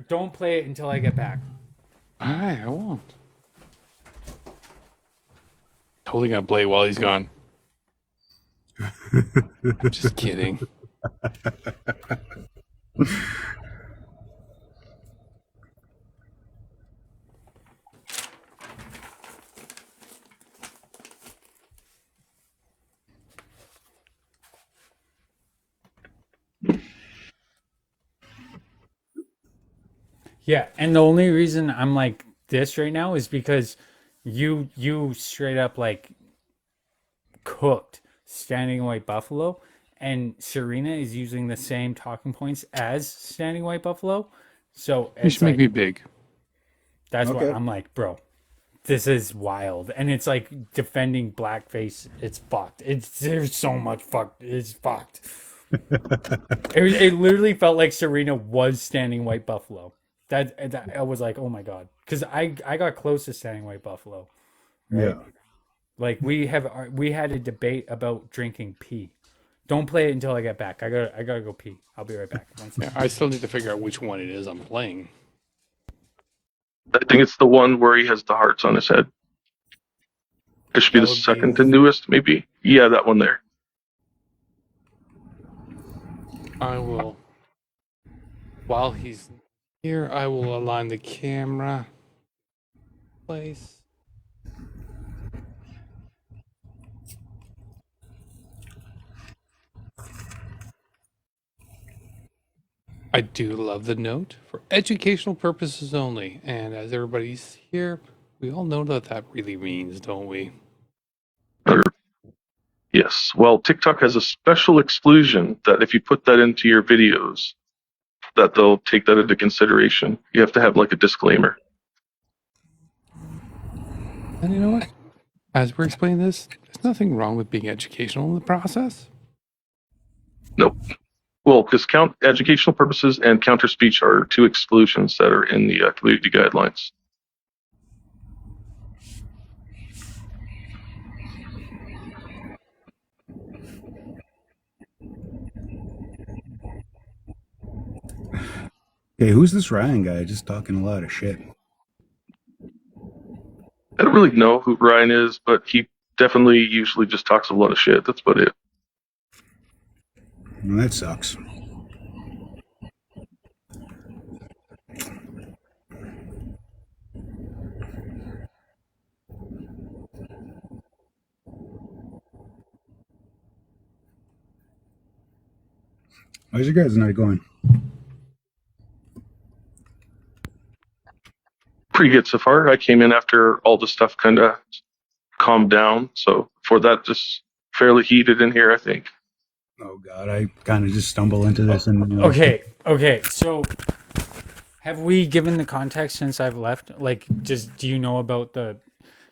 Don't play it until I get back. All right, I won't. Totally gonna play while he's gone. Just kidding. Yeah, and the only reason I'm like this right now is because you straight up like cooked Standing White Buffalo, and Serena is using the same talking points as Standing White Buffalo. So You should make me big. That's Okay. why I'm like, bro, this is wild, and it's like defending blackface. It's fucked. There's so much fucked. It's fucked. It literally felt like Serena was Standing White Buffalo. That I was like, oh my God, because I got close to Standing White Buffalo. Right? Yeah. Like we had a debate about drinking pee. Don't play it until I get back. I gotta go pee. I'll be right back. Yeah, I still need to figure out which one it is I'm playing. I think it's the one where he has the hearts on his head. It should be the second to newest, maybe. Yeah, that one there. I will. While he's here, I will align the camera. Place. I do love the note for educational purposes only. And as everybody's here, we all know what that really means, don't we? Yes. Well, TikTok has a special exclusion that if you put that into your videos, that they'll take that into consideration. You have to have like a disclaimer. And you know what? As we're explaining this, there's nothing wrong with being educational in the process. Nope. Well, because educational purposes and counter speech are two exclusions that are in the community guidelines. Hey, who's this Ryan guy just talking a lot of shit? I don't really know who Ryan is, but he definitely usually just talks a lot of shit. That's about it. Well, that sucks. How's your guys' night going? Pretty good so far. I came in after all the stuff kind of calmed down. So for that, just fairly heated in here, I think. Oh God, I kind of just stumble into this and. You know, Okay. So, have we given the context since I've left? Like, just do you know about the?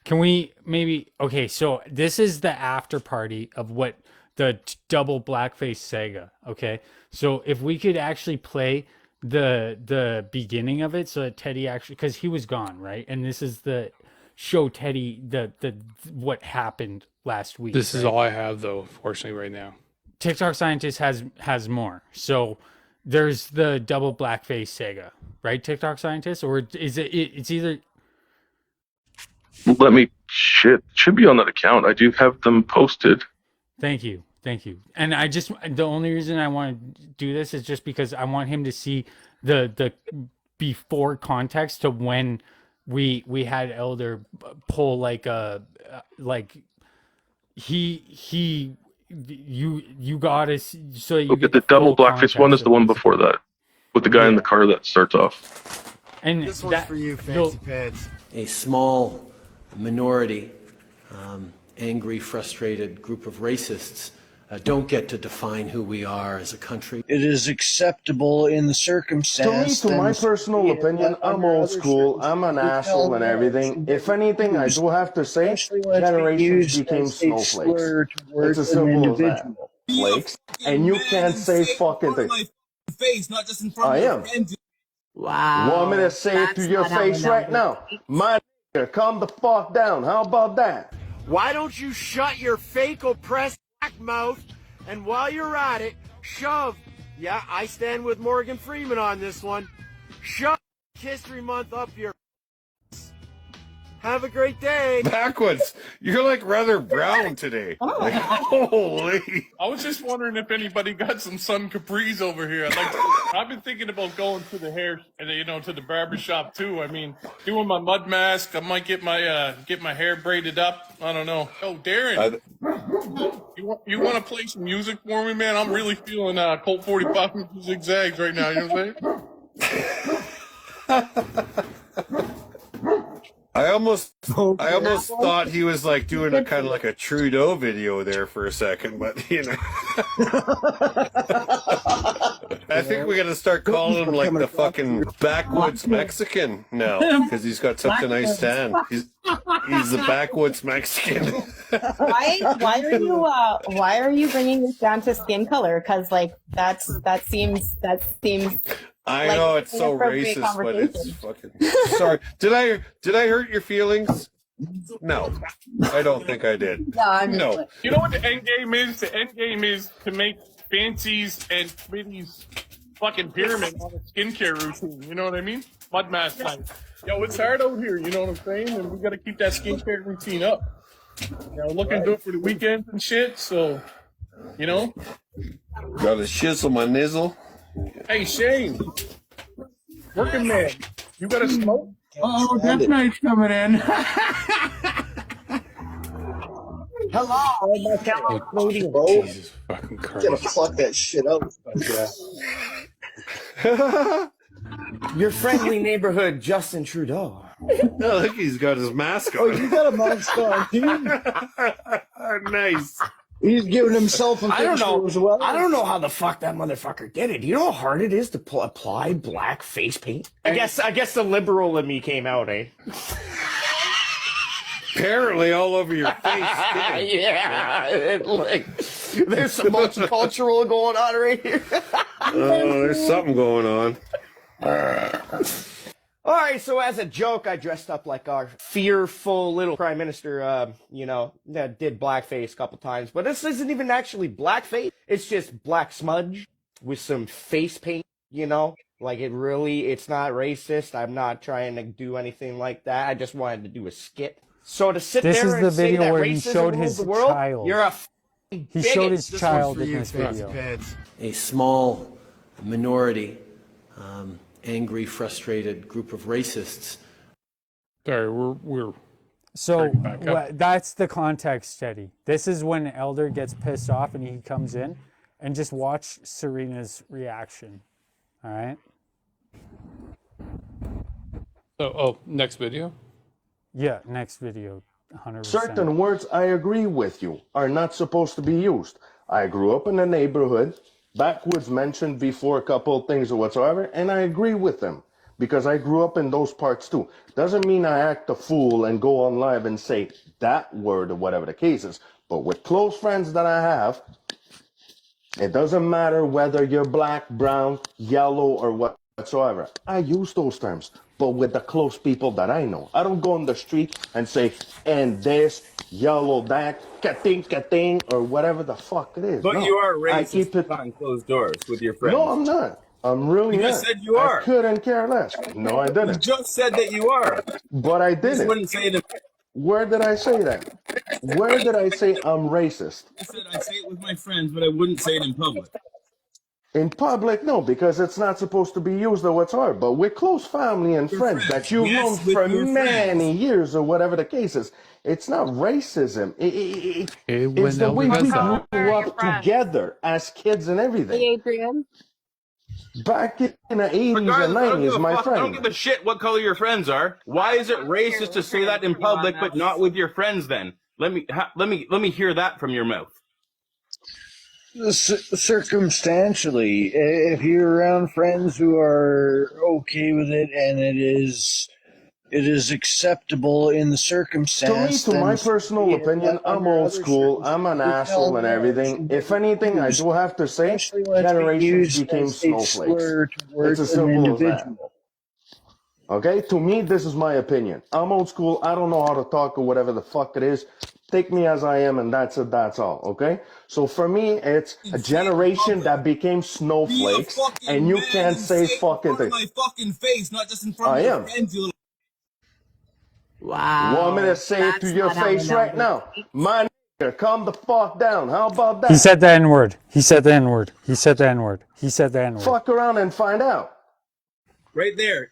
Can we maybe? Okay, so this is the after party of what the double blackface saga. Okay, so if we could actually play the beginning of it, so that Teddy actually, because he was gone, right? And this is the show Teddy the what happened last week. This is right? all I have, though, fortunately, right now. TikTok Scientist has more. So there's the double blackface saga, right? TikTok Scientist, or is it? It's either. Let me shit. Should be on that account. I do have them posted. Thank you. And I just, the only reason I want to do this is just because I want him to see the before context to when we had Elder pull like a he you got us so you Okay, get the double full blackface one is context the of one this. before that, with the guy in the car that starts off. And this one's for you, Fancy Pants. A small minority, angry, frustrated group of racists don't get to define who we are as a country. It is acceptable in the circumstance. To my personal opinion, I'm old school. I'm an asshole and everything. If anything, I do have to say, generations became snowflakes. It's as simple as that. Flakes, and you can't say fucking things. Face, not just in front I of am. your friends. Wow. Want me to say it to your face right now? My calm the fuck down. How about that? Why don't you shut your fake oppressed mouth, and while you're at it, shove. Yeah, I stand with Morgan Freeman on this one. Shove History Month up your. Have a great day. Backwards. You're like rather brown today. Like, holy. I was just wondering if anybody got some sun capris over here. I've been thinking about going to the hair, to the barber shop too. I mean, doing my mud mask. I might get my hair braided up. I don't know. Oh, Darren, you want to play some music for me, man? I'm really feeling Colt 45 zigzags right now. You know what I'm saying? I almost thought he was like doing a kind of like a Trudeau video there for a second, but I think we got to start calling him like the fucking backwoods Mexican now because he's got such a nice tan. He's the backwoods Mexican. Why are you bringing this down to skin color? Because that seems. I like know it's so inappropriate racist, but it's conversation. fucking. Sorry, did I hurt your feelings? No, I don't think I did. No. You know what the end game is? The end game is to make fancies and committees fucking pyramid on a skincare routine. You know what I mean? Mud mask time. Yo, it's hard out here. You know what I'm saying? And we got to keep that skincare routine up. Looking good for the weekend and shit. So, Got to shizzle my nizzle. Hey Shane, working man, you got a smoke? Oh, Death Knight's coming in. Hello, my fellow Canadian. Jesus fucking Christ. Gonna fuck that shit up. Your friendly neighborhood Justin Trudeau. Oh, look, he's got his mask on. Oh, you got a mask on, too? Nice. He's giving himself a I don't picture know. as well. I don't know how the fuck that motherfucker did it. Do you know how hard it is to apply black face paint? I guess the liberal in me came out, eh? Apparently, all over your face. Yeah, there's some multicultural going on right here. Oh, there's something going on. All right, so as a joke, I dressed up like our fearful little prime minister, that did blackface a couple times. But this isn't even actually blackface. It's just black smudge with some face paint, it's not racist. I'm not trying to do anything like that. I just wanted to do a skit. So to sit This there is and the say video that where he racism showed rules his the world, child. you're a He bigot. showed his This one's child for in you, this Pets video. Pets. A small minority, angry, frustrated group of racists. Sorry, we're So back up. that's the context, Teddy. This is when Elder gets pissed off and he comes in, and just watch Serena's reaction. All right. So, next video. Yeah, next video, 100%. Certain words I agree with you are not supposed to be used. I grew up in a neighborhood, backwoods mentioned before a couple of things or whatsoever, and I agree with them because I grew up in those parts too. Doesn't mean I act a fool and go on live and say that word or whatever the case is. But with close friends that I have, it doesn't matter whether you're black, brown, yellow, or whatsoever. I use those terms, but with the close people that I know. I don't go on the street and say, and this, yellow, that, ka-ting, or whatever the fuck it is. But No, you are I racist keep it. behind closed doors with your friends. No, I'm not. I'm really You not. just said you are. I couldn't care less. No, I You didn't. just said that you are. But I You just didn't. wouldn't say it. Where did I say that? Where did I say I'm racist? I said I say it with my friends, but I wouldn't say it in public. In public, no, because it's not supposed to be used or whatsoever. But with close family and friends that you've known Yes, with for your many years or whatever the case is, it's not racism. It's when the way Elder we does that. grew up together as kids and everything. Adrian. Back in the 80s and Regardless, I don't give 90s, a my fuck. I don't friend. give a shit what color your friends are. Why is it racist to say that in public but not with your friends? Then let me hear that from your mouth. Circumstantially, if you're around friends who are okay with it and it is acceptable in the To me, circumstance, to my then personal yeah, opinion, I'm under old other school. I'm an circumstances, asshole and hell, everything. If anything, I do have to say, especially when it's being generations used became as a snowflakes. slur It's towards as an simple as that. individual. Okay? To me, this is my opinion. I'm old school. I don't know how to talk or whatever the fuck it is. Take me as I am, and that's it. That's all. Okay? So for me, it's a generation that became snowflakes, and you can't say fucking things. fucking face, not just in I am. friends, you little. Wow. Want me to say it to your face right now? My nigga, calm the fuck down. How about that? He said the N-word. He said the N-word. He said the N-word. He said the N-word. Fuck around and find out. Right there.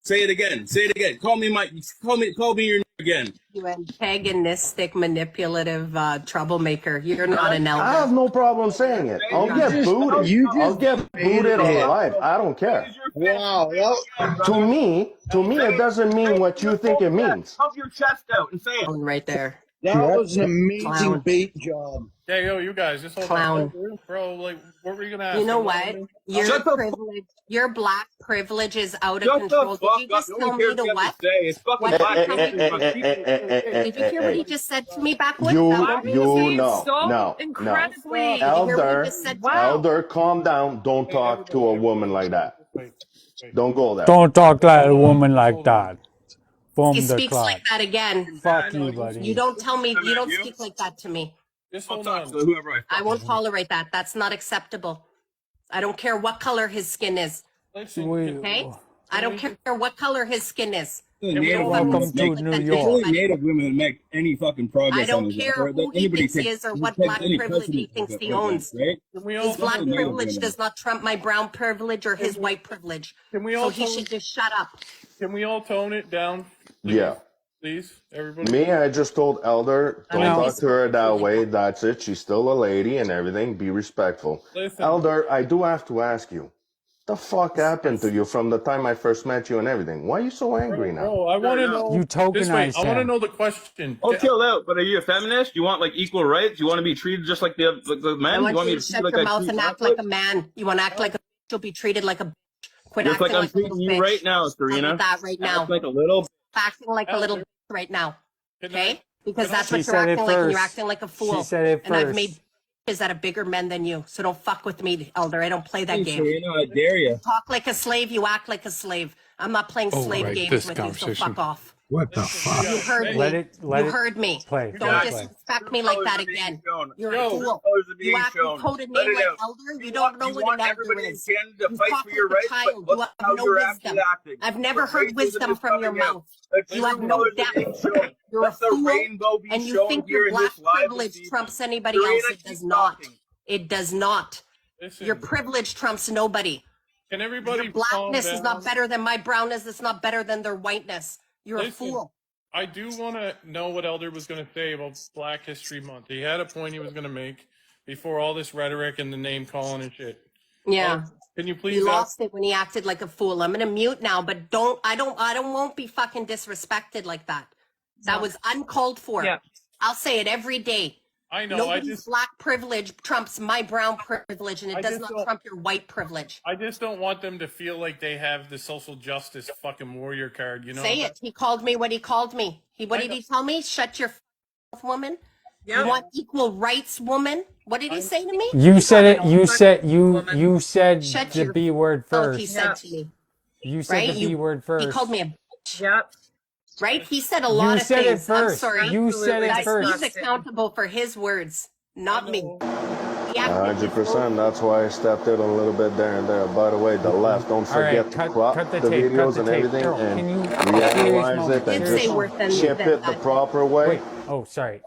Say it again. Say it again. Call me your again. You antagonistic, manipulative troublemaker. You're not an I elder. have no problem saying it. I'll get booted. I'll get booted alive. I don't care. Wow. To me, it doesn't mean what you think it means. Pump your chest out and say it. Right there. That was an amazing Clown. bait job. Yeah, yo, you guys, just hold Clown. on, bro. Like, what were you gonna ask? You know me? what? Your Shut the privilege, your black privilege is out of Shut control. the fuck Did you just up. tell No one me cares to what you have what? to say. It's fucking What black did people. Did you hear what he just said to me backwards? You Elder? no. Did you hear what he Elder, just said to me? Elder, calm down. Don't talk to a woman like that. Don't go there. Don't talk like a woman like that. Boom He the speaks clock. like that again. Fuck you, buddy. You don't tell me. You don't speak like that to me. Just I'll hold talk on. to whoever I won't tolerate that. That's not acceptable. I don't care what color his skin is. Listen, Okay? I don't care what color his skin is. Welcome to New It's York. only Native women that make any fucking progress. I don't on this. care who he thinks he is or what black privilege he thinks he owns. Right? His black privilege does not trump my brown privilege or his white privilege. Can we So all he should just shut up. Can we all tone it down? Yeah. Please, everybody. Me, I just told Elder, don't No. talk to her that way. That's it. She's still a lady and everything. Be respectful. Listen. Elder, I do have to ask you, the fuck happened to you from the time I first met you and everything? Why are you so angry now? Bro, I want to know. You This way, tokenize I want to him. know the question. I'll chill out, but are you a feminist? You want like equal rights? You want to be treated just like the men? I want me you to treat shut like your a mouth true and act chocolate? like a man. You want to act like a bitch, you'll be treated like a bitch. Quit Just acting like I'm like a treating little you bitch. right now, How Serena. about that right now? Act like a little. Acting like a little bitch right now. Okay? Because that's She what you're said it acting like, and you're first. acting like a fool. She said it And I've first. made bitches that are bigger men than you. So don't fuck with me, Elder. I don't play that Hey, game. Serena, I dare you. Talk like a slave, you act like a slave. I'm not playing Oh, slave right, games this with you, so conversation. fuck off. What the fuck? You heard me. You heard me. play. Don't Let it play. disrespect me like that again. You're a fool. Colors are being You act shown. coded Let name it like out. elder. You don't know You what want an elder everybody in is. Canada to You fight talk for your like a rights, child. but You have how no you're wisdom. actually acting. I've never The heard racism wisdom is from your coming out. mouth. The You have true no colors are depth. being shown. You're a Let the fool, rainbow be and you shown think here your in black this live privilege this evening. trumps anybody Serena, else. It keep does not. talking. It does not. Listen, Your privilege trumps nobody. can everybody Your calm blackness is not down? better than my brownness. It's not better than their whiteness. You're a Listen, fool. I do want to know what Elder was going to say about Black History Month. He had a point he was going to make before all this rhetoric and the name calling and shit. Yeah. Elder, can you He please lost it when he acted like a fool. I'm gonna mute now, but won't be fucking disrespected like that. That was uncalled for. Yeah. I'll say it every day. I know, Nobody's black privilege trumps my brown privilege, and it I does just not don't- trump your white privilege. I just don't want them to feel like they have the social justice fucking warrior card, you know? Say it. He called me what he called me. What did he tell me? Shut your woman. Yeah. You want equal rights, woman? What did he say to me? You said it. You said you said Shut the your B word mouth, first. he said to me. You said Right? the B word first. He called me a bitch. Yep. Right? He said a lot You of said it things. I'm first. sorry. You said it Guys, first. He's accountable for his words, not me. He acted 100%. That's why I stepped in a little bit there and there. By the way, the left, don't All right, forget to crop cut the the tape, videos cut the and tape. everything Daryl, and can you- reanalyze it and Did say just worse than chip than it the that. proper way. Wait. Oh, sorry.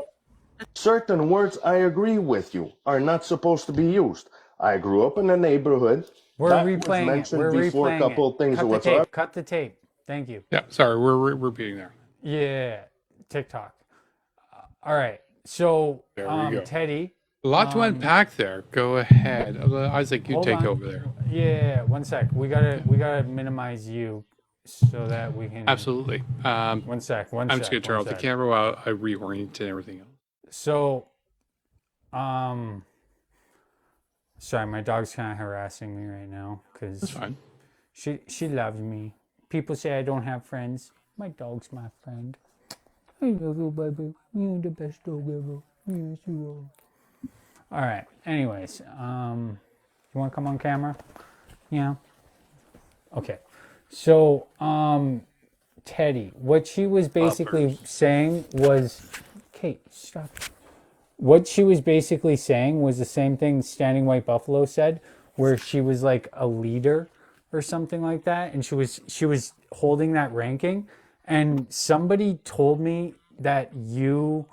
Certain words, I agree with you, are not supposed to be used. I grew up in a neighborhood. We're that was replaying it. mentioned We're before replaying a couple it. of things Cut or the whatsoever. tape. Cut the tape. Thank you. Yeah, sorry, we're repeating there. Yeah, TikTok. All right. So, There we go. Teddy. A lot to unpack there. Go ahead, Isaac. You Hold take on. over there. Yeah, one sec. We gotta minimize you so that we can. Absolutely. One sec. I'm just gonna turn off the camera while I reorient and everything else. So, sorry, my dog's kind of harassing me right now because That's fine. She loves me. People say I don't have friends. My dog's my friend. I love you, baby. You're the best dog ever. Yes, you are. All right. Anyways, you want to come on camera? Yeah. Okay. So, Teddy, what she was basically saying was, Kate, stop. What she was basically saying was the same thing Standing White Buffalo said, where she was like a leader or something like that, and she was holding that ranking, and somebody told me that you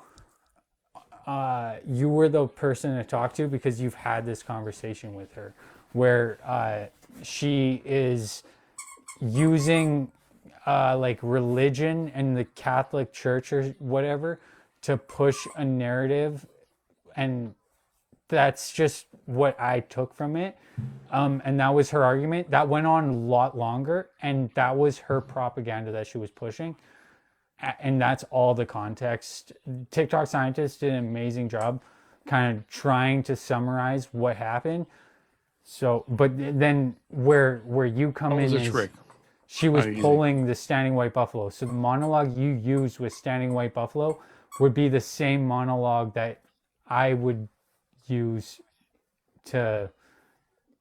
were the person to talk to because you've had this conversation with her, where she is using like religion and the Catholic Church or whatever to push a narrative, and that's just what I took from it. And that was her argument. That went on a lot longer, and that was her propaganda that she was pushing. And that's all the context. TikTok scientist did an amazing job kind of trying to summarize what happened. So, but then where you come What in was the is trick? she was Easy. pulling the Standing White Buffalo. So the monologue you used with Standing White Buffalo would be the same monologue that I would use to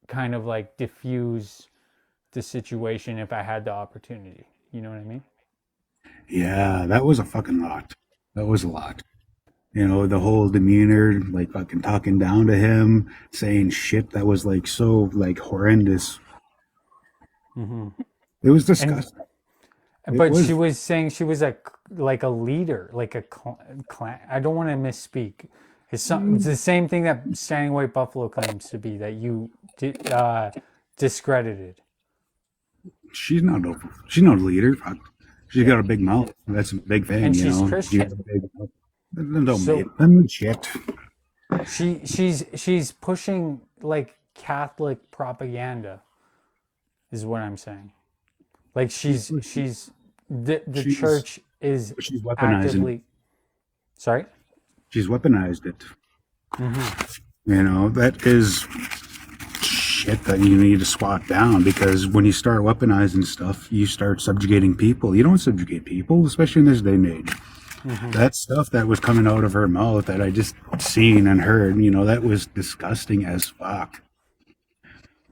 kind of like diffuse the situation if I had the opportunity. You know what I mean? Yeah, that was a fucking lot. That was a lot. You know, the whole demeanor, like fucking talking down to him, saying shit that was like so like horrendous. Mm-hmm. It was disgusting. But she was saying she was like a leader, like a clan. I don't want to misspeak. It's the same thing that Standing White Buffalo claims to be, that you discredited. She's not a leader. Fuck. She's got a big mouth. That's a big thing, And you she's know. Christian. She has a big mouth. Don't So- make them shit. She's pushing like Catholic propaganda, is what I'm saying. Like she's the She's- church is she's weaponizing. actively. Sorry. She's weaponized it. Mm-hmm. You know, that is shit that you need to swat down, because when you start weaponizing stuff, you start subjugating people. You don't subjugate people, especially in this day and age. Mm-hmm. That stuff that was coming out of her mouth that I just seen and heard, you know, that was disgusting as fuck.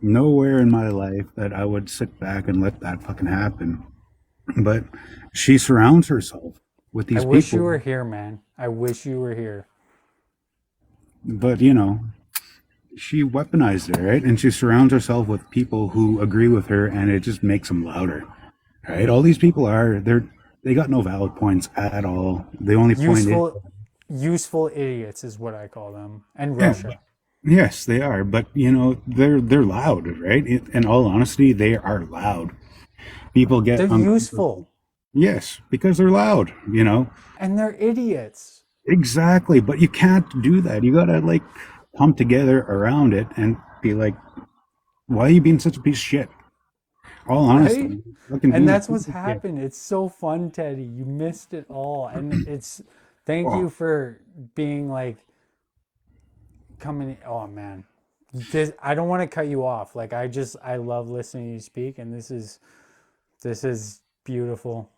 Nowhere in my life that I would sit back and let that fucking happen. But she surrounds herself with I these wish people. you were here, man. I wish you were here. But she weaponized it, right? And she surrounds herself with people who agree with her, and it just makes them louder, right? All these people they got no valid points at all. The only point is, Useful idiots is what I call them. And yeah, Russia. yes, they are. But they're loud, right? In all honesty, they are loud. People get They're useful. Yes, because they're loud. And they're idiots. Exactly. But you can't do that. You gotta come together around it and be like, why are you being such a piece of shit? All honesty. Right? Fucking And be a that's what's piece of shit. happened. It's so fun, Teddy. You missed it all. And thank you for being coming. Oh man. I don't want to cut you off. I love listening to you speak, and this is beautiful.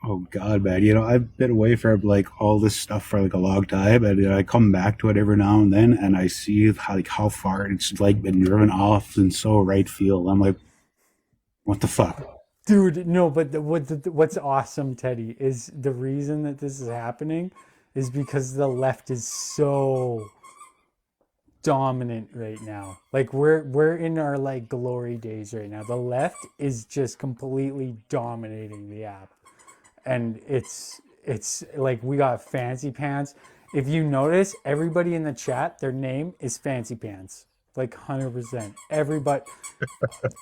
Oh God, man! I've been away from all this stuff for a long time, and I come back to it every now and then, and I see how far it's been driven off in so right field. I'm like, what the fuck, Dude? No, but what's awesome, Teddy, is the reason that this is happening is because the left is so dominant right now. We're in our glory days right now. The left is just completely dominating the app. And it's we got Fancy Pants. If you notice, everybody in the chat, their name is Fancy Pants. 100%.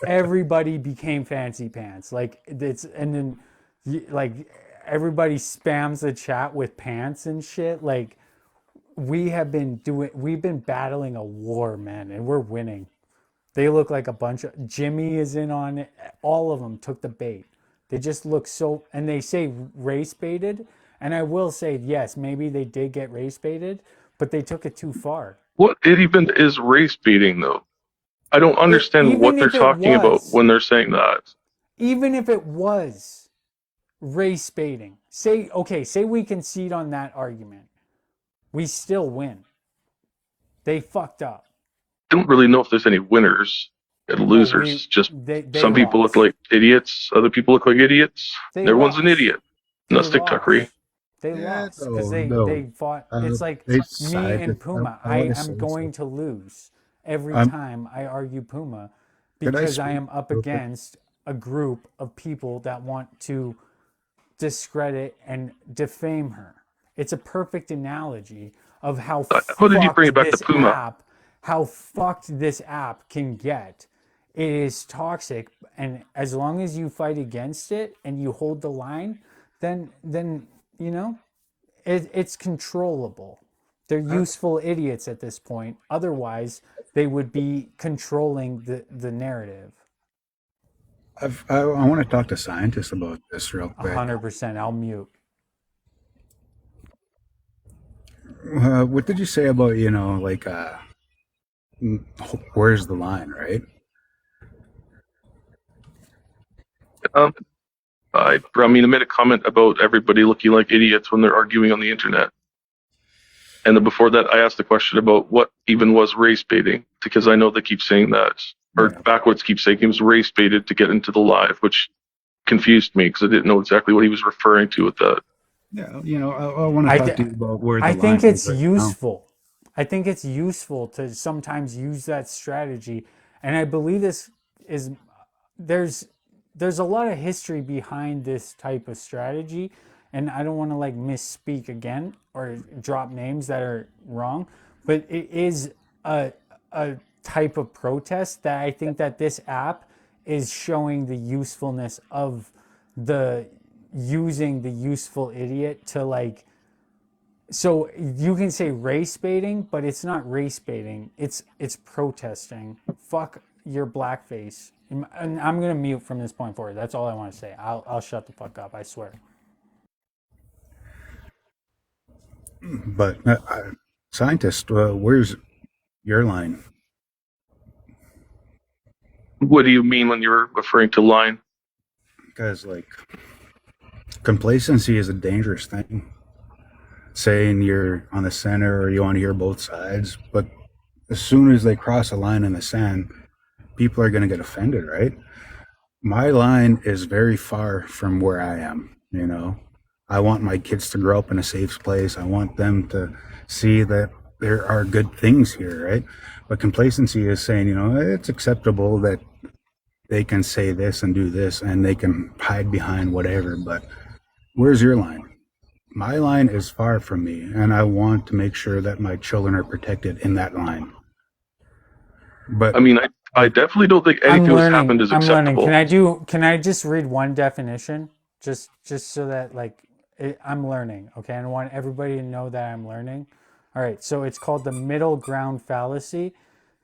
Everybody became Fancy Pants. And then everybody spams the chat with pants and shit. We've been battling a war, man, and we're winning. They look like a bunch of Jimmy is in on it. All of them took the bait. They just look so, and they say race baited. And I will say, yes, maybe they did get race baited, but they took it too far. What even is race baiting, though? I don't understand what they're talking about when they're saying that. Even if it was race baiting, say we concede on that argument, we still win. They fucked up. I don't really know if there's any winners and losers. They some people look like idiots, other people look like idiots. Everyone's an idiot. That's TikTokery. They lost because they fought. It's like me and Puma. I am going to lose every time I argue Puma because I am up against a group of people that want to discredit and defame her. It's a perfect analogy of how did you bring it back to Puma? How fucked this app can get. It is toxic, and as long as you fight against it and you hold the line, then it's controllable. They're useful idiots at this point. Otherwise, they would be controlling the narrative. I want to talk to scientists about this real quick. 100%. I'll mute. What did you say about where's the line, right? I made a comment about everybody looking like idiots when they're arguing on the internet. And then before that, I asked the question about what even was race baiting, because I know they keep saying that, or Backwoods keeps saying he was race baited to get into the live, which confused me because I didn't know exactly what he was referring to with that. Yeah, I want to talk to you about where the I think line it's is right useful. I think it's useful to sometimes use that strategy, and I believe this is there's a lot of history behind this type of strategy, and I don't want to misspeak again or drop names that are wrong, but it is a type of protest that I think that this app is showing the usefulness of using the useful idiot to so you can say race baiting, but it's not race baiting. It's protesting. Fuck your blackface. And I'm gonna mute from this point forward. That's all I want to say. I'll shut the fuck up. I swear. But scientist, where's your line? What do you mean when you're referring to line? Because complacency is a dangerous thing. Saying you're on the center or you want to hear both sides, but as soon as they cross a line in the sand, people are going to get offended, right? my line is very far from where I am, you know. I want my kids to grow up in a safe place. I want them to see that there are good things here, right? But complacency is saying, you know, it's acceptable that they can say this and do this and they can hide behind whatever, but where's your line? My line is far from me, and I want to make sure that my children are protected in that line. But I mean, I definitely don't think anything that's happened is I'm acceptable. learning. Can I just read one definition? Just so that I'm learning, okay? And I want everybody to know that I'm learning. All right, so it's called the middle ground fallacy.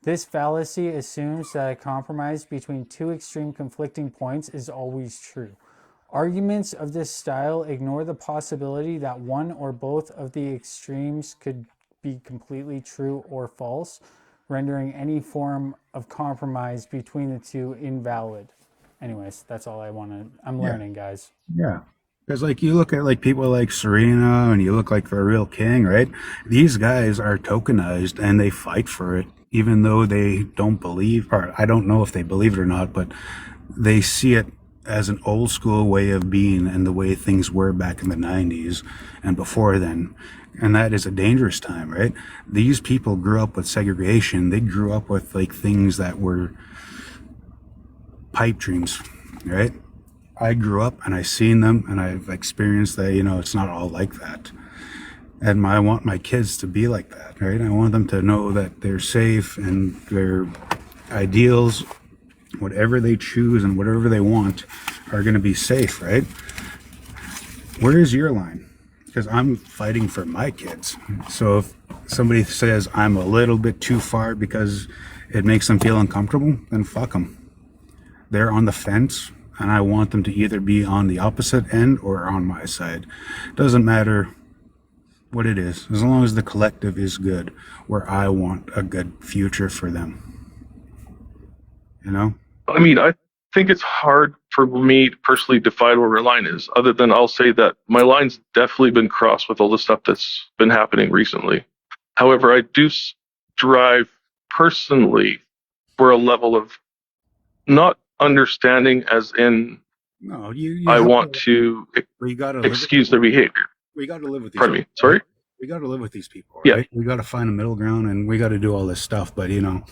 This fallacy assumes that a compromise between two extreme conflicting points is always true. Arguments of this style ignore the possibility that one or both of the extremes could be completely true or false, rendering any form of compromise between the two invalid. Anyways, that's all I want to... I'm learning, guys. yeah, because like you look at like people like Serena and you look like the real king, right? These guys are tokenized and they fight for it, even though they don't believe, or I don't know if they believe it or not, but they see it as an old school way of being and the way things were back in the 90s and before then. And that is a dangerous time, right? These people grew up with segregation. They grew up with like things that were pipe dreams, right? I grew up and I seen them and I've experienced that, you know, it's not all like that. And I want my kids to be like that, right? I want them to know that they're safe and their ideals, whatever they choose and whatever they want, are going to be safe, right? Where is your line? Because I'm fighting for my kids. So if somebody says I'm a little bit too far because it makes them feel uncomfortable, then fuck them. They're on the fence, and I want them to either be on the opposite end or on my side. Doesn't matter what it is, as long as the collective is good, where I want a good future for them. You know? I mean, I think it's hard for me to personally define where my line is, other than I'll say that my line's definitely been crossed with all the stuff that's been happening recently. However, I do strive personally for a level of not understanding as in No, you I have want to we gotta excuse their behavior. We got to live with these Pardon me, people, sorry? right? We got to live with these people, Yeah. right? We got to find a middle ground and we got to do all this stuff. But, you know,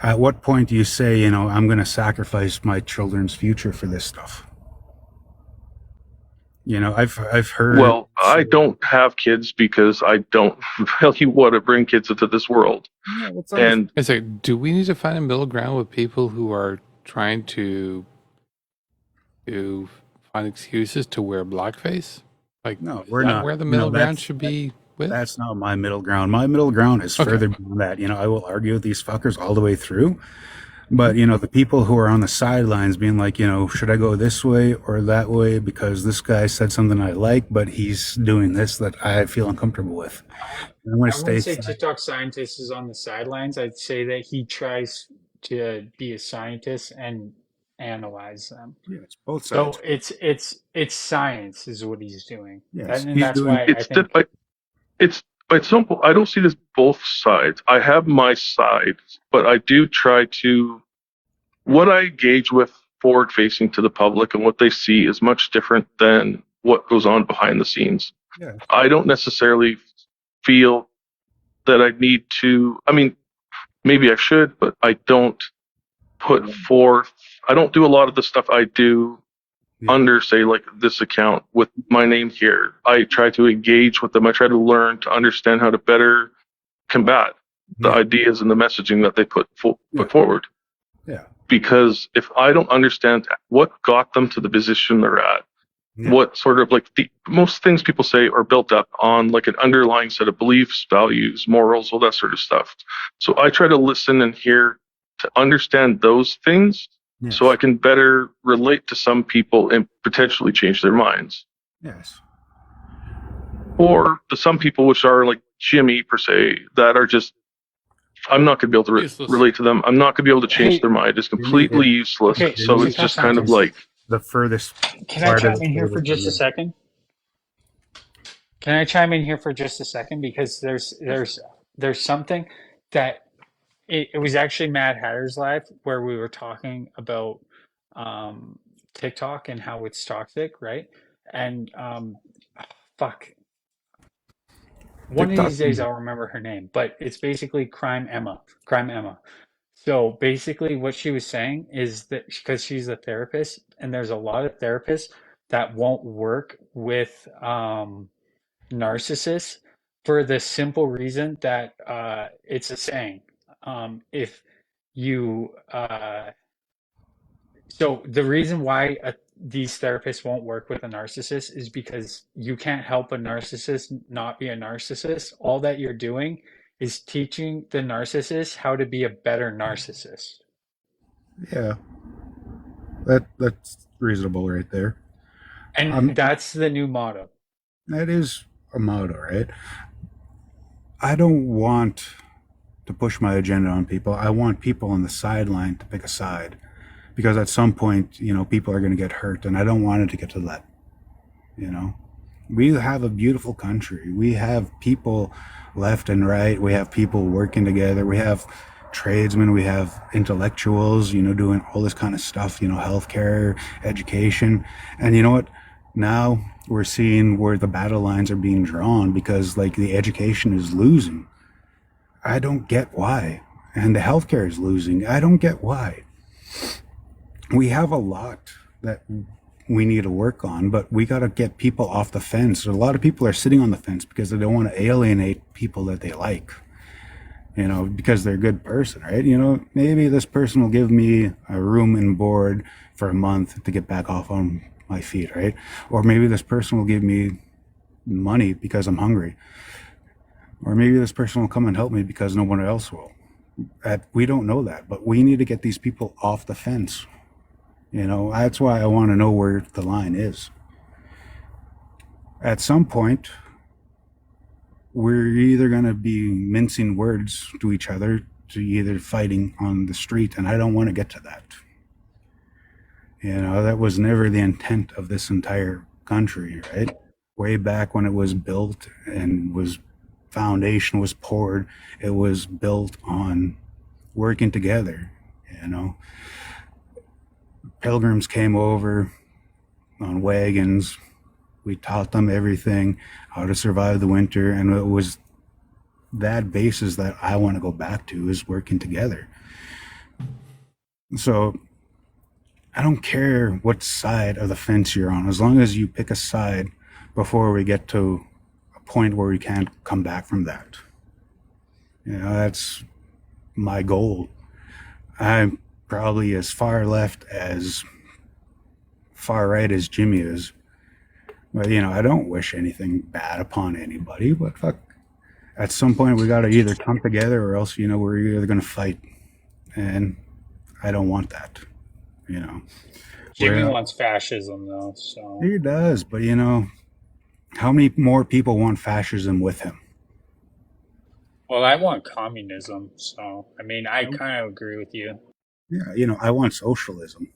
at what point do you say, you know, I'm going to sacrifice my children's future for this stuff? You know, I've heard. Well, I don't have kids because I don't really want to bring kids into this world. And I say, do we need to find a middle ground with people who are trying to find excuses to wear blackface? Like, No, we're is that not. where the No, middle ground that's- should be with? That's not my middle ground. My middle ground is Okay. further beyond that. You know, I will argue with these fuckers all the way through. But, you know, the people who are on the sidelines being like, you know, should I go this way or that way because this guy said something I like, but he's doing this that I feel uncomfortable with. And I'm going I to wouldn't stay. say TikTok scientist is on the sidelines. I'd say that he tries to be a scientist and analyze them. Yeah, it's both So sides. it's science is what he's doing. Yes, And he's that's doing- why I it's think it's simple. I don't see this both sides. I have my side, but I do try to what I engage with forward facing to the public and what they see is much different than what goes on behind the scenes. Yeah. I don't necessarily feel that I need to, I mean, maybe I should, but I don't put forth, I don't do a lot of the stuff I do under, say, like this account with my name here. I try to engage with them. I try to learn to understand how to better combat the ideas and the messaging that they put forward. Yeah. Because if I don't understand what got them to the position they're at, what sort of like most things people say are built up on like an underlying set of beliefs, values, morals, all that sort of stuff. So I try to listen and hear to understand those things so I can better relate to some people and potentially change their minds. Yes. Or to some people, which are like Jimmy per se, that are just, I'm not going to be able to relate to them. I'm not going to be able to change their mind. It's completely useless. Okay, So it's just kind of like, the furthest. Can I chime in here for just a second? Can I chime in here for just a second? Because there's something that it was actually Mad Hatter's Live where we were talking about TikTok and how it's toxic, right? And fuck, one of TikTok. these days I'll remember her name, but it's basically Crime Emma. Crime Emma. So basically, what she was saying is that because she's a therapist, and there's a lot of therapists that won't work with narcissists for the simple reason that it's a saying. If you So the reason why these therapists won't work with a narcissist is because you can't help a narcissist not be a narcissist. All that you're doing is teaching the narcissist how to be a better narcissist. Yeah, that's reasonable right there. And that's the new motto. That is a motto, right? I don't want to push my agenda on people. I want people on the sideline to pick a side, because at some point, people are going to get hurt, and I don't want it to get to that. We have a beautiful country. We have people left and right. We have people working together. We have tradesmen. We have intellectuals, doing all this kind of stuff, healthcare, education. And you know what? Now we're seeing where the battle lines are being drawn, because the education is losing. I don't get why. And the healthcare is losing. I don't get why. We have a lot that we need to work on, but we got to get people off the fence. A lot of people are sitting on the fence because they don't want to alienate people that they like, because they're a good person, right? Maybe this person will give me a room and board for a month to get back off on my feet, right? Or maybe this person will give me money because I'm hungry. Or maybe this person will come and help me because no one else will. We don't know that, but we need to get these people off the fence. That's why I want to know where the line is. At some point, we're either going to be mincing words to each other, to either fighting on the street, and I don't want to get to that. That was never the intent of this entire country, right? Way back when it was built and foundation was poured, it was built on working together. Pilgrims came over on wagons. We taught them everything, how to survive the winter, and it was that basis that I want to go back to, is working together. So I don't care what side of the fence you're on, as long as you pick a side before we get to a point where we can't come back from that. That's my goal. I'm probably as far left as far right as Jimmy is. But, I don't wish anything bad upon anybody, but fuck, at some point we got to either come together or else, we're either going to fight. And I don't want that, Jimmy wants fascism, though, so. He does, but, how many more people want fascism with him? Well, I want communism, so, I kind of agree with you. Yeah, I want socialism.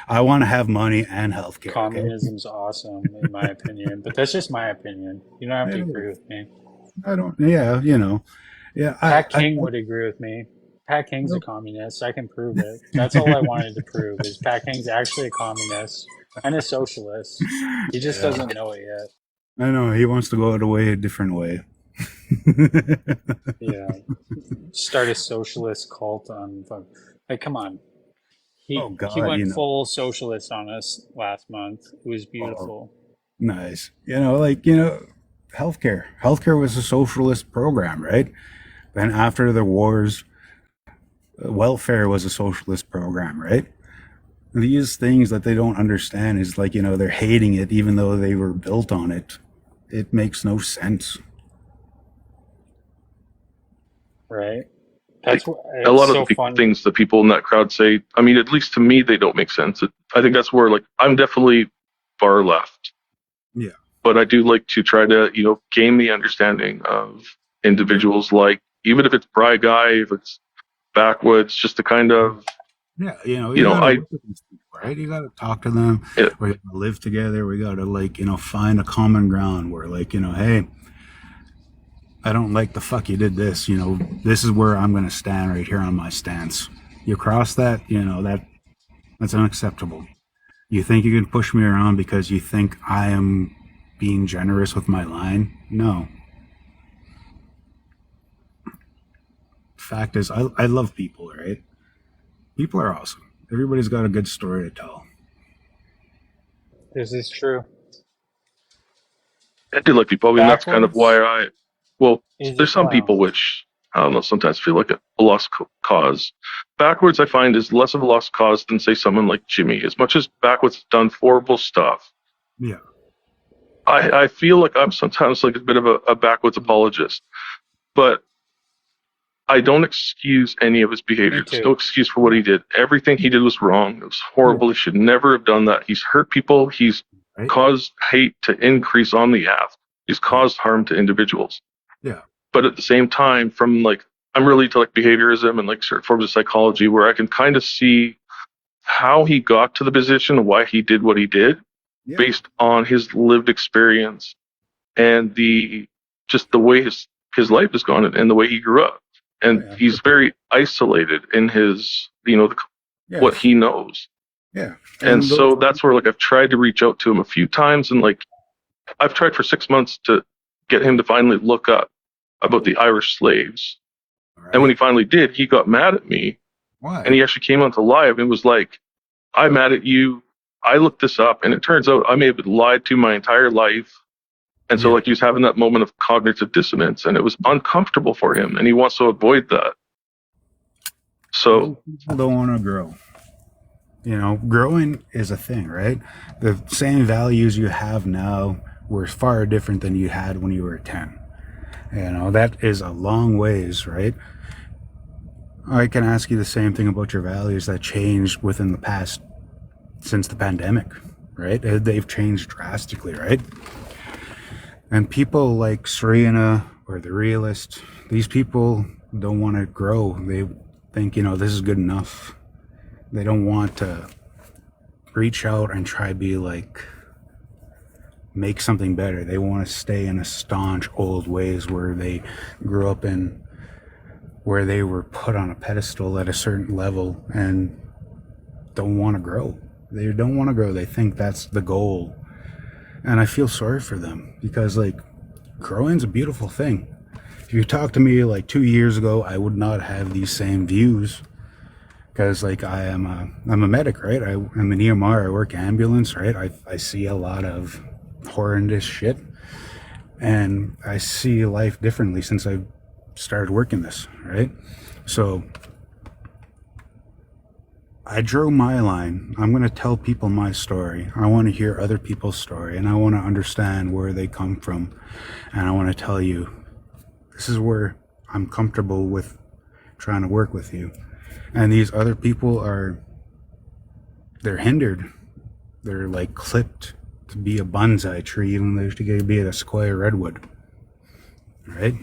I want to have money and healthcare. Communism's awesome, in my opinion, but that's just my opinion. You don't have to agree with me. I don't. Yeah, yeah. Pat King would agree with me. Pat King's a communist. I can prove it. That's all I wanted to prove, is Pat King's actually a communist and a socialist. He just doesn't know it yet. I know, he wants to go away a different way. Yeah. Start a socialist cult on, come on. He went full socialist on us last month. It was beautiful. Nice. Healthcare. Healthcare was a socialist program, right? Then after the wars, welfare was a socialist program, right? These things that they don't understand is they're hating it even though they were built on it. It makes no sense. Right. That's a lot of the things that people in that crowd say. At least to me, they don't make sense. I think that's where, I'm definitely far left. Yeah. But I do like to try to, gain the understanding of individuals, even if it's Bry Guy, if it's Backwoods, just to kind of. Yeah, right? You got to talk to them. Yeah. We got to live together. We got to find a common ground where hey, I don't like the fuck you did this, this is where I'm going to stand right here on my stance. You cross that, That's unacceptable. You think you can push me around because you think I am being generous with my line? No. Fact is, I love people, right? People are awesome. Everybody's got a good story to tell. This is true. I do like people. I mean, that's kind of why Is there's it some wow. people which, I don't know, sometimes feel like a lost cause. Backwards, I find, is less of a lost cause than, say, someone like Jimmy. As much as Backwards has done horrible stuff, Yeah. I feel like I'm sometimes like a bit of a Backwards apologist. But I don't excuse any of his behavior. Me There's too. no excuse for what he did. Everything he did was wrong. It was horrible. He should never have done that. He's hurt people. He's caused hate to increase on the app. He's caused harm to individuals. Yeah. But at the same time, from like, I'm really into like behaviorism and like certain forms of psychology where I can kind of see how he got to the position, why he did what he did, based on his lived experience and the way his life has gone and the way he grew up. And he's very isolated in his, what he knows. Yeah. And so that's where like I've tried to reach out to him a few times, and like I've tried for 6 months to get him to finally look up about the Irish slaves. And when he finally did, he got mad at me. Why? And he actually came onto live and was like, I'm mad at you. I looked this up, and it turns out I may have been lied to my entire life. And so like he was having that moment of cognitive dissonance, and it was uncomfortable for him, and he wants to avoid that. So People don't want to grow. Growing is a thing, right? The same values you have now were far different than you had when you were 10. That is a long ways, right? I can ask you the same thing about your values that changed within the past, since the pandemic, right? They've changed drastically, right? And people like Serena or the Realist, these people don't want to grow. They think, this is good enough. They don't want to reach out and try to be like, make something better. They want to stay in a staunch old ways where they grew up in, where they were put on a pedestal at a certain level and don't want to grow. They don't want to grow. They think that's the goal. And I feel sorry for them because like growing's a beautiful thing. If you talked to me like 2 years ago, I would not have these same views. Because like I'm a medic, right? I'm an EMR, I work ambulance, right? I see a lot of horrendous shit, and I see life differently since I started working this, right? So I drew my line. I'm going to tell people my story. I want to hear other people's story, and I want to understand where they come from, and I want to tell you this is where I'm comfortable with trying to work with you. And these other people they're hindered. They're like clipped to be a bonsai tree, even though they should be a square redwood. Right?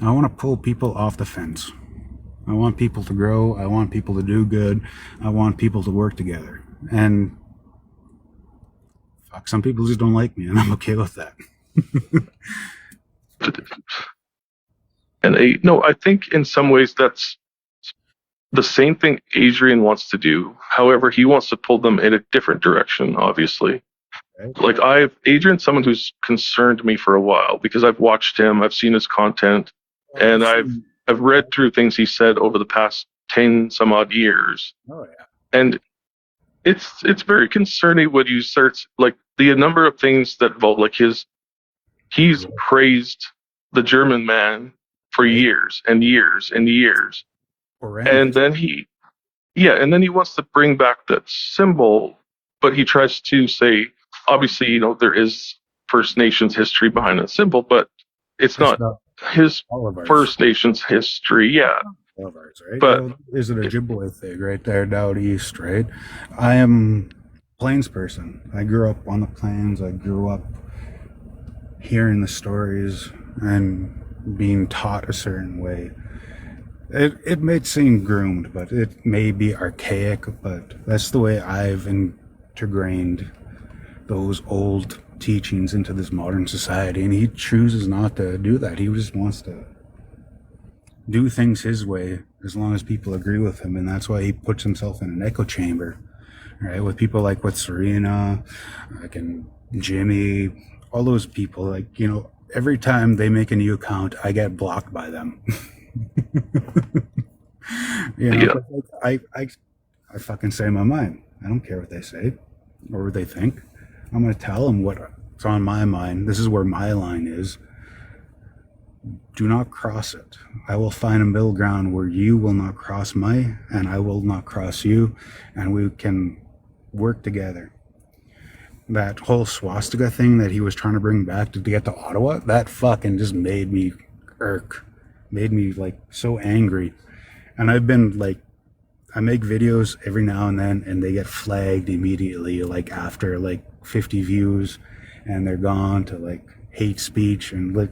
I want to pull people off the fence. I want people to grow. I want people to do good. I want people to work together. And fuck, some people just don't like me, and I'm okay with that. And I think in some ways that's the same thing Adrian wants to do. However, he wants to pull them in a different direction, obviously. Like Adrian's someone who's concerned me for a while because I've watched him, I've seen his content, and I've read through things he said over the past 10 some odd years. Oh yeah. And it's very concerning when you start like the number of things that involve like he's praised the German man for years and years and years. And then he wants to bring back that symbol, but he tries to say, obviously, there is First Nations history behind that symbol, but it's not his First Nations history. Yeah. All of ours, right? But there's an Ojibwe thing right there down east, right? I am a Plains person. I grew up on the Plains. I grew up hearing the stories and being taught a certain way. It may seem groomed, but it may be archaic, but that's the way I've integrated those old teachings into this modern society, and he chooses not to do that. He just wants to do things his way as long as people agree with him. And that's why he puts himself in an echo chamber, right? With people like with Serena, like and Jimmy, all those people, like, you know, every time they make a new account, I get blocked by them. You know, Yeah. but like, I fucking say my mind. I don't care what they say or what they think. I'm going to tell them what's on my mind. This is where my line is. Do not cross it. I will find a middle ground where you will not cross my, and I will not cross you, and we can work together. That whole swastika thing that he was trying to bring back to get to Ottawa, that fucking just made me irk. Made me like so angry. And I've been like, I make videos every now and then and they get flagged immediately, like after like 50 views, and they're gone to like hate speech and like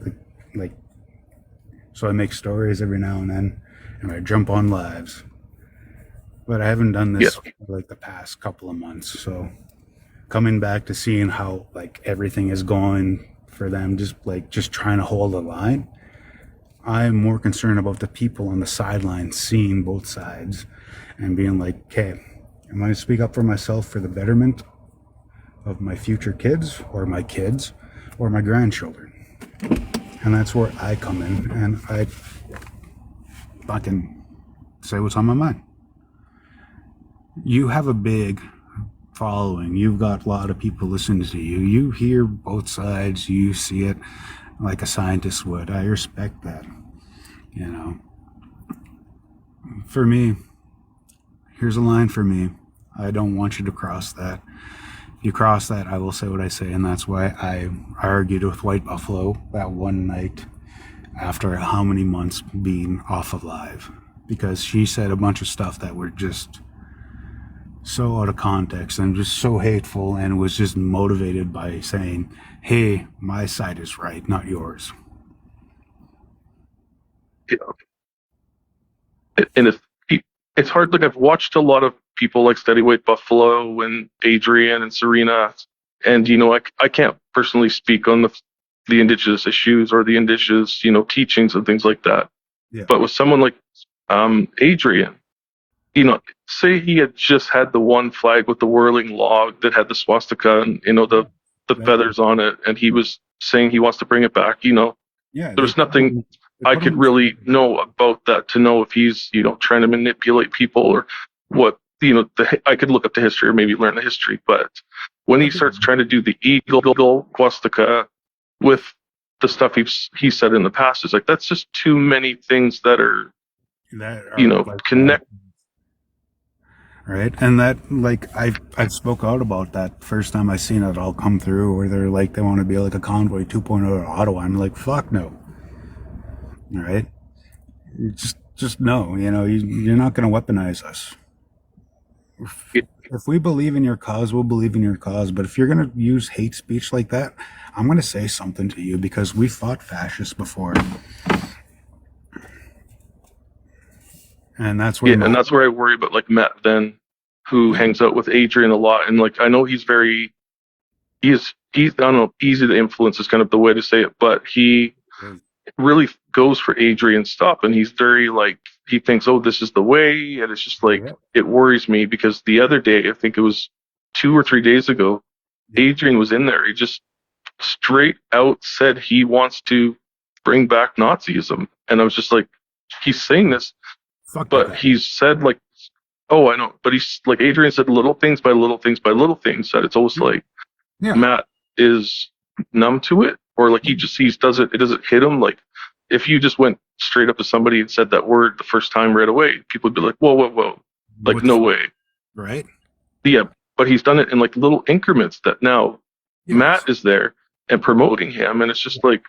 so I make stories every now and then and I jump on lives. But I haven't done this for like the past couple of months. So coming back to seeing how like everything is going for them, just trying to hold a line. I'm more concerned about the people on the sidelines seeing both sides and being like, okay, am I going to speak up for myself for the betterment of my future kids or my grandchildren? And that's where I come in and I fucking say what's on my mind. You have a big following. You've got a lot of people listening to you. You hear both sides. You see it like a scientist would. I respect that. You know, for me, here's a line for me. I don't want you to cross that. If you cross that, I will say what I say, and that's why I argued with White Buffalo that one night after how many months being off of live, because she said a bunch of stuff that were just so out of context and just so hateful, and was just motivated by saying, hey, my side is right, not yours. Yeah. And it's hard. Like, I've watched a lot of people like Steady White Buffalo and Adrian and Serena, and you know, I can't personally speak on the Indigenous issues or the Indigenous, you know, teachings and things like that. Yeah. But with someone like Adrian, you know, say he had just had the one flag with the whirling log that had the swastika and, you know, the feathers on it, and he was saying he wants to bring it back, you know. Yeah, there's nothing I could really know about that to know if he's, you know, trying to manipulate people or what, you know, I could look up the history or maybe learn the history. But when he starts trying to do the eagle swastika with the stuff he said in the past, it's like, that's just too many things that are you know, like connect. Right, and that, like, I spoke out about that first time I seen it all come through, where they're like, they want to be like a Convoy 2.0 to Ottawa. I'm like, fuck no. All right, just no. You know, you're not going to weaponize us. If we believe in your cause, we'll believe in your cause. But if you're going to use hate speech like that, I'm going to say something to you, because we fought fascists before. And that's where and that's where I worry about like Matt then, who hangs out with Adrian a lot, and like I know he's I don't know, easy to influence is kind of the way to say it, but he really goes for Adrian's stuff, and he's very like, he thinks, oh, this is the way, and it's just like, it worries me, because the other day, I think it was 2 or 3 days ago, Adrian was in there. He just straight out said he wants to bring back Nazism, and I was just like, he's saying this. But he's said like, oh, I know. But he's like, Adrian said little things by little things by little things, that it's almost like Matt is numb to it, or like he doesn't hit him. Like if you just went straight up to somebody and said that word the first time right away, people would be like, whoa. Like, no way. Right. Yeah. But he's done it in like little increments that now Matt is there and promoting him. And it's just like,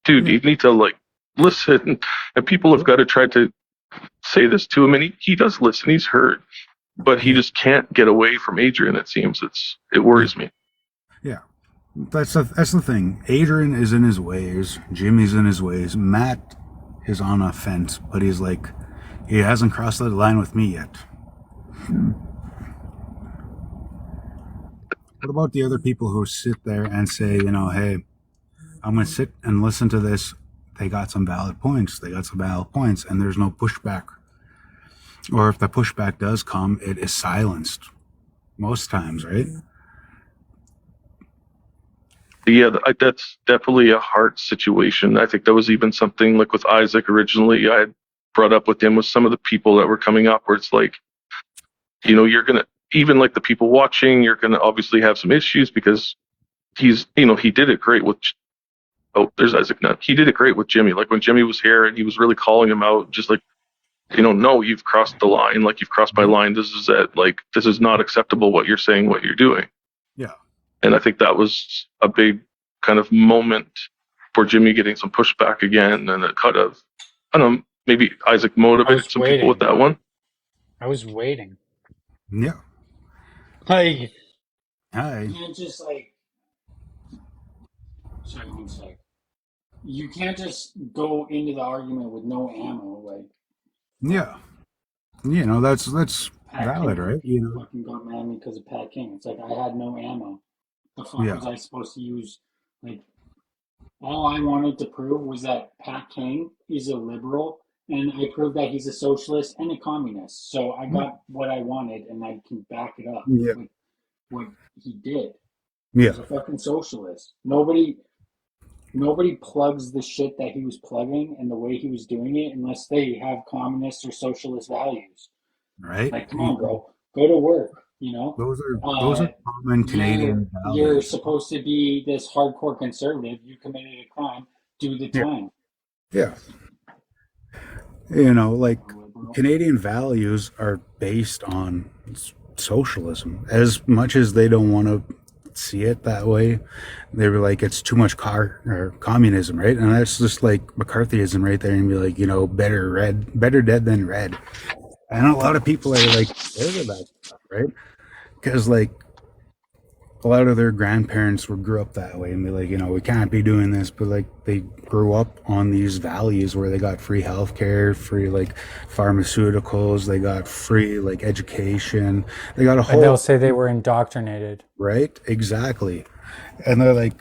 dude, you need to like listen. And people have got to try to say this to him, and he does listen, he's heard, but he just can't get away from Adrian. It seems it worries me. Yeah, that's the thing. Adrian is in his ways, Jimmy's in his ways, Matt is on a fence, but he's like, he hasn't crossed the line with me yet. What about the other people who sit there and say, you know, hey, I'm going to sit and listen to this. They got some valid points. And there's no pushback. or if the pushback does come, it is silenced most times, right? Yeah, that's definitely a hard situation. I think that was even something like with Isaac originally. I had brought up with him with some of the people that were coming up, where it's like, you're gonna, even like the people watching, you're gonna obviously have some issues because he did it great with. Oh, there's Isaac now. He did it great with Jimmy. Like when Jimmy was here and he was really calling him out, just like, no, you've crossed the line. Like you've crossed my line. This is it. Like this is not acceptable. What you're saying, what you're doing. Yeah. And I think that was a big kind of moment for Jimmy getting some pushback again, and it kind of, I don't know, maybe Isaac motivated some people with that one. I was waiting. Yeah. Like, Hi. you can't just like. Sorry, one sec. You can't just go into the argument with no ammo, like. Yeah. That's valid, right? Fucking got mad at me because of Pat King. It's like I had no ammo. The fuck Yeah. was I supposed to use? Like, all I wanted to prove was that Pat King is a liberal, and I proved that he's a socialist and a communist. So I got what I wanted, and I can back it up with what he did. Yeah. He's a fucking socialist. Nobody plugs the shit that he was plugging and the way he was doing it unless they have communist or socialist values. Right. Like, come on, bro, go to work. Those are common Canadian values. You're supposed to be this hardcore conservative. You committed a crime. Do the time. Yeah. Like Canadian values are based on socialism. As much as they don't want to see it that way, they were like, it's too much communism, right? And that's just like McCarthyism right there, and be like, better dead than red. And a lot of people are like scared of that stuff, right? Because like a lot of their grandparents grew up that way and be like, we can't be doing this, but like they grew up on these values where they got free healthcare, free like pharmaceuticals, they got free like education, they got a whole. And they'll say they were indoctrinated. Right? Exactly. And they're like,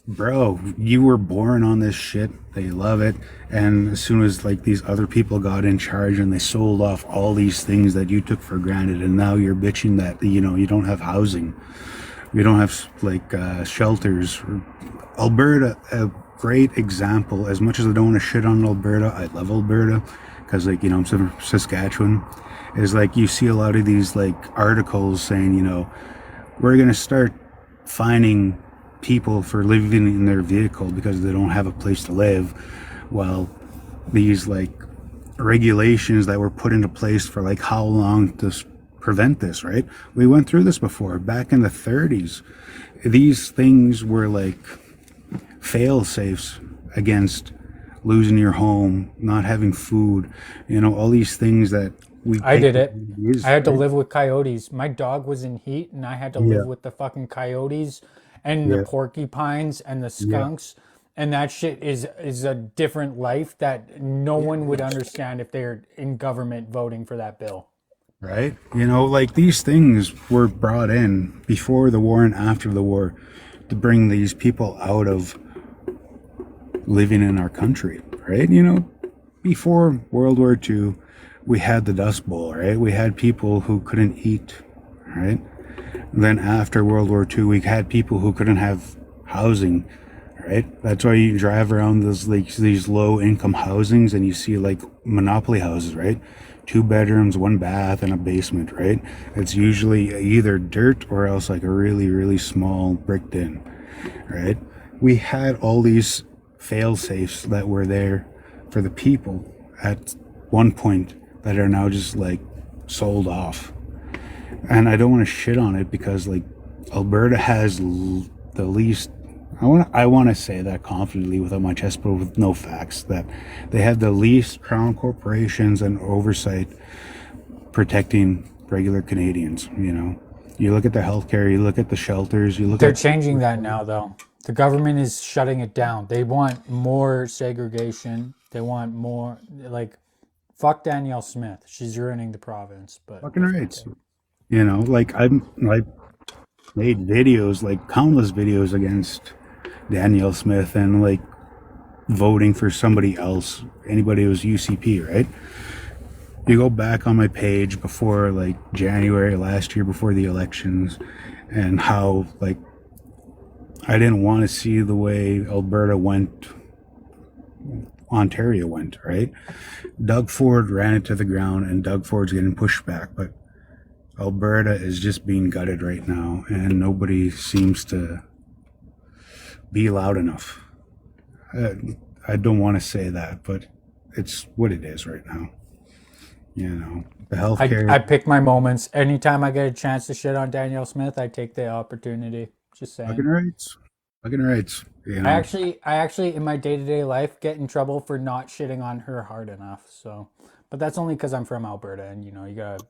bro, you were born on this shit. They love it. And as soon as like these other people got in charge and they sold off all these things that you took for granted, and now you're bitching that you don't have housing, you don't have like shelters. Alberta, a great example. As much as I don't want to shit on Alberta, I love Alberta because like I'm from Saskatchewan. Is like you see a lot of these like articles saying we're gonna start fining people for living in their vehicle because they don't have a place to live. Well, these like regulations that were put into place for like how long to prevent this, right? We went through this before back in the 30s. These things were like fail safes against losing your home, not having food, all these things that I did it. I had to live with coyotes. My dog was in heat, and I had to live with the fucking coyotes and the porcupines and the skunks. And that shit is a different life that no one would understand if they're in government voting for that bill. Right? Like these things were brought in before the war and after the war to bring these people out of living in our country, right? Before World War II, we had the Dust Bowl, right? We had people who couldn't eat, right? Then after World War II, we had people who couldn't have housing, right? That's why you drive around these low income housings and you see like monopoly houses, right? 2 bedrooms, 1 bath, and a basement, right? It's usually either dirt or else like a really, really small bricked in, right? We had all these fail safes that were there for the people at one point that are now just like sold off. And I don't want to shit on it because like Alberta has the least, I want to say that confidently without my chest, but with no facts, that they have the least crown corporations and oversight protecting regular Canadians. You look at the healthcare, you look at the shelters, They're changing that now, though. The government is shutting it down. They want more segregation. They want more, like, fuck Danielle Smith. She's ruining the province. But fucking rights. Like I made videos, like countless videos against Danielle Smith and like voting for somebody else, anybody who was UCP, right? you go back on my page before like January last year, before the elections, and how like I didn't want to see the way Alberta went, Ontario went, right? Doug Ford ran it to the ground, and Doug Ford's getting pushed back, but Alberta is just being gutted right now, and nobody seems to be loud enough. I don't want to say that, but it's what it is right now. You know, the healthcare. I pick my moments. Anytime I get a chance to shit on Danielle Smith, I take the opportunity. Just saying. Fucking rights. Fucking rights. You know? I actually, in my day-to-day life, get in trouble for not shitting on her hard enough. So, but that's only because I'm from Alberta, and you know, you gotta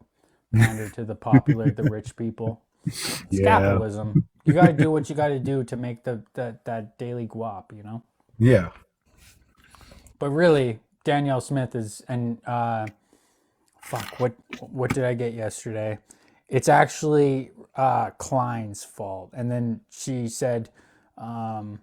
pander to the popular, the rich people. It's capitalism. You gotta do what you gotta do to make that daily guap. You know. Yeah. But really, Danielle Smith is, and fuck, what did I get yesterday? It's actually Klein's fault. And then she said to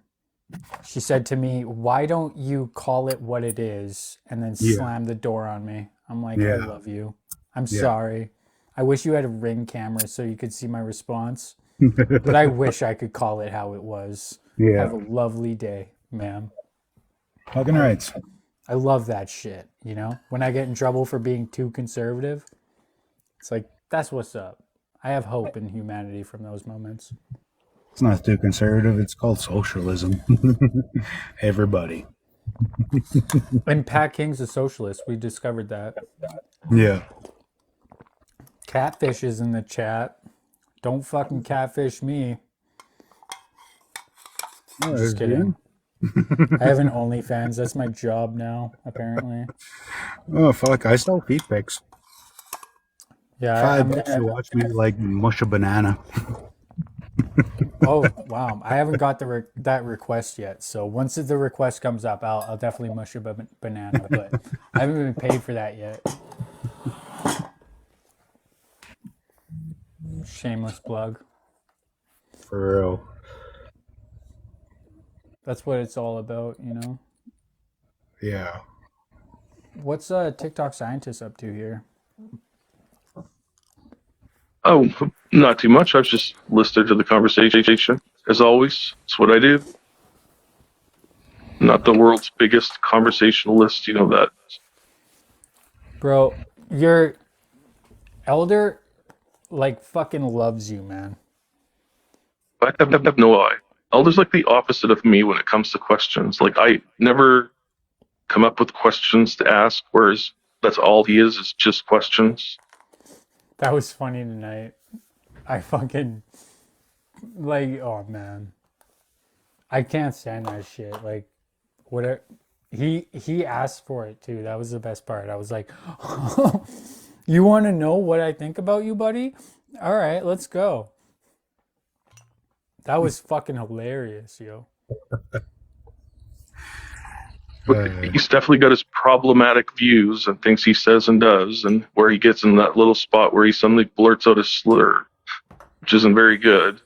me, "Why don't you call it what it is?" And then slam the door on me. I'm like, I love you. I'm sorry. I wish you had a Ring camera so you could see my response. But I wish I could call it how it was. Yeah. Have a lovely day, ma'am. Fucking rights. I love that shit, you know? When I get in trouble for being too conservative, it's like, that's what's up. I have hope in humanity from those moments. It's not too conservative. It's called socialism. Everybody. And Pat King's a socialist. We discovered that. Yeah. Catfish is in the chat. Don't fucking catfish me. Oh, Just kidding. I have an OnlyFans. That's my job now, apparently. Oh, fuck. I sell feet pics. Yeah. $5 to watch me like mush a banana. Oh, wow. I haven't got that request yet. So once the request comes up, I'll definitely mush a banana. But I haven't been paid for that yet. Shameless plug. For real. That's what it's all about, you know? Yeah. What's TikTok Scientist up to here? Oh, not too much. I've just listened to the conversation. As always, it's what I do. Not the world's biggest conversationalist, you know that. Bro, your elder, like, fucking loves you, man. I have no eye. Elder's like the opposite of me when it comes to questions. Like, I never come up with questions to ask, whereas that's all he is just questions. That was funny tonight. I fucking, like, oh, man. I can't stand that shit. Like, what he asked for it, too. That was the best part. I was like, you want to know what I think about you, buddy? All right, let's go. That was fucking hilarious, yo. But he's definitely got his problematic views and things he says and does, and where he gets in that little spot where he suddenly blurts out a slur, which isn't very good.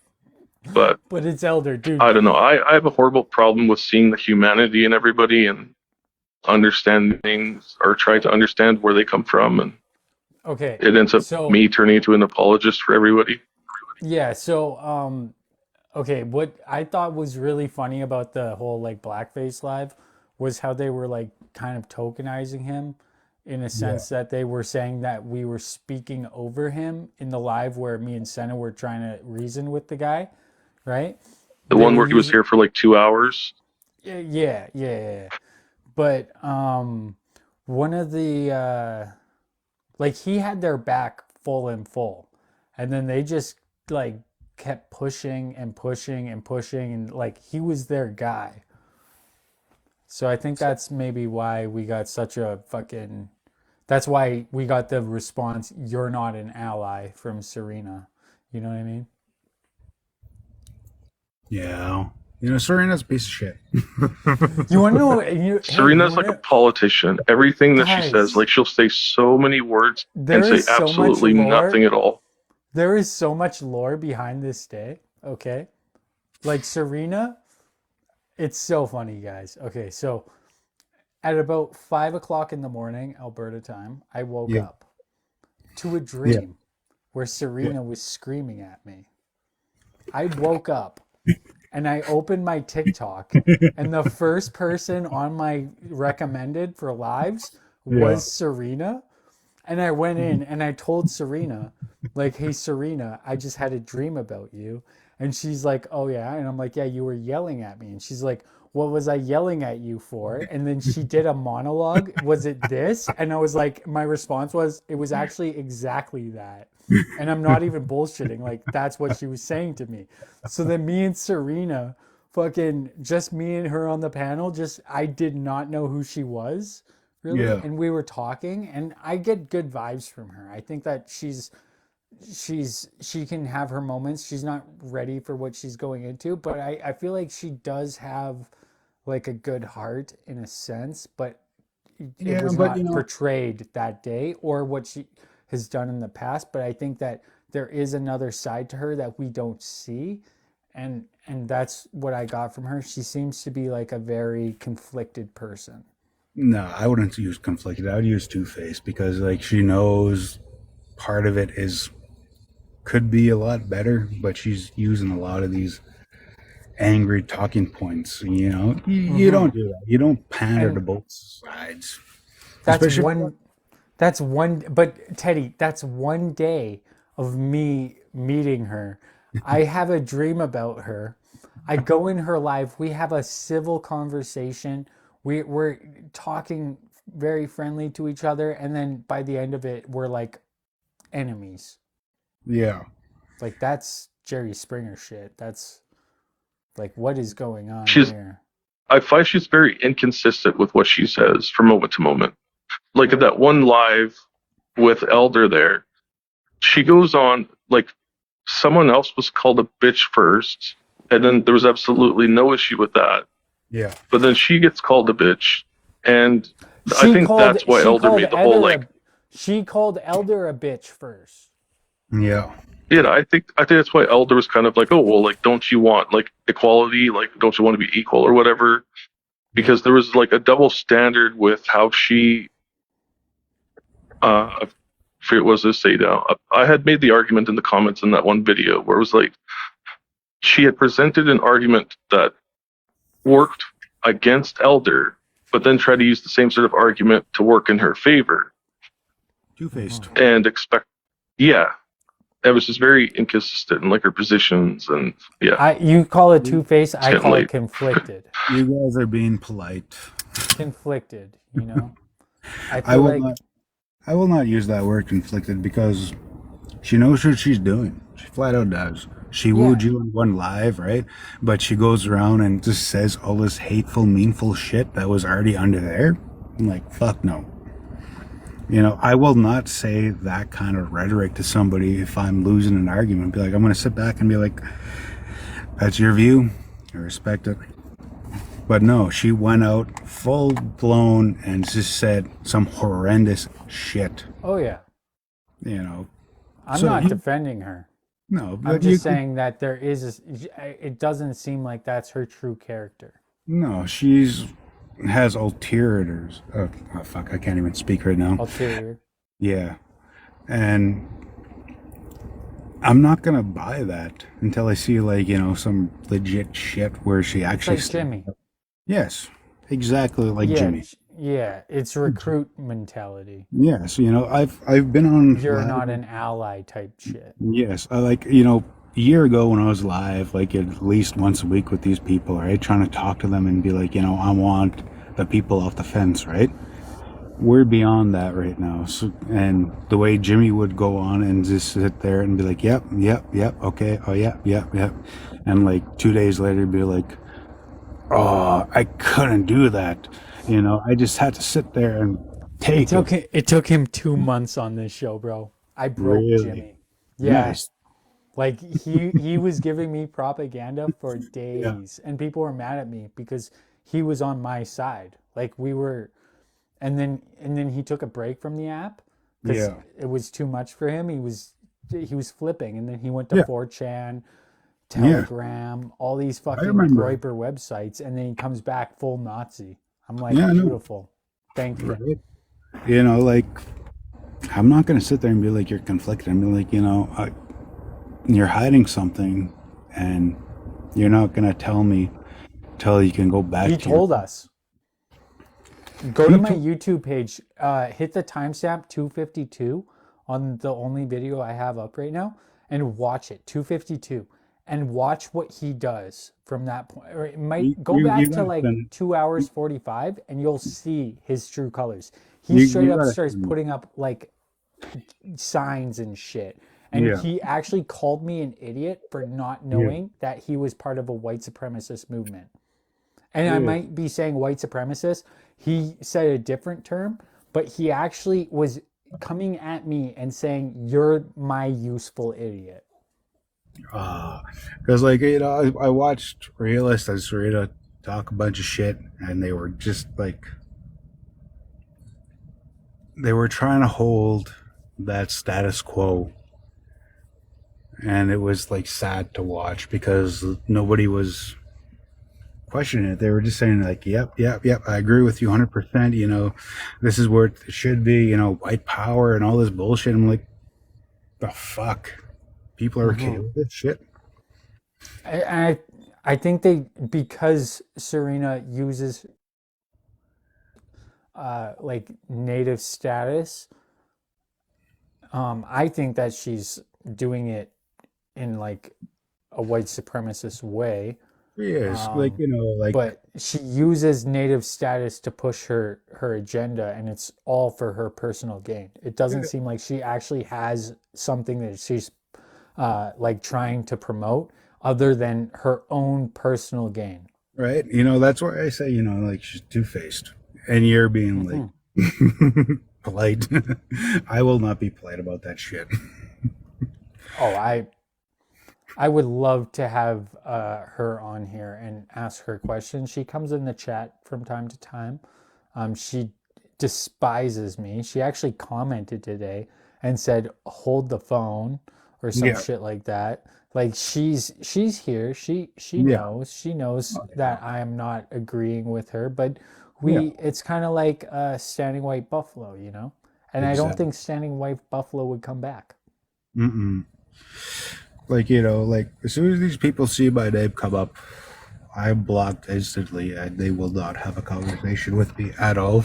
But it's elder, dude. I don't know. I have a horrible problem with seeing the humanity in everybody and understanding or trying to understand where they come from, and okay, it ends up me turning into an apologist for everybody. Yeah, so okay, what I thought was really funny about the whole like blackface live was how they were like kind of tokenizing him in a sense that they were saying that we were speaking over him in the live where me and Senna were trying to reason with the guy, right? The one where he was here for like 2 hours. Yeah. But one of the like he had their back full, and then they just like kept pushing and like he was their guy. So I think that's maybe why we got such a fucking, that's why we got the response, "You're not an ally," from Serena. You know what I mean? Yeah. You know, Serena's a piece of shit. You want to know? Serena's like a politician. Everything that she says, like she'll say so many words and say absolutely nothing at all. There is so much lore behind this day, okay? Like Serena, it's so funny, guys. Okay, so at about 5 o'clock in the morning, Alberta time, I woke Yeah. up to a dream where Serena was screaming at me. I woke up and I opened my TikTok, and the first person on my recommended for lives was Serena. And I went in and I told Serena, like, hey, Serena, I just had a dream about you. And she's like, oh, yeah. And I'm like, yeah, you were yelling at me. And she's like, what was I yelling at you for? And then she did a monologue. Was it this? And I was like, my response was, it was actually exactly that. And I'm not even bullshitting. Like, that's what she was saying to me. So then me and Serena, fucking just me and her on the panel, just, I did not know who she was, really. Yeah. And we were talking, and I get good vibes from her. I think that she can have her moments. She's not ready for what she's going into, but I feel like she does have like a good heart in a sense, but it was not portrayed that day or what she has done in the past. But I think that there is another side to her that we don't see, and that's what I got from her. She seems to be like a very conflicted person. No, I wouldn't use conflicted. I would use two-faced because like she knows part of it could be a lot better, but she's using a lot of these angry talking points. You know, you don't do that. You don't pander to both sides. That's one. But Teddy, that's one day of me meeting her. I have a dream about her. I go in her live. We have a civil conversation. We're talking very friendly to each other, and then by the end of it, we're like enemies. Yeah. Like, that's Jerry Springer shit. That's like, what is going on She's here? I find she's very inconsistent with what she says from moment to moment. Like at that one live with Elder there, she goes on like someone else was called a bitch first, and then there was absolutely no issue with that. Yeah. But then she gets called a bitch, and I think that's why Elder made the whole like. She called Elder a bitch first. Yeah. Yeah, I think that's why Elder was kind of like, oh well, like don't you want like equality? Like don't you want to be equal or whatever? Because there was like a double standard with how she. I forget what to say now. I had made the argument in the comments in that one video where it was like she had presented an argument that worked against Elder, but then tried to use the same sort of argument to work in her favor. Two-faced. And it was just very inconsistent in like her positions and You call it two-faced, I call it conflicted. You guys are being polite. Conflicted, you know? I will not use that word conflicted because she knows what she's doing. She flat out does. She wooed you in one live, right? But she goes around and just says all this hateful, meanful shit that was already under there. I'm like, fuck no. You know, I will not say that kind of rhetoric to somebody if I'm losing an argument. Be like, I'm going to sit back and be like, that's your view. I respect it. But no, she went out full blown and just said some horrendous shit. Oh, yeah. You know. I'm not defending her. No, but I'm just saying that there is it doesn't seem like that's her true character. No, has ulteriors. Oh, fuck, I can't even speak right now. Ulterior. Yeah. And I'm not going to buy that until I see, like, you know, some legit shit where she actually... It's like Jimmy. Yes, exactly like Jimmy. Yeah, it's recruit mentality. Yes, you know, I've been on... You're not an ally type shit. Yes, I like, you know, a year ago when I was live, like at least once a week with these people, right? Trying to talk to them and be like, you know, I want the people off the fence, right? We're beyond that right now. So, and the way Jimmy would go on and just sit there and be like, yep, okay, oh, yep. And like 2 days later be like, oh, I couldn't do that. You know, I just had to sit there and take it. It took him 2 months on this show, bro. I broke Jimmy. Yes. Like he was giving me propaganda for days, and people were mad at me because he was on my side. Like we were, and then he took a break from the app because it was too much for him. He was flipping, and then he went to 4chan, Telegram, all these fucking Groyper websites, and then he comes back full Nazi. I'm like, beautiful. Thank you. Right? You know, like, I'm not going to sit there and be like, you're conflicted. I'm gonna be like, you know, you're hiding something and you're not going to tell me till you can go back He to your... told us. Go to my YouTube page, hit the timestamp 252 on the only video I have up right now, and watch it, 252, and watch what he does from that point. Or it might go back to like 2 hours 45, and you'll see his true colors. He straight up starts putting up like signs and shit. And he actually called me an idiot for not knowing that he was part of a white supremacist movement. And I might be saying white supremacist. He said a different term, but he actually was coming at me and saying, "You're my useful idiot." Because, like, you know, I watched Realist and Sarita talk a bunch of shit, and they were just like, they were trying to hold that status quo. And it was like sad to watch because nobody was questioning it. They were just saying like, yep, I agree with you 100%. You know, this is where it should be, you know, white power and all this bullshit. I'm like, the fuck? People are okay with this shit? I think because Serena uses like native status, I think that she's doing it in like a white supremacist way. Yes, like, you know, like, but she uses native status to push her agenda, and it's all for her personal gain. It doesn't seem like she actually has something that she's like trying to promote other than her own personal gain. right? You know, that's why I say, you know, like, she's two-faced. And you're being like polite. I will not be polite about that shit. Oh, I would love to have her on here and ask her questions. She comes in the chat from time to time. She despises me. She actually commented today and said, "Hold the phone," or some shit like that. Like, she's here. She knows. She knows that I am not agreeing with her, but it's kind of like Standing White Buffalo, you know? And I don't think Standing White Buffalo would come back. Like, you know, like, as soon as these people see my name come up, I'm blocked instantly, and they will not have a conversation with me at all.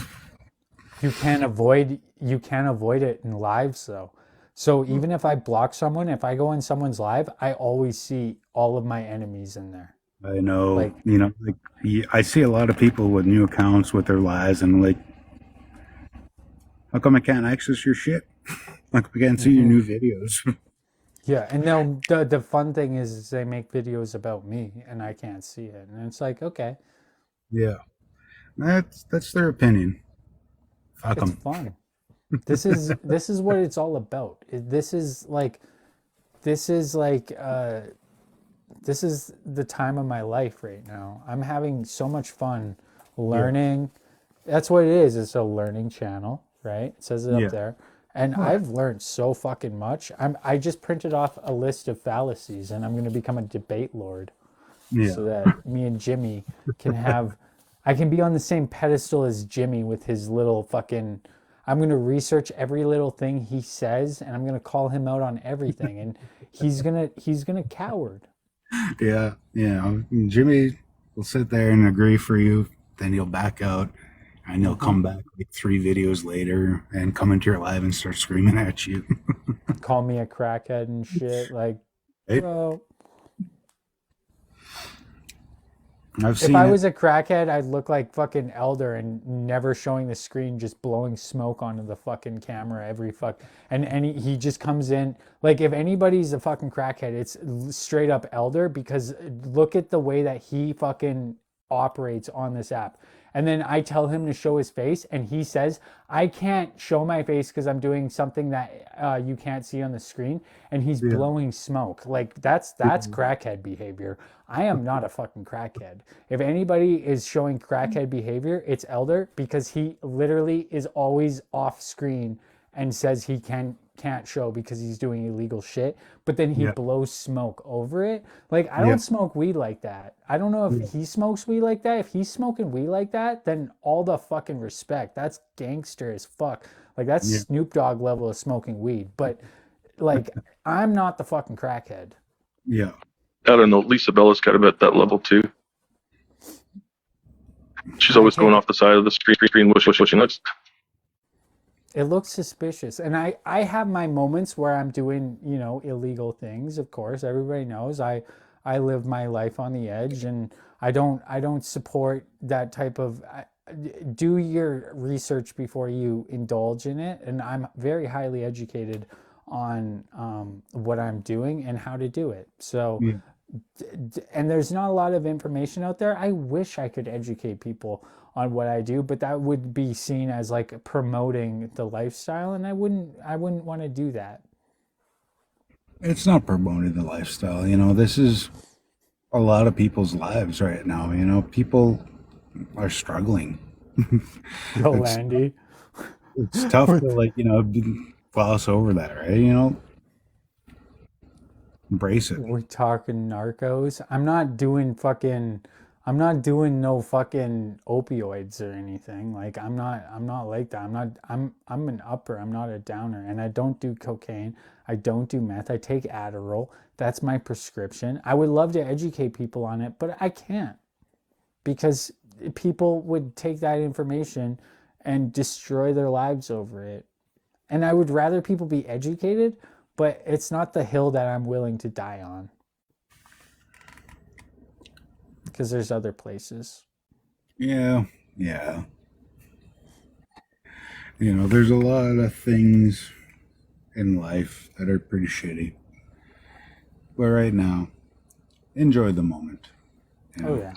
You can't avoid it in lives, though. So even if I block someone, if I go in someone's live, I always see all of my enemies in there. I know, Like, you know, like, I see a lot of people with new accounts with their lives, and like, how come I can't access your shit? How come I can't see your new videos? Yeah, and now the fun thing is they make videos about me, and I can't see it, and it's like, okay, Yeah, that's their opinion. Fuck it's 'em. fun. This is what it's all about. This is the time of my life right now. I'm having so much fun learning. That's what it is. It's a learning channel, right? It says it up there. And I've learned so fucking much. I just printed off a list of fallacies, and I'm going to become a debate lord, so that me and Jimmy can have. I can be on the same pedestal as Jimmy with his little fucking. I'm going to research every little thing he says, and I'm going to call him out on everything, and he's gonna coward. Yeah, Jimmy will sit there and agree for you, then he'll back out, and he'll come back like 3 videos later and come into your live and start screaming at you. Call me a crackhead and shit. Like, Hey. bro. I've If seen I it. was a crackhead, I'd look like fucking Elder and never showing the screen, just blowing smoke onto the fucking camera every fuck. And he just comes in. Like, if anybody's a fucking crackhead, it's straight up Elder, because look at the way that he fucking operates on this app. And then I tell him to show his face, and he says, I can't show my face because I'm doing something that you can't see on the screen. And he's blowing smoke. Like, that's crackhead behavior. I am not a fucking crackhead. If anybody is showing crackhead behavior, it's Elder, because he literally is always off screen and says he can can't show because he's doing illegal shit, but then he Yeah. blows smoke over it. Like, I Yeah. don't smoke weed like that. I don't know if he smokes weed like that. If he's smoking weed like that, then all the fucking respect. That's gangster as fuck. Like, that's Yeah. Snoop Dogg level of smoking weed. But, like, I'm not the fucking crackhead. Yeah. I don't know. Lisa Bella's got about that level too. She's always going off the side of the screen, wishing looks. It looks suspicious. And I have my moments where I'm doing, you know, illegal things, of course. Everybody knows I live my life on the edge, and I don't support that type of do your research before you indulge in it. And I'm very highly educated on what I'm doing and how to do it. So Yeah. and there's not a lot of information out there. I wish I could educate people on what I do, but that would be seen as like promoting the lifestyle, and I wouldn't want to do that. It's not promoting the lifestyle. You know, this is a lot of people's lives right now. You know, people are struggling. Yo, It's- Landy. It's tough to, like, you know, gloss over that, right? You know, embrace it. We're talking narcos. I'm not doing no fucking opioids or anything. Like, I'm not like that. I'm an upper. I'm not a downer. And I don't do cocaine. I don't do meth. I take Adderall. That's my prescription. I would love to educate people on it, but I can't, because people would take that information and destroy their lives over it. And I would rather people be educated, but it's not the hill that I'm willing to die on. Because there's other places. Yeah, yeah. You know, there's a lot of things in life that are pretty shitty. But right now, enjoy the moment. you know? Oh yeah.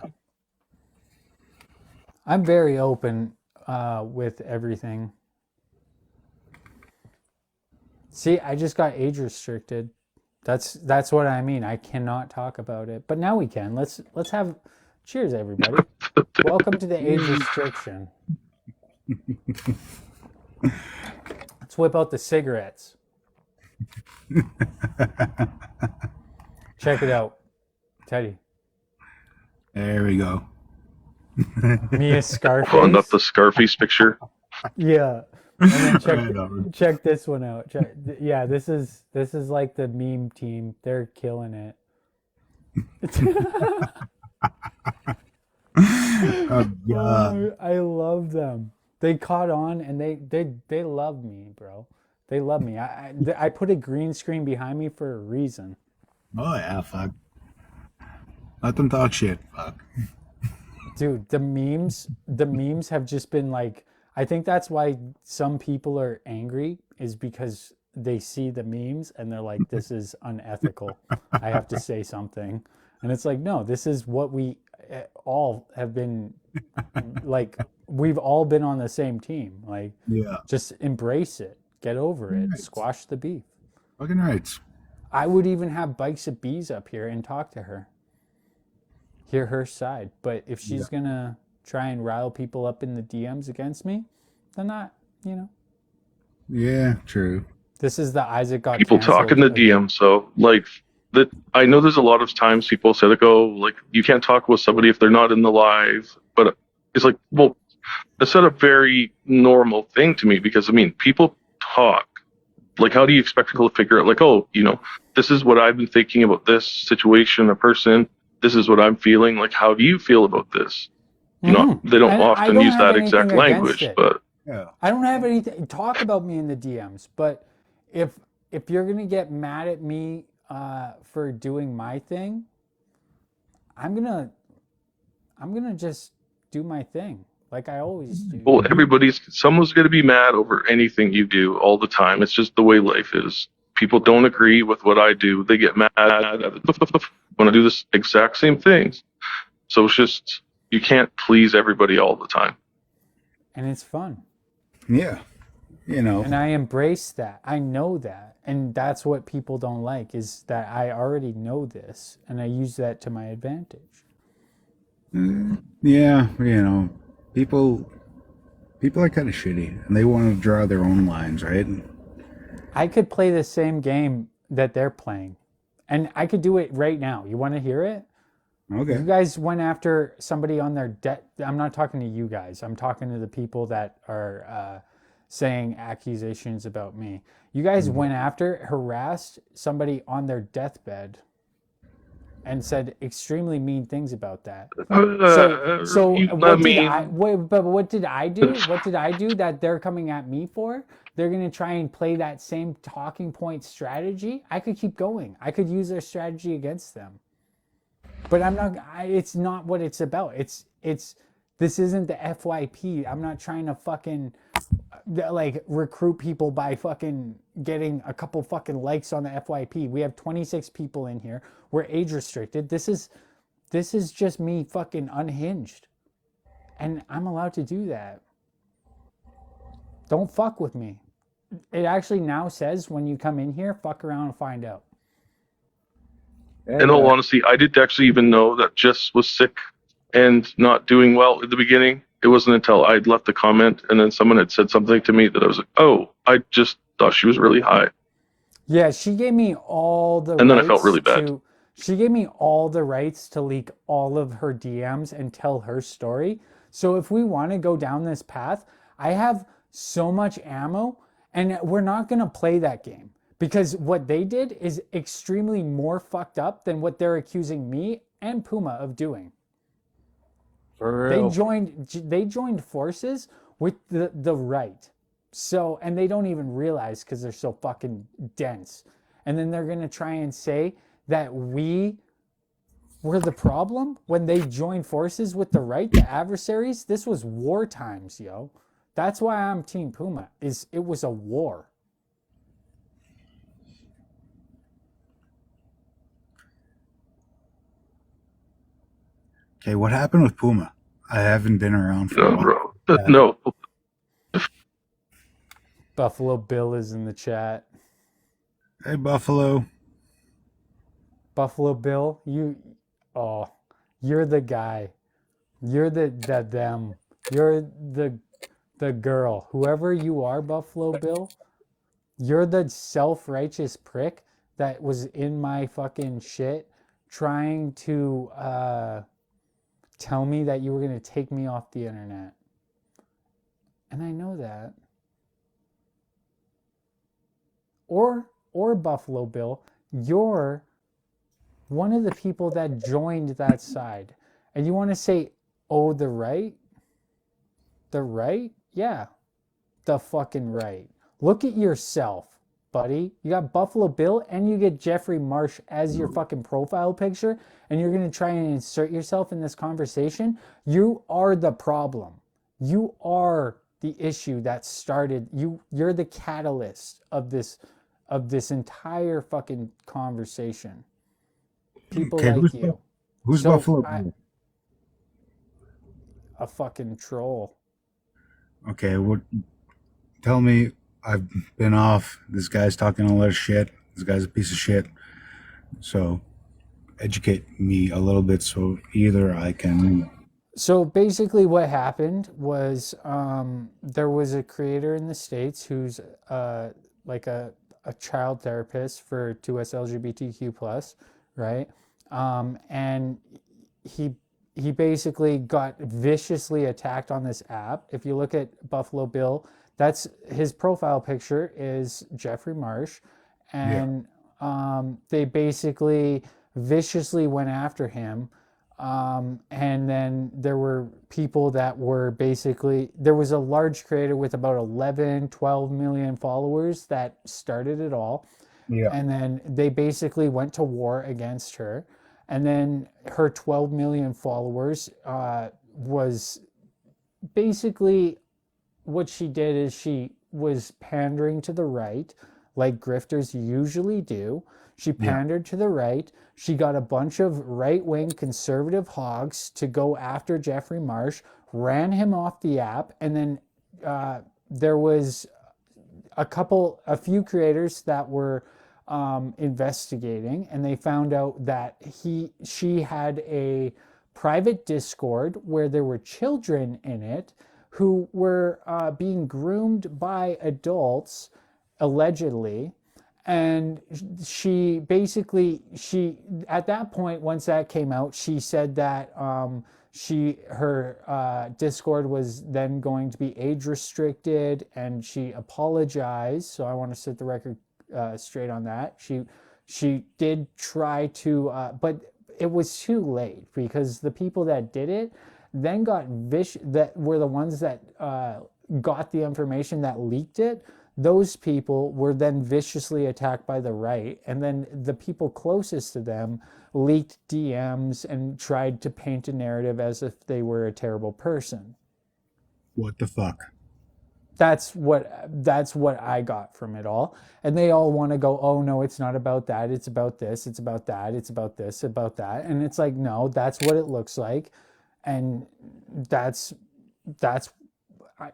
I'm very open with everything. See, I just got age restricted. That's what I mean. I cannot talk about it. But now we can. Let's have cheers, everybody. Welcome to the age restriction. Let's whip out the cigarettes. Check it out. Teddy. There we go. Me as Scarface. Pulling up the Scarface picture. Yeah. And then Right on. check this one out. Yeah, this is like the meme team. They're killing it. Oh, God. I love them. They caught on, and they love me, bro. They love me. I put a green screen behind me for a reason. Oh, yeah, fuck. Let them talk shit. Fuck. Dude, the memes have just been like, I think that's why some people are angry, is because they see the memes and they're like, this is unethical. I have to say something. And it's like, no, this is what we all have been, like, we've all been on the same team. Like, Yeah. just embrace it. Get over it. Right. Squash the beef. Fucking rights. I would even have Bikes of Bees up here and talk to her. Hear her side. But if she's gonna try and rile people up in the DMs against me, then not, you know. Yeah, true. This is the Isaac got People canceled talk in the again. DM, so like that. I know there's a lot of times people say like, "Oh, like you can't talk with somebody if they're not in the live," but it's like, well, that's not a very normal thing to me, because I mean, people talk. Like, how do you expect people to figure out, like, oh, you know, this is what I've been thinking about this situation, a person. This is what I'm feeling. Like, how do you feel about this? You know, they don't And I often don't use have that exact anything against language, it. but Yeah. I don't have anything. Talk about me in the DMs, but if you're gonna get mad at me for doing my thing, I'm gonna just do my thing like I always do. well, someone's going to be mad over anything you do all the time. It's just the way life is. People don't agree with what I do. They get mad when I do this exact same things. So it's just, you can't please everybody all the time. And it's fun. Yeah. You know. And I embrace that. I know that. And that's what people don't like, is that I already know this and I use that to my advantage. Yeah, you know, people are kind of shitty, and they want to draw their own lines, right? I could play the same game that they're playing, and I could do it right now. You want to hear it? Okay. You guys went after somebody on their debt. I'm not talking to you guys. I'm talking to the people that are saying accusations about me. You guys went after, harassed somebody on their deathbed and said extremely mean things about that. So what did I do? What did I do that they're coming at me for? They're going to try and play that same talking point strategy. I could keep going. I could use their strategy against them. But I'm not. It's not what it's about. It's. This isn't the FYP. I'm not trying to fucking like recruit people by fucking getting a couple fucking likes on the FYP. We have 26 people in here. We're age restricted. This is just me fucking unhinged, and I'm allowed to do that. Don't fuck with me. It actually now says when you come in here, fuck around and find out. In all honesty, I didn't actually even know that Jess was sick and not doing well at the beginning. It wasn't until I'd left the comment and then someone had said something to me that I was like, oh, I just thought she was really high. Yeah, she gave me all the And then I felt really bad. She gave me all the rights to leak all of her DMs and tell her story. So if we want to go down this path, I have so much ammo, and we're not going to play that game. Because what they did is extremely more fucked up than what they're accusing me and Puma of doing. They joined forces with the right. So, and they don't even realize because they're so fucking dense. And then they're going to try and say that we were the problem when they joined forces with the right, the adversaries. This was war times, yo. That's why I'm Team Puma. It was a war. Okay, what happened with Puma? I haven't been around for a while. No. Buffalo Bill is in the chat. Hey, Buffalo. Buffalo Bill, you're the guy. You're the them. You're the girl. Whoever you are, Buffalo Bill, you're the self-righteous prick that was in my fucking shit trying to tell me that you were going to take me off the internet. And I know that. Or Buffalo Bill, you're one of the people that joined that side. And you want to say, oh, the right? The right? Yeah. The fucking right. Look at yourself, buddy. You got Buffalo Bill and you get Jeffrey Marsh as your fucking profile picture, and you're going to try and insert yourself in this conversation. You are the problem. You are the issue that started. You're the catalyst of this entire fucking conversation. People like you. Who's So Buffalo Bill? a fucking troll. Okay, tell me, I've been off. This guy's talking a lot of shit. This guy's a piece of shit. So educate me a little bit so either I can... So basically what happened was there was a creator in the States who's like a child therapist for 2S LGBTQ+, right? And he basically got viciously attacked on this app. If you look at Buffalo Bill, that's his profile picture is Jeffrey Marsh. And they basically viciously went after him. And then there were people that were basically, there was a large creator with about 11, 12 million followers that started it all. And then they basically went to war against her. And then her 12 million followers was basically what she did is she was pandering to the right, like grifters usually do. She pandered to the right. She got a bunch of right-wing conservative hogs to go after Jeffrey Marsh, ran him off the app, and then there was a few creators that were investigating, and they found out that she had a private Discord where there were children in it who were being groomed by adults allegedly. And she basically, at that point, once that came out, she said that her Discord was then going to be age restricted, and she apologized. So I want to set the record straight on that. She did try to, but it was too late, because the people that did it then that were the ones that got the information, that leaked it. Those people were then viciously attacked by the right, and then the people closest to them leaked DMs and tried to paint a narrative as if they were a terrible person. What the fuck? That's what I got from it all. And they all want to go, oh no, it's not about that, it's about this, it's about that, it's about this, about that. And it's like, no, that's what it looks like. And that's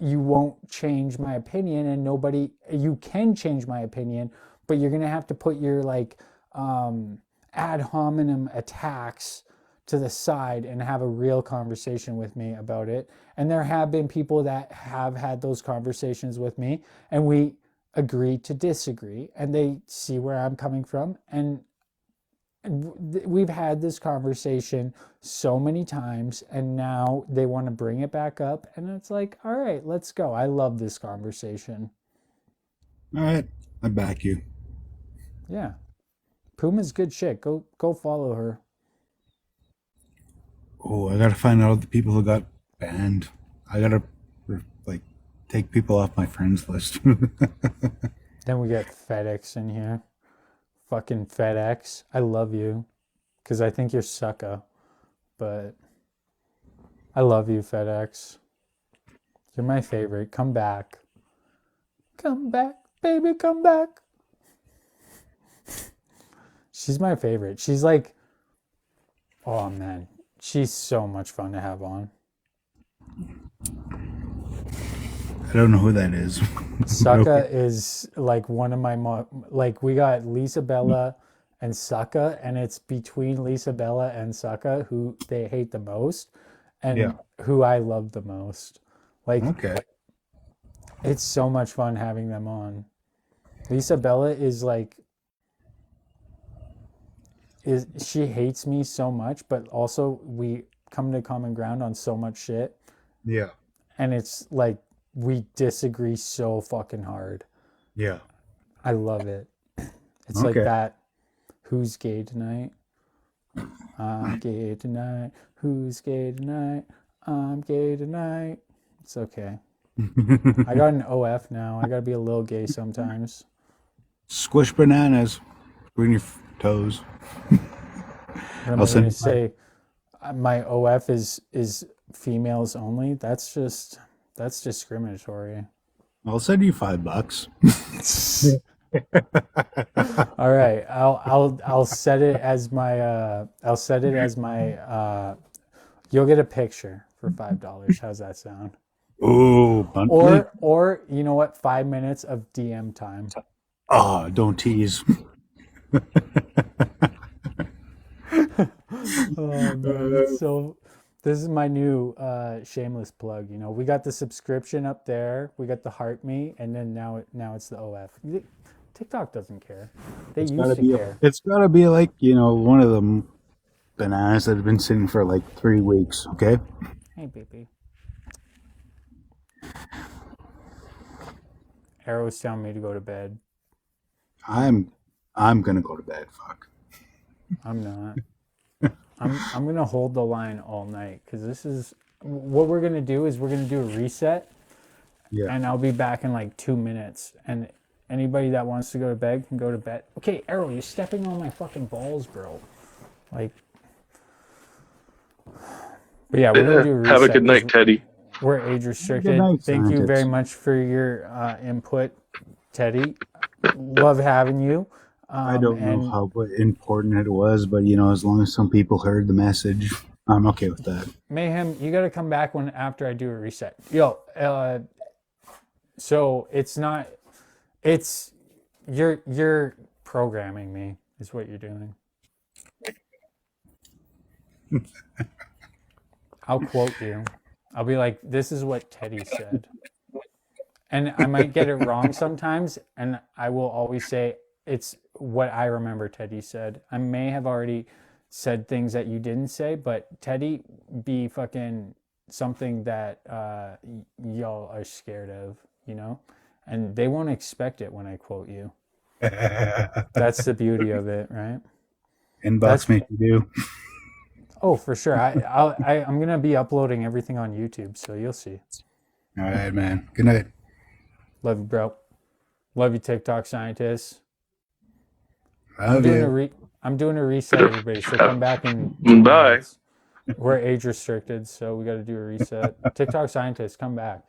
you won't change my opinion, and you can change my opinion, but you're going to have to put your like ad hominem attacks to the side and have a real conversation with me about it. And there have been people that have had those conversations with me, and we agree to disagree, and they see where I'm coming from. And we've had this conversation so many times, and now they want to bring it back up, and it's like, all right, let's go. I love this conversation. All right, I back you. Yeah, Puma's good shit. Go follow her. Oh, I gotta find out the people who got banned. I gotta like take people off my friends list. Then we get FedEx in here. Fucking FedEx. I love you, because I think you're sucka, but I love you, FedEx. You're my favorite. Come back. Come back, baby, come back. She's my favorite. She's like, oh man, she's so much fun to have on. I don't know who that is. Sucka is like one of my like, we got Lisa Bella and Sucka, and it's between Lisa Bella and Sucka who they hate the most, and who I love the most. Like, okay, it's so much fun having them on. Lisa Bella is like, she hates me so much, but also we come to common ground on so much shit. Yeah. And it's like, we disagree so fucking hard. Yeah. I love it. It's like that, who's gay tonight? I'm gay tonight. Who's gay tonight? I'm gay tonight. It's okay. I got an OF now. I gotta be a little gay sometimes. Squish bananas. Bring your toes. I'm gonna say my OF is females only. That's discriminatory. I'll send you $5. All right, I'll set it as my you'll get a picture for $5. How's that sound? Ooh, or you know what? 5 minutes of DM time. Oh, don't tease. Oh man, so this is my new shameless plug. You know, we got the subscription up there, we got the heart me, and then now it's the OF. TikTok doesn't care. They used to care. It's gotta be like, one of them bananas that have been sitting for like 3 weeks. Okay. Hey, baby. Arrow's telling me to go to bed. I'm gonna go to bed. Fuck. I'm not. I'm gonna hold the line all night, because this is what we're gonna do. Is we're gonna do a reset, and I'll be back in like 2 minutes. And anybody that wants to go to bed can go to bed. Okay, Arrow, you're stepping on my fucking balls, bro. Like, but yeah, we're gonna do a reset. Have a good night, Teddy. We're age restricted. Thank you very much for your input, Teddy. Love having you. I don't know how important it was, but as long as some people heard the message, I'm okay with that. Mayhem, you got to come back after I do a reset. Yo, so you're programming me is what you're doing. I'll quote you. I'll be like, this is what Teddy said. And I might get it wrong sometimes, and I will always say it's what I remember Teddy said. I may have already said things that you didn't say, but Teddy be fucking something that y'all are scared of, you know? And they won't expect it when I quote you. That's the beauty of it, right? Inbox me if you do. Oh, for sure. I'm going to be uploading everything on YouTube, so you'll see. All right, man. Good night. Love you, bro. Love you, TikTok scientists. Love you. I'm doing a reset, everybody. So come back and Bye. we're age restricted, so we got to do a reset. TikTok scientists, come back.